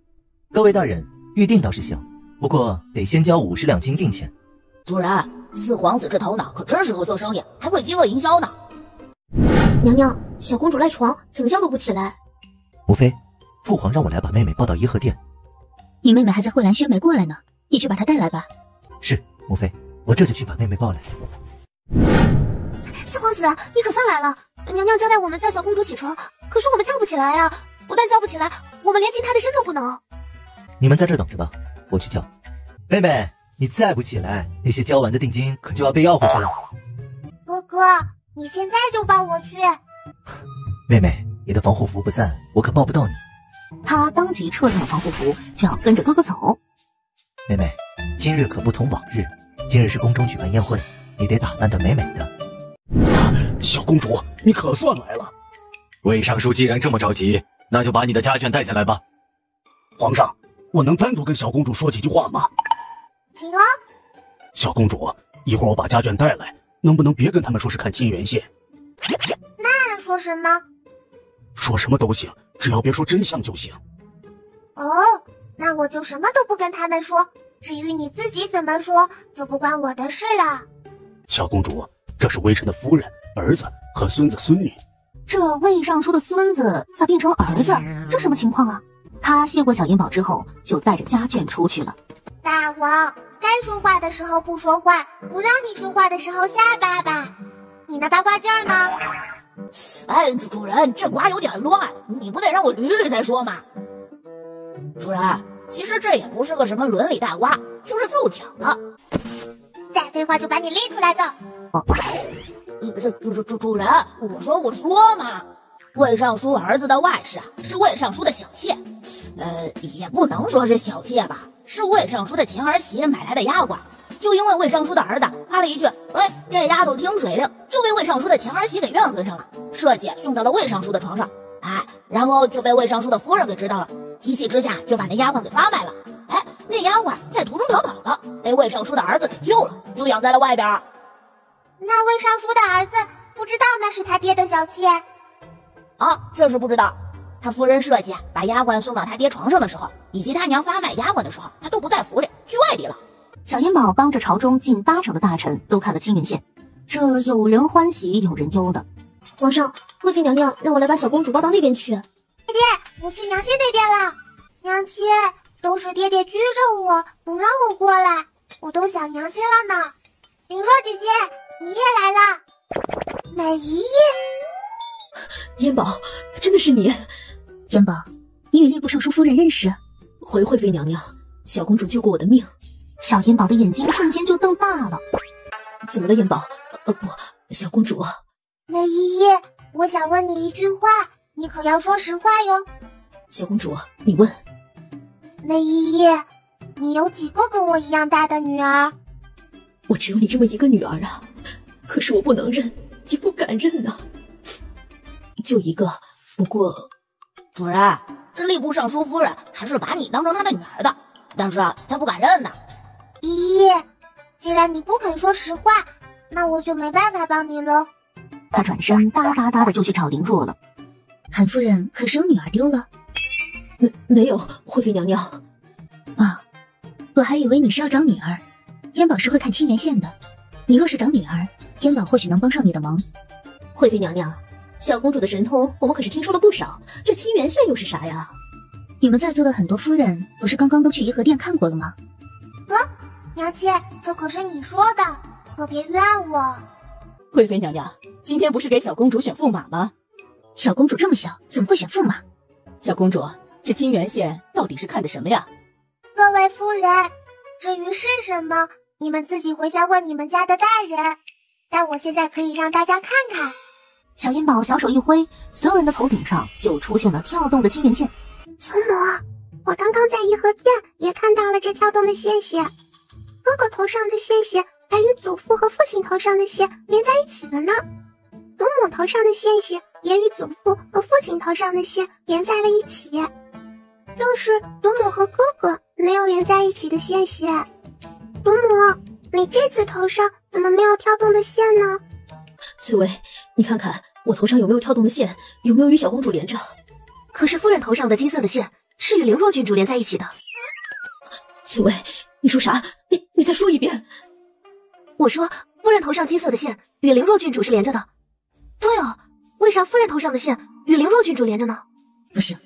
各位大人，预定倒是行，不过得先交50两金定钱。主人，四皇子这头脑可真适合做生意，还会饥饿营销呢。娘娘，小公主赖床，怎么叫都不起来。母妃，父皇让我来把妹妹抱到颐和殿。你妹妹还在慧兰轩没过来呢，你去把她带来吧。是，母妃，我这就去把妹妹抱来。四皇子，你可算来了！娘娘交代我们叫小公主起床，可是我们叫不起来呀，不但叫不起来，我们连近她的身都不能。你们在这等着吧，我去叫。妹妹，你再不起来，那些交完的定金可就要被要回去了。哥哥，你现在就抱我去。妹妹，你的防护服不散，我可抱不到你。他当即撤掉了防护服，就要跟着哥哥走。妹妹，今日可不同往日，今日是宫中举办宴会，你得打扮得美美的。小公主，你可算来了。魏尚书既然这么着急，那就把你的家眷带进来吧。皇上，我能单独跟小公主说几句话吗？请啊。小公主，一会儿我把家眷带来，能不能别跟他们说是看清源县？那说什么？说什么都行，只要别说真相就行。哦，那我就什么都不跟他们说，至于你自己怎么说，就不关我的事了。小公主，这是微臣的夫人、儿子和孙子孙女。这魏尚书的孙子咋变成儿子？这什么情况啊？他谢过小银宝之后，就带着家眷出去了。大黄，该说话的时候不说话，不让你说话的时候下巴巴。你那八卦劲儿呢？哎，主人，这瓜有点乱，你不得让我捋捋再说吗？主人，其实这也不是个什么伦理大瓜，就是凑巧了。再废话就把你拎出来的。主人，我说嘛，魏尚书儿子的外甥是魏尚书的小妾，也不能说是小妾吧，是魏尚书的前儿媳买来的丫鬟。就因为魏尚书的儿子夸了一句“哎，这丫头听水灵”，就被魏尚书的前儿媳给怨恨上了，设计送到了魏尚书的床上。哎，然后就被魏尚书的夫人给知道了，一气之下就把那丫鬟给发卖了。哎，那丫鬟在途中逃跑了，被魏尚书的儿子给救了，就养在了外边。那魏尚书的儿子不知道那是他爹的小妾？啊，这是不知道。他夫人设计把丫鬟送到他爹床上的时候，以及他娘发卖丫鬟的时候，他都不在府里，去外地了。小银宝帮着朝中近80%的大臣都看了清源县，这有人欢喜有人忧的。皇上，贵妃娘娘让我来把小公主抱到那边去。爹，我去娘亲那边了。娘亲，都是爹爹拘着我，不让我过来，我都想娘亲了呢。林若姐姐，你也来了。美姨姨，燕宝，真的是你？燕宝，你与吏部尚书夫人认识？回惠妃娘娘，小公主救过我的命。小银宝的眼睛瞬间就瞪大了。怎么了，燕宝？不，小公主。美姨姨，我想问你一句话，你可要说实话哟。小公主，你问。美姨姨，你有几个跟我一样大的女儿？我只有你这么一个女儿啊，可是我不能认，也不敢认呐。就一个，不过，主人，这吏部尚书夫人还是把你当成她的女儿的，但是她不敢认呢。姨姨，既然你不肯说实话，那我就没办法帮你了。他转身哒哒哒的就去找林若了。韩夫人可是有女儿丢了？没有，惠妃娘娘。啊，我还以为你是要找女儿。燕宝是会看清源县的，你若是找女儿，燕宝或许能帮上你的忙。惠妃娘娘，小公主的神通我们可是听说了不少，这清源县又是啥呀？你们在座的很多夫人不是刚刚都去颐和殿看过了吗？娘亲，这可是你说的，可别怨我。贵妃娘娘，今天不是给小公主选驸马吗？小公主这么小，怎么会选驸马？小公主，这清源县到底是看的什么呀？各位夫人，至于是什么，你们自己回家问你们家的大人。但我现在可以让大家看看。小银宝小手一挥，所有人的头顶上就出现了跳动的亲缘线。祖母，我刚刚在颐和殿也看到了这跳动的线血，哥哥头上的线血还与祖父和父亲头上的血连在一起了呢。祖母头上的线血也与祖父和父亲头上的线连在了一起，就是祖母和哥哥没有连在一起的线血。祖母，你这次头上怎么没有跳动的线呢？翠微，你看看我头上有没有跳动的线，有没有与小公主连着？可是夫人头上的金色的线是与灵若郡主连在一起的。翠微，你说啥？你再说一遍。我说夫人头上金色的线与灵若郡主是连着的。对啊，为啥夫人头上的线与灵若郡主连着呢？不行，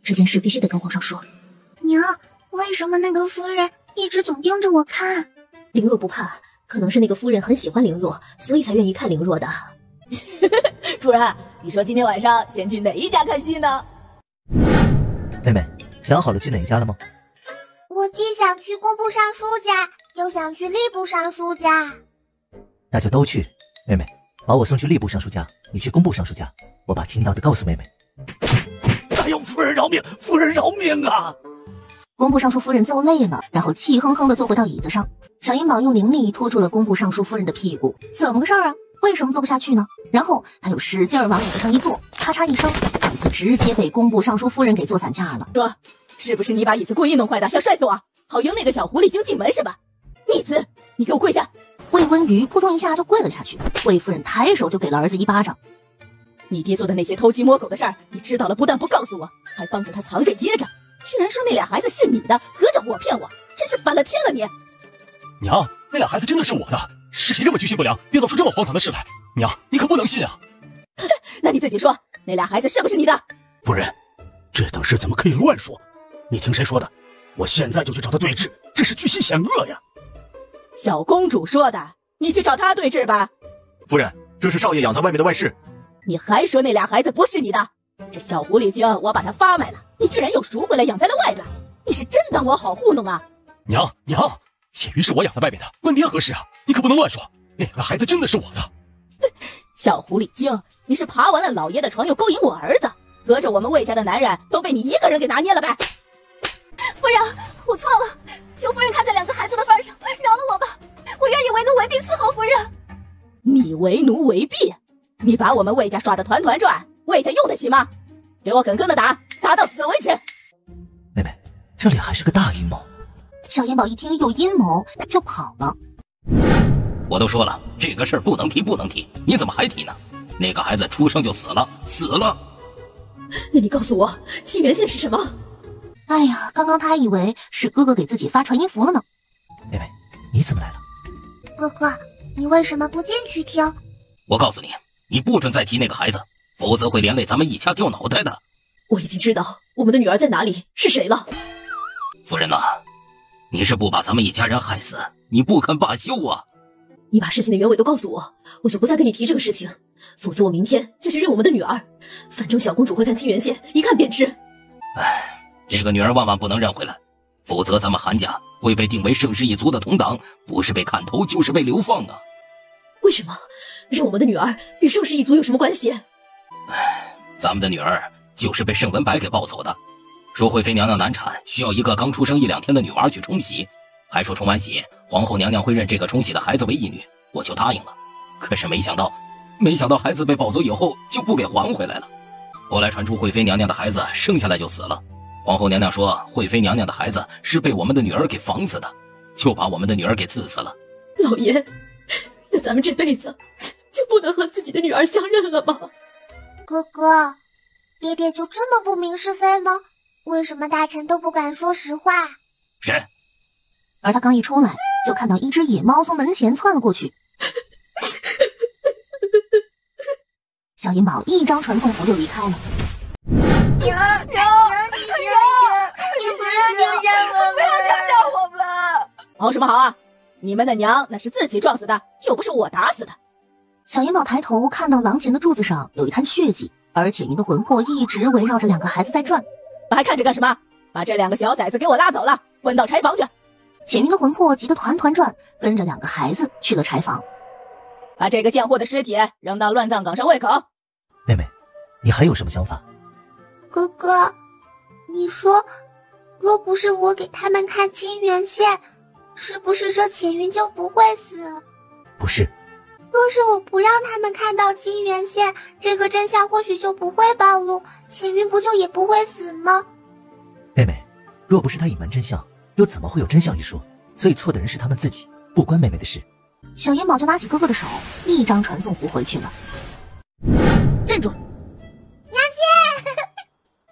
这件事必须得跟皇上说。娘，为什么那个夫人一直总盯着我看？灵若不怕，可能是那个夫人很喜欢灵若，所以才愿意看灵若的。主人，你说今天晚上先去哪一家看戏呢？妹妹，想好了去哪一家了吗？我既想去工部尚书家，又想去吏部尚书家。那就都去。妹妹，把我送去吏部尚书家，你去工部尚书家，我把听到的告诉妹妹。哎呦，夫人饶命！夫人饶命啊！工部尚书夫人奏累了，然后气哼哼地坐回到椅子上。小银宝用灵力拖住了工部尚书夫人的屁股，怎么个事儿啊？为什么坐不下去呢？然后他又使劲往椅子上一坐，咔嚓一声，椅子直接被工部尚书夫人给坐散架了。说，是不是你把椅子故意弄坏的，想摔死我，好迎那个小狐狸精进门是吧？逆子，你给我跪下！魏温瑜扑通一下就跪了下去，魏夫人抬手就给了儿子一巴掌。你爹做的那些偷鸡摸狗的事儿，你知道了不但不告诉我，还帮着他藏着掖着，居然说那俩孩子是你的，合着我骗我，真是反了天了你！娘，那俩孩子真的是我的，是谁这么居心不良，编造出这么荒唐的事来？娘，你可不能信啊！那你自己说，那俩孩子是不是你的？夫人，这等事怎么可以乱说？你听谁说的？我现在就去找他对质，这是居心险恶呀！小公主说的，你去找她对质吧。夫人，这是少爷养在外面的外室。你还说那俩孩子不是你的？这小狐狸精，我把它发卖了，你居然又赎回来养在了外边，你是真当我好糊弄啊？娘，且鱼是我养在外面的，关爹何事啊？你可不能乱说，那两个孩子真的是我的。小狐狸精，你是爬完了老爷的床又勾引我儿子，合着我们魏家的男人都被你一个人给拿捏了呗？夫人，我错了，求夫人看在两个孩子的份上，饶了我吧，我愿意为奴为婢伺候夫人。你为奴为婢？你把我们魏家耍得团团转，魏家用得起吗？给我狠狠的打，打到死为止！妹妹，这里还是个大阴谋。小银宝一听有阴谋，就跑了。我都说了，这个事儿不能提，你怎么还提呢？那个孩子出生就死了。那你告诉我，亲缘线是什么？哎呀，刚刚他还以为是哥哥给自己发传音符了呢。妹妹，你怎么来了？哥哥，你为什么不进去听？我告诉你，你不准再提那个孩子，否则会连累咱们一家掉脑袋的。我已经知道我们的女儿在哪里，是谁了。夫人呐，你是不把咱们一家人害死，你不肯罢休啊！你把事情的原委都告诉我，我就不再跟你提这个事情，否则我明天就去认我们的女儿。反正小公主会看亲缘线，一看便知。唉，这个女儿万万不能认回来，否则咱们韩家会被定为盛世一族的同党，不是被砍头就是被流放啊！为什么？认我们的女儿与盛世一族有什么关系？唉，咱们的女儿就是被盛文白给抱走的，说惠妃娘娘难产，需要一个刚出生1-2天的女娃去冲喜，还说冲完喜，皇后娘娘会认这个冲喜的孩子为义女，我就答应了。可是没想到孩子被抱走以后就不给还回来了。后来传出惠妃娘娘的孩子生下来就死了，皇后娘娘说惠妃娘娘的孩子是被我们的女儿给防死的，就把我们的女儿给刺死了。老爷，那咱们这辈子就不能和自己的女儿相认了吗？哥哥，爹爹就这么不明是非吗？为什么大臣都不敢说实话？是。而他刚一出来，就看到一只野猫从门前窜了过去。小银宝一张传送符就离开了。娘，你醒醒，你不要丢下我们！不要丢下我们！好什么好啊？你们的娘那是自己撞死的，又不是我打死的。小银宝抬头看到廊前的柱子上有一滩血迹，而浅云的魂魄一直围绕着两个孩子在转。还看着干什么？把这两个小崽子给我拉走了，关到柴房去。浅云的魂魄急得团团转，跟着两个孩子去了柴房。把这个贱货的尸体扔到乱葬岗上喂口，妹妹，你还有什么想法？哥哥，你说，若不是我给他们看金元线，是不是这浅云就不会死？不是。若是我不让他们看到金元线，这个真相或许就不会暴露，浅云不就也不会死吗？妹妹，若不是他隐瞒真相，又怎么会有真相一说？所以错的人是他们自己，不关妹妹的事。小元宝就拿起哥哥的手，一张传送符回去了。站住！娘亲，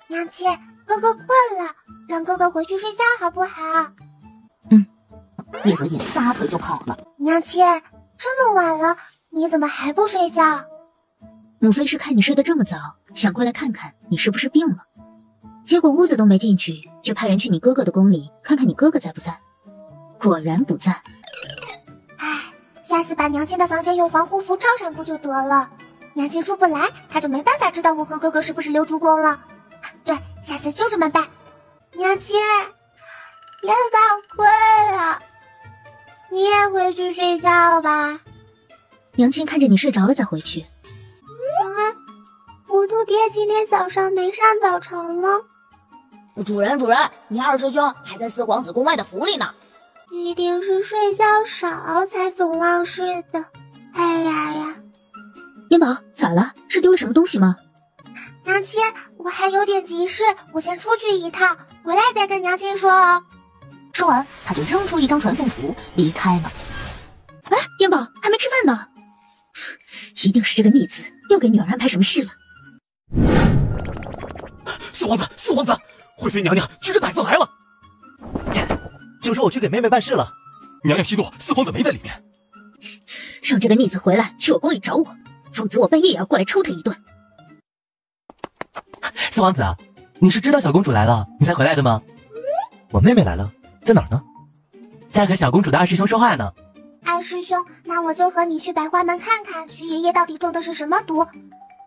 娘亲，哥哥困了，让哥哥回去睡觉好不好？叶泽言撒腿就跑了。娘亲，这么晚了，你怎么还不睡觉？母妃是看你睡得这么早，想过来看看你是不是病了。结果屋子都没进去，就派人去你哥哥的宫里看看你哥哥在不在。果然不在。唉，下次把娘亲的房间用防护符罩上不就得了？娘亲出不来，他就没办法知道我和哥哥是不是留珠宫了。对，下次就这么办。娘亲，元宝困了，你也回去睡觉吧。娘亲看着你睡着了再回去。糊涂爹今天早上没上早朝吗？主人，你二师兄还在四皇子宫外的府里呢。一定是睡觉少才总忘事的。哎呀呀！元宝，咋了？是丢了什么东西吗？娘亲，我还有点急事，我先出去一趟，回来再跟娘亲说哦。说完，他就扔出一张传送符离开了。哎，元宝还没吃饭呢，一定是这个逆子又给女儿安排什么事了。四皇子，惠妃娘娘举着歹子来了。就说我去给妹妹办事了。娘娘息怒，四皇子没在里面。让这个逆子回来去我宫里找我，否则我半夜也要过来抽他一顿。四皇子，你是知道小公主来了你才回来的吗？我妹妹来了，在哪儿呢？在和小公主的二师兄说话呢。二师兄，那我就和你去百花门看看徐爷爷到底中的是什么毒。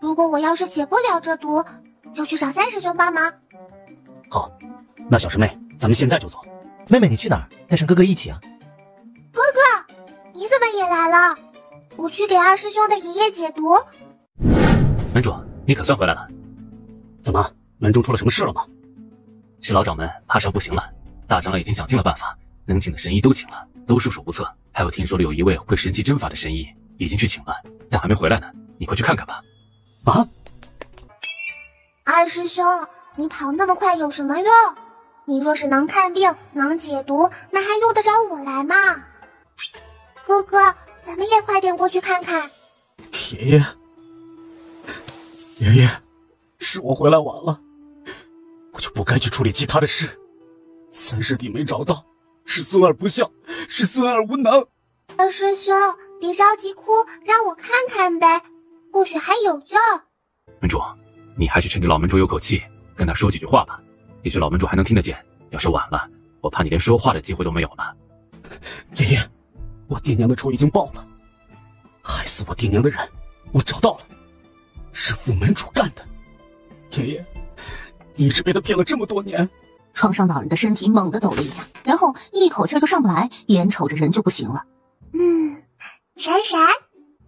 如果我要是解不了这毒，就去找三师兄帮忙。好，那小师妹，咱们现在就走。妹妹，你去哪儿？带上哥哥一起啊。哥哥，你怎么也来了？我去给二师兄的爷爷解毒。门主，你可算回来了。怎么，门中出了什么事了吗？是老掌门怕上不行了，大长老已经想尽了办法，能请的神医都请了，都束手无策。还有听说了有一位会神奇针法的神医，已经去请了，但还没回来呢。你快去看看吧。啊！二师兄，你跑那么快有什么用？你若是能看病，能解毒，那还用得着我来吗？哥哥，咱们也快点过去看看。爷爷，是我回来晚了，我就不该去处理其他的事。三师弟没找到，是孙儿不孝，是孙儿无能。二师兄，别着急哭，让我看看呗，或许还有救。门主，你还是趁着老门主有口气，跟他说几句话吧。也许老门主还能听得见，要是晚了，我怕你连说话的机会都没有了。爷爷，我爹娘的仇已经报了，害死我爹娘的人，我找到了，是副门主干的。爷爷，你一直被他骗了这么多年。创伤老人的身体猛地抖了一下，然后一口气都上不来，眼瞅着人就不行了。闪闪。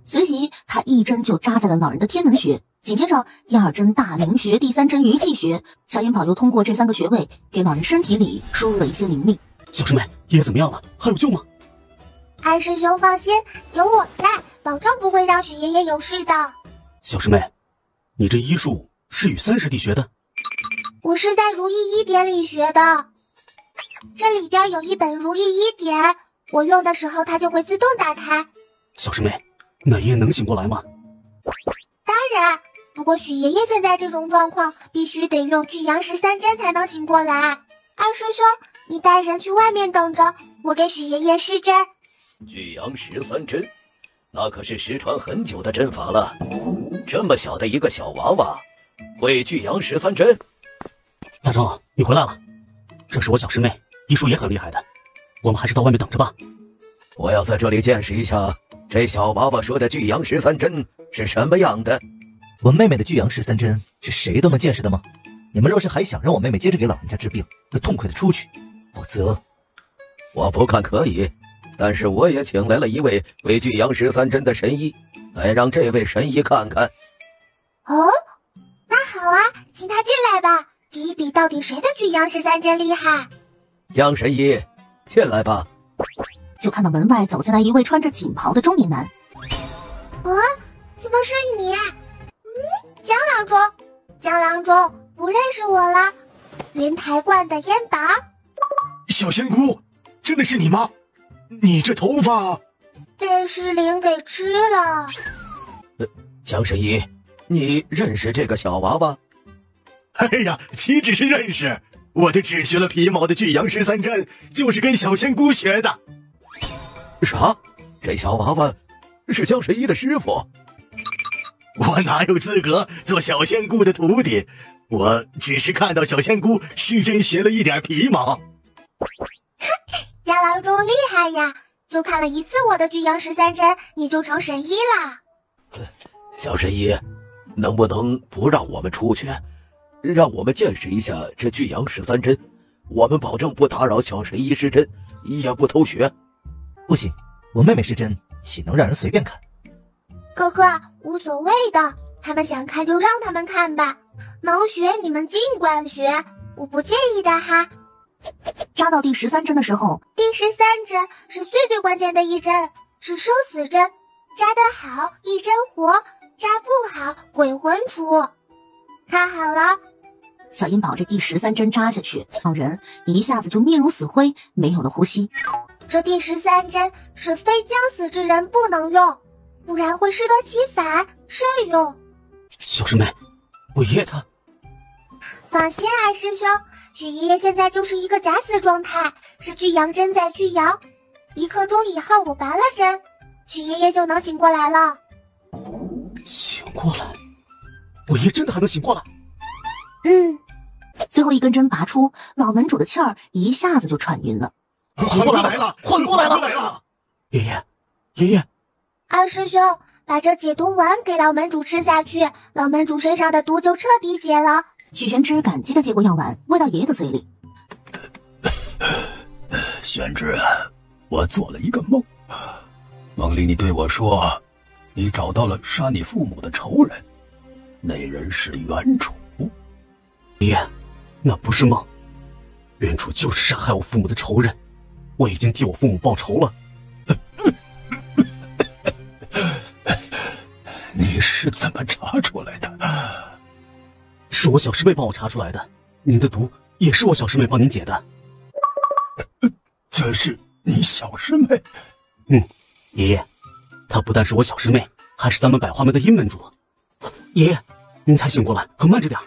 随即他一针就扎在了老人的天门穴，紧接着第二针大陵穴，第三针鱼气穴。小元宝又通过这3个穴位给老人身体里输入了一些灵力。小师妹，爷爷怎么样了？还有救吗？二师兄放心，有我在，保证不会让许爷爷有事的。小师妹，你这医术是与三师弟学的？我是在如意医典里学的，这里边有一本如意医典，我用的时候它就会自动打开。小师妹，那爷爷能醒过来吗？当然，不过许爷爷现在这种状况，必须得用巨阳13针才能醒过来。二师兄，你带人去外面等着，我给许爷爷施针。巨阳13针，那可是失传很久的针法了。这么小的一个小娃娃，会巨阳13针？大长老，你回来了，这是我小师妹，医术也很厉害的，我们还是到外面等着吧。我要在这里见识一下，这小娃娃说的巨阳13针是什么样的。我妹妹的巨阳13针是谁都能见识的吗？你们若是还想让我妹妹接着给老人家治病，会痛快的出去，否则……我不看可以，但是我也请来了一位会巨阳13针的神医，来让这位神医看看。哦，那好啊，请他进来吧，比一比到底谁的巨阳13针厉害。江神医，进来吧。就看到门外走进来一位穿着锦袍的中年男。怎么是你？江郎中，江郎中，不认识我了？云台观的燕宝。小仙姑，真的是你吗？你这头发被石灵给吃了。江神医，你认识这个小娃娃？哎呀，岂止是认识，我的只学了皮毛的巨阳13针，就是跟小仙姑学的。啥？这小娃娃是江神医的师傅？我哪有资格做小仙姑的徒弟？我只是看到小仙姑失真学了一点皮毛。江郎中厉害呀，就看了一次我的巨阳13针，你就成神医啦。小神医，能不能不让我们出去，让我们见识一下这巨阳13针？我们保证不打扰小神医施针，也不偷学。不行，我妹妹施针，岂能让人随便看？哥哥，无所谓的，他们想看就让他们看吧，能学你们尽管学，我不介意的哈。扎到第13针的时候，第13针是最关键的一针，是生死针，扎得好一针活，扎不好鬼魂出。看好了，小燕宝这第13针扎下去，老人一下子就面如死灰，没有了呼吸。这第13针是非将死之人不能用，不然会适得其反，慎用。小师妹，我爷爷他……放心啊，师兄，许爷爷现在就是一个假死状态，是巨阳针在巨阳，1刻钟以后我拔了针，许爷爷就能醒过来了。醒过来？我爷真的还能醒过来？最后一根针拔出，老门主的气儿一下子就喘晕了。缓过来了，缓过来了！爷爷，爷爷，二师兄，把这解毒丸给老门主吃下去，老门主身上的毒就彻底解了。许玄之感激地接过药丸，喂到爷爷的嘴里。玄之，我做了一个梦，梦里你对我说，你找到了杀你父母的仇人，那人是原主。爷爷，那不是梦，原主就是杀害我父母的仇人，我已经替我父母报仇了。你是怎么查出来的？是我小师妹帮我查出来的，您的毒也是我小师妹帮您解的。这是你小师妹？爷爷，她不但是我小师妹，还是咱们百花门的阴门主。爷爷，您才醒过来，可慢着点。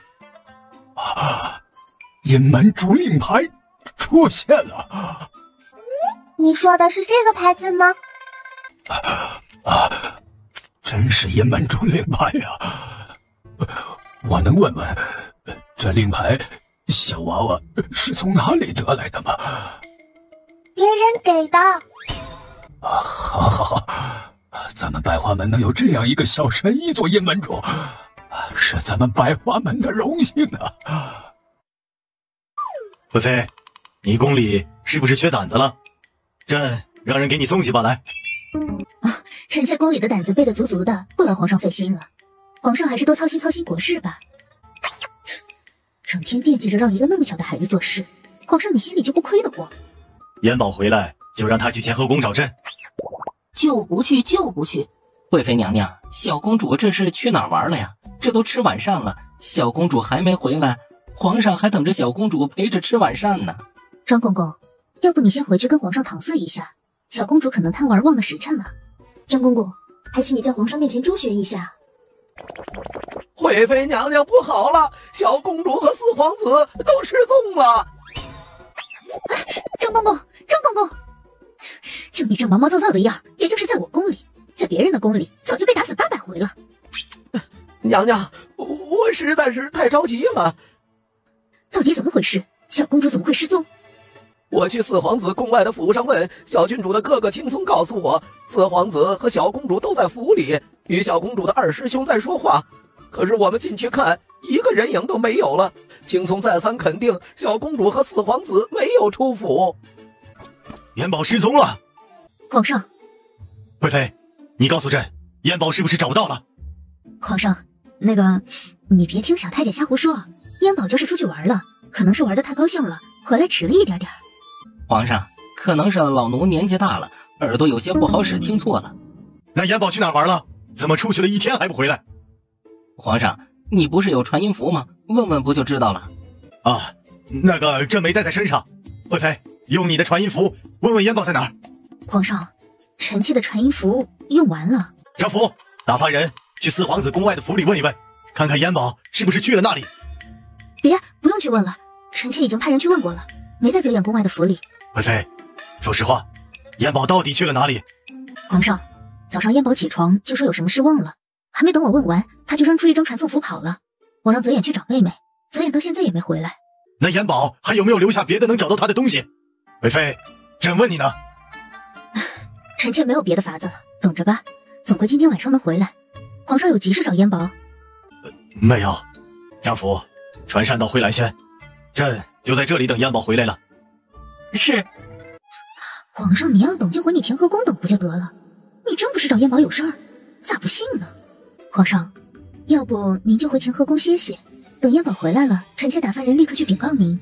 阴门主令牌出现了。你说的是这个牌子吗？真是阴门主令牌呀！我能问问，这令牌小娃娃是从哪里得来的吗？别人给的。好，咱们百花门能有这样一个小神医做阴门主，是咱们百花门的荣幸啊！灰飞，你宫里是不是缺胆子了？朕让人给你送几把来。臣妾宫里的胆子备得足足的，不劳皇上费心了。皇上还是多操心操心国事吧。整天惦记着让一个那么小的孩子做事，皇上你心里就不亏得慌？燕宝回来就让他去乾和宫找朕。就不去。贵妃娘娘，小公主这是去哪儿玩了呀？这都吃晚膳了，小公主还没回来，皇上还等着小公主陪着吃晚膳呢。张公公，要不你先回去跟皇上搪塞一下，小公主可能贪玩忘了时辰了。张公公，还请你在皇上面前周旋一下。惠妃娘娘不好了，小公主和四皇子都失踪了。张公公，就你这毛毛躁躁的样，也就是在我宫里，在别人的宫里早就被打死800回了。娘娘，我实在是太着急了。到底怎么回事？小公主怎么会失踪？我去四皇子宫外的府上问，小郡主的哥哥青松告诉我，四皇子和小公主都在府里，与小公主的2师兄在说话。可是我们进去看，一个人影都没有了。青松再三肯定，小公主和四皇子没有出府。燕宝失踪了。皇上，贵妃，你告诉朕，燕宝是不是找到了？皇上，那个，你别听小太监瞎胡说，燕宝就是出去玩了，可能是玩得太高兴了，回来迟了一点点。皇上，可能是老奴年纪大了，耳朵有些不好使，听错了。那燕宝去哪儿玩了？怎么出去了一天还不回来？皇上，你不是有传音符吗？问问不就知道了。啊，那个朕没带在身上。惠妃，用你的传音符问问燕宝在哪儿。皇上，臣妾的传音符用完了。张福，打发人去四皇子宫外的府里问一问，看看燕宝是不是去了那里。别，不用去问了，臣妾已经派人去问过了，没在紫眼宫外的府里。惠妃，说实话，燕宝到底去了哪里？皇上，早上燕宝起床就说有什么事忘了，还没等我问完，他就扔出一张传送符跑了。我让泽眼去找妹妹，泽眼到现在也没回来。那燕宝还有没有留下别的能找到他的东西？惠妃，朕问你呢。臣妾没有别的法子了，等着吧，总归今天晚上能回来。皇上有急事找燕宝？没有。张福，传膳到回来轩，朕就在这里等燕宝回来了。是。皇上，你要等就回你乾和宫等不就得了？你真不是找燕宝有事儿？咋不信呢？皇上，要不您就回乾和宫歇歇，等燕宝回来了，臣妾打发人立刻去禀告您。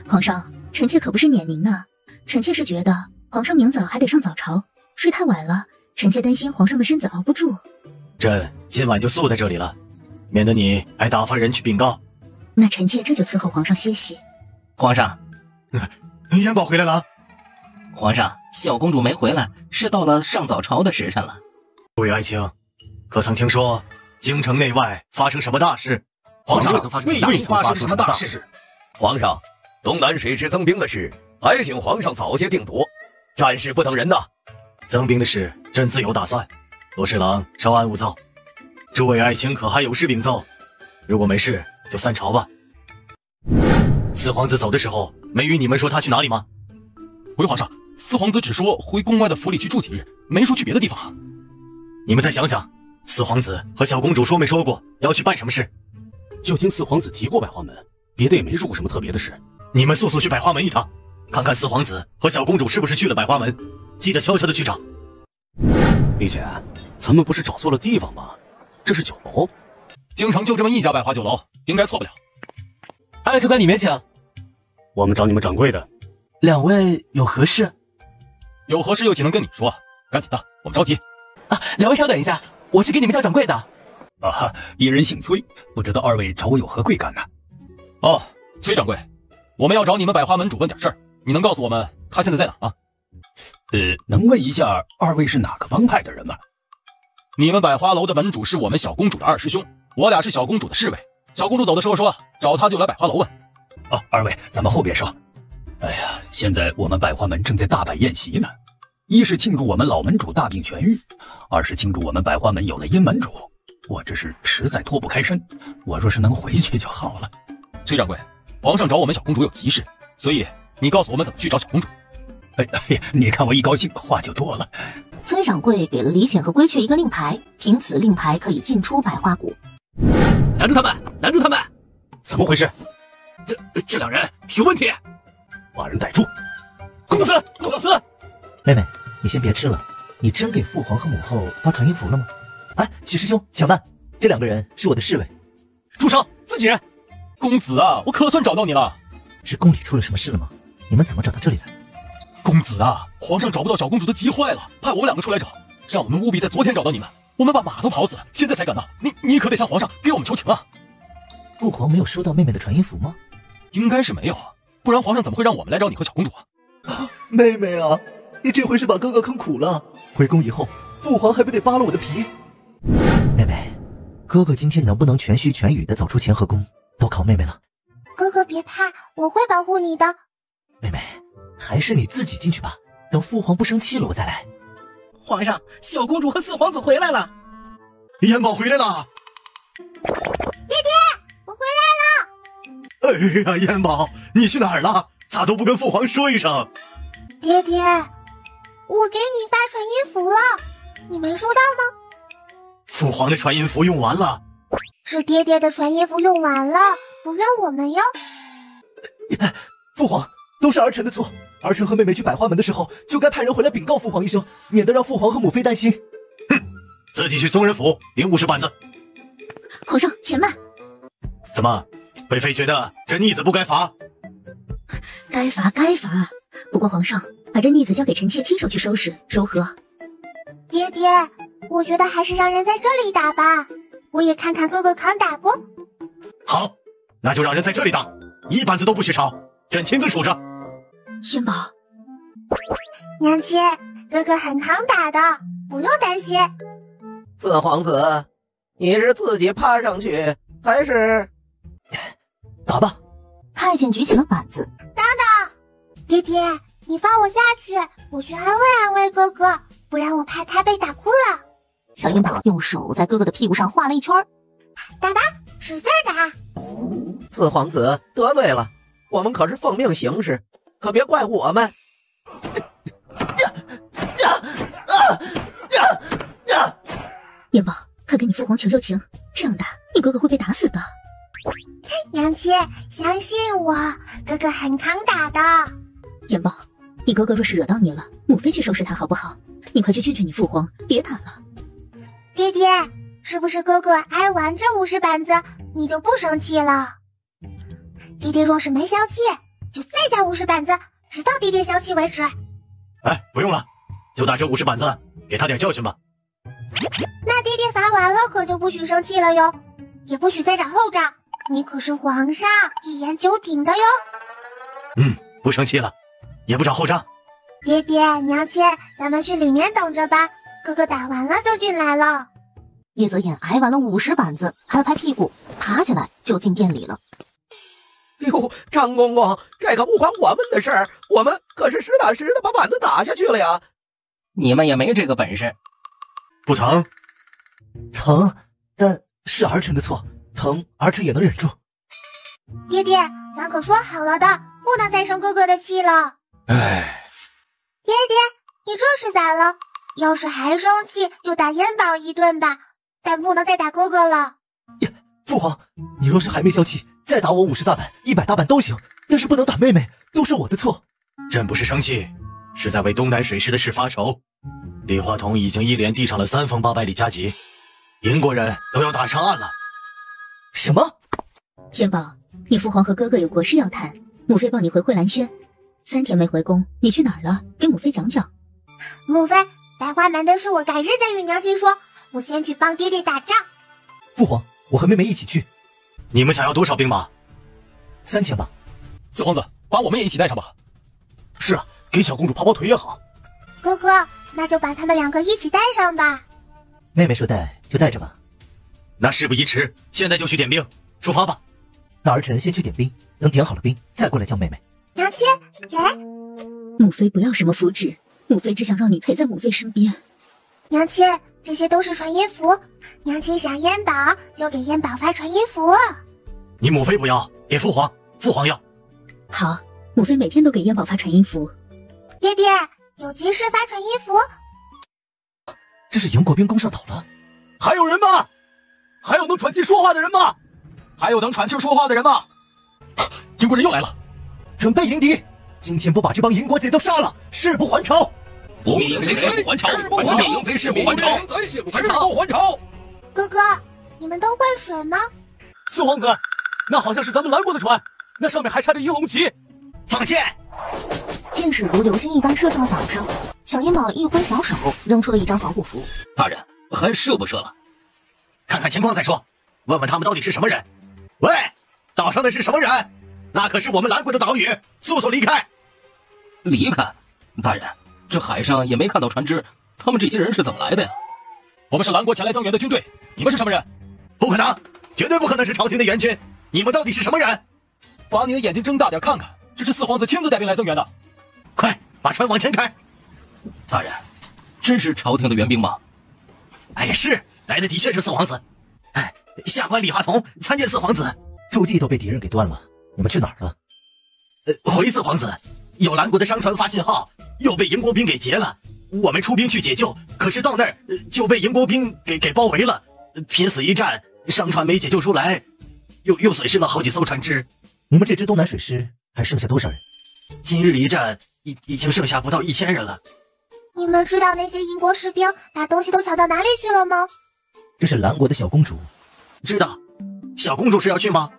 皇上，臣妾可不是撵您呢，臣妾是觉得皇上明早还得上早朝，睡太晚了，臣妾担心皇上的身子熬不住。朕今晚就宿在这里了，免得你还打发人去禀告。那臣妾这就伺候皇上歇息。皇上，燕宝回来了。皇上，小公主没回来，是到了上早朝的时辰了。各位爱卿，可曾听说京城内外发生什么大事？皇上未曾发生什么大事。皇上，东南水师增兵的事，还请皇上早些定夺，战事不等人呐。增兵的事，朕自有打算。罗侍郎稍安勿躁，诸位爱卿可还有事禀奏？如果没事，就散朝吧。四皇子走的时候，没与你们说他去哪里吗？回皇上，四皇子只说回宫外的府里去住几日，没说去别的地方。你们再想想，四皇子和小公主说没说过要去办什么事？就听四皇子提过百花门，别的也没说过什么特别的事。你们速速去百花门一趟，看看四皇子和小公主是不是去了百花门，记得悄悄的去找。李姐，咱们不是找错了地方吗？这是酒楼，京城就这么一家百花酒楼，应该错不了。客官里面请。我们找你们掌柜的。两位有何事？有何事又岂能跟你说？赶紧的，我们着急。两位稍等一下，我去给你们叫掌柜的。一人姓崔，不知道二位找我有何贵干呢？哦，崔掌柜，我们要找你们百花门主问点事儿，你能告诉我们他现在在哪啊？能问一下二位是哪个帮派的人吗？你们百花楼的门主是我们小公主的二师兄，我俩是小公主的侍卫。小公主走的时候说，找他就来百花楼问。二位，咱们后边说。哎呀，现在我们百花门正在大摆宴席呢，一是庆祝我们老门主大病痊愈，二是庆祝我们百花门有了阴门主。我这是实在脱不开身，我若是能回去就好了。崔掌柜，皇上找我们小公主有急事，所以你告诉我们怎么去找小公主。你看我一高兴话就多了。崔掌柜给了李显和龟雀一个令牌，凭此令牌可以进出百花谷。拦住他们！拦住他们！怎么回事？这两人有问题！把人带住！公子，公子！妹妹，你先别吃了，你真给父皇和母后发传音符了吗？许师兄，且慢，这两个人是我的侍卫。住手！自己人！公子啊，我可算找到你了。是宫里出了什么事了吗？你们怎么找到这里来？公子啊，皇上找不到小公主，都急坏了，派我们两个出来找，让我们务必在昨天找到你们。我们把马都跑死了，现在才赶到。你可得向皇上给我们求情啊！父皇没有收到妹妹的传音符吗？应该是没有，不然皇上怎么会让我们来找你和小公主啊？妹妹啊，你这回是把哥哥坑苦了。回宫以后，父皇还不得扒了我的皮？妹妹，哥哥今天能不能全虚全羽的走出乾和宫，都靠妹妹了。哥哥别怕，我会保护你的。妹妹，还是你自己进去吧，等父皇不生气了我再来。皇上，小公主和四皇子回来了。燕宝回来了。爹爹，我回来了。哎呀，燕宝，你去哪儿了？咋都不跟父皇说一声？爹爹，我给你发传音符了，你没收到吗？父皇的传音符用完了。是爹爹的传音符用完了，不怨我们哟。父皇，都是儿臣的错。儿臣和妹妹去百花门的时候，就该派人回来禀告父皇一声，免得让父皇和母妃担心。哼，自己去宗人府领50板子。皇上，且慢。怎么，贵妃觉得这逆子不该罚？该罚该罚，不过皇上把这逆子交给臣妾亲手去收拾，如何？爹爹，我觉得还是让人在这里打吧，我也看看哥哥扛打不？好，那就让人在这里打，1板子都不许少，朕亲自数着。燕宝，娘亲，哥哥很扛打的，不用担心。四皇子，你是自己爬上去，还是打吧？太监举起了板子。等等，爹爹，你放我下去，我去安慰安慰哥哥，不然我怕他被打哭了。小燕宝用手在哥哥的屁股上画了一圈。打吧，使劲打。四皇子得罪了，我们可是奉命行事，可别怪我们。燕宝，快给你父皇求求情，这样打你哥哥会被打死的。娘亲，相信我，哥哥很扛打的。燕宝，你哥哥若是惹到你了，母妃去收拾他好不好？你快去劝劝你父皇，别打了。爹爹，是不是哥哥挨完这50板子，你就不生气了？爹爹若是没消气，就再加50板子，直到爹爹消气为止。哎，不用了，就打这50板子，给他点教训吧。那爹爹罚完了，可就不许生气了哟，也不许再长后账。你可是皇上，一言九鼎的哟。不生气了，也不找后账。爹爹，娘亲，咱们去里面等着吧，哥哥打完了就进来了。叶泽言挨完了50板子，拍了拍屁股，爬起来就进殿里了。哟，张公公，这可不关我们的事儿，我们可是实打实的把板子打下去了呀。你们也没这个本事。不疼？疼，但是儿臣的错，疼儿臣也能忍住。爹爹，咱可说好了的，不能再生哥哥的气了。哎，爹爹，你这是咋了？要是还生气，就打燕宝一顿吧，但不能再打哥哥了。父皇，你若是还没消气，再打我50大板、100大板都行，但是不能打妹妹，都是我的错。朕不是生气，是在为东南水师的事发愁。李华同已经一连递上了3封800里加急，英国人都要打上岸了。什么？燕宝，你父皇和哥哥有国事要谈，母妃抱你回惠兰轩。3天没回宫，你去哪儿了？给母妃讲讲。母妃，白花门的事我改日再与娘亲说，我先去帮爹爹打仗。父皇，我和妹妹一起去。你们想要多少兵马？3000吧。四皇子，把我们也一起带上吧。是啊，给小公主跑跑腿也好。哥哥，那就把他们2个一起带上吧。妹妹说带就带着吧。那事不宜迟，现在就去点兵，出发吧。那儿臣先去点兵，等点好了兵，再过来叫妹妹。娘亲，给。母妃不要什么福祉，母妃只想让你陪在母妃身边。娘亲，这些都是传音符，娘亲想燕宝就给燕宝发传音符。你母妃不要，给父皇，父皇要。好，母妃每天都给燕宝发传音符。爹爹，有急事发传音符。这是英国兵攻上岛了。还有人吗？还有能喘气说话的人吗？还有能喘气说话的人吗？英国人又来了，准备迎敌。今天不把这帮英国贼都杀了，誓不还朝。不灭英贼誓不还朝，不灭英贼誓不还朝，誓不还朝。哥哥，你们都会水吗？四皇子，那好像是咱们蓝国的船，那上面还插着鹰龙旗。放箭！箭矢如流星一般射向了岛上。小燕宝一挥小手，扔出了一张防护符。大人，还射不射了？看看情况再说。问问他们到底是什么人？喂，岛上的是什么人？那可是我们蓝国的岛屿，速速离开！离开？大人，这海上也没看到船只，他们这些人是怎么来的呀？我们是蓝国前来增援的军队，你们是什么人？不可能，绝对不可能是朝廷的援军！你们到底是什么人？把你的眼睛睁大点看看，这是四皇子亲自带兵来增援的。快把船往前开！大人，真是朝廷的援兵吗？哎呀，是来的，的确是四皇子。哎，下官李华同参见四皇子。驻地都被敌人给断了，你们去哪儿了？回四皇子，有蓝国的商船发信号，又被英国兵给劫了。我们出兵去解救，可是到那儿就被英国兵给包围了，拼死一战，商船没解救出来，又损失了好几艘船只。你们这支东南水师还剩下多少人？今日一战已经剩下不到1000人了。你们知道那些英国士兵把东西都抢到哪里去了吗？这是蓝国的小公主，知道。小公主是要去吗？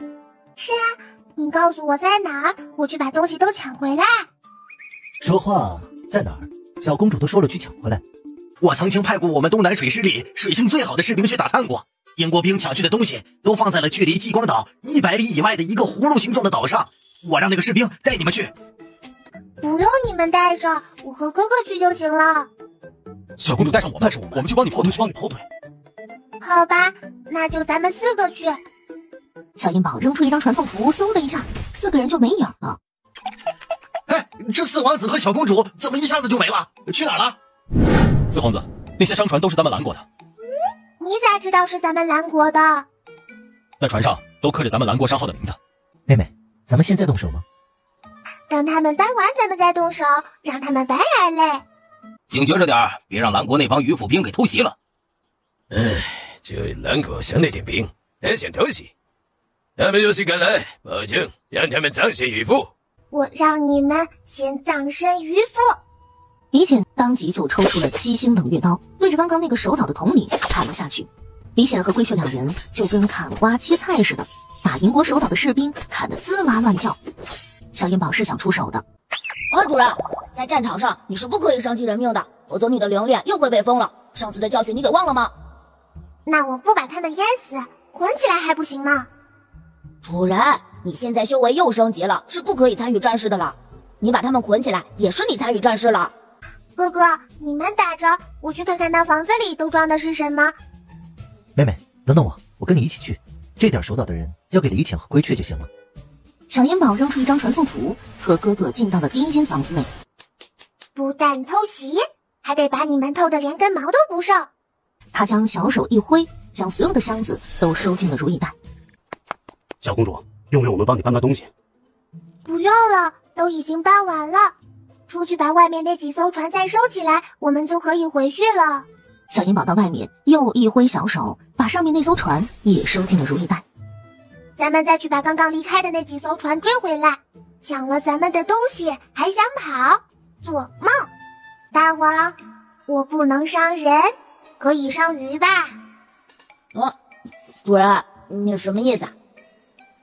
是啊，你告诉我在哪儿，我去把东西都抢回来。说话在哪儿？小公主都说了去抢回来。我曾经派过我们东南水师里水性最好的士兵去打探过，英国兵抢去的东西都放在了距离极光岛100里以外的一个葫芦形状的岛上。我让那个士兵带你们去。不用你们带着，我和哥哥去就行了。小公主带上我们，我们去帮你跑腿。好吧，那就咱们4个去。小银宝扔出一张传送符，嗖的一下，4个人就没影了。哎，这4皇子和小公主怎么一下子就没了？去哪儿了？4皇子，那些商船都是咱们拦过的。你咋知道是咱们拦国的？那船上都刻着咱们拦国商号的名字。妹妹，咱们现在动手吗？等他们搬完咱们再动手，让他们白来累。警觉着点，别让兰国那帮渔夫兵给偷袭了。这兰国想那点兵还想偷袭，他们若是敢来，保证让他们葬身鱼腹。我让你们先葬身鱼腹。李显当即就抽出了7星冷月刀，对着刚刚那个守岛的统领砍了下去。李显和归雀2人就跟砍瓜切菜似的，把银国守岛的士兵砍得滋哇乱叫。小银宝是想出手的。主人，在战场上你是不可以伤及人命的，否则你的灵链又会被封了。上次的教训你给忘了吗？那我不把他们淹死，捆起来还不行吗？主人，你现在修为又升级了，是不可以参与战事的了。你把他们捆起来，也是你参与战事了。哥哥，你们打着，我去看看那房子里都装的是什么。妹妹，等等我跟你一起去。这点守岛的人交给李潜和归雀就行了。小银宝扔出一张传送符，和哥哥进到了第一间房子内。不但偷袭，还得把你们偷得连根毛都不剩。他将小手一挥，将所有的箱子都收进了如意袋。小公主，用不用我们帮你搬东西？不用了，都已经搬完了。出去把外面那几艘船再收起来，我们就可以回去了。小银宝到外面又一挥小手，把上面那艘船也收进了如意袋。咱们再去把刚刚离开的那几艘船追回来。抢了咱们的东西还想跑，做梦！大王，我不能伤人，可以伤鱼吧？主人，你什么意思啊？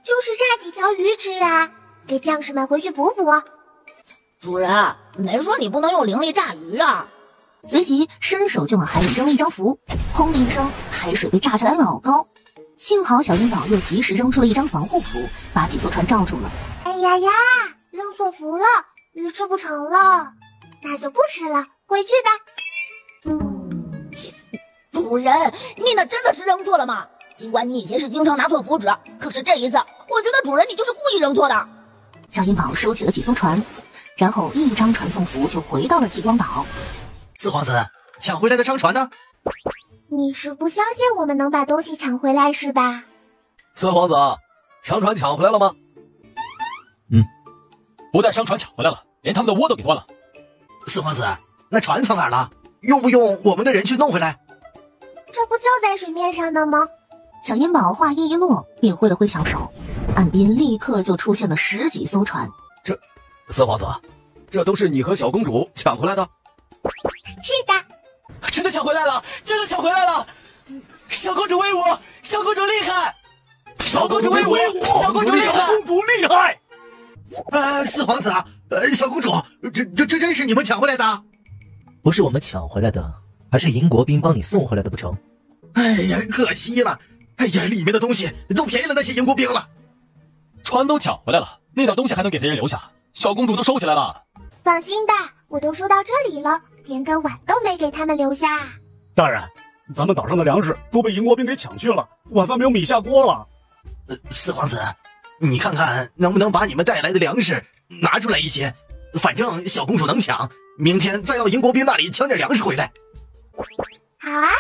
就是炸几条鱼吃啊，给将士们回去补补。主人，没说你不能用灵力炸鱼啊！随即伸手就往海里扔了一张符，轰的一声，海水被炸起来老高。幸好小银宝又及时扔出了一张防护符，把几艘船罩住了。哎呀呀，扔错符了，鱼吃不成了，那就不吃了，回去吧。主人，你那真的是扔错了吗？尽管你以前是经常拿错符纸，可是这一次，我觉得主人你就是故意扔错的。小银宝收起了几艘船，然后一张传送符就回到了极光岛。4皇子，抢回来的商船呢？你是不相信我们能把东西抢回来是吧？4皇子，商船抢回来了吗？不但商船抢回来了，连他们的窝都给端了。4皇子，那船藏哪儿了？用不用我们的人去弄回来？这不就在水面上的吗？小银宝话音一落，便挥了挥小手，岸边立刻就出现了10几艘船。4皇子，这都是你和小公主抢回来的？是的，真的抢回来了，真的抢回来了！小公主威武，小公主厉害，小公主威武，小公主厉害，小公主厉害！4皇子啊，小公主，这真是你们抢回来的？不是我们抢回来的，还是银国兵帮你送回来的不成？哎呀，可惜了！哎呀，里面的东西都便宜了那些银国兵了。船都抢回来了，那点东西还能给贼人留下？小公主都收起来了。放心吧，我都收到这里了，连个碗都没给他们留下。大人，咱们岛上的粮食都被银国兵给抢去了，晚饭没有米下锅了。4皇子，你看看能不能把你们带来的粮食拿出来一些，反正小公主能抢，明天再到银国兵那里抢点粮食回来。好啊，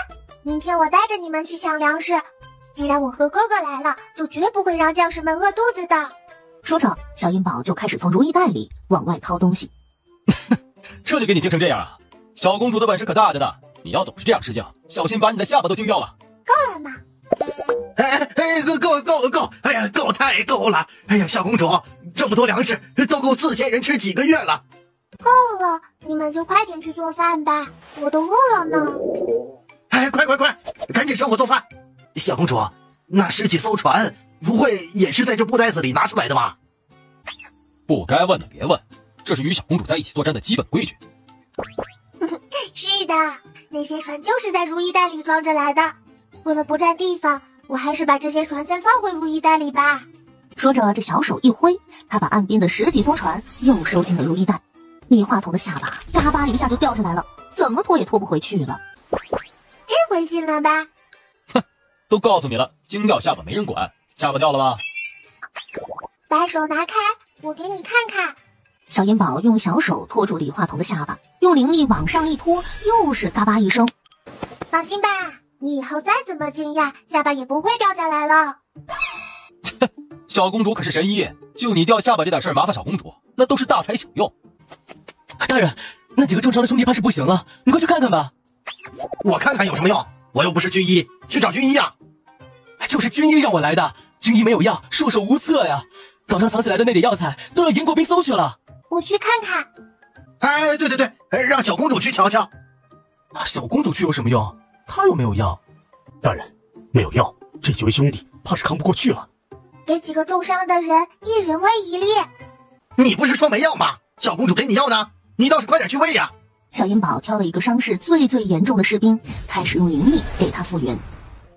明天我带着你们去抢粮食。既然我和哥哥来了，就绝不会让将士们饿肚子的。说着，小银宝就开始从如意袋里往外掏东西。这就给你惊成这样啊！小公主的本事可大着呢，你要总是这样吃惊，小心把你的下巴都惊掉了。够了吗？够！哎呀，够太够了！哎呀，小公主，这么多粮食都够4000人吃几个月了。够了，你们就快点去做饭吧，我都饿了呢。哎，快，赶紧生火做饭！小公主，那10几艘船不会也是在这布袋子里拿出来的吧？不该问的别问，这是与小公主在一起作战的基本规矩。是的，那些船就是在如意袋里装着来的。为了不占地方，我还是把这些船再放回如意袋里吧。说着，这小手一挥，他把岸边的10几艘船又收进了如意袋。李话筒的下巴嘎巴一下就掉下来了，怎么拖也拖不回去了。这回信了吧？哼，都告诉你了，惊掉下巴没人管，下巴掉了吧？把手拿开，我给你看看。小银宝用小手托住李话筒的下巴，用灵力往上一拖，又是嘎巴一声。放心吧，你以后再怎么惊讶，下巴也不会掉下来了。小公主可是神医，就你掉下巴这点事儿麻烦小公主，那都是大材小用。大人，那几个重伤的兄弟怕是不行了，你快去看看吧。我看看有什么用？我又不是军医，去找军医呀。就是军医让我来的，军医没有药，束手无策呀。岛上藏起来的那点药材都让银国兵搜去了。我去看看。哎，对，让小公主去瞧瞧。小公主去有什么用？她又没有药。大人，没有药，这几位兄弟怕是扛不过去了。给几个重伤的人一人喂1粒。你不是说没药吗？小公主给你药呢，你倒是快点去喂呀。小银宝挑了一个伤势最严重的士兵，开始用灵力给他复原。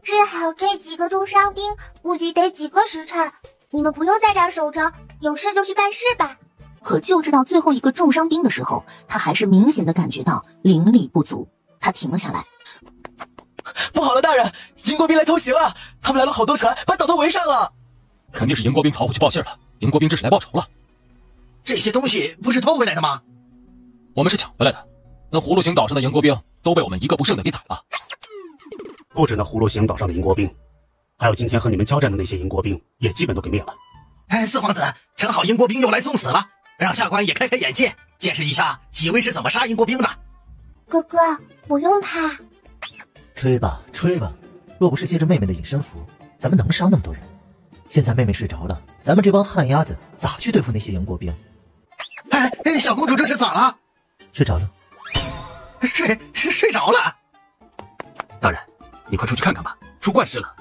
治好这几个重伤兵，估计得几个时辰。你们不用在这儿守着，有事就去办事吧。可就知道最后一个重伤兵的时候，他还是明显的感觉到灵力不足。他停了下来。不好了，大人，银国兵来偷袭了，他们来了好多船，把岛都围上了。肯定是银国兵逃回去报信了，银国兵这是来报仇了。这些东西不是偷回来的吗？我们是抢回来的。那葫芦形岛上的银国兵都被我们一个不剩的给宰了。不止那葫芦形岛上的银国兵，还有今天和你们交战的那些银国兵，也基本都给灭了。哎，四皇子，正好银国兵又来送死了，让下官也开开眼界，见识一下几位是怎么杀银国兵的。哥哥，不用怕。吹吧，吹吧，若不是借着妹妹的隐身符，咱们能杀那么多人？现在妹妹睡着了，咱们这帮旱鸭子咋去对付那些银国兵？哎，小公主这是咋了？睡着了。睡着了。大人，你快出去看看吧，出怪事了。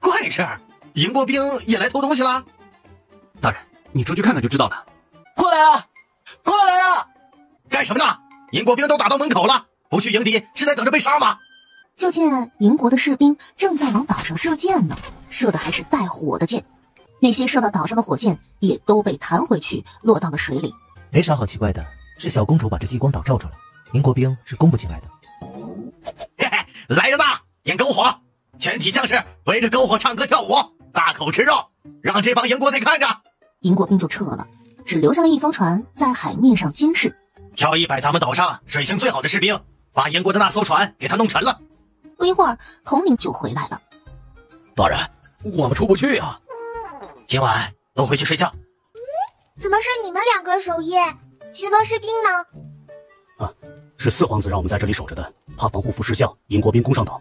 怪事？银国兵也来偷东西了？大人，你出去看看就知道了。过来啊，过来啊！干什么呢？银国兵都打到门口了，不去迎敌是在等着被杀吗？就见银国的士兵正在往岛上射箭呢，射的还是带火的箭。那些射到岛上的火箭也都被弹回去，落到了水里。没啥好奇怪的，是小公主把这激光岛罩住了，银国兵是攻不进来的。嘿嘿，来人呐，点篝火！全体将士围着篝火唱歌跳舞，大口吃肉，让这帮银国贼看着。银国兵就撤了，只留下了一艘船在海面上监视。挑一摆咱们岛上水性最好的士兵，把银国的那艘船给他弄沉了。不一会儿，统领就回来了。大人，我们出不去呀。今晚都回去睡觉。怎么是你们2个守夜？许多士兵呢？是四皇子让我们在这里守着的，怕防护符失效，银国兵攻上岛。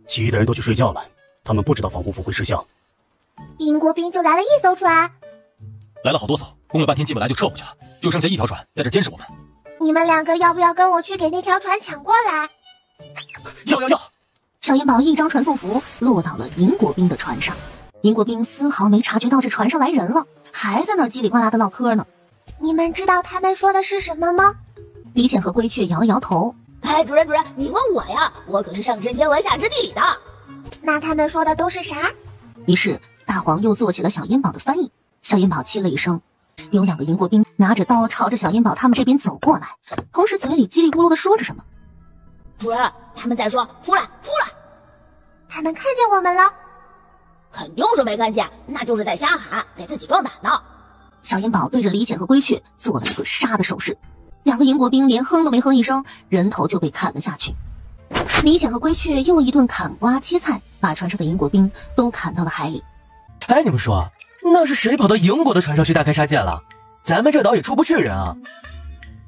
其余的人都去睡觉了，他们不知道防护符会失效。银国兵就来了1艘船，来了好多艘，攻了半天进不来就撤回去了，就剩下1条船在这监视我们。你们2个要不要跟我去给那条船抢过来？要！小银宝一张传送符落到了银国兵的船上，银国兵丝毫没察觉到这船上来人了，还在那儿叽里呱啦的唠嗑呢。你们知道他们说的是什么吗？李显和龟雀摇了摇头。哎，主人，你问我呀，我可是上知天文下知地理的。那他们说的都是啥？于是大黄又做起了小银宝的翻译。小银宝气了一声，有2个银国兵拿着刀朝着小银宝他们这边走过来，同时嘴里叽里咕噜的说着什么。主人，他们在说出来。他们看见我们了？肯定是没看见，那就是在瞎喊，给自己壮胆呢。小银宝对着李显和龟雀做了一个杀的手势，2个银国兵连哼都没哼一声，人头就被砍了下去。李显和龟雀又一顿砍瓜切菜，把船上的银国兵都砍到了海里。哎，你们说，那是谁跑到银国的船上去大开杀戒了？咱们这岛也出不去人啊！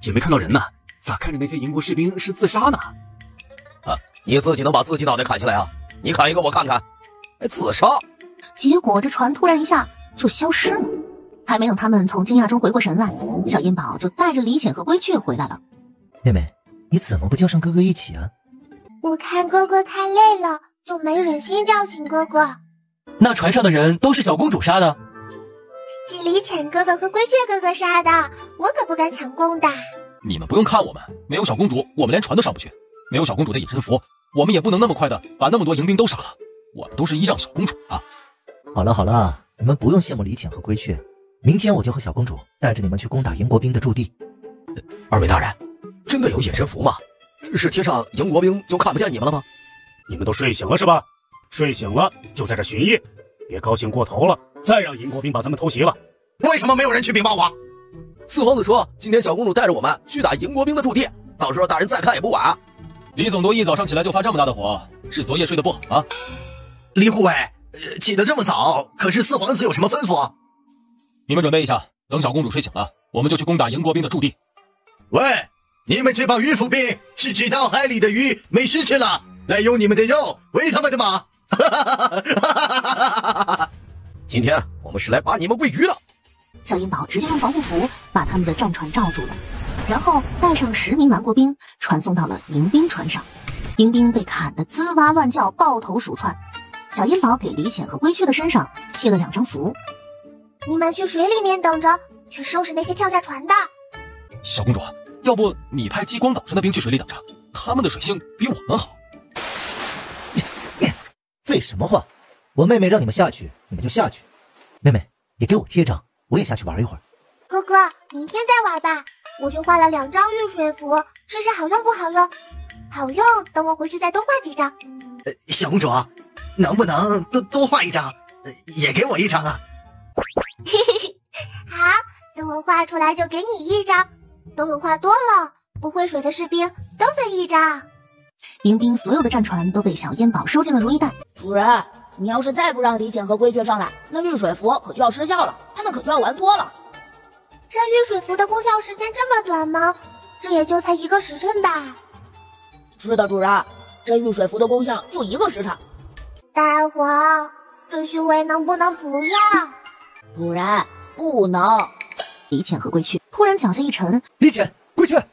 也没看到人呢，咋看着那些银国士兵是自杀呢？你自己能把自己脑袋砍下来啊？你砍一个我看看。自杀？结果这船突然一下就消失了。还没等他们从惊讶中回过神来，小银宝就带着李显和龟雀回来了。妹妹，你怎么不叫上哥哥一起啊？我看哥哥太累了，就没忍心叫醒哥哥。那船上的人都是小公主杀的？是李浅哥哥和归雀哥哥杀的，我可不敢抢功的。你们不用看我们，没有小公主，我们连船都上不去；没有小公主的隐身符，我们也不能那么快的把那么多迎宾都杀了。我们都是依仗小公主啊。好了好了，你们不用羡慕李浅和归雀，明天我就和小公主带着你们去攻打营国兵的驻地。二位大人，真的有隐身符吗？是贴上营国兵就看不见你们了吗？你们都睡醒了是吧？睡醒了就在这巡夜，别高兴过头了，再让营国兵把咱们偷袭了。为什么没有人去禀报我？四皇子说，今天小公主带着我们去打营国兵的驻地，到时候大人再看也不晚啊。李总督一早上起来就发这么大的火，是昨夜睡得不好啊？李护卫，起得这么早，可是四皇子有什么吩咐？你们准备一下，等小公主睡醒了，我们就去攻打营国兵的驻地。喂，你们这帮渔夫兵是去倒海里的鱼没食去了，来用你们的肉喂他们的马。今天我们是来把你们喂鱼的。小银宝直接用防护服把他们的战船罩住了，然后带上10名南国兵传送到了迎宾船上。迎宾被砍得滋哇乱叫，抱头鼠窜。小银宝给李浅和归雀的身上贴了2张符，你们去水里面等着，去收拾那些跳下船的。小公主，要不你派激光岛上的兵去水里等着，他们的水性比我们好。废什么话！我妹妹让你们下去，你们就下去。妹妹，也给我贴张，我也下去玩一会儿。哥哥，明天再玩吧。我去画了2张御水符，试试好用不好用。好用，等我回去再多画几张。小公主，能不能多画一张，也给我一张啊？嘿嘿嘿，好，等我画出来就给你一张。等我画多了，不会水的士兵都分一张。迎宾所有的战船都被小烟宝收进了如意袋。主人，你要是再不让李浅和归雀上来，那御水符可就要失效了，他们可就要完脱了。这御水符的功效时间这么短吗？这也就才1个时辰吧。是的，主人，这御水符的功效就1个时辰。大黄，这修为能不能不要？主人，不能。李浅和归雀突然脚下一沉，李浅，归雀。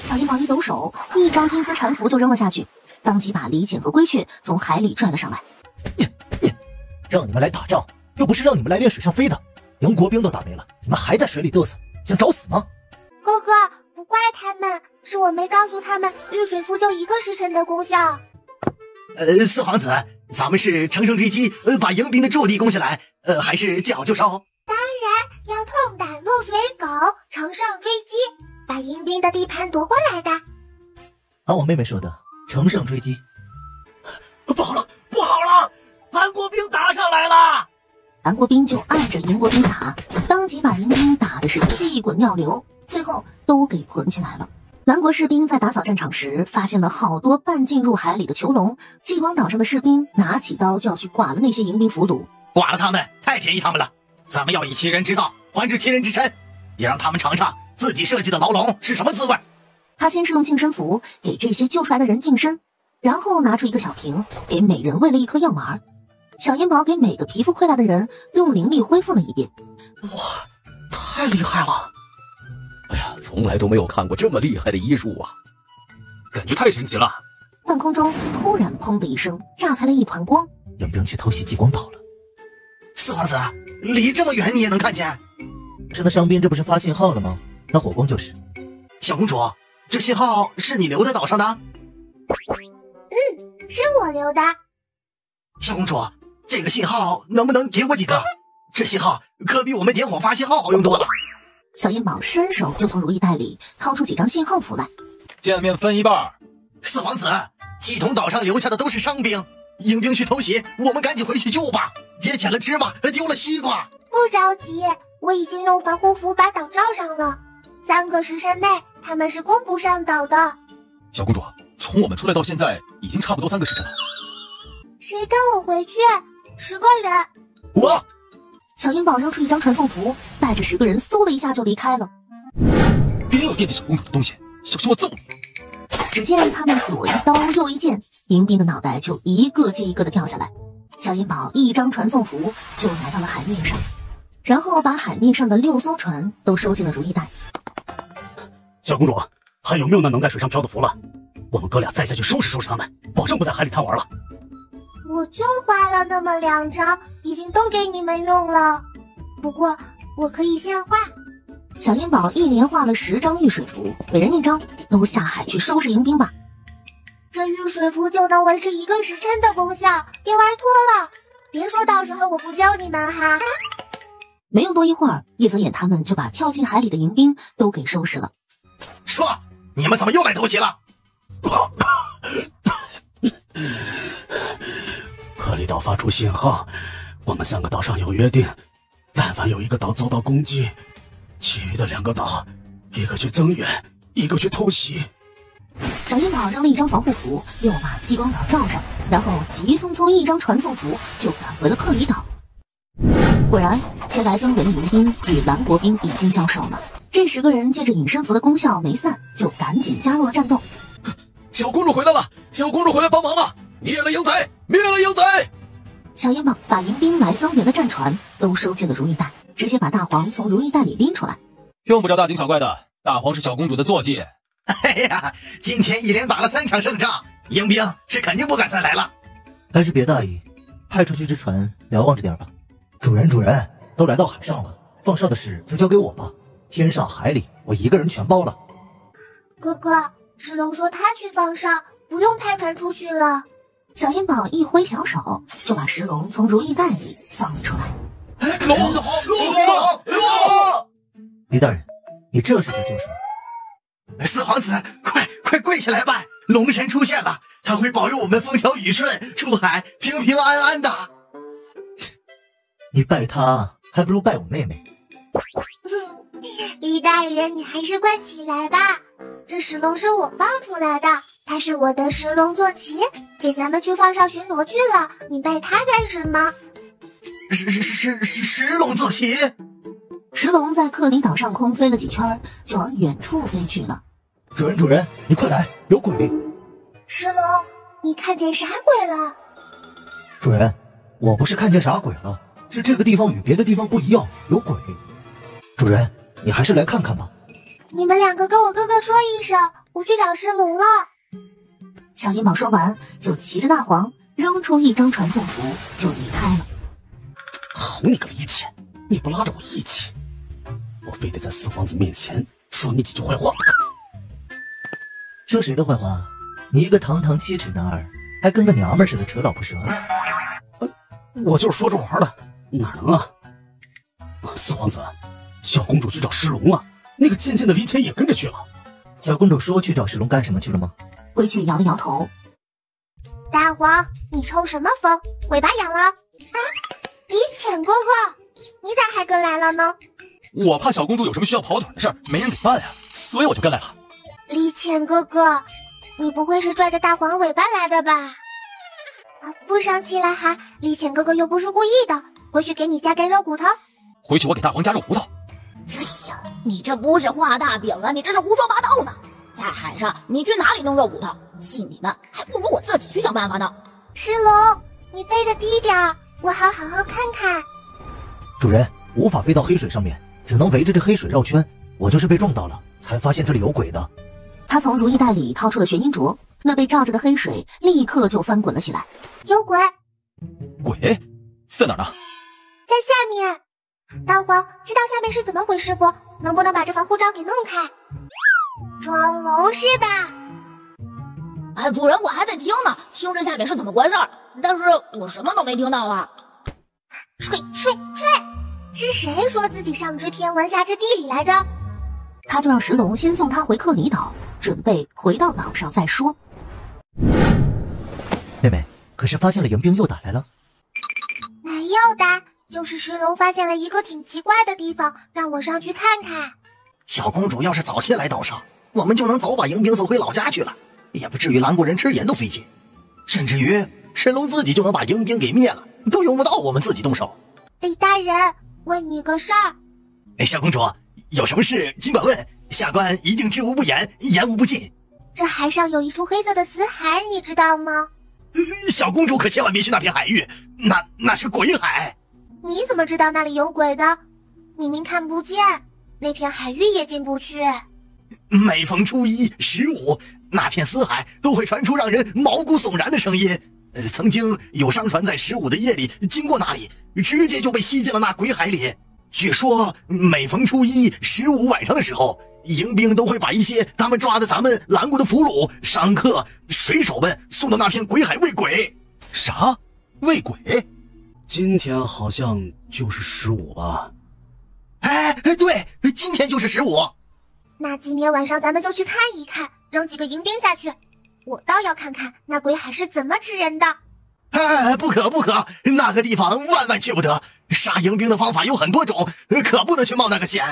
小银宝一抖手，1张金丝缠符就扔了下去，当即把李浅和归雀从海里拽了上来。让你们来打仗，又不是让你们来练水上飞的。营国兵都打没了，你们还在水里嘚瑟，想找死吗？哥哥，不怪他们，是我没告诉他们御水符就1个时辰的功效。四皇子，咱们是乘胜追击，把迎宾的驻地攻下来，还是见好就收？当然要痛打落水狗，乘胜追击，把迎宾的地盘夺过来的。按我妹妹说的，乘胜追击。不好了，不好了，韩国兵打上来了！韩国兵就按着迎国兵打，当即把迎宾打的是屁滚尿流，最后都给捆起来了。南国士兵在打扫战场时，发现了好多半进入海里的囚笼。激光岛上的士兵拿起刀就要去剐了那些迎宾俘虏，剐了他们，太便宜他们了。咱们要以其人之道还治其人之身，也让他们尝尝自己设计的牢笼是什么滋味。他先是用净身符给这些救出来的人净身，然后拿出一个小瓶，给每人喂了1颗药丸。小银宝给每个皮肤溃烂的人都用灵力恢复了一遍。哇，太厉害了！哎呀，从来都没有看过这么厉害的医术啊，感觉太神奇了。半空中突然砰的一声，炸开了一团光，迎兵去偷袭激光岛了。四皇子，离这么远你也能看见？吃的伤兵这不是发信号了吗？那火光就是。小公主，这信号是你留在岛上的？是我留的。小公主，这个信号能不能给我几个？这信号可比我们点火发信号好用多了。小银宝伸手就从如意袋里掏出几张信号符来。见面分一半。四皇子，鸡同岛上留下的都是伤兵，迎兵去偷袭，我们赶紧回去救吧，别捡了芝麻丢了西瓜。不着急，我已经用防护符把岛罩上了，3个时辰内他们是攻不上岛的。小公主，从我们出来到现在已经差不多3个时辰了。谁跟我回去？10个人。我。小银宝扔出1张传送符，带着10个人嗖的一下就离开了。别有惦记小公主的东西，小心我揍你！只见他们左一刀右一剑，迎宾的脑袋就一个接一个的掉下来。小银宝1张传送符就来到了海面上，然后把海面上的6艘船都收进了如意袋。小公主，还有没有那能在水上漂的符了？我们哥俩再下去收拾收拾他们，保证不在海里贪玩了。我就画了那么2张，已经都给你们用了。不过我可以现画。小英宝一连画了10张御水符，每人1张，都下海去收拾迎宾吧。这御水符就能维持1个时辰的功效，别玩脱了。别说到时候我不教你们哈。没有多一会儿，叶泽眼他们就把跳进海里的迎宾都给收拾了。说，你们怎么又来偷袭了？克里岛发出信号，我们3个岛上有约定，但凡有一个岛遭到攻击，其余的2个岛，一个去增援，一个去偷袭。小英宝扔了1张防护符，又把激光岛罩上，然后急匆匆1张传送符就赶回了克里岛。果然，前来增援的迎宾与蓝国兵已经交手了。这10个人借着隐身符的功效没散，就赶紧加入了战斗。小公主回来了！小公主回来帮忙了！灭了鹰贼！灭了鹰贼！小英宝把迎宾来增援的战船都收进了如意袋，直接把大黄从如意袋里拎出来。用不着大惊小怪的，大黄是小公主的坐骑。哎呀，今天一连打了3场胜仗，迎宾是肯定不敢再来了。还是别大意，派出去只船瞭望着点吧。主人，都来到海上了，放哨的事就交给我吧。天上海里，我一个人全包了。哥哥，石龙说他去放哨，不用派船出去了。小英宝一挥小手，就把石龙从如意袋里放了出来。龙！李大人，你这是在做什么？四皇子，快跪下来拜！龙神出现了，他会保佑我们风调雨顺，出海平平安安的。你拜他，还不如拜我妹妹。李大人，你还是快起来吧。这石龙是我放出来的，他是我的石龙坐骑，给咱们去放哨巡逻去了。你拜他干什么？石龙坐骑。石龙在克里岛上空飞了几圈，就往远处飞去了。主人，你快来，有鬼！石龙，你看见啥鬼了？主人，我不是看见啥鬼了，是这个地方与别的地方不一样，有鬼。主人，你还是来看看吧。你们2个跟我哥哥说一声，我去找石龙了。小英宝说完，就骑着大黄扔出1张传送符就离开了。好你个李浅，你不拉着我一起，我非得在四皇子面前说你几句坏话不可。说谁的坏话？你一个堂堂7尺男儿，还跟个娘们似的扯老婆舌。我就是说着玩的，哪能啊？四皇子，小公主去找石龙了，那个贱贱的李浅也跟着去了。小公主说去找石龙干什么去了吗？归去摇了摇头。大黄，你抽什么风？尾巴痒了？李浅哥哥，你咋还跟来了呢？我怕小公主有什么需要跑腿的事儿，没人给办呀，所以我就跟来了。李浅哥哥，你不会是拽着大黄尾巴来的吧？不生气了哈，李浅哥哥又不是故意的，回去给你加根肉骨头。回去我给大黄加肉骨头。哎呀，你这不是画大饼啊，你这是胡说八道呢！在海上，你去哪里弄肉骨头？信你们，还不如我自己去想办法呢。石龙，你飞得低点儿，我好好看看。主人，无法飞到黑水上面，只能围着这黑水绕圈。我就是被撞到了，才发现这里有鬼的。他从如意袋里掏出了玄阴镯，那被罩着的黑水立刻就翻滚了起来。有鬼！鬼在哪儿呢？在下面。大黄，知道下面是怎么回事不？能不能把这防护罩给弄开？装聋是吧？哎，主人，我还在听呢，听着下面是怎么回事，但是我什么都没听到啊。吹！是谁说自己上知天文下知地理来着？他就让石龙先送他回克里岛，准备回到岛上再说。妹妹，可是发现了迎宾又打来了？哪有的？就是石龙发现了一个挺奇怪的地方，让我上去看看。小公主要是早些来岛上，我们就能早把迎宾送回老家去了，也不至于蓝国人吃盐都费劲，甚至于神龙自己就能把迎宾给灭了，都用不到我们自己动手。李大人，问你个事儿。小公主，有什么事尽管问，下官一定知无不言，言无不尽。这海上有一处黑色的死海，你知道吗？小公主可千万别去那片海域，那是鬼海。你怎么知道那里有鬼的？明明看不见，那片海域也进不去。每逢初1、15，那片死海都会传出让人毛骨悚然的声音，曾经有商船在15的夜里经过那里，直接就被吸进了那鬼海里。据说每逢初一、15晚上的时候，迎兵都会把一些他们抓的咱们蓝国的俘虏、商客、水手们送到那片鬼海喂鬼。啥？喂鬼？今天好像就是15吧？哎，对，今天就是15。那今天晚上咱们就去看一看，扔几个迎兵下去。我倒要看看那鬼海是怎么吃人的。哎，不可，那个地方万万去不得。杀迎兵的方法有很多种，可不能去冒那个险。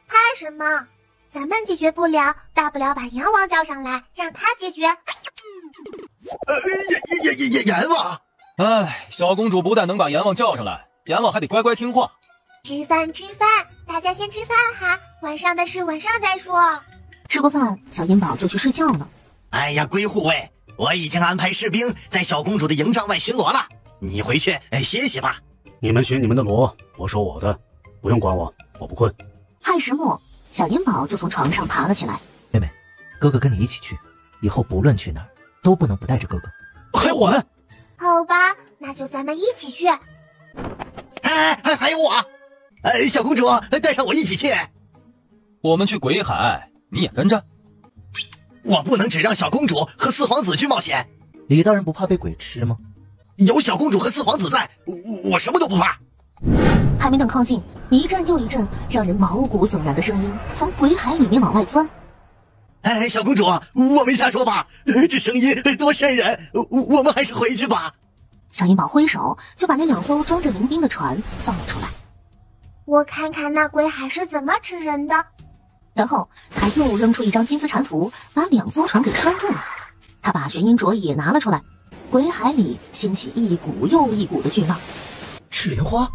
怕什么？咱们解决不了，大不了把阎王叫上来，让他解决。阎王！哎，小公主不但能把阎王叫上来，阎王还得乖乖听话。吃饭，大家先吃饭哈，晚上的事晚上再说。吃过饭，小银宝就去睡觉了。哎呀，龟护卫，我已经安排士兵在小公主的营帐外巡逻了，你回去歇歇吧。你们巡你们的逻，我守我的，不用管我，我不困。亥时末，小银宝就从床上爬了起来。妹妹，哥哥跟你一起去，以后不论去哪儿都不能不带着哥哥。还有我们。好吧，那就咱们一起去。还有我，小公主带上我一起去。我们去鬼海，你也跟着？我不能只让小公主和四皇子去冒险。李大人不怕被鬼吃吗？有小公主和四皇子在，我什么都不怕。还没等靠近，一阵又一阵让人毛骨悚然的声音从鬼海里面往外钻。哎，小公主，我没瞎说吧？这声音多瘆人，我们还是回去吧。小银宝挥手就把那2艘装着民兵的船放了出来。我看看那鬼海是怎么吃人的。然后他又扔出一张金丝缠符，把2艘船给拴住了。他把玄阴镯也拿了出来，鬼海里掀起一股又一股的巨浪。赤莲花，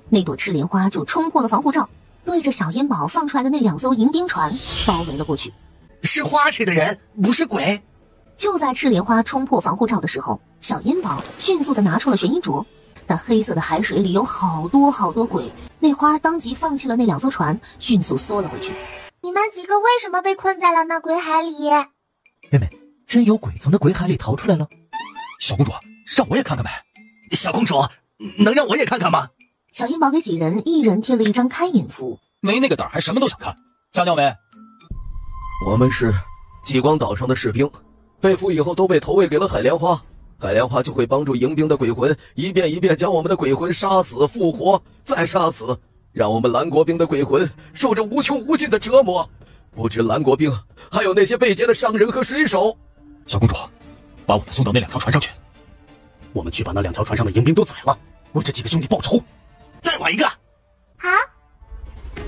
那朵赤莲花就冲破了防护罩，对着小银宝放出来的那2艘迎宾船包围了过去。是花吃的人，不是鬼。就在赤莲花冲破防护罩的时候，小银宝迅速地拿出了玄阴镯。那黑色的海水里有好多鬼，那花当即放弃了那2艘船，迅速缩了回去。你们几个为什么被困在了那鬼海里？妹妹，真有鬼从那鬼海里逃出来了。小公主，让我也看看呗。小公主，能让我也看看吗？小银宝给几人一人贴了一张开眼符。没那个胆还什么都想看，吓尿没？我们是极光岛上的士兵，被俘以后都被投喂给了海莲花，海莲花就会帮助迎兵的鬼魂一遍一遍将我们的鬼魂杀死复活，再杀死，让我们蓝国兵的鬼魂受着无穷无尽的折磨。不止蓝国兵，还有那些被劫的商人和水手。小公主，把我们送到那2条船上去。我们去把那2条船上的迎兵都宰了，为这几个兄弟报仇。再我一个。好。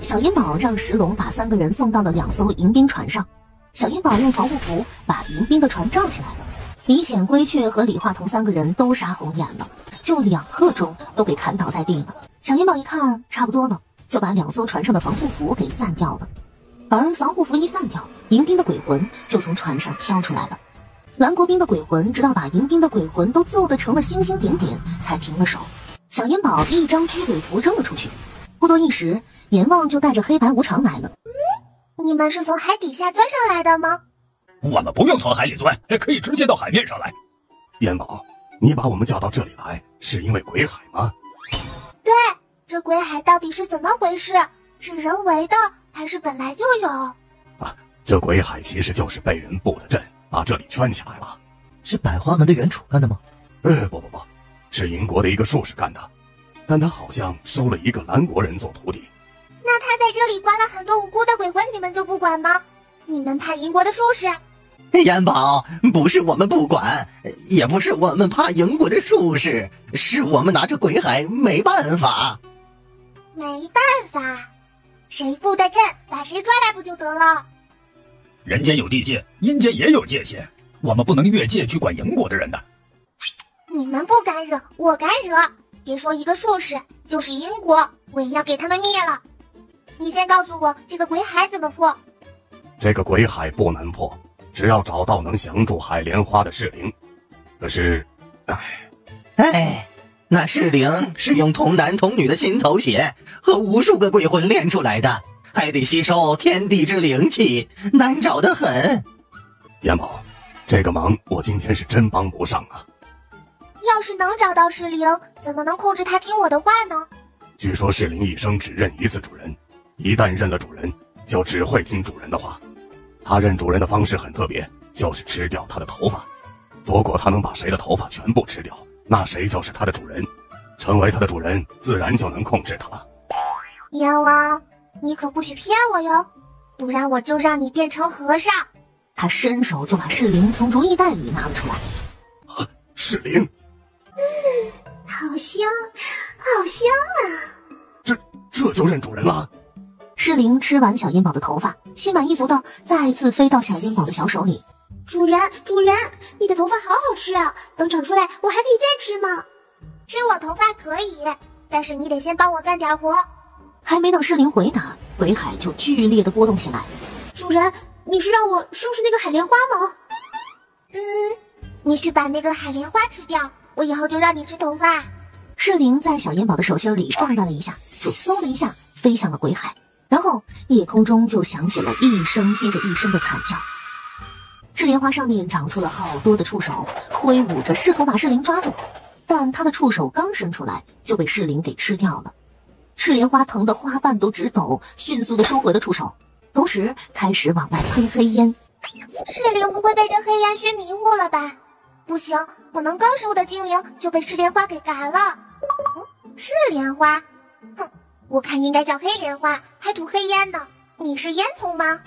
小银宝让石龙把3个人送到了2艘迎宾船上。小银宝用防护服把迎宾的船罩起来了。李浅、归雀和李化同3个人都杀红眼了，就2刻钟都给砍倒在地了。小银宝一看差不多了，就把2艘船上的防护服给散掉了。而防护服一散掉，迎宾的鬼魂就从船上飘出来了。蓝国兵的鬼魂直到把迎宾的鬼魂都揍得成了星星点点，才停了手。小银宝一张居鬼符扔了出去，不多一时，阎王就带着黑白无常来了。你们是从海底下钻上来的吗？我们不用从海里钻，可以直接到海面上来。燕宝，你把我们叫到这里来，是因为鬼海吗？对，这鬼海到底是怎么回事？是人为的，还是本来就有？啊，这鬼海其实就是被人布的阵，把这里圈起来了。是百花门的原主干的吗？不，是银国的一个术士干的，但他好像收了一个蓝国人做徒弟。那他在这里关了很多无辜的鬼魂，你们就不管吗？你们怕银国的术士？元宝，不是我们不管，也不是我们怕银国的术士，是我们拿着鬼海没办法。没办法，谁布的阵，把谁抓来不就得了？人间有地界，阴间也有界限，我们不能越界去管银国的人的。你们不敢惹，我敢惹。别说一个术士，就是银国，我也要给他们灭了。你先告诉我，这个鬼海怎么破？这个鬼海不难破，只要找到能降住海莲花的士灵。可是，那士灵是用童男童女的心头血和无数个鬼魂炼出来的，还得吸收天地之灵气，难找得很。燕宝，这个忙我今天是真帮不上啊。要是能找到适龄，怎么能控制它听我的话呢？据说适龄一生只认一次主人，一旦认了主人，就只会听主人的话。它认主人的方式很特别，就是吃掉它的头发。如果它能把谁的头发全部吃掉，那谁就是它的主人。成为它的主人，自然就能控制它了。阎王，你可不许骗我哟，不然我就让你变成和尚。他伸手就把适龄从如意袋里拿了出来。适龄，好香，好香啊！这就认主人了。适龄吃完小烟宝的头发，心满意足的再次飞到小烟宝的小手里。主人，主人，你的头发好好吃啊！等长出来，我还可以再吃吗？吃我头发可以，但是你得先帮我干点活。还没等适龄回答，鬼海就剧烈的波动起来。主人，你是让我收拾那个海莲花吗？你去把那个海莲花吃掉，我以后就让你吃头发。适龄在小烟宝的手心里蹦跶了一下，就嗖的一下飞向了鬼海，然后夜空中就响起了一声接着一声的惨叫。赤莲花上面长出了好多的触手，挥舞着试图把适龄抓住，但它的触手刚伸出来就被适龄给吃掉了。赤莲花疼得花瓣都直抖，迅速的收回了触手，同时开始往外喷黑烟。适龄不会被这黑烟熏迷糊了吧？不行，不能刚收的精灵就被赤莲花给赶了。赤莲花，哼，我看应该叫黑莲花，还吐黑烟呢。你是烟囱吗？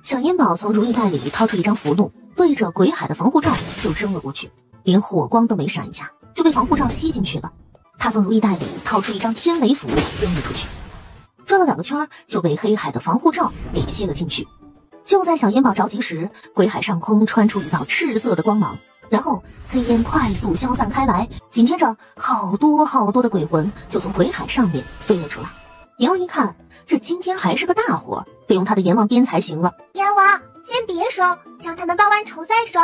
小烟宝从如意袋里掏出一张符箓，对着鬼海的防护罩就扔了过去，连火光都没闪一下，就被防护罩吸进去了。他从如意袋里掏出一张天雷符扔了出去，转了2个圈就被黑海的防护罩给吸了进去。就在小烟宝着急时，鬼海上空穿出一道赤色的光芒，然后黑烟快速消散开来，紧接着好多好多的鬼魂就从鬼海上面飞了出来。阎王一看，这今天还是个大活，得用他的阎王鞭才行了。阎王，先别收，让他们报完仇再收。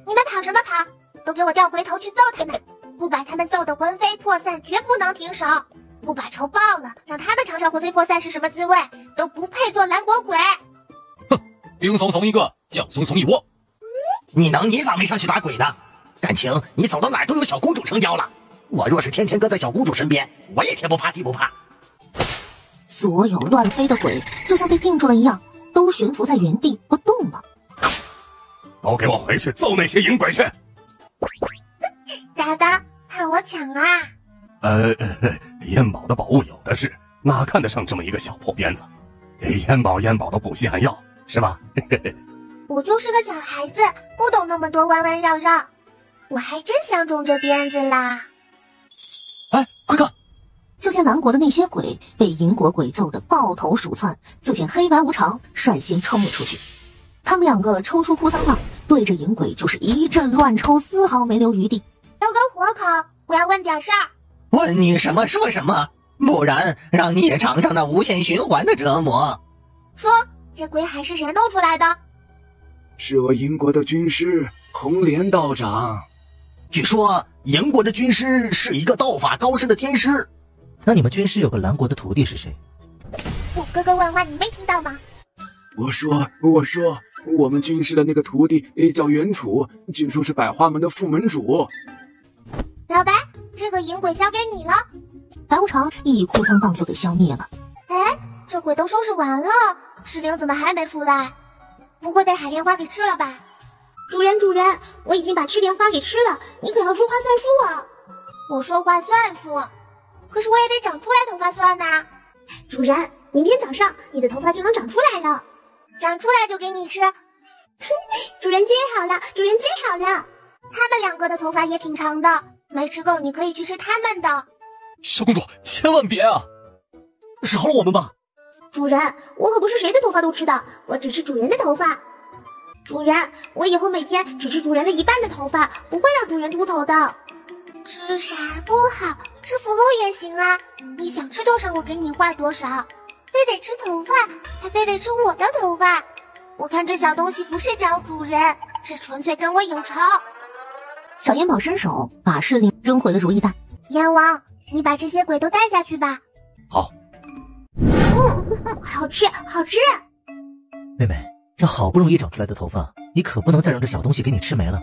你们跑什么跑？都给我掉回头去揍他们！不把他们揍得魂飞魄散，绝不能停手。不把仇报了，让他们尝尝魂飞魄散是什么滋味，都不配做蓝国鬼。哼，兵怂怂一个，将怂怂一窝。你咋没上去打鬼呢？感情你走到哪儿都有小公主撑腰了。我若是天天跟在小公主身边，我也天不怕地不怕。所有乱飞的鬼就像被定住了一样，都悬浮在原地不动了。都给我回去揍那些淫鬼去！咋的？怕我抢啊？烟宝的宝物有的是，哪看得上这么一个小破鞭子？给烟宝都不稀罕要，是吧？我就是个小孩子，不懂那么多弯弯绕绕，我还真相中这鞭子啦！哎，快看！就见蓝国的那些鬼被银国鬼揍得抱头鼠窜，就见黑白无常率先冲了出去。他们2个抽出哭丧棒，对着银鬼就是一阵乱抽，丝毫没留余地。有个活口，我要问点事儿。问你什么说什么，不然让你也尝尝那无限循环的折磨。说，这鬼海是谁弄出来的？是我银国的军师红莲道长。据说银国的军师是一个道法高深的天师。那你们军师有个蓝国的徒弟是谁？我哥哥问话你没听到吗？我说，我们军师的那个徒弟叫袁楚，据说是百花门的副门主。老白，这个银鬼交给你了。白无常一哭丧棒就给消灭了。哎，这鬼都收拾完了，适龄怎么还没出来？不会被海莲花给吃了吧？主人，我已经把赤莲花给吃了，你可要说话算数啊！我说话算数，可是我也得长出来头发算呐。主人，明天早上你的头发就能长出来了，长出来就给你吃。主人接好了，主人接好了。他们2个的头发也挺长的，没吃够你可以去吃他们的。小公主，千万别啊！饶了我们吧！主人，我可不是谁的头发都吃的，我只吃主人的头发。主人，我以后每天只吃主人的一半的头发，不会让主人秃头的。吃啥不好，吃腐乳也行啊！你想吃多少我给你画多少，非得吃头发，还非得吃我的头发。我看这小东西不是找主人，是纯粹跟我有仇。小烟宝伸手把适龄扔回了如意袋。阎王，你把这些鬼都带下去吧。好。好吃，好吃。妹妹，这好不容易长出来的头发，你可不能再让这小东西给你吃没了。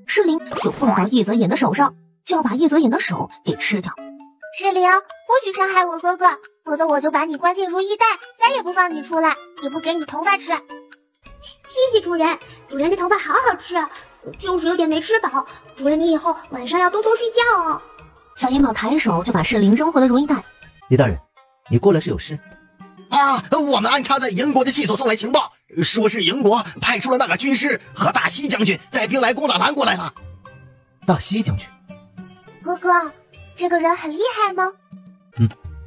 世灵就蹦到叶泽隐的手上，就要把叶泽隐的手给吃掉。世灵，不许伤害我哥哥，否则我就把你关进如意袋，再也不放你出来，也不给你头发吃。谢谢主人，主人的头发好好吃，就是有点没吃饱。主人，你以后晚上要多多睡觉哦。小银宝抬手就把世灵扔回了如意袋。李大人，你过来是有事？啊，我们安插在营国的系所送来情报，说是营国派出了那个军师和大西将军带兵来攻打蓝国来了。大西将军，哥哥，这个人很厉害吗？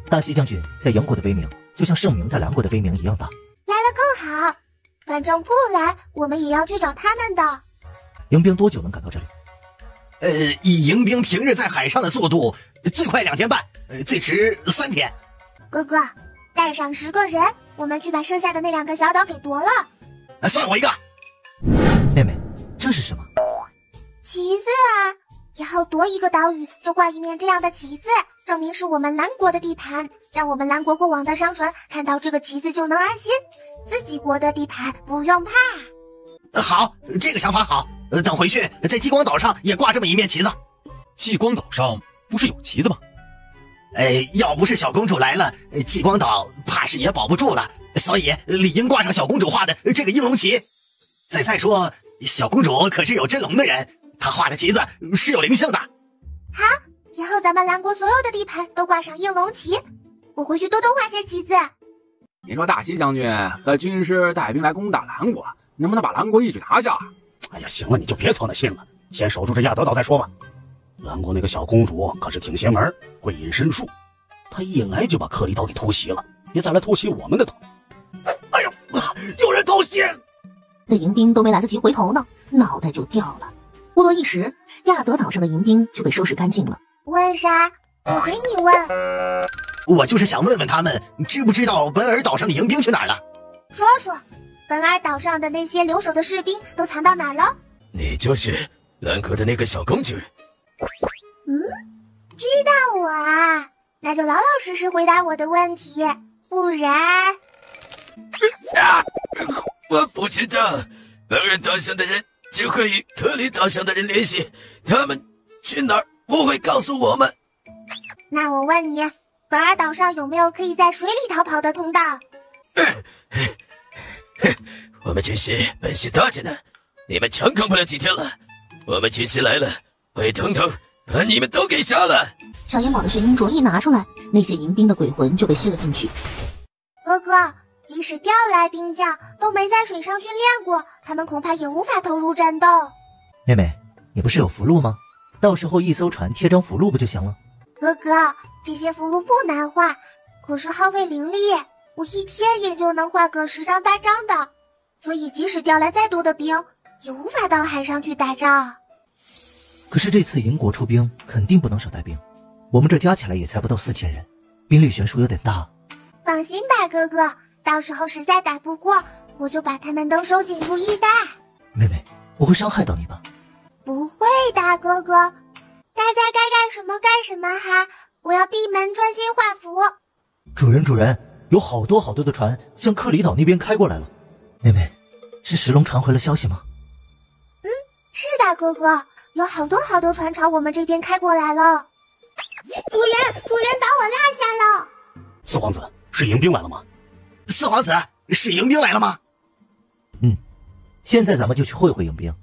大西将军在营国的威名，就像圣明在蓝国的威名一样大。来了更好，反正不来，我们也要去找他们的。迎兵多久能赶到这里？以迎兵平日在海上的速度，最快2天半，最迟3天。哥哥，带上10个人，我们去把剩下的那2个小岛给夺了。算我一个。妹妹，这是什么？旗子啊！以后夺一个岛屿就挂一面这样的旗子，证明是我们蓝国的地盘，让我们蓝国过往的商船看到这个旗子就能安心，自己国的地盘不用怕。好，这个想法好。等回去在激光岛上也挂这么一面旗子。激光岛上不是有旗子吗？要不是小公主来了，激光岛怕是也保不住了，所以理应挂上小公主画的这个鹰龙旗。再说，小公主可是有真龙的人，她画的旗子是有灵性的。好，以后咱们蓝国所有的地盘都挂上鹰龙旗，我回去多多画些旗子。你说大西将军和军师带兵来攻打蓝国，能不能把蓝国一举拿下？哎呀，行了，你就别操那心了，先守住这亚德岛再说吧。蓝国那个小公主可是挺邪门，会隐身术，她一来就把克里岛给偷袭了，别再来偷袭我们的岛。哎呦，有人偷袭！那迎兵都没来得及回头呢，脑袋就掉了。不多一时，亚德岛上的迎兵就被收拾干净了。问啥？我给你问。我就是想问问他们，知不知道本尔岛上的迎兵去哪儿了？说说，本尔岛上的那些留守的士兵都藏到哪儿了？你就是蓝国的那个小公主？知道我啊，那就老老实实回答我的问题，不然……我不知道，本尔岛上的人只会与克里岛上的人联系，他们去哪儿不会告诉我们。那我问你，本尔岛上有没有可以在水里逃跑的通道？我们军师本事大着呢，你们强扛不了几天了。我们军师来了，会统统把你们都给杀了。小银宝的水银镯一拿出来，那些迎兵的鬼魂就被吸了进去。哥哥，即使调来兵将，都没在水上训练过，他们恐怕也无法投入战斗。妹妹，你不是有符箓吗？到时候一艘船贴张符箓不就行了？哥哥，这些符箓不难画，可是耗费灵力，我一天也就能画个10张8张的，所以即使调来再多的兵，也无法到海上去打仗。可是这次营国出兵，肯定不能少带兵，我们这加起来也才不到4000人，兵力悬殊有点大。放心吧，哥哥，到时候实在打不过，我就把他们都收进如意袋。妹妹，我会伤害到你吧？不会的，哥哥，大家该干什么干什么哈，我要闭门专心画符。主人，有好多的船向克里岛那边开过来了。妹妹，是石龙传回了消息吗？是的，哥哥，有好多船朝我们这边开过来了。主人把我落下了。四皇子，是迎兵来了吗？四皇子，是迎兵来了吗？现在咱们就去会迎兵，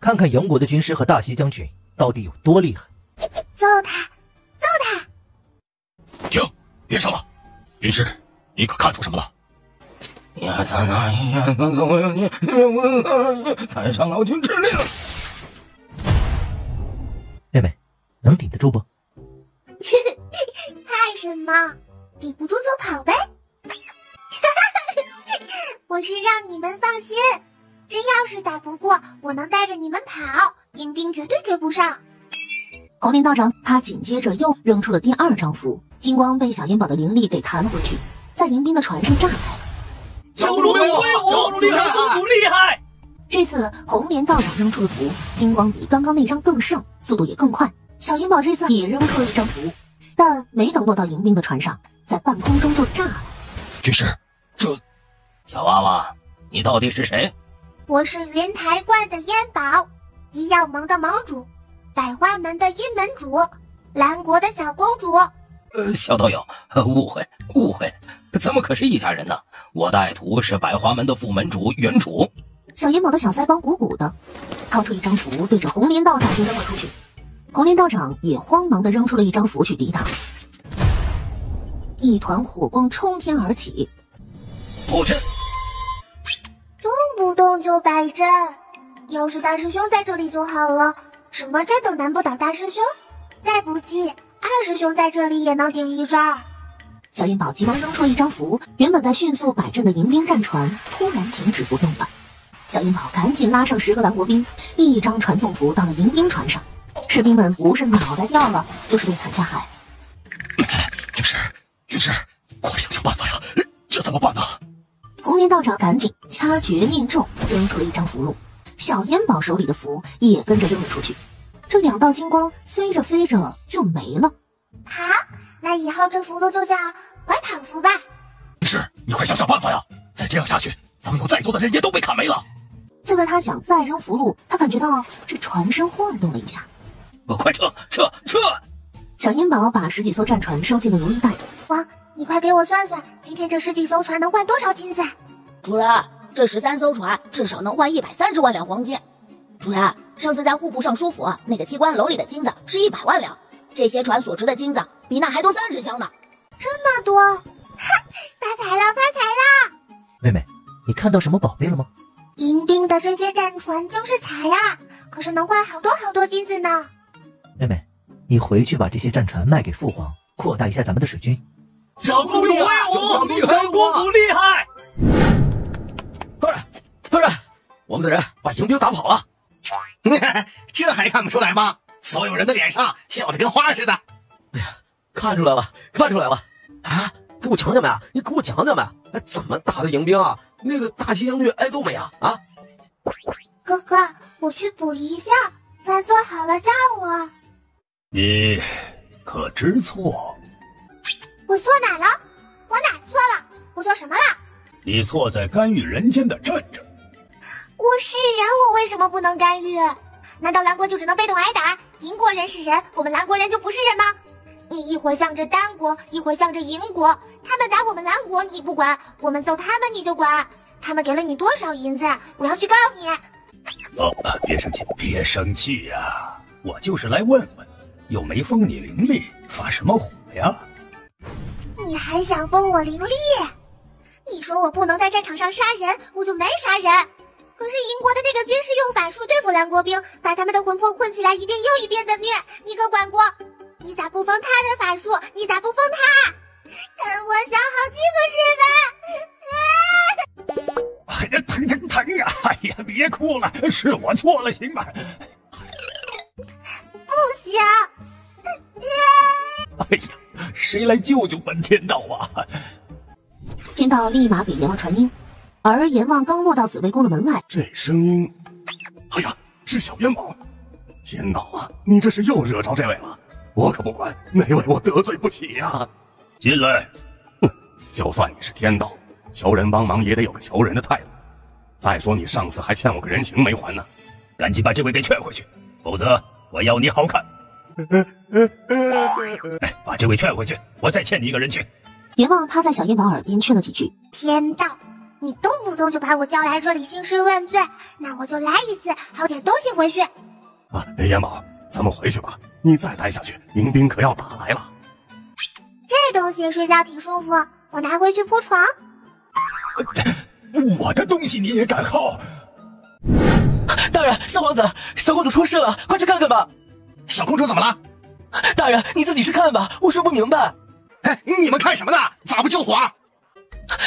看看营国的军师和大西将军到底有多厉害。揍他！停，别上了。军师，你可看出什么了？也在那一夜的总有你，太上老君之令。妹妹，能顶得住不？怕什么？顶不住就跑呗。我是让你们放心，真要是打不过，我能带着你们跑，迎兵绝对追不上。红林道长他紧接着又扔出了第2张符，金光被小银宝的灵力给弹了回去，在迎兵的船上炸开了。小公主威武！小公主厉害！公主厉害！这次红莲道长扔出的符，金光比刚刚那张更盛，速度也更快。小银宝这次也扔出了一张符，但没等落到迎兵的船上，在半空中就炸了。军师，这小娃娃，你到底是谁？我是云台观的烟宝。医药盟的盟主，百花门的阴门主，蓝国的小公主。小道友，误会，咱们可是一家人呢。我的爱徒是百花门的副门主原主。小银宝的小腮帮鼓鼓的，掏出一张符，对着红莲道长就扔了出去。红莲道长也慌忙地扔出了一张符去抵挡，一团火光冲天而起。布阵，动不动就摆阵，要是大师兄在这里就好了，什么阵都难不倒大师兄。再不济，二师兄在这里也能顶一阵。小银宝急忙扔出了一张符，原本在迅速摆阵的迎宾战船突然停止不动了。小银宝赶紧拉上10个蓝国兵，一张传送符到了迎宾船上。士兵们不是脑袋掉了，就是被砍下海。军师，快想想办法呀！这怎么办呢？红莲道长赶紧掐诀念咒，扔出了一张符箓，小烟宝手里的符也跟着扔了出去。这2道金光飞着飞着就没了。好，那以后这符箓就叫拐躺符吧。军师，你快想想办法呀！再这样下去，咱们有再多的人也都被砍没了。就在他想再扔符箓，他感觉到这船身晃动了一下。快撤！小烟宝把10几艘战船收进了如意袋。王，你快给我算算，今天这10几艘船能换多少金子？主人，这13艘船至少能换130万两黄金。主人，上次在户部尚书府那个机关楼里的金子是100万两，这些船所值的金子比那还多30箱呢。这么多，哈，发财了！妹妹，你看到什么宝贝了吗？迎宾的这些战船就是财呀，可是能换好多金子呢。妹妹，你回去把这些战船卖给父皇，扩大一下咱们的水军。小公主威武，小公主厉害！大人，我们的人把迎宾打跑了。这还看不出来吗？所有人的脸上笑得跟花似的。哎呀，看出来了啊！给我讲讲呗，你给我讲讲呗，怎么打的迎宾啊？那个大西洋虐挨揍没啊？啊！哥哥，我去补一下，饭做好了叫我。你可知错？我错哪了？我哪错了？我做什么了？你错在干预人间的战争。我是人，我为什么不能干预？难道蓝国就只能被动挨打？银国人是人，我们蓝国人就不是人吗？你一会儿向着丹国，一会儿向着银国，他们打我们蓝国你不管，我们揍他们你就管。他们给了你多少银子？我要去告你。别生气呀！我就是来问问，又没封你灵力，发什么火呀？你还想封我灵力？你说我不能在战场上杀人，我就没杀人。可是银国的那个军师用法术对付蓝国兵，把他们的魂魄混起来一遍又一遍的虐，你可管过？你咋不封他的法术？你咋不封他？跟我想好几个是吧？哎呀，疼呀！哎呀，别哭了，是我错了，行吧？不行！哎呀，谁来救救本天道啊？天道立马给阎王传音，而阎王刚落到紫微宫的门外，这声音，哎呀，是小元宝！天道啊，你这是又惹着这位了，我可不管哪位我得罪不起呀！进来。哼，就算你是天道，求人帮忙也得有个求人的态度。再说你上次还欠我个人情没还呢，赶紧把这位给劝回去，否则我要你好看。把这位劝回去，我再欠你一个人情。阎王趴在小燕宝耳边劝了几句。天道，你动不动就把我叫来这里兴师问罪，那我就来一次，好点东西回去。啊，元宝，咱们回去吧，你再待下去，迎宾可要打来了。这东西睡觉挺舒服，我拿回去铺床。我的东西你也敢薅？大人，三皇子，小公主出事了，快去看看吧。小公主怎么了？大人，你自己去看吧，我说不明白。哎，你们看什么呢？咋不救火？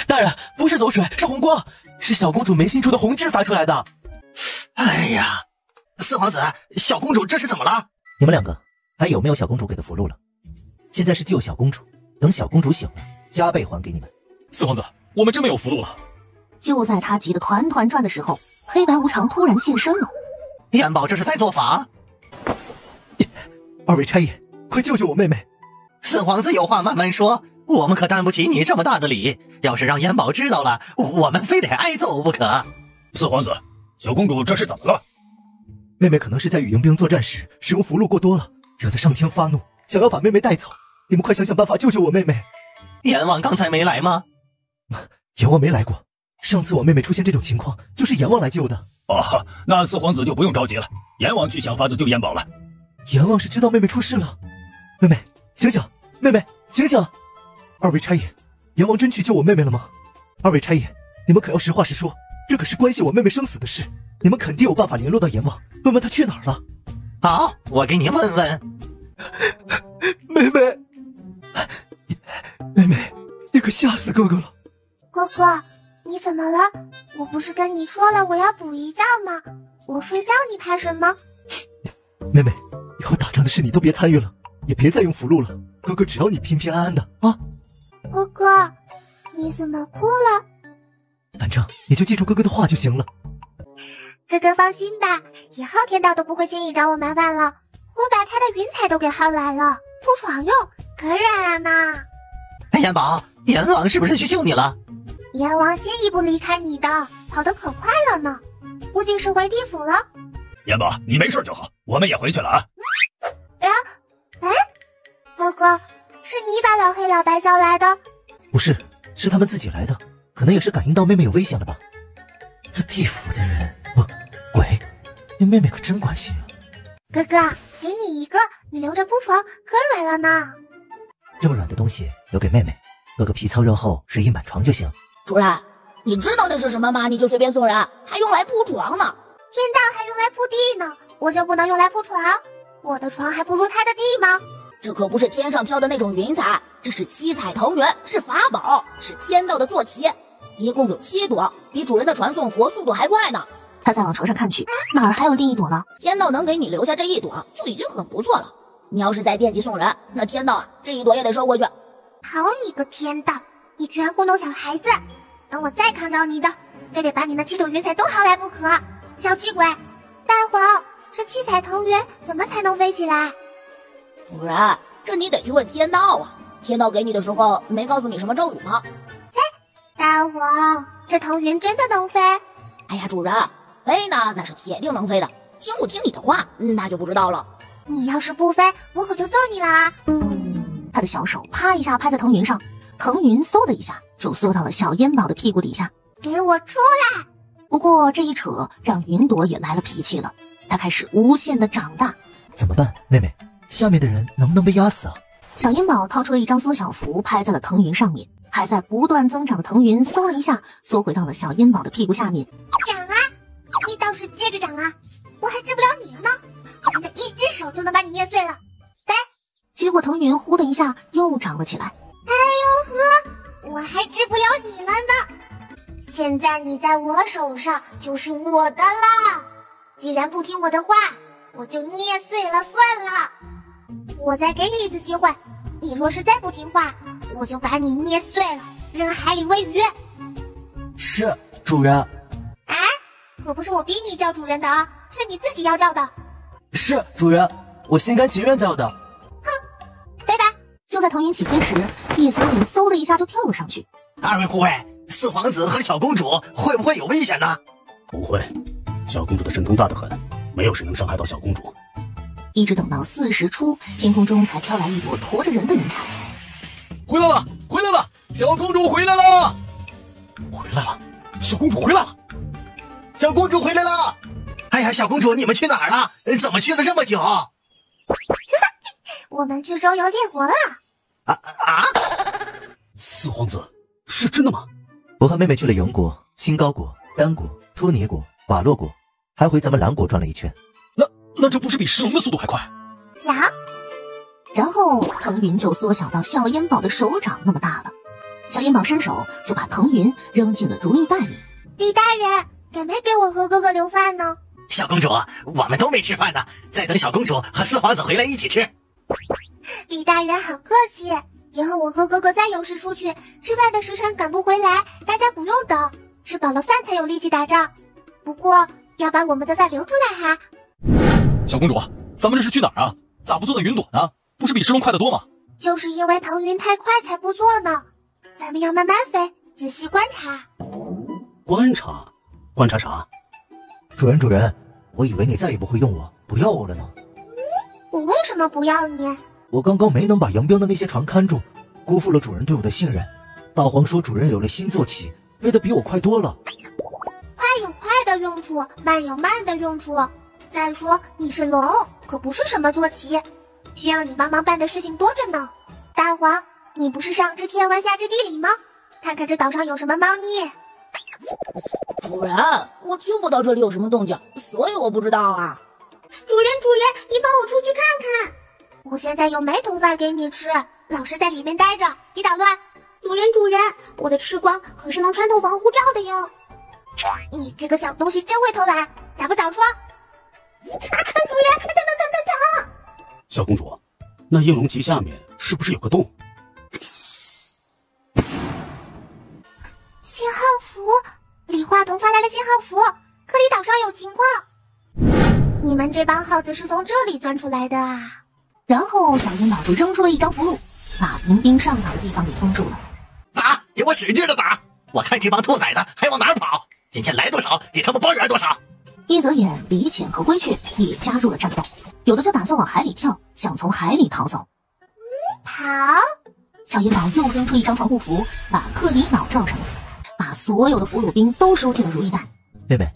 大人，不是走水，是红光，是小公主眉心处的红痣发出来的。哎呀，四皇子，小公主这是怎么了？你们两个还有没有小公主给的符箓了？现在是救小公主，等小公主醒了，加倍还给你们。四皇子，我们真没有符箓了。就在他急得团团转的时候，黑白无常突然现身了。元宝这是在做法。二位差爷，快救救我妹妹！四皇子有话慢慢说，我们可担不起你这么大的礼。要是让元宝知道了，我们非得挨揍不可。四皇子，小公主这是怎么了？妹妹可能是在与迎宾作战时使用符箓过多了，惹得上天发怒，想要把妹妹带走。你们快想想办法救救我妹妹。阎王刚才没来吗？阎王没来过，上次我妹妹出现这种情况，就是阎王来救的。哦，那四皇子就不用着急了，阎王去想法子救燕宝了。阎王是知道妹妹出事了。妹妹醒醒，妹妹醒醒！二位差爷，阎王真去救我妹妹了吗？二位差爷，你们可要实话实说，这可是关系我妹妹生死的事，你们肯定有办法联络到阎王，问问她去哪儿了。好，我给你问问。妹妹，妹妹，你可吓死哥哥了。哥哥，你怎么了？我不是跟你说了我要补一觉吗？我睡觉你怕什么？妹妹，以后打仗的事你都别参与了，也别再用符箓了。哥哥只要你平平安安的啊。哥哥，你怎么哭了？反正你就记住哥哥的话就行了。哥哥放心吧，以后天道都不会轻易找我麻烦了。我把他的云彩都给薅来了，铺床用，可软了呢。燕宝，阎王是不是去救你了？阎王先一步离开你的，跑得可快了呢，估计是回地府了。燕宝，你没事就好，我们也回去了啊。哥哥，是你把老黑老白叫来的？不是，是他们自己来的，可能也是感应到妹妹有危险了吧。这地府的人鬼，跟妹妹可真关心啊。哥哥，给你一个，你留着铺床，可软了呢。这么软的东西留给妹妹，哥哥皮糙肉厚，睡一满床就行。主人，你知道那是什么吗？你就随便送人，还用来铺床呢？天道还用来铺地呢，我就不能用来铺床？我的床还不如他的地吗？这可不是天上飘的那种云彩，这是七彩藤原，是法宝，是天道的坐骑，一共有7朵，比主人的传送佛速度还快呢。他再往床上看去，哪儿还有另一朵了？天道能给你留下这1朵，就已经很不错了。你要是再惦记送人，那天道这1朵也得收回去。好你个天道，你居然糊弄小孩子！等我再看到你的，非得把你那7朵云彩都薅来不可！小气鬼，大黄，这七彩藤原怎么才能飞起来？主人，这你得去问天道啊。天道给你的时候没告诉你什么咒语吗？大黄，这藤原真的能飞？哎呀，主人，飞呢那是铁定能飞的，听不听你的话那就不知道了。你要是不飞，我可就揍你了啊！他的小手啪一下拍在藤云上，藤云嗖的一下就缩到了小烟宝的屁股底下。给我出来！不过这一扯让云朵也来了脾气了，他开始无限的长大。怎么办，妹妹？下面的人能不能被压死啊？小烟宝掏出了一张缩小符，拍在了藤云上面，还在不断增长的藤云嗖了一下缩回到了小烟宝的屁股下面。长啊！你倒是接着长啊！我还治不了你了呢！我现在一只手就能把你捏碎了。来！结果藤云呼的一下又长了起来。哎呦呵，我还治不了你了呢！现在你在我手上就是我的了。既然不听我的话，我就捏碎了算了。我再给你一次机会，你若是再不听话，我就把你捏碎了，扔海里喂鱼。是，主人。啊，可不是我逼你叫主人的啊，是你自己要叫的。是，主人，我心甘情愿叫的。哼，对吧？就在藤云起飞时，叶锁领嗖的一下就跳了上去。二位护卫，四皇子和小公主会不会有危险呢？不会，小公主的神通大得很，没有谁能伤害到小公主。一直等到4时初，天空中才飘来一朵驮着人的云彩。回来了，回来了，小公主回来了！回来了，小公主回来了！小公主回来了！哎呀，小公主，你们去哪儿了？怎么去了这么久？我们去周游列国了。四皇子，是真的吗？我和妹妹去了영国、新高国、丹国、托尼国、瓦洛国，还回咱们蓝国转了一圈。那这不是比石龙的速度还快？小，然后藤云就缩小到小烟宝的手掌那么大了。小烟宝伸手就把藤云扔进了如意袋里。李大人，敢没给我和哥哥留饭呢？小公主，我们都没吃饭呢，在等小公主和四皇子回来一起吃。李大人好客气，以后我和哥哥再有事出去，吃饭的时辰赶不回来，大家不用等，吃饱了饭才有力气打仗。不过要把我们的饭留出来哈。小公主，咱们这是去哪儿啊？咋不坐在云朵呢？不是比石龙快得多吗？就是因为腾云太快才不坐呢。咱们要慢慢飞，仔细观察。观察？观察啥？主人，我以为你再也不会用我，不要我了呢。我为什么不要你？我刚刚没能把迎宾的那些船看住，辜负了主人对我的信任。大黄说主人有了新坐骑，飞得比我快多了。快有快的用处，慢有慢的用处。再说你是龙，可不是什么坐骑，需要你帮忙办的事情多着呢。大黄，你不是上知天文下知地理吗？看看这岛上有什么猫腻。主人，我听不到这里有什么动静，所以我不知道啊。主人，你放我出去看看。我现在有没头发给你吃，老实在里面待着，别捣乱。主人，我的吃光可是能穿透防护罩的哟。你这个小东西真会偷懒，咋不早说？主人，疼！小公主，那应龙旗下面是不是有个洞？信号符，李化彤发来了信号符，克里岛上有情况。你们这帮耗子是从这里钻出来的啊！然后小烟宝就扔出了一张符箓，把迎宾上岛的地方给封住了。打！给我使劲的打！我看这帮兔崽子还往哪儿跑！今天来多少，给他们包圆多少！一泽眼、李浅和龟雀也加入了战斗，有的就打算往海里跳，想从海里逃走。跑！小烟宝又扔出一张防护符，把克里岛罩上，把所有的俘虏兵都收进了如意袋。妹妹，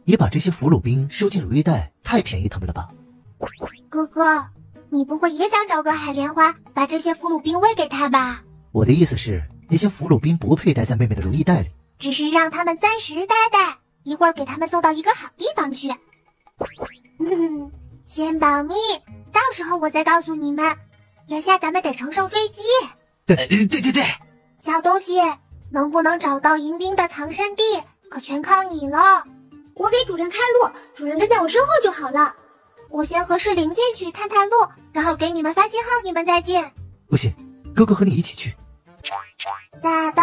你把这些俘虏兵收进如意袋，太便宜他们了吧？哥哥，你不会也想找个海莲花，把这些俘虏兵喂给他吧？我的意思是，那些俘虏兵不配待在妹妹的如意袋里，只是让他们暂时待，一会儿给他们送到一个好地方去。先保密，到时候我再告诉你们。眼下咱们得承受追击。对，小东西，能不能找到迎宾的藏身地，可全靠你了。我给主人开路，主人跟在我身后就好了。我先和世灵进去探探路，然后给你们发信号，你们再进。不行，哥哥和你一起去。咋的？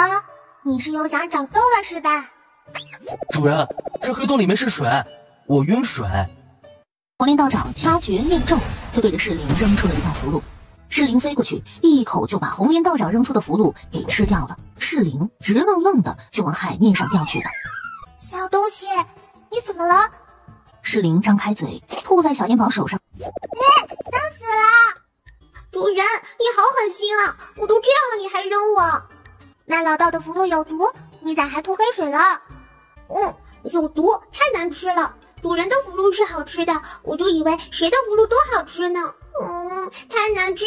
你是又想找揍了是吧？主人，这黑洞里面是水，我晕水。黄林道长掐诀念咒，就对着世灵扔出了一道符箓。世灵飞过去，一口就把红莲道长扔出的符箓给吃掉了。世灵直愣愣的就往海面上掉去了。小东西，你怎么了？世灵张开嘴，吐在小烟宝手上。脏死了！主人，你好狠心啊！我都这样了，你还扔我？那老道的符箓有毒，你咋还吐黑水了？有毒，太难吃了。主人的符箓是好吃的，我就以为谁的符箓都好吃呢。太难吃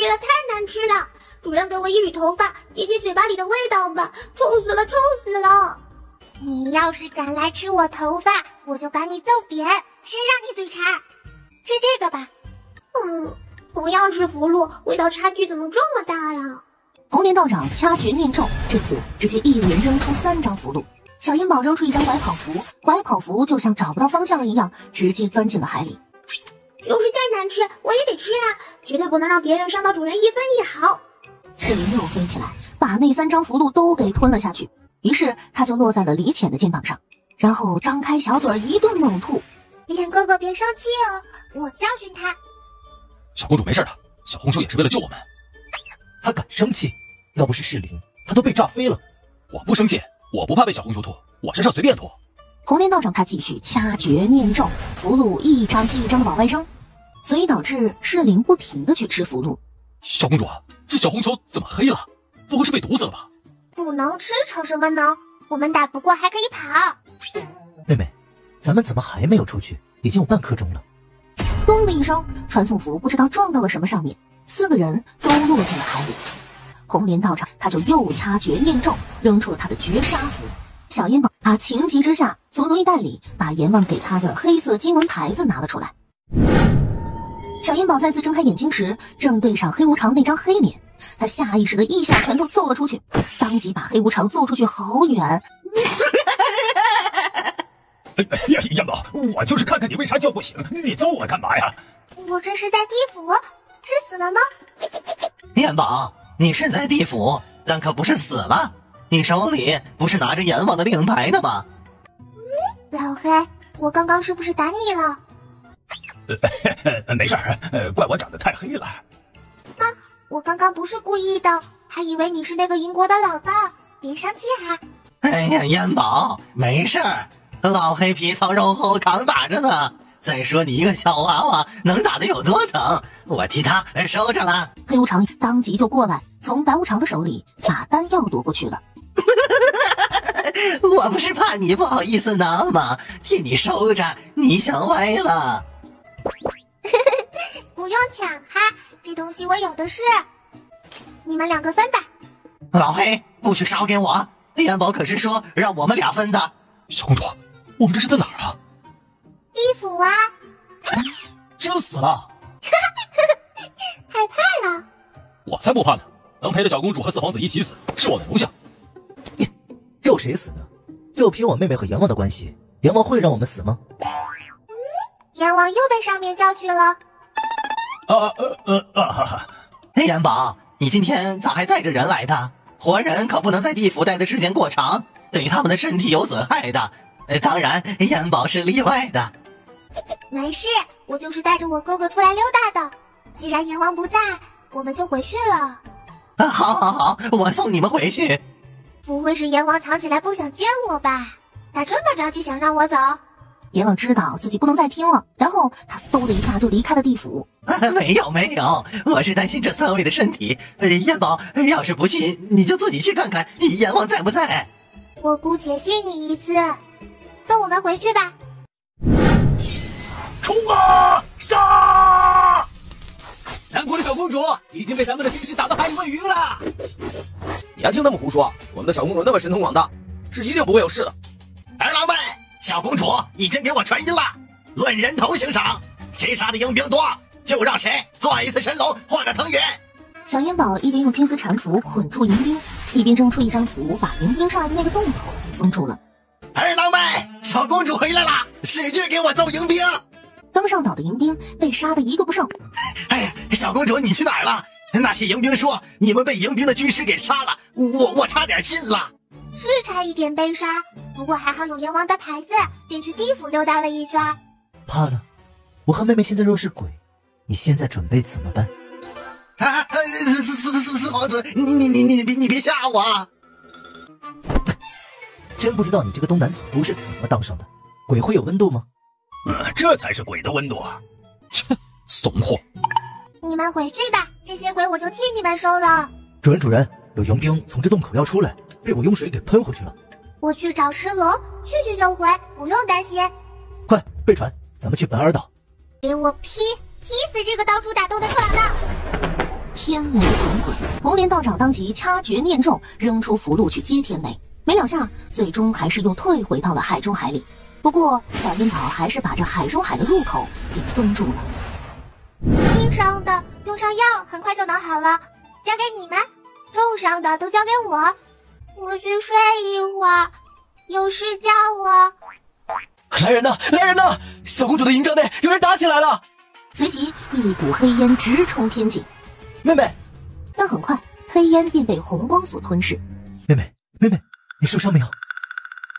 了！主人给我一缕头发，解解嘴巴里的味道吧，臭死了！你要是敢来吃我头发，我就把你揍扁，谁让你嘴馋？吃这个吧。同样是符箓，味道差距怎么这么大呀？红莲道长掐诀念咒，这次直接一连扔出3张符箓。小烟宝扔出一张拐跑符，拐跑符就像找不到方向了一样，直接钻进了海里。就是再难吃，我也得吃啊！绝对不能让别人伤到主人一分一毫。世灵又飞起来，把那3张符箓都给吞了下去。于是他就落在了李浅的肩膀上，然后张开小嘴一顿猛吐。脸哥哥别生气哦，我教训他。小公主没事的，小红球也是为了救我们。他敢生气？要不是世灵，他都被炸飞了。我不生气，我不怕被小红球吐，我身上随便吐。红莲道长他继续掐诀念咒，符箓一张接一张的往外扔，所以导致世灵不停的去吃符箓。小公主，这小红球怎么黑了？不会是被毒死了吧？不能吃成什么能？我们打不过还可以跑。妹妹，咱们怎么还没有出去？已经有半刻钟了。咚的一声，传送符不知道撞到了什么上面，4个人都落进了海里。红莲道长他就又掐诀念咒，扔出了他的绝杀符。小烟宝他情急之下从如意袋里把阎王给他的黑色经文牌子拿了出来。小烟宝再次睁开眼睛时，正对上黑无常那张黑脸，他下意识的一小拳头揍了出去，当即把黑无常揍出去好远。烟宝，我就是看看你为啥叫不醒，你揍我干嘛呀？我这是在地府，是死了吗？燕宝，你是在地府，但可不是死了。你手里不是拿着阎王的令牌的吗？老黑，我刚刚是不是打你了？没事儿，怪我长得太黑了。我刚刚不是故意的，还以为你是那个银国的老大，别生气哈。哎呀，燕宝，没事儿，老黑皮糙肉厚，抗打着呢。再说你一个小娃娃能打得有多疼，我替他收着了。黑无常当即就过来，从白无常的手里把丹药夺过去了。我不是怕你不好意思拿吗？替你收着，你想歪了。不用抢哈，这东西我有的是。你们2个分吧。老黑，不许少给我！元宝可是说让我们俩分的。小公主，我们这是在哪儿啊？地府啊！真死了！害怕了？我才不怕呢！能陪着小公主和四皇子一起死，是我的荣幸。咒谁死呢？就凭我妹妹和阎王的关系，阎王会让我们死吗？阎王又被上面叫去了。元宝，你今天咋还带着人来的？活人可不能在地府待的时间过长，对他们的身体有损害的。当然，元宝是例外的。没事，我就是带着我哥哥出来溜达的。既然阎王不在，我们就回去了。好，我送你们回去。不会是阎王藏起来不想见我吧？他这么着急想让我走？阎王知道自己不能再听了，然后他嗖的一下就离开了地府。没有，我是担心这3位的身体。元宝，要是不信，你就自己去看看阎王在不在。我姑且信你一次，送我们回去吧。冲啊！杀！南国的小公主已经被咱们的军师打得海里喂鱼了。别听他们胡说，我们的小公主那么神通广大，是一定不会有事的。儿郎们，小公主已经给我传音了，论人头行赏，谁杀的迎宾多，就让谁做一次神龙或者腾云。小元宝一边用金丝缠符捆住迎宾，一边扔出一张符，把迎宾上来的那个洞口给封住了。儿郎们，小公主回来了，使劲给我揍迎宾。登上岛的迎宾被杀得一个不剩。哎呀，小公主你去哪儿了？那些迎宾说你们被迎宾的军师给杀了，我差点信了。是差一点被杀，不过还好有阎王的牌子，便去地府溜达了一圈。怕了，我和妹妹现在若是鬼，你现在准备怎么办？四皇子，你别吓我啊！真不知道你这个东南总督是怎么当上的？鬼会有温度吗？这才是鬼的温度啊！切，怂货！你们回去吧，这些鬼我就替你们收了。主人，有迎宾从这洞口要出来，被我用水给喷回去了。我去找石龙，去就回，不用担心。快备船，咱们去本尔岛。给我劈死这个到处打斗的臭老大！天雷滚滚，红莲道长当即掐诀念咒，扔出符箓去接天雷。没两下，最终还是又退回到了海中海里。不过小烟宝还是把这海中海的入口给封住了。轻伤的用上药很快就能好了，交给你们；重伤的都交给我。我去睡一会儿，有事叫我。来人呐！来人呐！小公主的营帐内有人打起来了。随即一股黑烟直冲天际。妹妹，但很快黑烟便被红光所吞噬。妹妹，你受伤没有？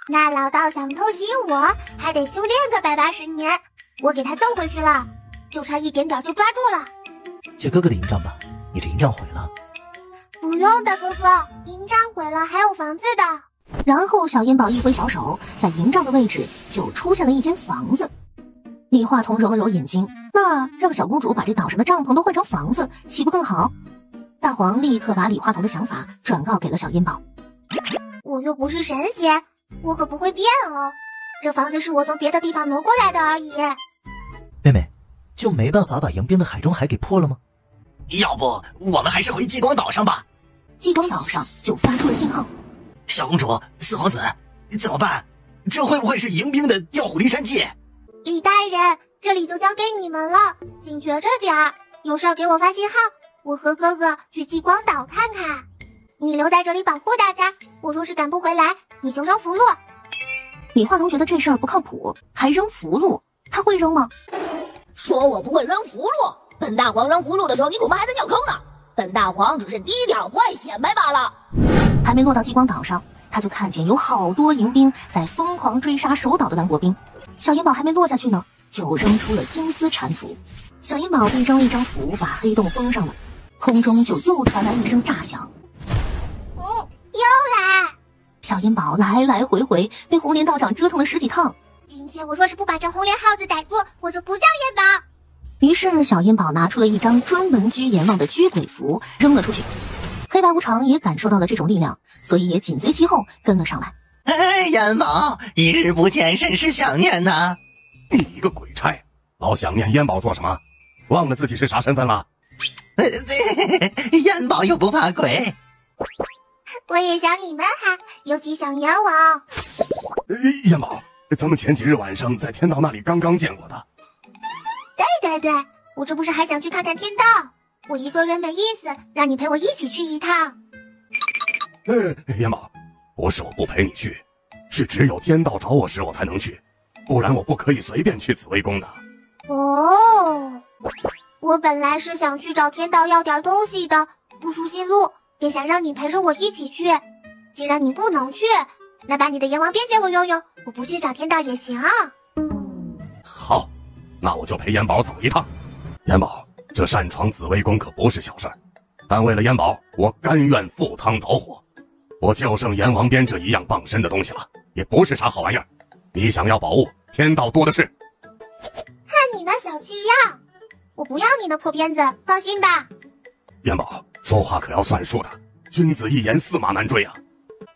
那老道想偷袭我，还得修炼个180年，我给他揍回去了，就差一点点就抓住了。去哥哥的营帐吧，你这营帐毁了。不用的，哥哥，营帐毁了还有房子的。然后小烟宝一挥小手，在营帐的位置就出现了一间房子。李化彤揉了揉眼睛，那让小公主把这岛上的帐篷都换成房子，岂不更好？大黄立刻把李化彤的想法转告给了小烟宝。我又不是神仙，我可不会变哦。这房子是我从别的地方挪过来的而已。妹妹，就没办法把迎宾的海中海给破了吗？要不我们还是回激光岛上吧。激光岛上就发出了信号。小公主，四皇子，怎么办？这会不会是迎宾的调虎离山计？李大人，这里就交给你们了，警觉着点儿，有事儿给我发信号，我和哥哥去激光岛看看。你留在这里保护大家，我若是赶不回来，你就扔符箓。李化彤觉得这事儿不靠谱，还扔符箓，他会扔吗？说我不会扔符箓，本大黄扔符箓的时候，你恐怕还在尿坑呢。本大黄只是低调不爱显摆罢了。还没落到激光岛上，他就看见有好多迎宾在疯狂追杀守岛的南国兵。小烟宝还没落下去呢，就扔出了金丝缠符。小烟宝便扔了一张符，把黑洞封上了。空中就又传来一声炸响。又来！小烟宝来来回回被红莲道长折腾了10几趟，今天我若是不把这红脸耗子逮住，我就不叫燕宝。于是小燕宝拿出了一张专门拘阎王的拘鬼符，扔了出去。黑白无常也感受到了这种力量，所以也紧随其后跟了上来。哎，燕宝，一日不见，甚是想念呐。你一个鬼差，老想念燕宝做什么？忘了自己是啥身份了？燕宝又不怕鬼。我也想你们哈，尤其想阎王。燕宝，咱们前几日晚上在天道那里刚刚见过的。对，我这不是还想去看看天道？我一个人没意思，让你陪我一起去一趟。燕宝，不是我不陪你去，是只有天道找我时我才能去，不然我不可以随便去紫微宫的。哦，我本来是想去找天道要点东西的，不顺心路，便想让你陪着我一起去。既然你不能去，那把你的阎王鞭借我用用，我不去找天道也行。好，那我就陪燕宝走一趟。燕宝，这擅闯紫微宫可不是小事儿，但为了燕宝，我甘愿赴汤蹈火。我就剩阎王鞭这一样傍身的东西了，也不是啥好玩意儿。你想要宝物，天道多的是。看你那小气样，我不要你那破鞭子，放心吧。燕宝，说话可要算数的，君子一言驷马难追啊。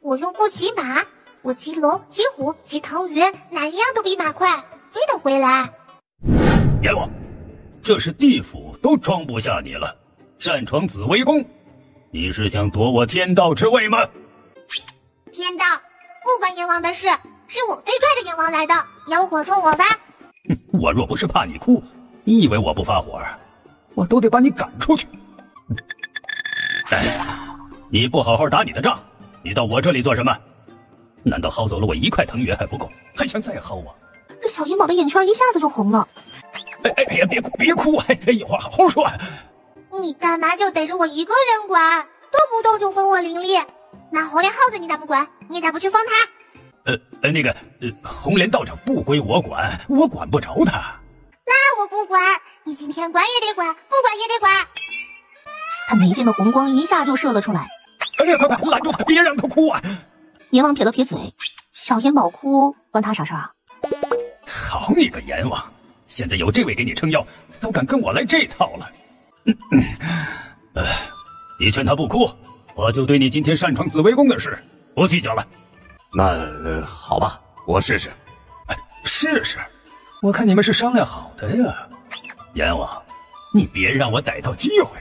我又不骑马，我骑龙、骑虎、骑腾云，哪一样都比马快，追得回来。阎王，这是地府都装不下你了，擅闯紫微宫，你是想夺我天道之位吗？天道不关阎王的事，是我非拽着阎王来的，妖火冲我吧。我若不是怕你哭，你以为我不发火，我都得把你赶出去。哎，你不好好打你的仗，你到我这里做什么？难道薅走了我1块藤原还不够，还想再薅啊？这小银宝的眼圈一下子就红了。哎呀，别哭，一会儿好好说。你干嘛就逮着我一个人管？动不动就封我灵力，那红脸耗子你咋不管？你咋不去封他？红莲道长不归我管，我管不着他。那我不管，你今天管也得管，不管也得管。他眉间的红光一下就射了出来。哎呀，快拦住他，别让他哭啊！阎王撇了撇嘴，小阎宝哭关他啥事啊？好你个阎王，现在有这位给你撑腰，都敢跟我来这套了。你劝他不哭，我就对你今天擅闯紫微宫的事不计较了。那好吧，我试试。试试？我看你们是商量好的呀。阎王，你别让我逮到机会，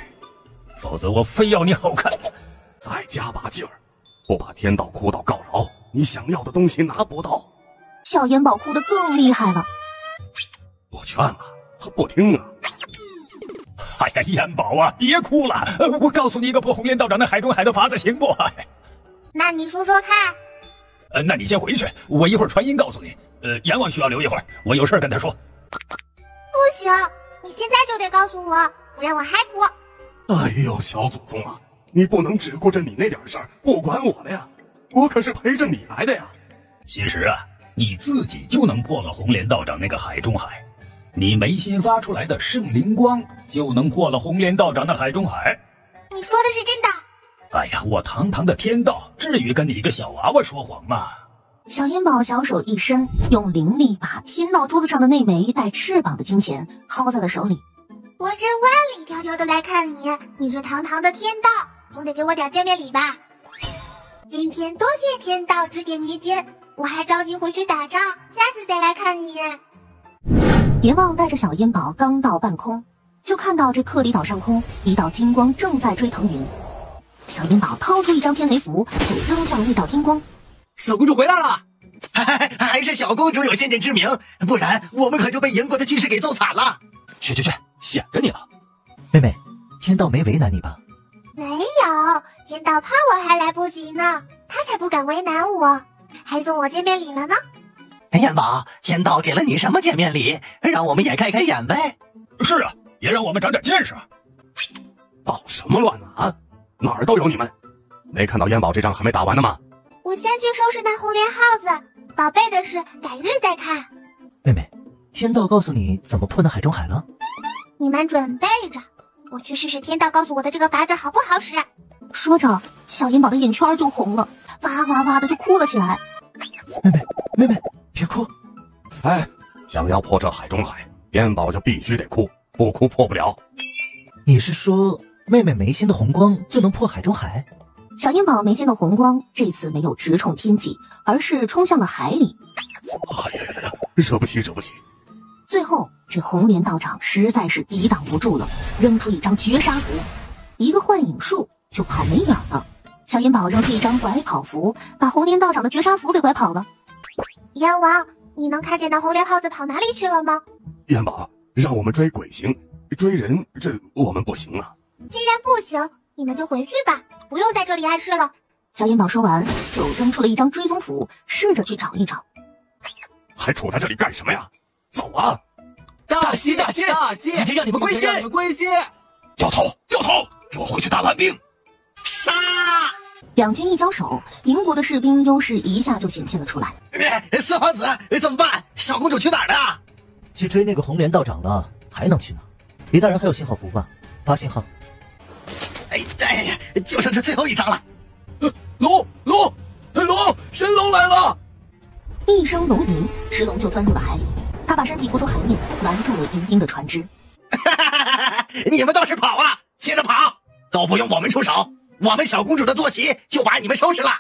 否则我非要你好看。再加把劲儿，不把天道哭到告饶，你想要的东西拿不到。小阎宝哭得更厉害了。我劝了，他不听啊。哎呀，燕宝啊，别哭了！我告诉你一个破红莲道长的海中海的法子，行不？那你说说看。那你先回去，我一会儿传音告诉你。阎王需要留一会儿，我有事跟他说。不行，你现在就得告诉我，不然我还不。哎呦，小祖宗啊，你不能只顾着你那点事儿，不管我的呀！我可是陪着你来的呀。其实啊，你自己就能破了红莲道长那个海中海。你眉心发出来的圣灵光就能破了红莲道长的海中海。你说的是真的？哎呀，我堂堂的天道，至于跟你一个小娃娃说谎吗？小银宝小手一伸，用灵力把天道桌子上的那枚带翅膀的金钱薅在了手里。我这万里迢迢的来看你，你这堂堂的天道，总得给我点见面礼吧？今天多谢天道指点迷津，我还着急回去打仗，下次再来看你。阎王带着小烟宝刚到半空，就看到这克里岛上空一道金光正在追腾云。小烟宝掏出一张天雷符，就扔向那道金光。小公主回来了！还是小公主有先见之明，不然我们可就被赢国的军士给揍惨了。去，想着你了。妹妹，天道没为难你吧？没有，天道怕我还来不及呢，他才不敢为难我，还送我见面礼了呢。燕宝，天道给了你什么见面礼？让我们也开开眼呗。是啊，也让我们长长见识。捣什么乱啊？哪儿都有你们！没看到燕宝这仗还没打完呢吗？我先去收拾那红莲耗子，宝贝的事改日再看。妹妹，天道告诉你怎么破那海中海了？你们准备着，我去试试天道告诉我的这个法子好不好使。说着，小银宝的眼圈就红了，哇哇哇的就哭了起来。妹妹，别哭。哎，想要破这海中海，燕宝就必须得哭，不哭破不了。你是说妹妹眉心的红光就能破海中海？小燕宝眉间的红光这次没有直冲天际，而是冲向了海里。哎呀，惹不起，惹不起！最后，这红莲道长实在是抵挡不住了，扔出一张绝杀符，一个幻影术就跑没影了。小燕宝扔出一张拐跑符，把红莲道长的绝杀符给拐跑了。阎王，你能看见那红莲耗子跑哪里去了吗？燕宝，让我们追鬼行，追人这我们不行啊。既然不行，你们就回去吧，不用在这里碍事了。小燕宝说完，就扔出了一张追踪符，试着去找一找。还杵在这里干什么呀？走啊！大西，今天让你们归西！掉头，给我回去打蓝兵！杀！两军一交手，营国的士兵优势一下就显现了出来。四皇子怎么办？小公主去哪儿了？去追那个红莲道长了，还能去哪？李大人还有信号符吧？发信号。哎呀，就剩这最后一张了。龙，神龙来了！一声龙吟，石龙就钻入了海里。他把身体浮出海面，拦住了迎宾的船只。你们倒是跑啊！接着跑，都不用我们出手，我们小公主的坐骑就把你们收拾了。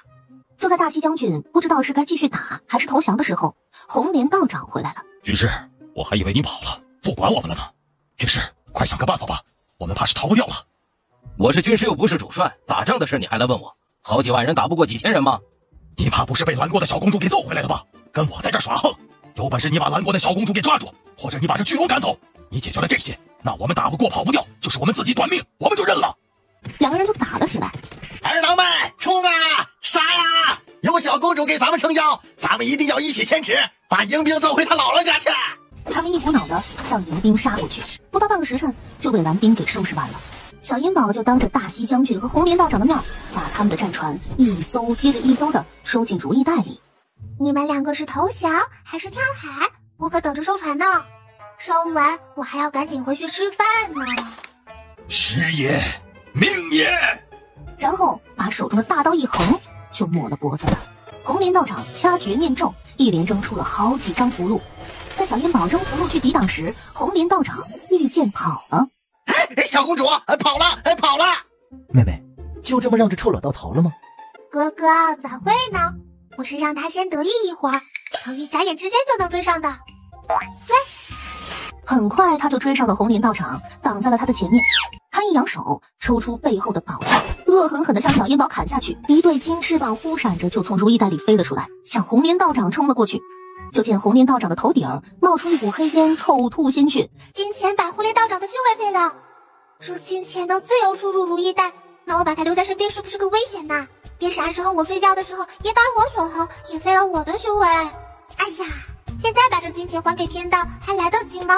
就在大西将军不知道是该继续打还是投降的时候，红莲道长回来了。军师，我还以为你跑了，不管我们了呢。军师，快想个办法吧，我们怕是逃不掉了。我是军师又不是主帅，打仗的事你还来问我？好几万人打不过几千人吗？你怕不是被蓝国的小公主给揍回来的吧？跟我在这耍横，有本事你把蓝国的小公主给抓住，或者你把这巨龙赶走。你解决了这些，那我们打不过跑不掉，就是我们自己短命，我们就认了。两个人就打了起来。儿郎们，冲啊！杀呀！有小公主给咱们撑腰，咱们一定要一起牵制，把迎宾揍回他姥姥家去。他们一股脑的向迎宾杀过去，不到半个时辰就被蓝兵给收拾完了。小燕宝就当着大西将军和红莲道长的面，把他们的战船一艘接着一艘的收进如意袋里。你们两个是投降还是跳海？我可等着收船呢。收完我还要赶紧回去吃饭呢。师爷，命也！然后把手中的大刀一横，就抹了脖子了。红莲道长掐诀念咒，一连扔出了好几张符箓。在小燕宝扔符箓去抵挡时，红莲道长御剑跑了。小公主跑了！妹妹，就这么让这臭老道逃了吗？哥哥咋会呢？我是让他先得意一会儿，程昱眨眼之间就能追上的。追！很快他就追上了红莲道长，挡在了他的前面。他一扬手，抽出背后的宝剑，恶狠狠地向小燕宝砍下去。一对金翅膀忽闪着就从如意袋里飞了出来，向红莲道长冲了过去。就见红莲道长的头顶冒出一股黑烟，口吐鲜血。金钱把红莲道长的修为废了，这金钱能自由输入如意袋，那我把他留在身边是不是个危险呢？别啥时候我睡觉的时候也把我锁喉，也废了我的修为。哎呀，现在把这金钱还给天道还来得及吗？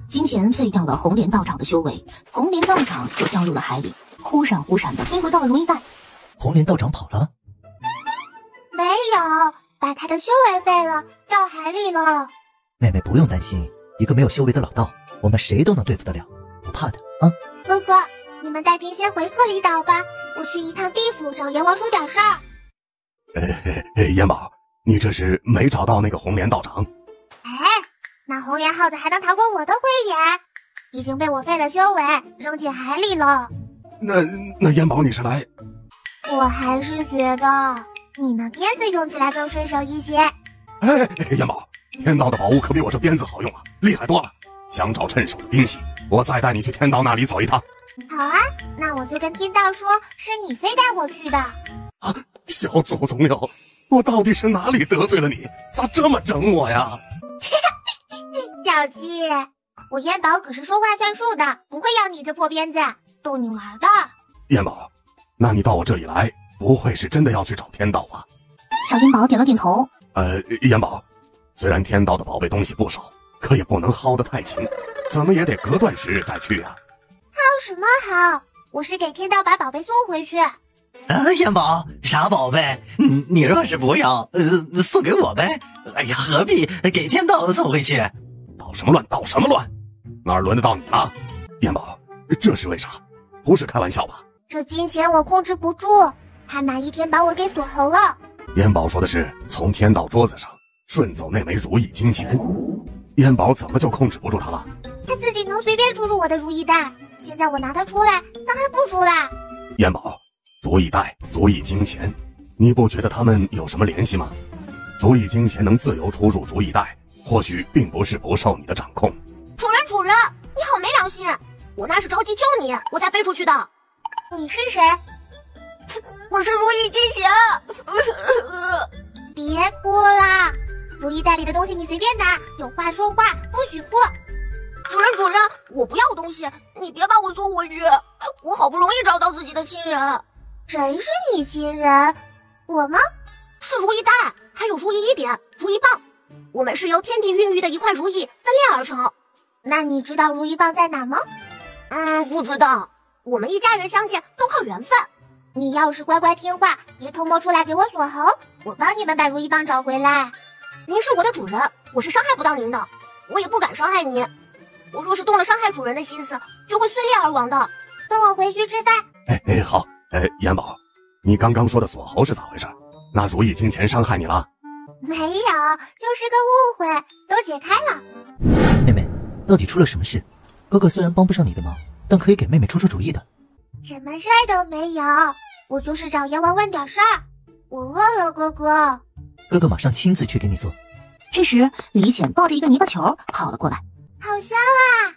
金钱废掉了红莲道长的修为，红莲道长就掉入了海里，忽闪忽闪的飞回到了如意袋。红莲道长跑了？没有，把他的修为废了，掉海里了。妹妹不用担心，一个没有修为的老道，我们谁都能对付得了，不怕的啊。哥哥，你们带兵先回克里岛吧，我去一趟地府找阎王说点事儿。燕宝，你这是没找到那个红莲道长？那红莲耗子还能逃过我的慧眼？已经被我废了修为，扔进海里了。那燕宝你是来？我还是觉得你那鞭子用起来更顺手一些。燕宝，天道的宝物可比我这鞭子好用啊，厉害多了。想找趁手的兵器，我再带你去天道那里走一趟。好啊，那我就跟天道说是你非带我去的。啊，小祖宗哟，我到底是哪里得罪了你？咋这么整我呀？小七，我燕宝可是说话算数的，不会要你这破鞭子，逗你玩的。燕宝，那你到我这里来，不会是真的要去找天道吧？小燕宝点了点头。燕宝，虽然天道的宝贝东西不少，可也不能薅得太勤，怎么也得隔段时日再去啊。薅什么薅？我是给天道把宝贝送回去。燕宝，啥宝贝？你若是不要，送给我呗。哎呀，何必给天道送回去？捣什么乱？捣什么乱？哪儿轮得到你了？燕宝，这是为啥？不是开玩笑吧？这金钱我控制不住，他哪一天把我给锁喉了？燕宝说的是从天道桌子上顺走妹妹如意金钱，燕宝怎么就控制不住他了？他自己能随便出入我的如意袋，现在我拿它出来，他还不出来。燕宝，如意袋、如意金钱，你不觉得他们有什么联系吗？如意金钱能自由出入如意袋，或许并不是不受你的掌控。主人，你好没良心！我那是着急救你，我才飞出去的。你是谁？我是如意金钱。别哭啦，如意袋里的东西你随便拿，有话说话，不许哭。主人，我不要东西，你别把我送回去。我好不容易找到自己的亲人。谁是你亲人？我吗？是如意袋，还有如意衣点、如意棒。我们是由天地孕育的一块如意分裂而成。那你知道如意棒在哪吗？不知道。我们一家人相见都靠缘分。你要是乖乖听话，别偷摸出来给我锁喉，我帮你们把如意棒找回来。您是我的主人，我是伤害不到您的，我也不敢伤害您。我若是动了伤害主人的心思，就会碎裂而亡的。跟我回去吃饭。好。燕宝，你刚刚说的锁喉是咋回事？那如意金钱伤害你了？没有，就是个误会，都解开了。妹妹，到底出了什么事？哥哥虽然帮不上你的忙，但可以给妹妹出出主意的。什么事儿都没有，我就是找阎王问点事儿。我饿了，哥哥。哥哥马上亲自去给你做。这时，李显抱着一个泥巴球跑了过来。好香啊！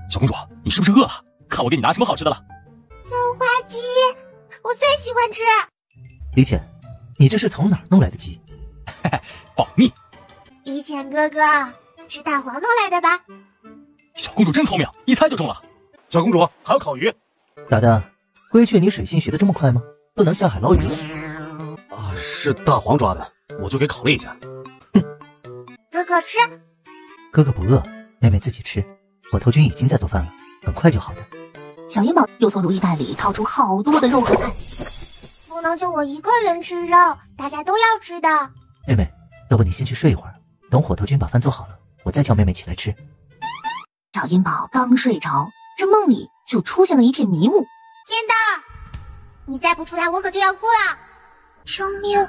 小公主，你是不是饿了？看我给你拿什么好吃的了。松花鸡，我最喜欢吃。李显，你这是从哪儿弄来的鸡？保密。李显哥哥，是大黄弄来的吧？小公主真聪明，一猜就中了。小公主还有烤鱼。咋的？龟雀你水性学得这么快吗？都能下海捞鱼了？是大黄抓的，我就给烤了一下。哥哥吃。哥哥不饿，妹妹自己吃。火头君已经在做饭了，很快就好的。小银宝又从如意袋里掏出好多的肉和菜。不能就我一个人吃肉，大家都要吃的。妹妹，要不你先去睡一会儿，等火头君把饭做好了，我再叫妹妹起来吃。小银宝刚睡着，这梦里就出现了一片迷雾。天道，你再不出来，我可就要哭了！救命！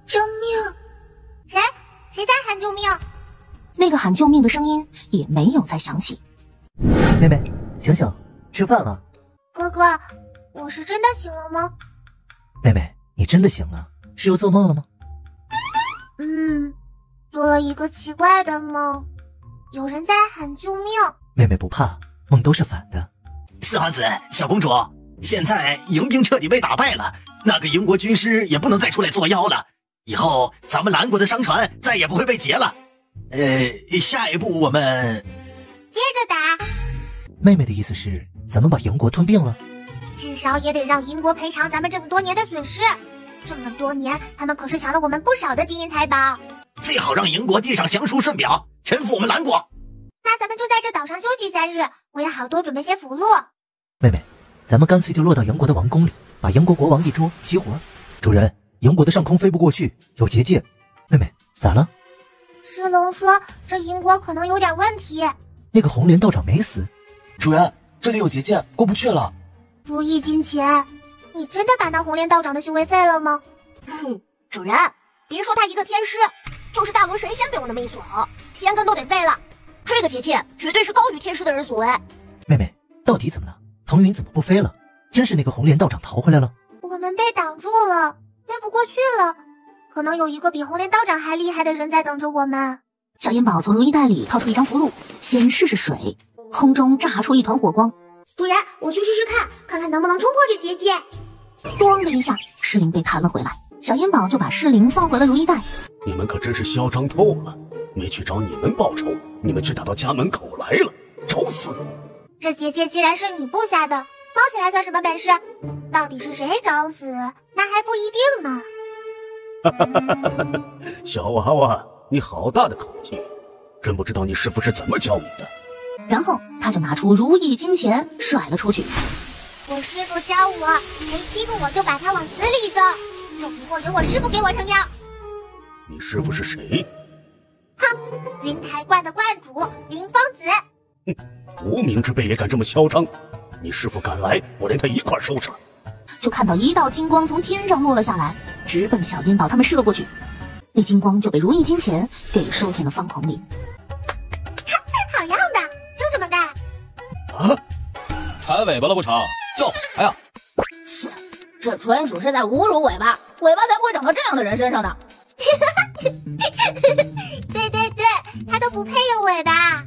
救命！谁在喊救命？那个喊救命的声音也没有再响起。妹妹，醒醒，吃饭了。哥哥，我是真的醒了吗？妹妹，你真的醒了？是又做梦了吗？做了一个奇怪的梦，有人在喊救命。妹妹不怕，梦都是反的。四皇子，小公主，现在迎兵彻底被打败了，那个营国军师也不能再出来作妖了。以后咱们蓝国的商船再也不会被劫了。下一步我们接着打。妹妹的意思是，咱们把营国吞并了？至少也得让营国赔偿咱们这么多年的损失。这么多年，他们可是抢了我们不少的金银财宝。最好让营国递上降书顺表，臣服我们蓝国。那咱们就在这岛上休息3日，我也好多准备些俘虏。妹妹，咱们干脆就落到营国的王宫里，把营国国王一捉齐活。主人，营国的上空飞不过去，有结界。妹妹，咋了？石龙说这营国可能有点问题。那个红莲道长没死。主人，这里有结界，过不去了。如意金钱，你真的把那红莲道长的修为废了吗？主人，别说他一个天师，就是大罗神仙被我那么一锁喉，仙根都得废了。这个结界绝对是高于天师的人所为。妹妹，到底怎么了？腾云怎么不飞了？真是那个红莲道长逃回来了？我们被挡住了，飞不过去了。可能有一个比红莲道长还厉害的人在等着我们。小银宝从如意袋里掏出一张符箓，先试试水，空中炸出一团火光。主人，我去试试看，看看能不能冲破这结界。咣的一下，尸灵被弹了回来。小银宝就把尸灵放回了如意袋。你们可真是嚣张透了，没去找你们报仇，你们却打到家门口来了，找死！这结界既然是你布下的，冒起来算什么本事？到底是谁找死，那还不一定呢。小娃娃，你好大的口气，真不知道你师父是怎么教你的。然后他就拿出如意金钱甩了出去。我师父教我，谁欺负我就把他往死里揍，总不过有我师父给我撑腰。你师父是谁？哼，云台观的观主林疯子。无名之辈也敢这么嚣张？你师父敢来，我连他一块收拾了。就看到一道金光从天上落了下来，直奔小银宝他们射过去。那金光就被如意金钱给收进了方孔里。好样的，就这么干。啊！踩尾巴了不成？叫啥呀？切，这纯属是在侮辱尾巴，尾巴才不会长到这样的人身上呢。对对对，它都不配有尾巴。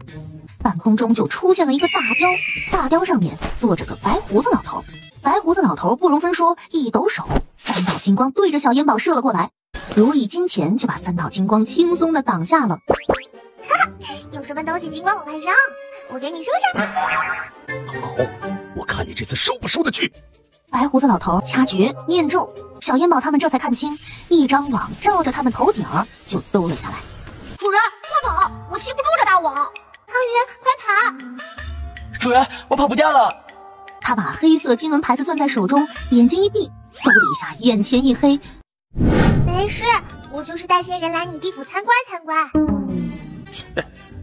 半空中就出现了一个大雕，大雕上面坐着个白胡子老头。白胡子老头不容分说，一抖手，3道金光对着小烟宝射了过来。如意金钱就把3道金光轻松的挡下了。哈，有什么东西尽管往外扔，我给你收上。好，我看你这次收不收得去。白胡子老头掐诀念咒，小烟宝他们这才看清，一张网罩着他们头顶儿就兜了下来。主人，快跑！我吸不住这大网。汤圆，快跑！主人，我跑不掉了。他把黑色金纹牌子攥在手中，眼睛一闭，嗖的一下，眼前一黑。没事，我就是带些人来你地府参观参观。切，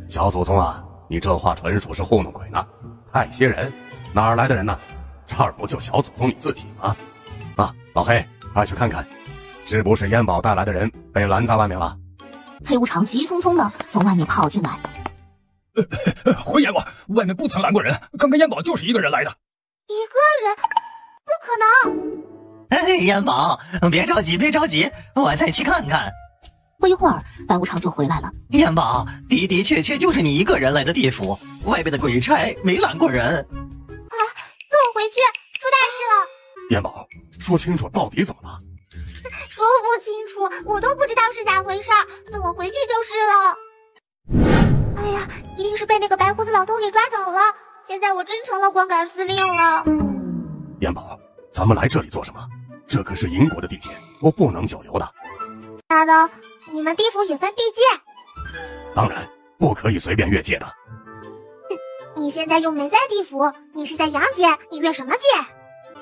小祖宗啊，你这话纯属是糊弄鬼呢！派些人，哪儿来的人呢？这儿不就小祖宗你自己吗？啊，老黑，快去看看，是不是烟宝带来的人被拦在外面了？黑无常急匆匆的从外面跑进来。回阎王，外面不曾拦过人，刚刚烟宝就是一个人来的。一个人？不可能！哎，烟宝，别着急，别着急，我再去看看。不一会儿，白无常就回来了。烟宝，的的确确就是你一个人来的地府，外边的鬼差没拦过人。啊，跟我回去，出大事了！烟宝，说清楚到底怎么了？说不清楚，我都不知道是咋回事，跟我回去就是了。哎呀，一定是被那个白胡子老头给抓走了。现在我真成了光杆司令了。烟宝，咱们来这里做什么？这可是银国的地界，我不能久留的。大的，你们地府也分地界？当然，不可以随便越界的。你现在又没在地府，你是在阳界，你越什么界？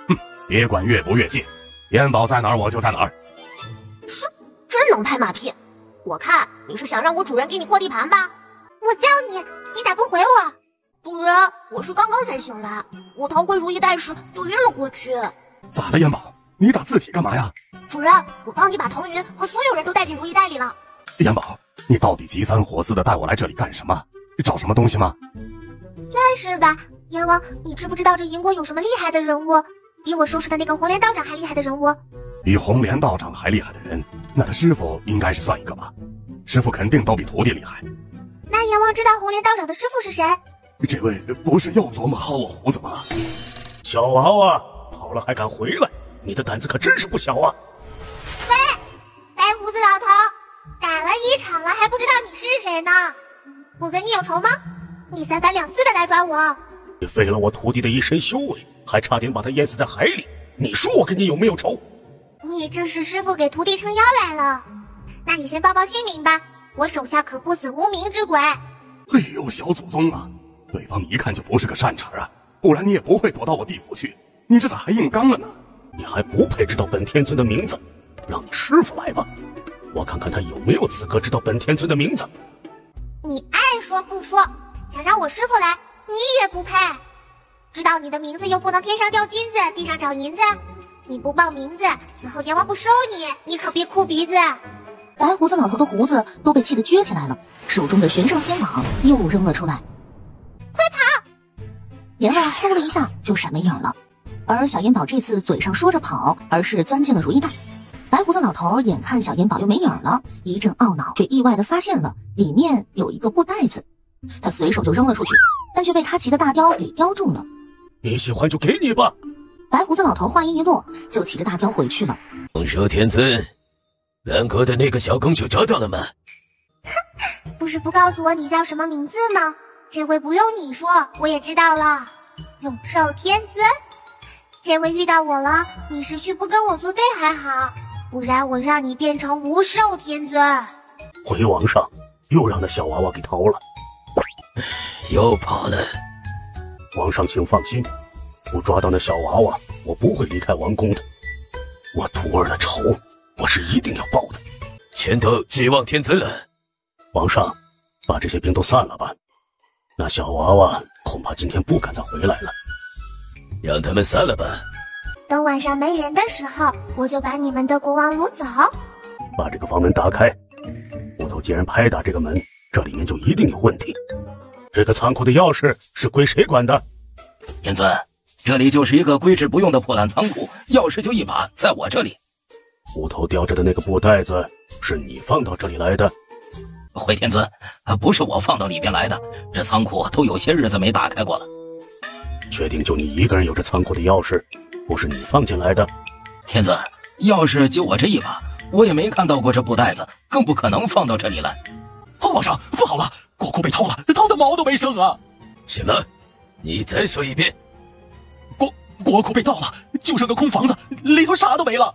哼，别管越不越界，烟宝在哪儿我就在哪儿。哼，真能拍马屁。我看你是想让我主人给你扩地盘吧？我叫你，你咋不回我？主人，我是刚刚才醒来，我逃回如意袋时就晕了过去。咋了，烟宝？你打自己干嘛呀？主人，我帮你把腾云和所有人都带进如意袋里了。烟宝，你到底急3火4的带我来这里干什么？找什么东西吗？算是吧。阎王，你知不知道这银国有什么厉害的人物？比我收拾的那个红莲道长还厉害的人物？比红莲道长还厉害的人，那他师傅应该是算一个吧？师傅肯定都比徒弟厉害。那阎王知道红莲道长的师傅是谁？这位不是又琢磨薅我胡子吗？小娃娃跑了还敢回来，你的胆子可真是不小啊！喂，白胡子老头，打了1场了还不知道你是谁呢？我跟你有仇吗？你3番2次的来抓我，你废了我徒弟的一身修为，还差点把他淹死在海里，你说我跟你有没有仇？你这是师傅给徒弟撑腰来了，那你先报报姓名吧，我手下可不死无名之鬼。哎呦，小祖宗啊，对方一看就不是个善茬啊，不然你也不会躲到我地府去，你这咋还硬刚了呢？你还不配知道本天尊的名字，让你师傅来吧，我看看他有没有资格知道本天尊的名字。你爱说不说，想让我师傅来，你也不配。知道你的名字又不能天上掉金子，地上找银子，你不报名字，死后阎王不收你，你可别哭鼻子。白胡子老头的胡子都被气得撅起来了，手中的玄圣天网又扔了出来。快跑！阎王嗖了一下就闪没影了，而小烟宝这次嘴上说着跑，而是钻进了如意袋。白胡子老头眼看小烟宝又没影了，一阵懊恼，却意外的发现了里面有一个布袋子，他随手就扔了出去，但却被他骑的大雕给叼住了。你喜欢就给你吧。白胡子老头话音一落，就骑着大雕回去了。龙蛇天尊，蓝国的那个小公主找到了吗？不是不告诉我你叫什么名字吗？这回不用你说，我也知道了。永寿天尊，这回遇到我了，你是去不跟我作对还好，不然我让你变成无寿天尊。回王上，又让那小娃娃给逃了，又跑了。皇上请放心，不抓到那小娃娃，我不会离开王宫的。我徒儿的仇，我是一定要报的。全都指望天尊了。皇上，把这些兵都散了吧。那小娃娃恐怕今天不敢再回来了。让他们散了吧。等晚上没人的时候，我就把你们的国王掳走。把这个房门打开，斧头既然拍打这个门，这里面就一定有问题。这个仓库的钥匙是归谁管的？天尊，这里就是一个归置不用的破烂仓库，钥匙就一把，在我这里。斧头叼着的那个布袋子是你放到这里来的？回天尊，不是我放到里边来的，这仓库都有些日子没打开过了。确定就你一个人有这仓库的钥匙，不是你放进来的？天尊，钥匙就我这一把，我也没看到过这布袋子，更不可能放到这里来。皇上，不好了，国库被偷了，偷的毛都没剩啊！什么？你再说一遍。国库被盗了，就剩个空房子，里头啥都没了。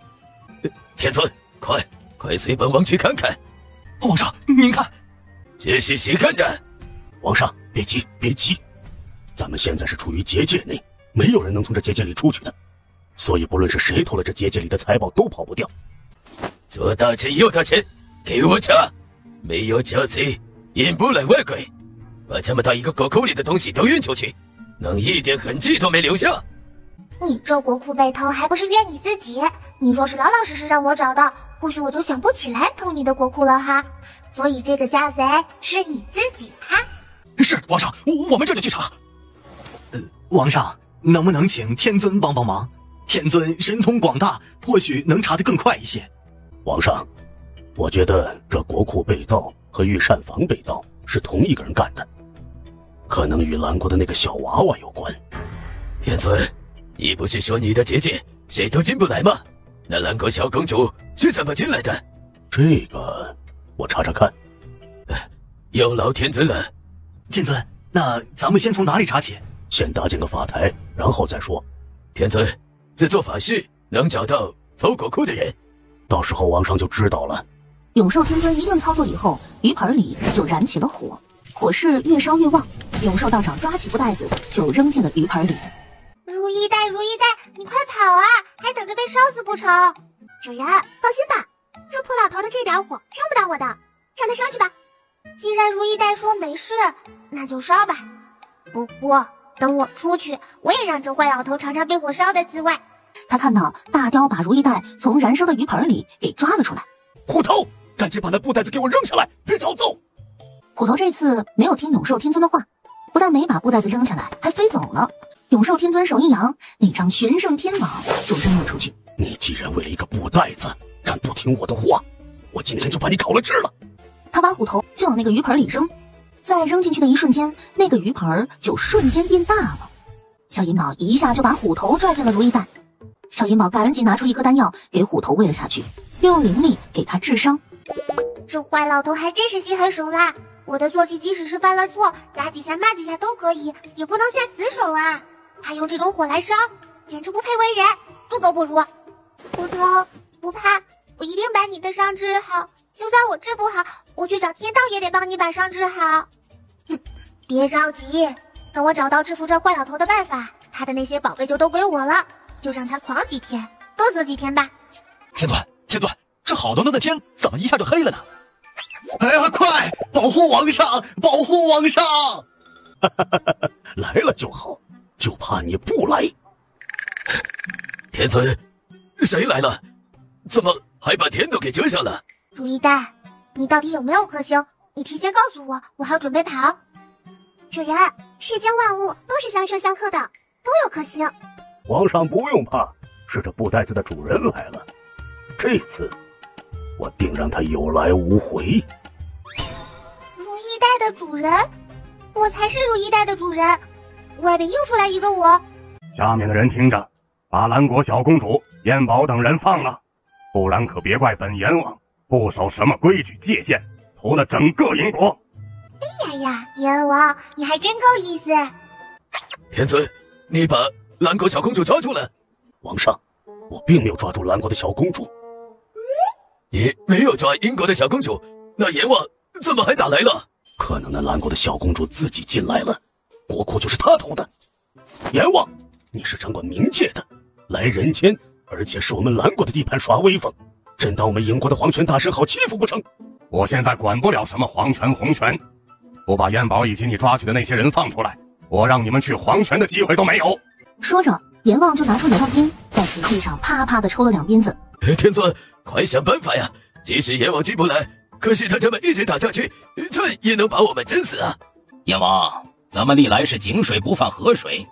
天尊，快随本王去看看。皇上，您看，这是谁干的？皇上，别急，别急，咱们现在是处于结界内，没有人能从这结界里出去的，所以不论是谁偷了这结界里的财宝，都跑不掉。左大钱右大钱，给我查！没有交贼，引不来外鬼，把这么大一个国库里的东西都运出去，能一点痕迹都没留下。你这国库被偷，还不是怨你自己？你若是老老实实让我找到，或许我就想不起来偷你的国库了哈。所以这个家贼是你自己哈。是皇上，我们这就去查。皇上，能不能请天尊帮帮忙？天尊神通广大，或许能查得更快一些。皇上，我觉得这国库被盗和御膳房被盗是同一个人干的，可能与蓝国的那个小娃娃有关。天尊，你不是说你的结界谁都进不来吗？那蓝国小公主是怎么进来的？这个我查查看。有劳天尊了。天尊，那咱们先从哪里查起？先搭建个法台，然后再说。天尊，这做法事能找到偷国库的人，到时候皇上就知道了。永寿天尊一顿操作以后，鱼盆里就燃起了火，火势越烧越旺。永寿道长抓起布袋子就扔进了鱼盆里。如意袋，如意袋，你快跑啊！还等着被烧死不成？主人，放心吧，这破老头的这点火伤不到我的，让他烧去吧。既然如意袋说没事，那就烧吧。不过等我出去，我也让这坏老头尝尝被火烧的滋味。他看到大雕把如意袋从燃烧的鱼盆里给抓了出来。虎头，赶紧把那布袋子给我扔下来，别找揍！虎头这次没有听永寿天尊的话，不但没把布袋子扔下来，还飞走了。永寿天尊手一扬，那张玄圣天网就扔了出去。你既然为了一个布袋子敢不听我的话，我今天就把你烤了吃了。他把虎头就往那个鱼盆里扔，在扔进去的一瞬间，那个鱼盆就瞬间变大了。小银宝一下就把虎头拽进了如意袋。小银宝赶紧拿出一颗丹药给虎头喂了下去，用灵力给他治伤。这坏老头还真是心狠手辣，我的坐骑即使是犯了错，打几下骂几下都可以，也不能下死手啊！还用这种火来烧，简直不配为人，猪都不如。虎头，不怕，我一定把你的伤治好，就算我治不好，我去找天道也得帮你把伤治好。别着急，等我找到制服这坏老头的办法，他的那些宝贝就都归我了，就让他狂几天，多则几天吧。天尊，天尊，这好端端的天怎么一下就黑了呢？哎呀，快保护皇上，保护皇上！来了就好，就怕你不来。天尊，谁来了？怎么还把天都给遮上了？如意袋，你到底有没有克星？你提前告诉我，我还要准备跑。主人，世间万物都是相生相克的，都有克星。皇上不用怕，是这布袋子的主人来了。这次我定让他有来无回。如意袋的主人？我才是如意袋的主人，外边又出来一个我。下面的人听着，把蓝国小公主、燕宝等人放了，不然可别怪本阎王不守什么规矩界限，屠了整个银国。哎呀呀，阎王，你还真够意思。天尊，你把蓝国小公主抓住了。皇上，我并没有抓住蓝国的小公主。你没有抓英国的小公主，那阎王怎么还打来了？可能那蓝国的小公主自己进来了，国库就是她偷的。阎王，你是掌管冥界的，来人间，而且是我们蓝国的地盘耍威风，真当我们英国的皇权大神好欺负不成？我现在管不了什么皇权红权，不把燕宝以及你抓去的那些人放出来，我让你们去皇权的机会都没有。说着，阎王就拿出野望鞭，在铁地上啪啪的抽了2鞭子。天尊，快想办法呀！即使阎王进不来，可是他这么一直打下去，这也能把我们整死啊！阎王，咱们历来是井水不犯河水，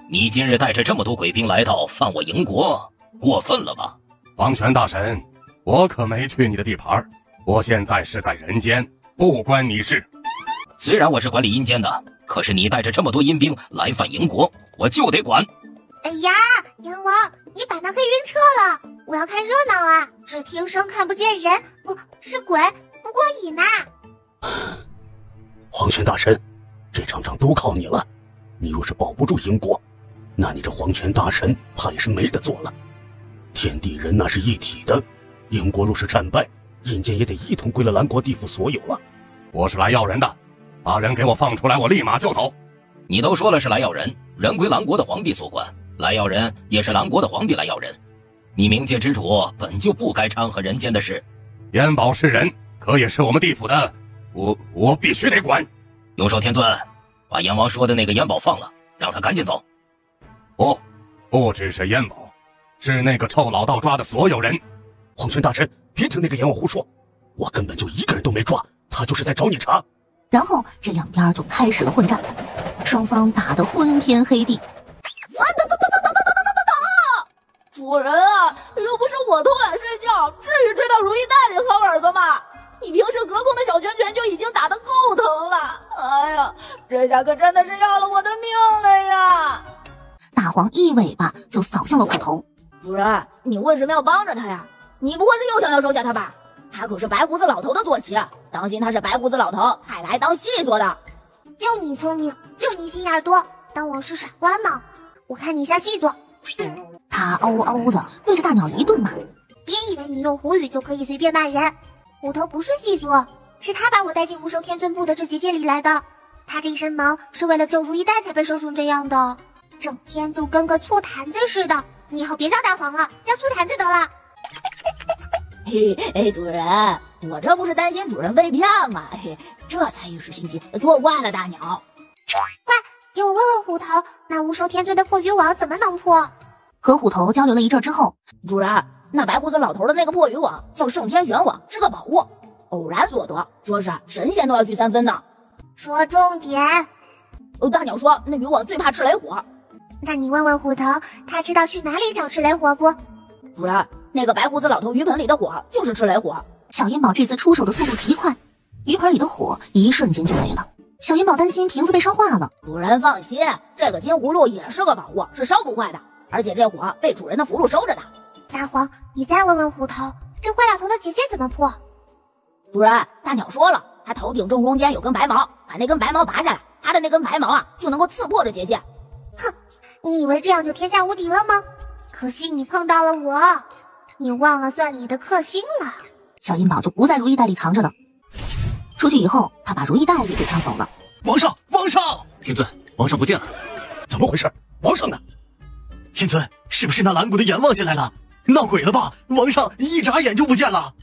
你今日带着这么多鬼兵来到，犯我营国，过分了吧？王权大神，我可没去你的地盘，我现在是在人间，不关你事。虽然我是管理阴间的，可是你带着这么多阴兵来犯营国，我就得管。哎呀，阎王，你把那黑云撤了，我要看热闹啊！只听声看不见人，不是鬼，不过瘾呐！皇权大神，这场仗都靠你了，你若是保不住营国，那你这皇权大神怕也是没得做了。天地人那是一体的，营国若是战败，阴间也得一同归了蓝国地府所有了。我是来要人的，把人给我放出来，我立马就走。你都说了是来要人，人归蓝国的皇帝所管，来要人也是蓝国的皇帝来要人。你冥界之主本就不该掺和人间的事。燕宝是人，可也是我们地府的，我必须得管。永寿天尊，把阎王说的那个燕宝放了，让他赶紧走。不只是燕宝，是那个臭老道抓的所有人。皇权大神，别听那个阎王胡说，我根本就一个人都没抓，他就是在找你茬。然后这两边就开始了混战，双方打得昏天黑地。主人啊，又不是我偷懒睡觉，至于吹到如意袋里喝耳朵吗？你平时隔空的小拳拳就已经打得够疼了，哎呀，这下可真的是要了我的命了呀！大黄一尾巴就扫向了虎头。主人，你为什么要帮着他呀？你不会是又想要收下他吧？他可是白胡子老头的坐骑，当心他是白胡子老头派来当细作的。就你聪明，就你心眼多，当我是傻瓜吗？我看你像细作。他嗷嗷的对着大鸟一顿骂。别以为你用虎语就可以随便骂人，虎头不是细作，是他把我带进无声天尊部的这结界里来的。他这一身毛是为了救如意袋才被收成这样的，整天就跟个醋坛子似的。你以后别叫大黄了，叫醋坛子得了。嘿，主人，我这不是担心主人被骗吗？这才一时心急，错怪了大鸟。快给我问问虎头，那无收天尊的破渔网怎么能破？和虎头交流了一阵之后，主人，那白胡子老头的那个破渔网叫圣天玄网，是个宝物，偶然所得，说是神仙都要去3分呢。说重点。大鸟说那渔网最怕赤雷火。那你问问虎头，他知道去哪里找赤雷火不？主人，那个白胡子老头鱼盆里的火就是赤雷火。小银宝这次出手的速度极快，鱼盆里的火一瞬间就没了。小银宝担心瓶子被烧化了。主人放心，这个金葫芦也是个宝物，是烧不坏的，而且这火被主人的符箓收着的。大黄，你再问问虎头，这坏老头的结界怎么破？主人，大鸟说了，他头顶正中间有根白毛，把那根白毛拔下来，他的那根白毛啊就能够刺破这结界。哼，你以为这样就天下无敌了吗？可惜你碰到了我，你忘了算你的克星了。小银宝就不在如意袋里藏着了。出去以后，他把如意袋也给抢走了。王上，天尊，王上不见了，怎么回事？王上呢？天尊，是不是那蓝谷的阎王进来了？闹鬼了吧？王上一眨眼就不见了。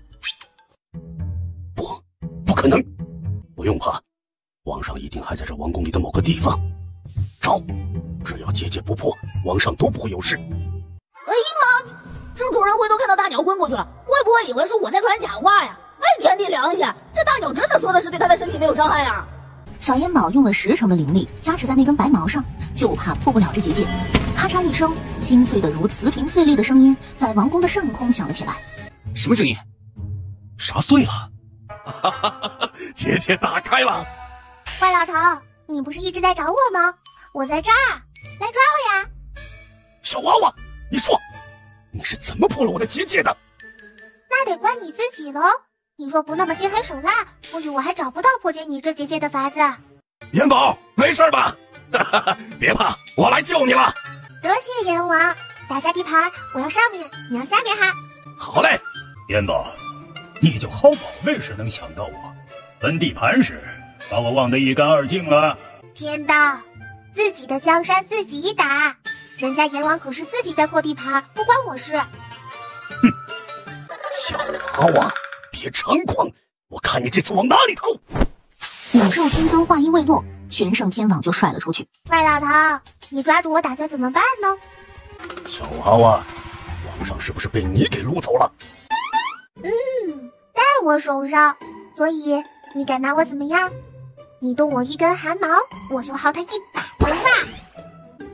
不可能，不用怕，王上一定还在这王宫里的某个地方。找，只要结界不破，王上都不会有事。哎呀妈！这主人回头看到大鸟昏过去了，会不会以为是我在传假话呀？哎，天地良心，这大鸟真的说的是对他的身体没有伤害呀？小银宝用了10成的灵力加持在那根白毛上，就怕破不了这结界。咔嚓一声，清脆的如瓷瓶碎裂的声音在王宫的上空响了起来。什么声音？啥碎了？结界打开了。坏老头，你不是一直在找我吗？我在这儿，来抓我呀！小娃娃，你说你是怎么破了我的结界的？那得怪你自己喽。你若不那么心狠手辣，或许我还找不到破解你这结界的法子。元宝，没事吧？别怕，我来救你了。多谢阎王，打下地盘，我要上面，你要下面哈。好嘞，元宝，你就好宝贝时能想到我，分地盘时把我忘得一干二净了。天道，自己的江山自己打，人家阎王可是自己在破地盘，不关我事。哼，小娃娃，别猖狂，我看你这次往哪里逃！永寿天尊话音未落，全圣天网就甩了出去。坏老头，你抓住我打算怎么办呢？小娃娃，王上是不是被你给掳走了？在我手上，所以你敢拿我怎么样？你动我一根汗毛，我就薅他一把头发。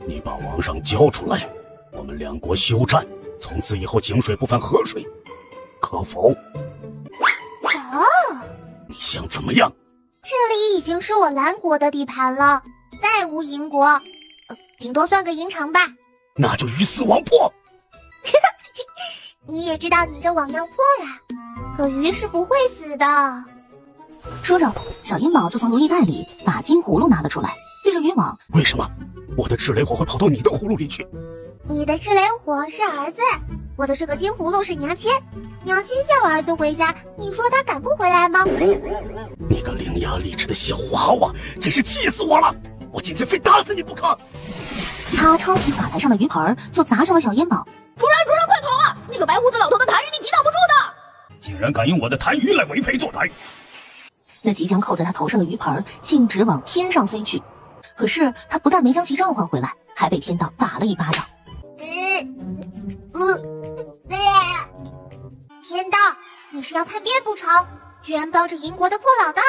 你把王上交出来，我们两国休战，从此以后井水不犯河水，可否？哦，你想怎么样？这里已经是我蓝国的地盘了，再无银国，顶多算个银城吧。那就鱼死网破。你也知道你这网要破啦，可鱼是不会死的。说着，小银宝就从如意袋里把金葫芦拿了出来，对着云网。为什么我的赤雷火会跑到你的葫芦里去？你的赤雷火是儿子，我的这个金葫芦是娘亲。娘亲叫儿子回家，你说他敢不回来吗？你个伶牙俐齿的小娃娃，真是气死我了！我今天非打死你不可！他抄起法台上的鱼盆就砸向了小烟宝。主人，快跑啊！那个白胡子老头的痰盂你抵挡不住的！竟然敢用我的痰盂来为非作歹！那即将扣在他头上的鱼盆径直往天上飞去，可是他不但没将其召唤回来，还被天道打了一巴掌。天道，你是要叛变不成？居然帮着银国的破老大！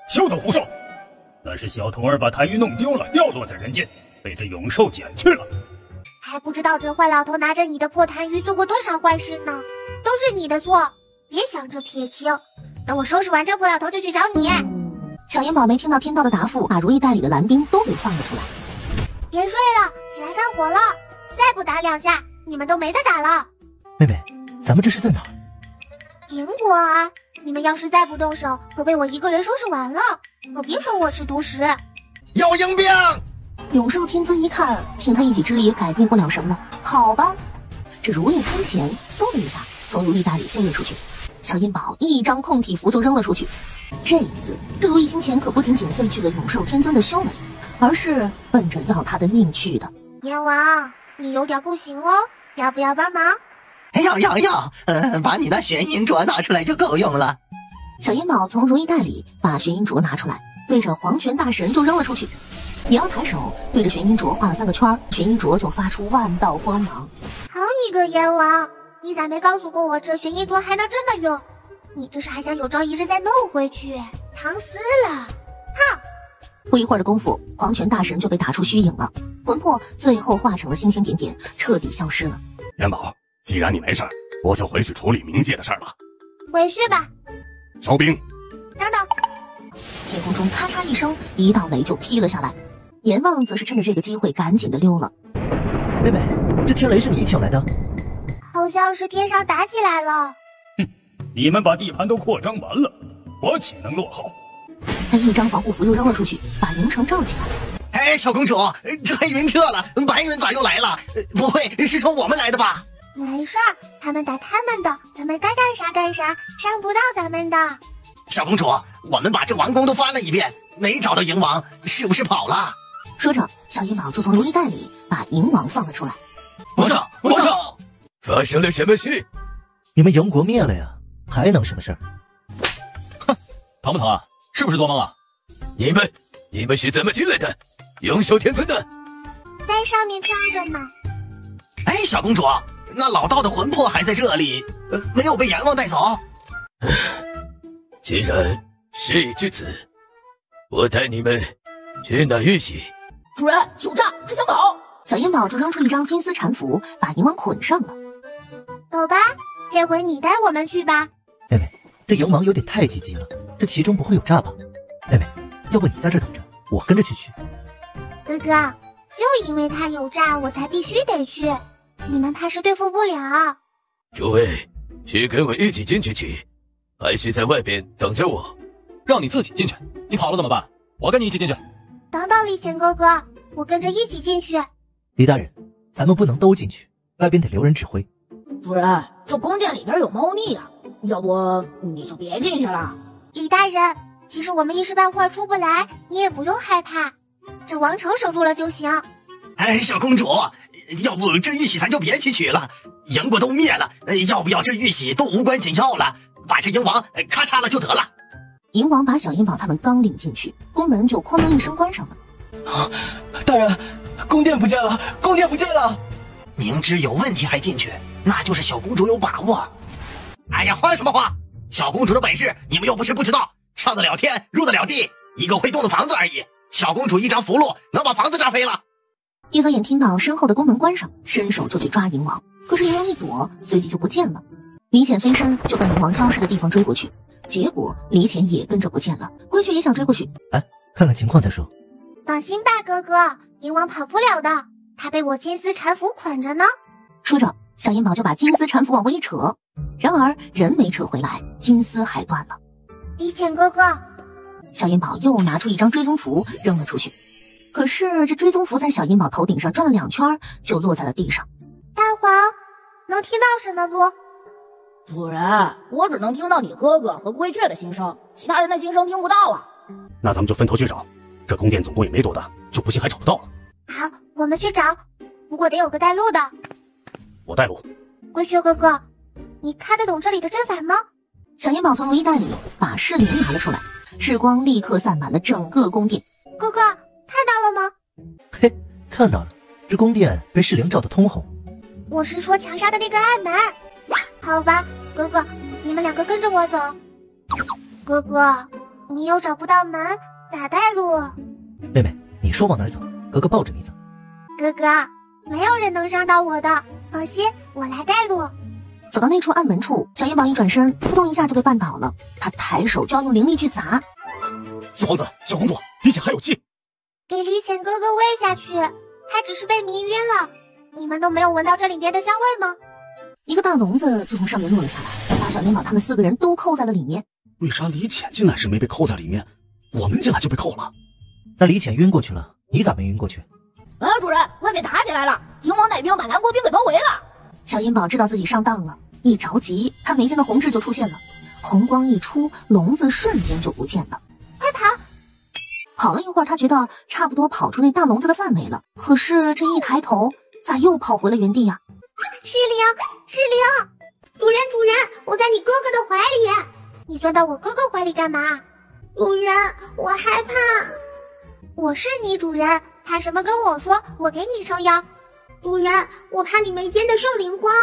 休得胡说！那是小童儿把痰盂弄丢了，掉落在人间，被这永寿捡去了。还不知道这坏老头拿着你的破痰盂做过多少坏事呢，都是你的错，别想着撇清。等我收拾完这破老头就去找你。小银宝没听到天道的答复，把如意袋里的蓝冰都给放了出来。别睡了，起来干活了，再不打2下，你们都没得打了。妹妹，咱们这是在哪儿？银国啊，你们要是再不动手，可被我一个人收拾完了，可别说我吃独食。要迎兵！永寿天尊一看，凭他一己之力也改变不了什么，好吧。这如意金钱嗖的一下从如意袋里飞了出去，小银宝一张控体符就扔了出去。这一次，这如意金钱可不仅仅废去了永寿天尊的修为，而是奔着要他的命去的。阎王，你有点不行哦，要不要帮忙？要，把你那玄银镯拿出来就够用了。小银宝从如意袋里把玄银镯拿出来，对着黄泉大神就扔了出去。也要抬手对着玄银镯画了3个圈，玄银镯就发出万道光芒。好你个阎王，你咋没告诉过我这玄银镯还能这么用？你这是还想有朝一日再弄回去，搪死了！哼！不一会儿的功夫，黄泉大神就被打出虚影了，魂魄最后化成了星星点点，彻底消失了。元宝，既然你没事，我就回去处理冥界的事了。回去吧。收兵。等等！天空中咔嚓一声，一道雷就劈了下来。阎王则是趁着这个机会赶紧的溜了。妹妹，这天雷是你请来的？好像是天上打起来了。你们把地盘都扩张完了，我岂能落后？他一张防护符又扔了出去，把营城罩起来。哎，小公主，这黑云撤了，白云咋又来了？不会是冲我们来的吧？没事儿，他们打他们的，他们该干啥干啥，伤不到咱们的。小公主，我们把这王宫都翻了一遍，没找到银王，是不是跑了？说着，小银宝就从如意袋里把银王放了出来。皇上，发生了什么事？你们营国灭了呀，还能什么事儿？哼，疼不疼啊？是不是做梦啊？你们是怎么进来的？永寿天尊呢？在上面飘着呢。哎，小公主，那老道的魂魄还在这里，没有被阎王带走。既然事已至此，我带你们去那玉玺。主人，手诈，还想跑？小银宝就扔出一张金丝缠符，把银王捆上了。走吧，这回你带我们去吧。妹妹，这营王有点太积极了，这其中不会有诈吧？妹妹，要不你在这等着，我跟着去取。哥哥，就因为他有诈，我才必须得去，你们怕是对付不了。诸位，是跟我一起进去取，还是在外边等着我？让你自己进去，你跑了怎么办？我跟你一起进去。等等，李乾哥哥，我跟着一起进去。李大人，咱们不能都进去，外边得留人指挥。主人，这宫殿里边有猫腻啊，要不你就别进去了。李大人，其实我们一时半会儿出不来，你也不用害怕，这王城守住了就行。哎，小公主，要不这玉玺咱就别去取了，营国都灭了，要不要这玉玺都无关紧要了，把这营王咔嚓了就得了。营王把小银宝他们刚领进去，宫门就哐当一声关上了。啊，大人，宫殿不见了，宫殿不见了！明知有问题还进去，那就是小公主有把握。哎呀，慌什么慌？小公主的本事你们又不是不知道，上得了天，入得了地，一个会动的房子而已。小公主一张符箓能把房子炸飞了。叶泽眼听到身后的宫门关上，伸手就去抓银王，可是银王一躲，随即就不见了。李浅飞身就奔银王消失的地方追过去，结果李浅也跟着不见了。龟雀也想追过去，看看情况再说。放心吧，哥哥，银王跑不了的，他被我金丝缠符捆着呢。说着，小银宝就把金丝缠符往回一扯，然而人没扯回来，金丝还断了。李浅哥哥，小银宝又拿出一张追踪符扔了出去，可是这追踪符在小银宝头顶上转了2圈，就落在了地上。大黄，能听到什么不？主人，我只能听到你哥哥和龟雀的心声，其他人的心声听不到啊。那咱们就分头去找，这宫殿总共也没多大，就不信还找不到了。好，我们去找，不过得有个带路的。我带路。龟雀哥哥，你看得懂这里的阵法吗？小银宝从如意袋里把饰帘拿了出来，赤光立刻散满了整个宫殿。哥哥，看到了吗？嘿，看到了，这宫殿被饰帘照得通红。我是说墙上的那个暗门。好吧，哥哥，你们2个跟着我走。哥哥，你又找不到门，咋带路？妹妹，你说往哪儿走，哥哥抱着你走。哥哥，没有人能伤到我的，放心，我来带路。走到那处暗门处，小银宝一转身，扑通一下就被绊倒了。他抬手就要用灵力去砸。四皇子，小公主，李浅还有气，给李浅哥哥喂下去，他只是被迷晕了。你们都没有闻到这里边的香味吗？一个大笼子就从上面落了下来，把小银宝他们4个人都扣在了里面。为啥李浅进来时没被扣在里面，我们进来就被扣了？那李浅晕过去了，你咋没晕过去？主人，外面打起来了，银王带兵把蓝国兵给包围了。小银宝知道自己上当了，一着急，他眉间的红痣就出现了，红光一出，笼子瞬间就不见了。快跑！跑了一会儿，他觉得差不多跑出那大笼子的范围了，可是这一抬头，咋又跑回了原地呀？失灵！主人，我在你哥哥的怀里。你钻到我哥哥怀里干嘛？主人，我害怕。我是你主人，怕什么跟我说，我给你撑腰。主人，我怕你眉间的圣灵光。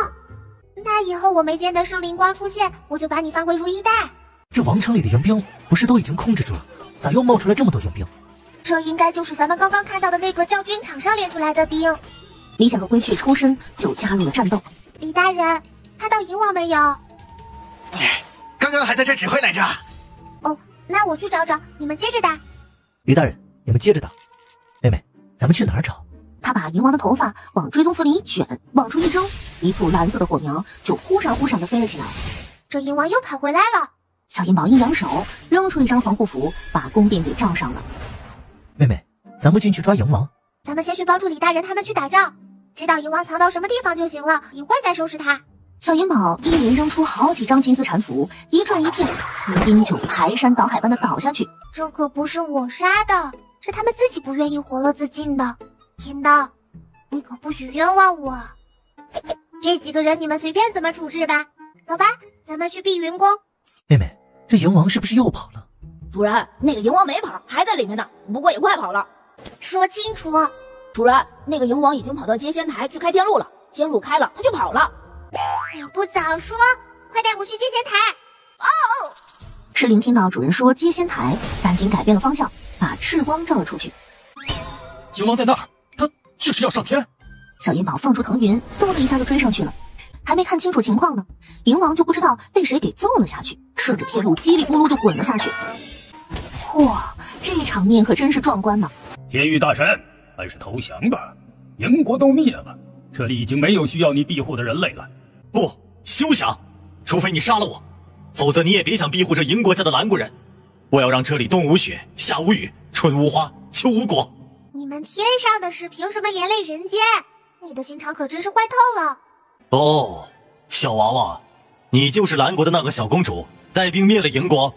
那以后我眉间的圣灵光出现，我就把你放回如意袋。这王城里的援兵不是都已经控制住了，咋又冒出来这么多援兵？这应该就是咱们刚刚看到的那个教军场上练出来的兵。李显和龟雀抽身就加入了战斗。李大人，看到银王没有？刚刚还在这指挥来着。哦，那我去找找，你们接着打。李大人，你们接着打。妹妹，咱们去哪儿找？他把银王的头发往追踪符里一卷，往出一扔，一簇蓝色的火苗就忽闪忽闪的飞了起来。这银王又跑回来了。小银宝一扬手，扔出一张防护符，把宫殿给罩上了。妹妹，咱们进去抓银王。咱们先去帮助李大人他们去打仗，知道银王藏到什么地方就行了，一会儿再收拾他。小银宝一连扔出好几张金丝缠符，一转一片，民兵就排山倒海般的倒下去。这可不是我杀的，是他们自己不愿意活了自尽的。天道，你可不许冤枉我。这几个人你们随便怎么处置吧。走吧，咱们去碧云宫。妹妹，这银王是不是又跑了？主人，那个银王没跑，还在里面呢，不过也快跑了。说清楚。主人，那个银王已经跑到接仙台去开天路了，天路开了，他就跑了。你不早说，快带我去接仙台。哦！诗琳听到主人说接仙台，赶紧改变了方向，把赤光照了出去。银王在那儿，他这是要上天。小银宝放出腾云，嗖的一下就追上去了。还没看清楚情况呢，银王就不知道被谁给揍了下去，顺着天路叽里咕噜就滚了下去。哇，这场面可真是壮观呢！天域大神，还是投降吧，银国都灭了，这里已经没有需要你庇护的人类了。不，休想！除非你杀了我，否则你也别想庇护这银国家的蓝国人。我要让这里冬无雪，夏无雨，春无花，秋无果。你们天上的事凭什么连累人间？你的心肠可真是坏透了。哦，小娃娃，你就是蓝国的那个小公主，带兵灭了银国。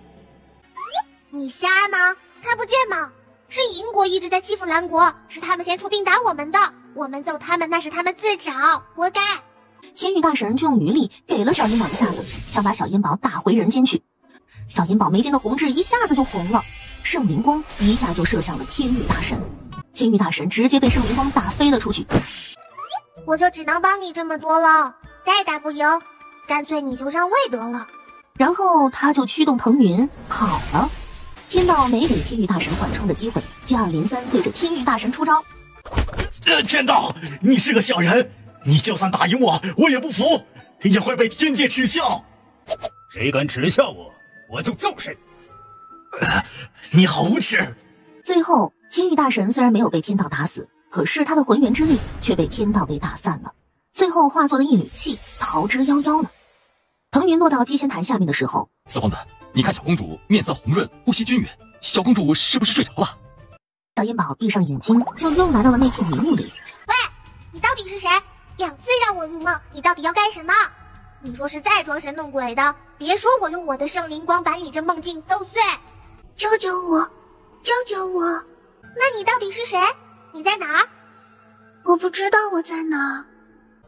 你瞎吗？看不见吗？是银国一直在欺负蓝国，是他们先出兵打我们的，我们揍他们那是他们自找，活该。天域大神就用余力给了小银宝一下子，想把小银宝打回人间去。小银宝眉间的红痣一下子就红了，圣灵光一下就射向了天域大神，天域大神直接被圣灵光打飞了出去。我就只能帮你这么多了，再打不赢，干脆你就让位得了。然后他就驱动腾云跑了。天道没给天域大神缓冲的机会，接二连三对着天域大神出招。天道，你是个小人，你就算打赢我，我也不服，也会被天界耻笑。谁敢耻笑我，我就揍谁。你好无耻！最后，天域大神虽然没有被天道打死，可是他的浑元之力却被天道给打散了，最后化作了一缕气，逃之夭夭了。腾云落到接仙台下面的时候，四皇子，你看小公主面色红润，呼吸均匀，小公主是不是睡着了？小烟宝闭上眼睛，就又来到了那片迷雾里。喂，你到底是谁？2次让我入梦，你到底要干什么？你说是再装神弄鬼的，别说我用我的圣灵光把你这梦境揍碎。救救我，救救我！那你到底是谁？你在哪儿？我不知道我在哪儿。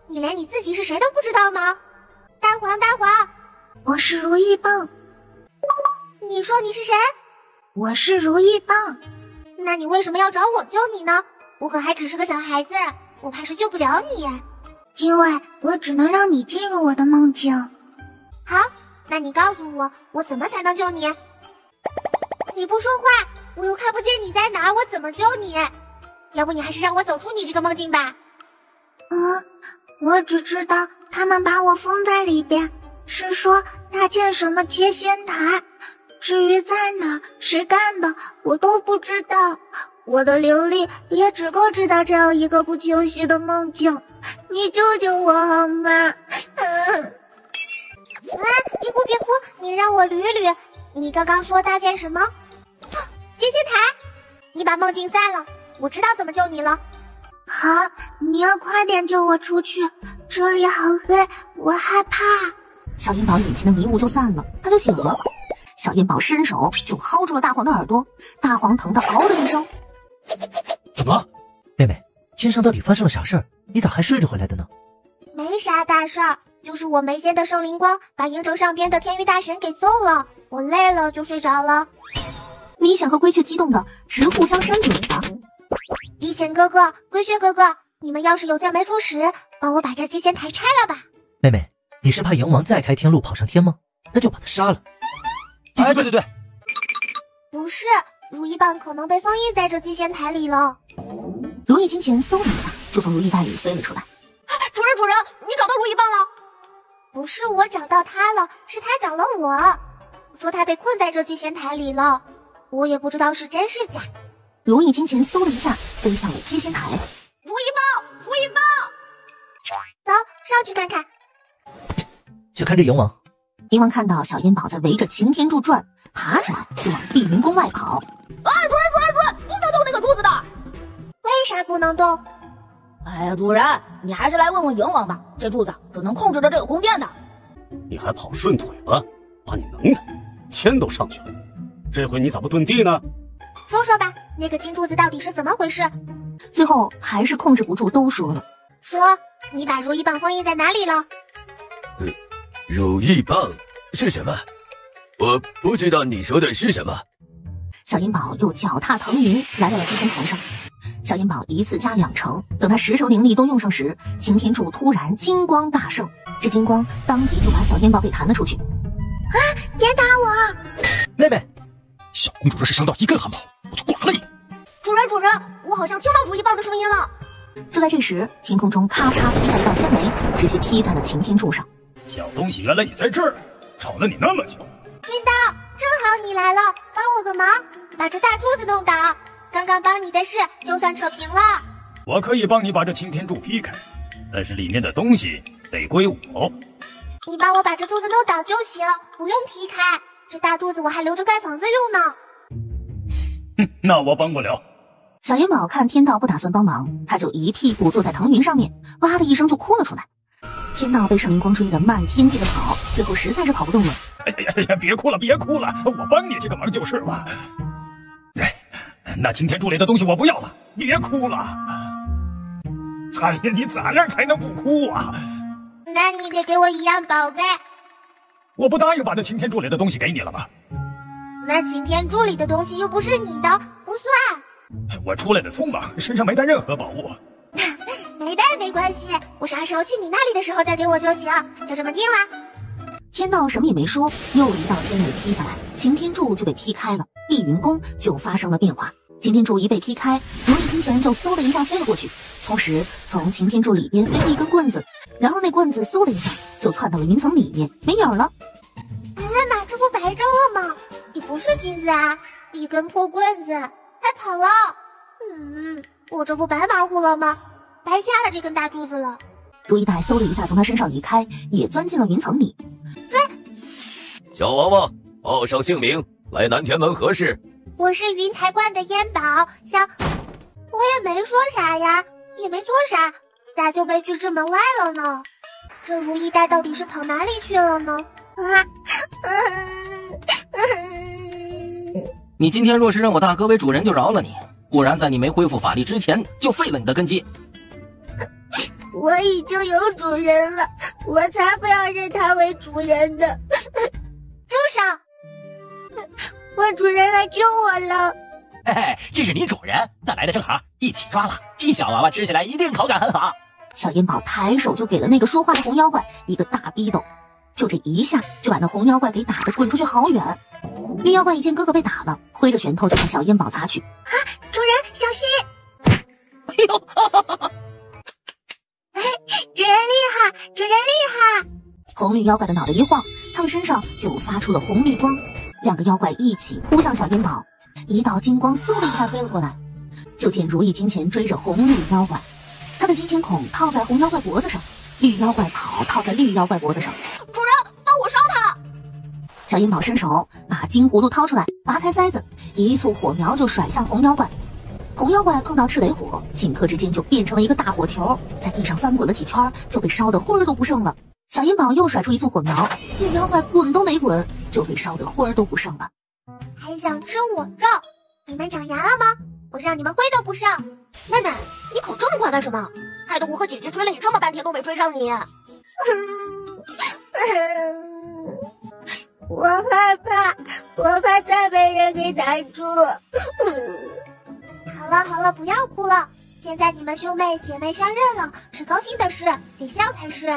你连你自己是谁都不知道吗？大黄，大黄，我是如意棒。你说你是谁？我是如意棒。那你为什么要找我救你呢？我可还只是个小孩子，我怕是救不了你。因为我只能让你进入我的梦境。好，那你告诉我，我怎么才能救你？你不说话，我又看不见你在哪儿，我怎么救你？要不你还是让我走出你这个梦境吧。我只知道他们把我封在里边，是说搭建什么接仙台，至于在哪儿，谁干的，我都不知道。我的灵力也只够制造这样一个不清晰的梦境，你救救我好吗？别哭别哭，你让我捋捋，你刚刚说搭建什么？接仙台，你把梦境散了，我知道怎么救你了。好，你要快点救我出去，这里好黑，我害怕。小烟宝眼前的迷雾就散了，他就醒了。小烟宝伸手就薅住了大黄的耳朵，大黄疼得嗷的一声。怎么了，妹妹？天上到底发生了啥事儿？你咋还睡着回来的呢？没啥大事儿，就是我没仙的圣灵光把营城上边的天域大神给揍了，我累了就睡着了。米显和龟雀激动的直互相扇嘴巴。一贤哥哥，龟雀哥哥，你们要是有件没出时，帮我把这接仙台拆了吧。妹妹，你是怕阎王再开天路跑上天吗？那就把他杀了。哎，对，不是，如意棒可能被封印在这接仙台里了。如意金钱嗖的一下就从如意袋里飞了出来。主人，你找到如意棒了？不是我找到他了，是他找了我，说他被困在这接仙台里了，我也不知道是真是假。如意金钱嗖的一下飞向了接仙台。如意棒，走，上去看看。去看这阎王。阎王看到小烟宝在围着擎天柱转，爬起来就往碧云宫外跑。主人，不能动那个柱子的。为啥不能动？哎呀，主人，你还是来问问阎王吧，这柱子可能控制着这个宫殿的。你还跑顺腿了，把你能耐，天都上去了，这回你咋不遁地呢？说说吧，那个金柱子到底是怎么回事？最后还是控制不住，都说了。说，你把如意棒封印在哪里了？如意棒是什么？我不知道你说的是什么。小烟宝又脚踏腾云来到了接仙台上。小烟宝一次加2成，等他10成灵力都用上时，擎天柱突然金光大盛，这金光当即就把小烟宝给弹了出去。别打我！妹妹，小公主若是伤到一根汗毛，我就剐了你！主人，我好像听到如意棒的声音了。就在这时，天空中咔嚓劈下一道天雷，直接劈在了擎天柱上。小东西，原来你在这儿，吵了你那么久。天道，正好你来了，帮我个忙，把这大柱子弄倒。刚刚帮你的事就算扯平了。我可以帮你把这擎天柱劈开，但是里面的东西得归我。你帮我把这柱子弄倒就行，不用劈开。这大柱子我还留着盖房子用呢。那我帮不了。小烟宝看天道不打算帮忙，他就一屁股坐在腾云上面，哇的一声就哭了出来。天道被圣灵光追得漫天际的跑，最后实在是跑不动了。哎呀，别哭了，我帮你这个忙就是了。那擎天柱里的东西我不要了，别哭了。哎呀，你咋样才能不哭啊？那你得给我1样宝贝。我不答应把那擎天柱里的东西给你了吗？那擎天柱里的东西又不是你的，不算。我出来的匆忙，身上没带任何宝物。没带没关系，我啥时候去你那里的时候再给我就行，就这么定了。天道什么也没说，又一道天雷劈下来，擎天柱就被劈开了，碧云宫就发生了变化。擎天柱一被劈开，如意金钱就嗖的一下飞了过去，同时从擎天柱里边飞出一根棍子，然后那棍子嗖的一下就窜到了云层里面，没影了。哎妈，这不白挣了吗？你不是金子啊，一根破棍子还跑了。我这不白忙活了吗？白瞎了这根大柱子了。如意带嗖的一下从他身上离开，也钻进了云层里。追！小王王，报上姓名，来南天门何事？我是云台观的烟宝，我也没说啥呀，也没做啥，咋就被拒之门外了呢？这如意带到底是跑哪里去了呢？你今天若是认我大哥为主人，就饶了你；不然，在你没恢复法力之前，就废了你的根基。我已经有主人了，我才不要认他为主人的。住手！我主人来救我了。嘿嘿，这是你主人，那来的正好，一起抓了。这小娃娃吃起来一定口感很好。小烟宝抬手就给了那个说话的红妖怪一个大逼斗，就这一下就把那红妖怪给打得滚出去好远。绿妖怪一见哥哥被打了，挥着拳头就向小烟宝擦去。啊，主人小心！哎呦！主人厉害，主人厉害！红绿妖怪的脑袋一晃，他们身上就发出了红绿光，两个妖怪一起扑向小烟宝，一道金光嗖的一下飞了过来。就见如意金钱追着红绿妖怪，他的金钱孔套在红妖怪脖子上，绿妖怪跑套在绿妖怪脖子上。主人，帮我烧他！小烟宝伸手把金葫芦掏出来，拔开塞子，一簇火苗就甩向红妖怪。红妖怪碰到赤雷火，顷刻之间就变成了一个大火球，在地上翻滚了几圈，就被烧得灰儿都不剩了。小烟宝又甩出一簇火苗，绿妖怪滚都没滚，就被烧得灰儿都不剩了。还想吃我肉？你们长牙了吗？我让你们灰都不剩！妹妹，你跑这么快干什么？害得我和姐姐追了你这么半天都没追上你。我害怕，我怕再被人给打住。好了，不要哭了。现在你们兄妹姐妹相认了，是高兴的事，得笑才是。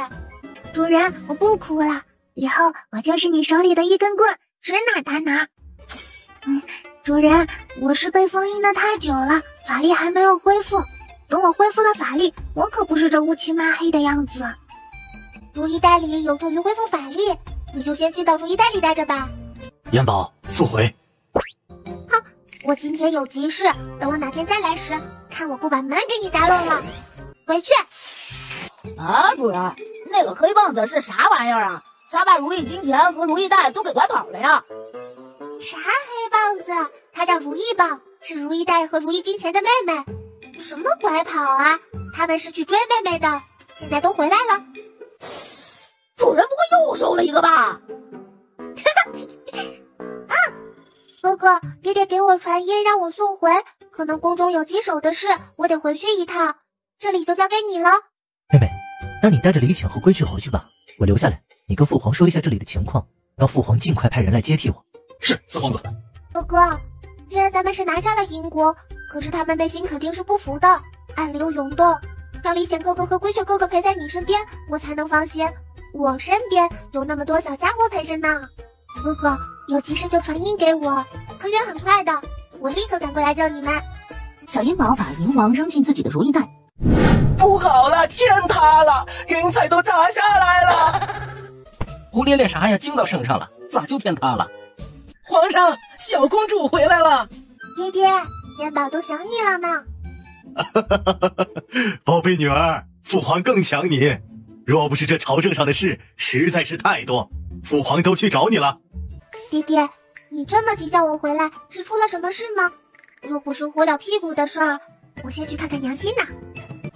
主人，我不哭了，以后我就是你手里的一根棍，指哪打哪。主人，我是被封印的太久了，法力还没有恢复。等我恢复了法力，我可不是这乌漆嘛黑的样子。如意袋里有助于恢复法力，你就先进到如意袋里待着吧。烟宝，速回！哼，我今天有急事，等我哪天再来时，看我不把门给你砸漏了。回去。啊，主人，那个黑棒子是啥玩意儿啊？咋把如意金钱和如意袋都给拐跑了呀？啥黑棒子？它叫如意棒，是如意袋和如意金钱的妹妹。什么拐跑啊？他们是去追妹妹的，现在都回来了。主人不会又收了一个吧？哥哥，爹爹给我传音让我送回，可能宫中有棘手的事，我得回去一趟，这里就交给你了。妹妹，那你带着礼钱和规矩回去吧，我留下来，你跟父皇说一下这里的情况，让父皇尽快派人来接替我。是，四皇子。哥哥，虽然咱们是拿下了银国，可是他们内心肯定是不服的，暗流涌动，让礼显哥哥和规矩哥哥陪在你身边，我才能放心。我身边有那么多小家伙陪着呢。哥哥，有急事就传音给我，很远很快的，我立刻赶过来救你们。小烟宝把银王扔进自己的如意袋。不好了，天塌了，云彩都砸下来了。胡咧咧啥呀？惊到圣上了，咋就天塌了？皇上，小公主回来了。爹爹，烟宝都想你了呢。宝贝女儿，父皇更想你。若不是这朝政上的事实在是太多，父皇都去找你了。爹爹，你这么急叫我回来，是出了什么事吗？若不是火燎屁股的事儿，我先去看看娘亲呢。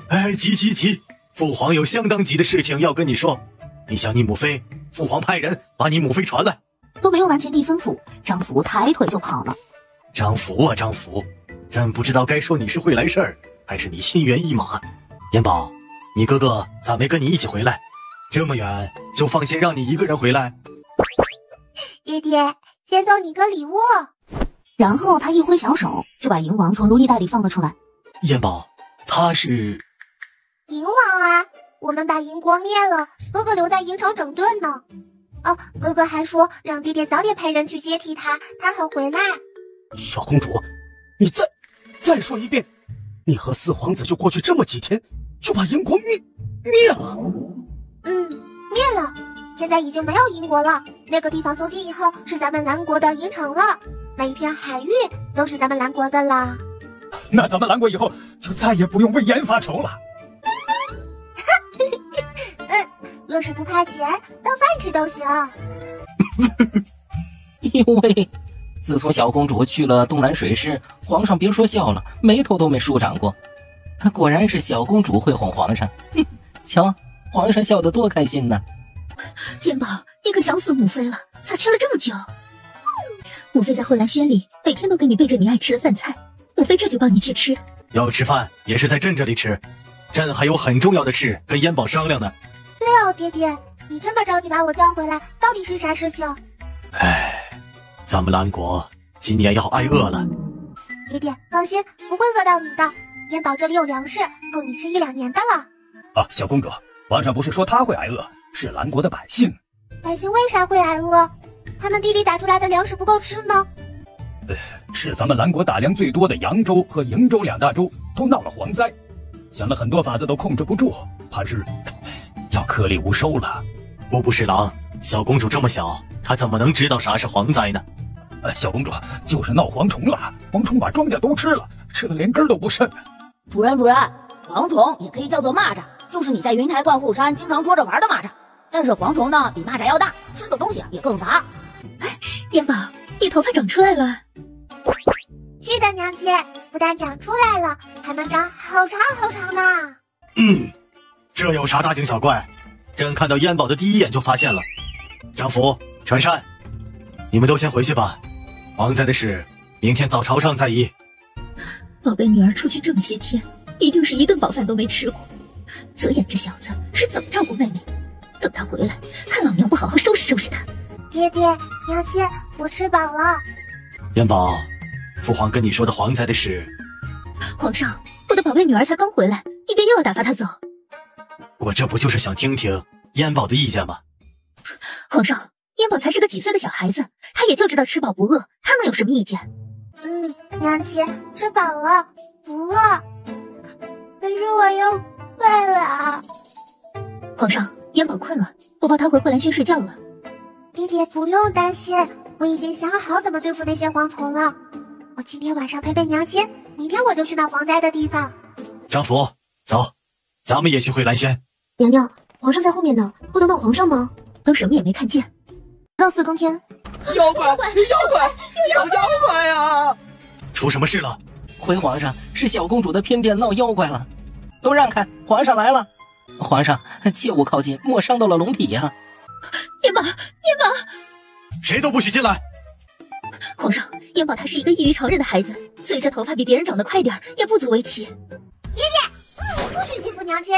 哎，急！父皇有相当急的事情要跟你说。你想你母妃，父皇派人把你母妃传来。都没有蓝前帝吩咐，张福抬腿就跑了。张福啊张福，真不知道该说你是会来事儿，还是你心猿意马。烟宝，你哥哥咋没跟你一起回来？这么远就放心让你一个人回来？爹爹，先送你个礼物。然后他一挥小手，就把银王从如意袋里放了出来。烟宝，他是银王啊，我们把银国灭了，哥哥留在银城整顿呢。哦，哥哥还说让爹爹早点派人去接替他，他好回来。小公主，你再说一遍，你和四皇子就过去这么几天，就把银国灭了？灭了。现在已经没有银国了，那个地方从今以后是咱们蓝国的银城了，那一片海域都是咱们蓝国的啦。那咱们蓝国以后就再也不用为盐发愁了。若是不怕钱，当饭吃都行。因为自从小公主去了东南水师，皇上别说笑了，眉头都没舒展过。果然是小公主会哄皇上。瞧，皇上笑得多开心呢。天宝，你可想死母妃了？咋吃了这么久？母妃在慧兰轩里每天都给你备着你爱吃的饭菜，母妃这就帮你去吃。要吃饭也是在朕这里吃，朕还有很重要的事跟燕宝商量呢。六爹爹，你这么着急把我叫回来，到底是啥事情？咱们蓝国今年要挨饿了。爹爹放心，不会饿到你的，燕宝这里有粮食，够你吃1-2年的了。啊，小公主，皇上不是说他会挨饿，是蓝国的百姓。百姓为啥会挨饿？他们地里打出来的粮食不够吃吗？是咱们蓝国打粮最多的扬州和瀛州2大州都闹了蝗灾，想了很多法子都控制不住，怕是要颗粒无收了。我不是狼，小公主这么小，她怎么能知道啥是蝗灾呢？小公主，就是闹蝗虫了，蝗虫把庄稼都吃了，吃的连根都不剩。主人，蝗虫也可以叫做蚂蚱，就是你在云台观后山经常捉着玩的蚂蚱。但是蝗虫呢，比蚂蚱要大，吃的东西也更杂。燕宝，你头发长出来了。是的，娘亲，不但长出来了，还能长好长好长呢。这有啥大惊小怪？朕看到燕宝的第一眼就发现了。张福、传善，你们都先回去吧，蝗灾的事明天早朝上再议。宝贝女儿出去这么些天，一定是一顿饱饭都没吃过。泽眼这小子是怎么照顾妹妹？等他回来，看老娘不好好收拾收拾他。爹爹，娘亲，我吃饱了。燕宝，父皇跟你说的蝗灾的事。皇上，我的宝贝女儿才刚回来，你别又要打发她走。我这不就是想听听燕宝的意见吗？皇上，燕宝才是个几岁的小孩子，他也就知道吃饱不饿，他能有什么意见？娘亲，吃饱了，不饿。可是我又饿了。皇上，燕宝困了，我抱他回慧兰轩睡觉了。爹爹不用担心，我已经想好怎么对付那些蝗虫了。我今天晚上陪陪娘亲，明天我就去那蝗灾的地方。张福，走，咱们也去慧兰轩。娘娘，皇上在后面呢，不能等皇上吗？当什么也没看见。到4更天，妖怪啊！出什么事了？回皇上，是小公主的偏殿闹妖怪了，都让开，皇上来了。皇上，切勿靠近，莫伤到了龙体呀。燕宝，谁都不许进来。皇上，燕宝他是一个异于常人的孩子，虽这头发比别人长得快点，也不足为奇。爹爹，不许欺负娘亲。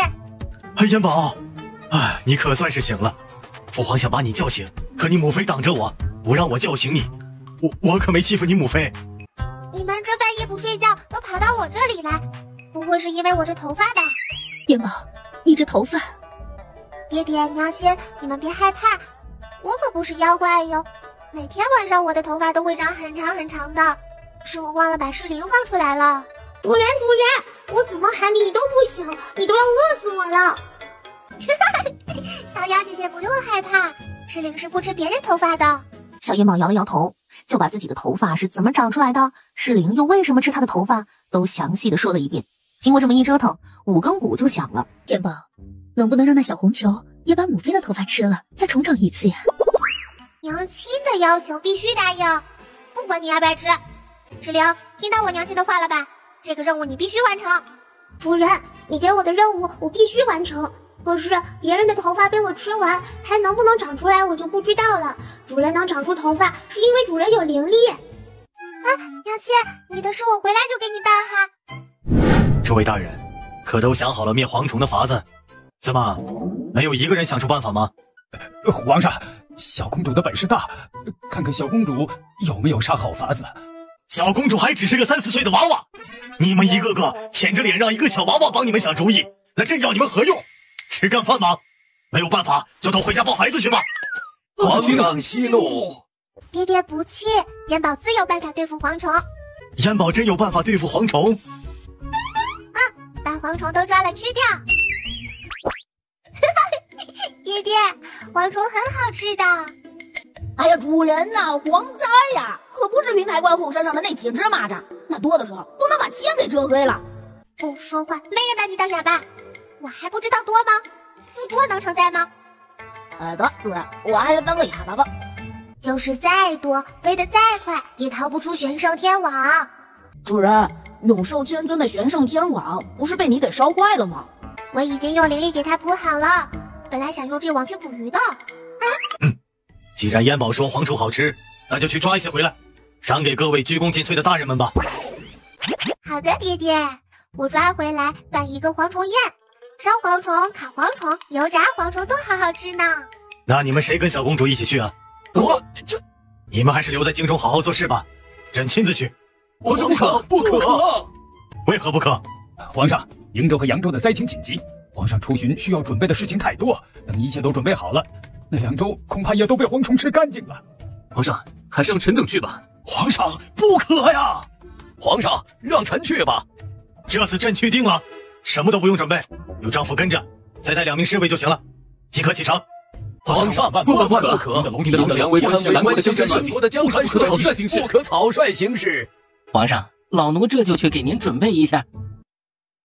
燕宝，你可算是醒了。父皇想把你叫醒，可你母妃挡着我，不让我叫醒你。我可没欺负你母妃。你们这半夜不睡觉，都跑到我这里来，不会是因为我这头发吧？燕宝，你这头发……爹爹娘亲，你们别害怕，我可不是妖怪哟。每天晚上我的头发都会长很长很长的，是我忘了把适龄放出来了。主人，我怎么喊你，你都不醒，你都要饿死我了。桃夭姐姐不用害怕，适龄是不吃别人头发的。小燕宝摇了摇头，就把自己的头发是怎么长出来的，适龄又为什么吃她的头发，都详细的说了一遍。经过这么一折腾，5更鼓就响了。燕宝，能不能让那小红球也把母妃的头发吃了，再重长一次呀？娘亲的要求必须答应，不管你爱不爱吃。适龄，听到我娘亲的话了吧？这个任务你必须完成。主人，你给我的任务我必须完成。可是别人的头发被我吃完，还能不能长出来我就不知道了。主人能长出头发，是因为主人有灵力。娘亲，你的事我回来就给你办哈。诸位大人，可都想好了灭蝗虫的法子？怎么，没有一个人想出办法吗？皇上，小公主的本事大，看看小公主有没有啥好法子。小公主还只是个3、4岁的娃娃，你们一个个舔着脸让一个小娃娃帮你们想主意，那朕要你们何用？吃干饭吗？没有办法就都回家抱孩子去吧。皇上息怒。爹爹不气，燕宝自有办法对付蝗虫。燕宝真有办法对付蝗虫？把蝗虫都抓了吃掉。爹爹，蝗虫很好吃的。哎呀，主人呐，蝗灾呀，可不是云台观后山上的那几只蚂蚱，那多的时候都能把天给遮黑了。不说话，没人把你当哑巴。我还不知道多吗？你多能承载吗？得，主人，我还是当个哑巴吧。就是再多，飞得再快，也逃不出玄圣天网。主人，永寿天尊的玄圣天网不是被你给烧坏了吗？我已经用灵力给它补好了，本来想用这网去捕鱼的。既然燕宝说蝗虫好吃，那就去抓一些回来，赏给各位鞠躬尽瘁的大人们吧。好的，爹爹，我抓回来办一个蝗虫宴，烧蝗虫、烤蝗虫、油炸蝗虫都好好吃呢。那你们谁跟小公主一起去啊？你们还是留在京中好好做事吧，朕亲自去。皇上不可！为何不可？皇上，瀛州和扬州的灾情紧急，皇上出巡需要准备的事情太多，等一切都准备好了，那2州恐怕也都被蝗虫吃干净了。皇上，还是让臣等去吧。皇上不可呀！皇上，让臣去吧。这次朕去定了，什么都不用准备，有丈夫跟着，再带2名侍卫就行了，即可启程。皇上，万不可！你的龙阳为关系蓝国的江山本国的江山社稷，不可草率行事。皇上，老奴这就去给您准备一下。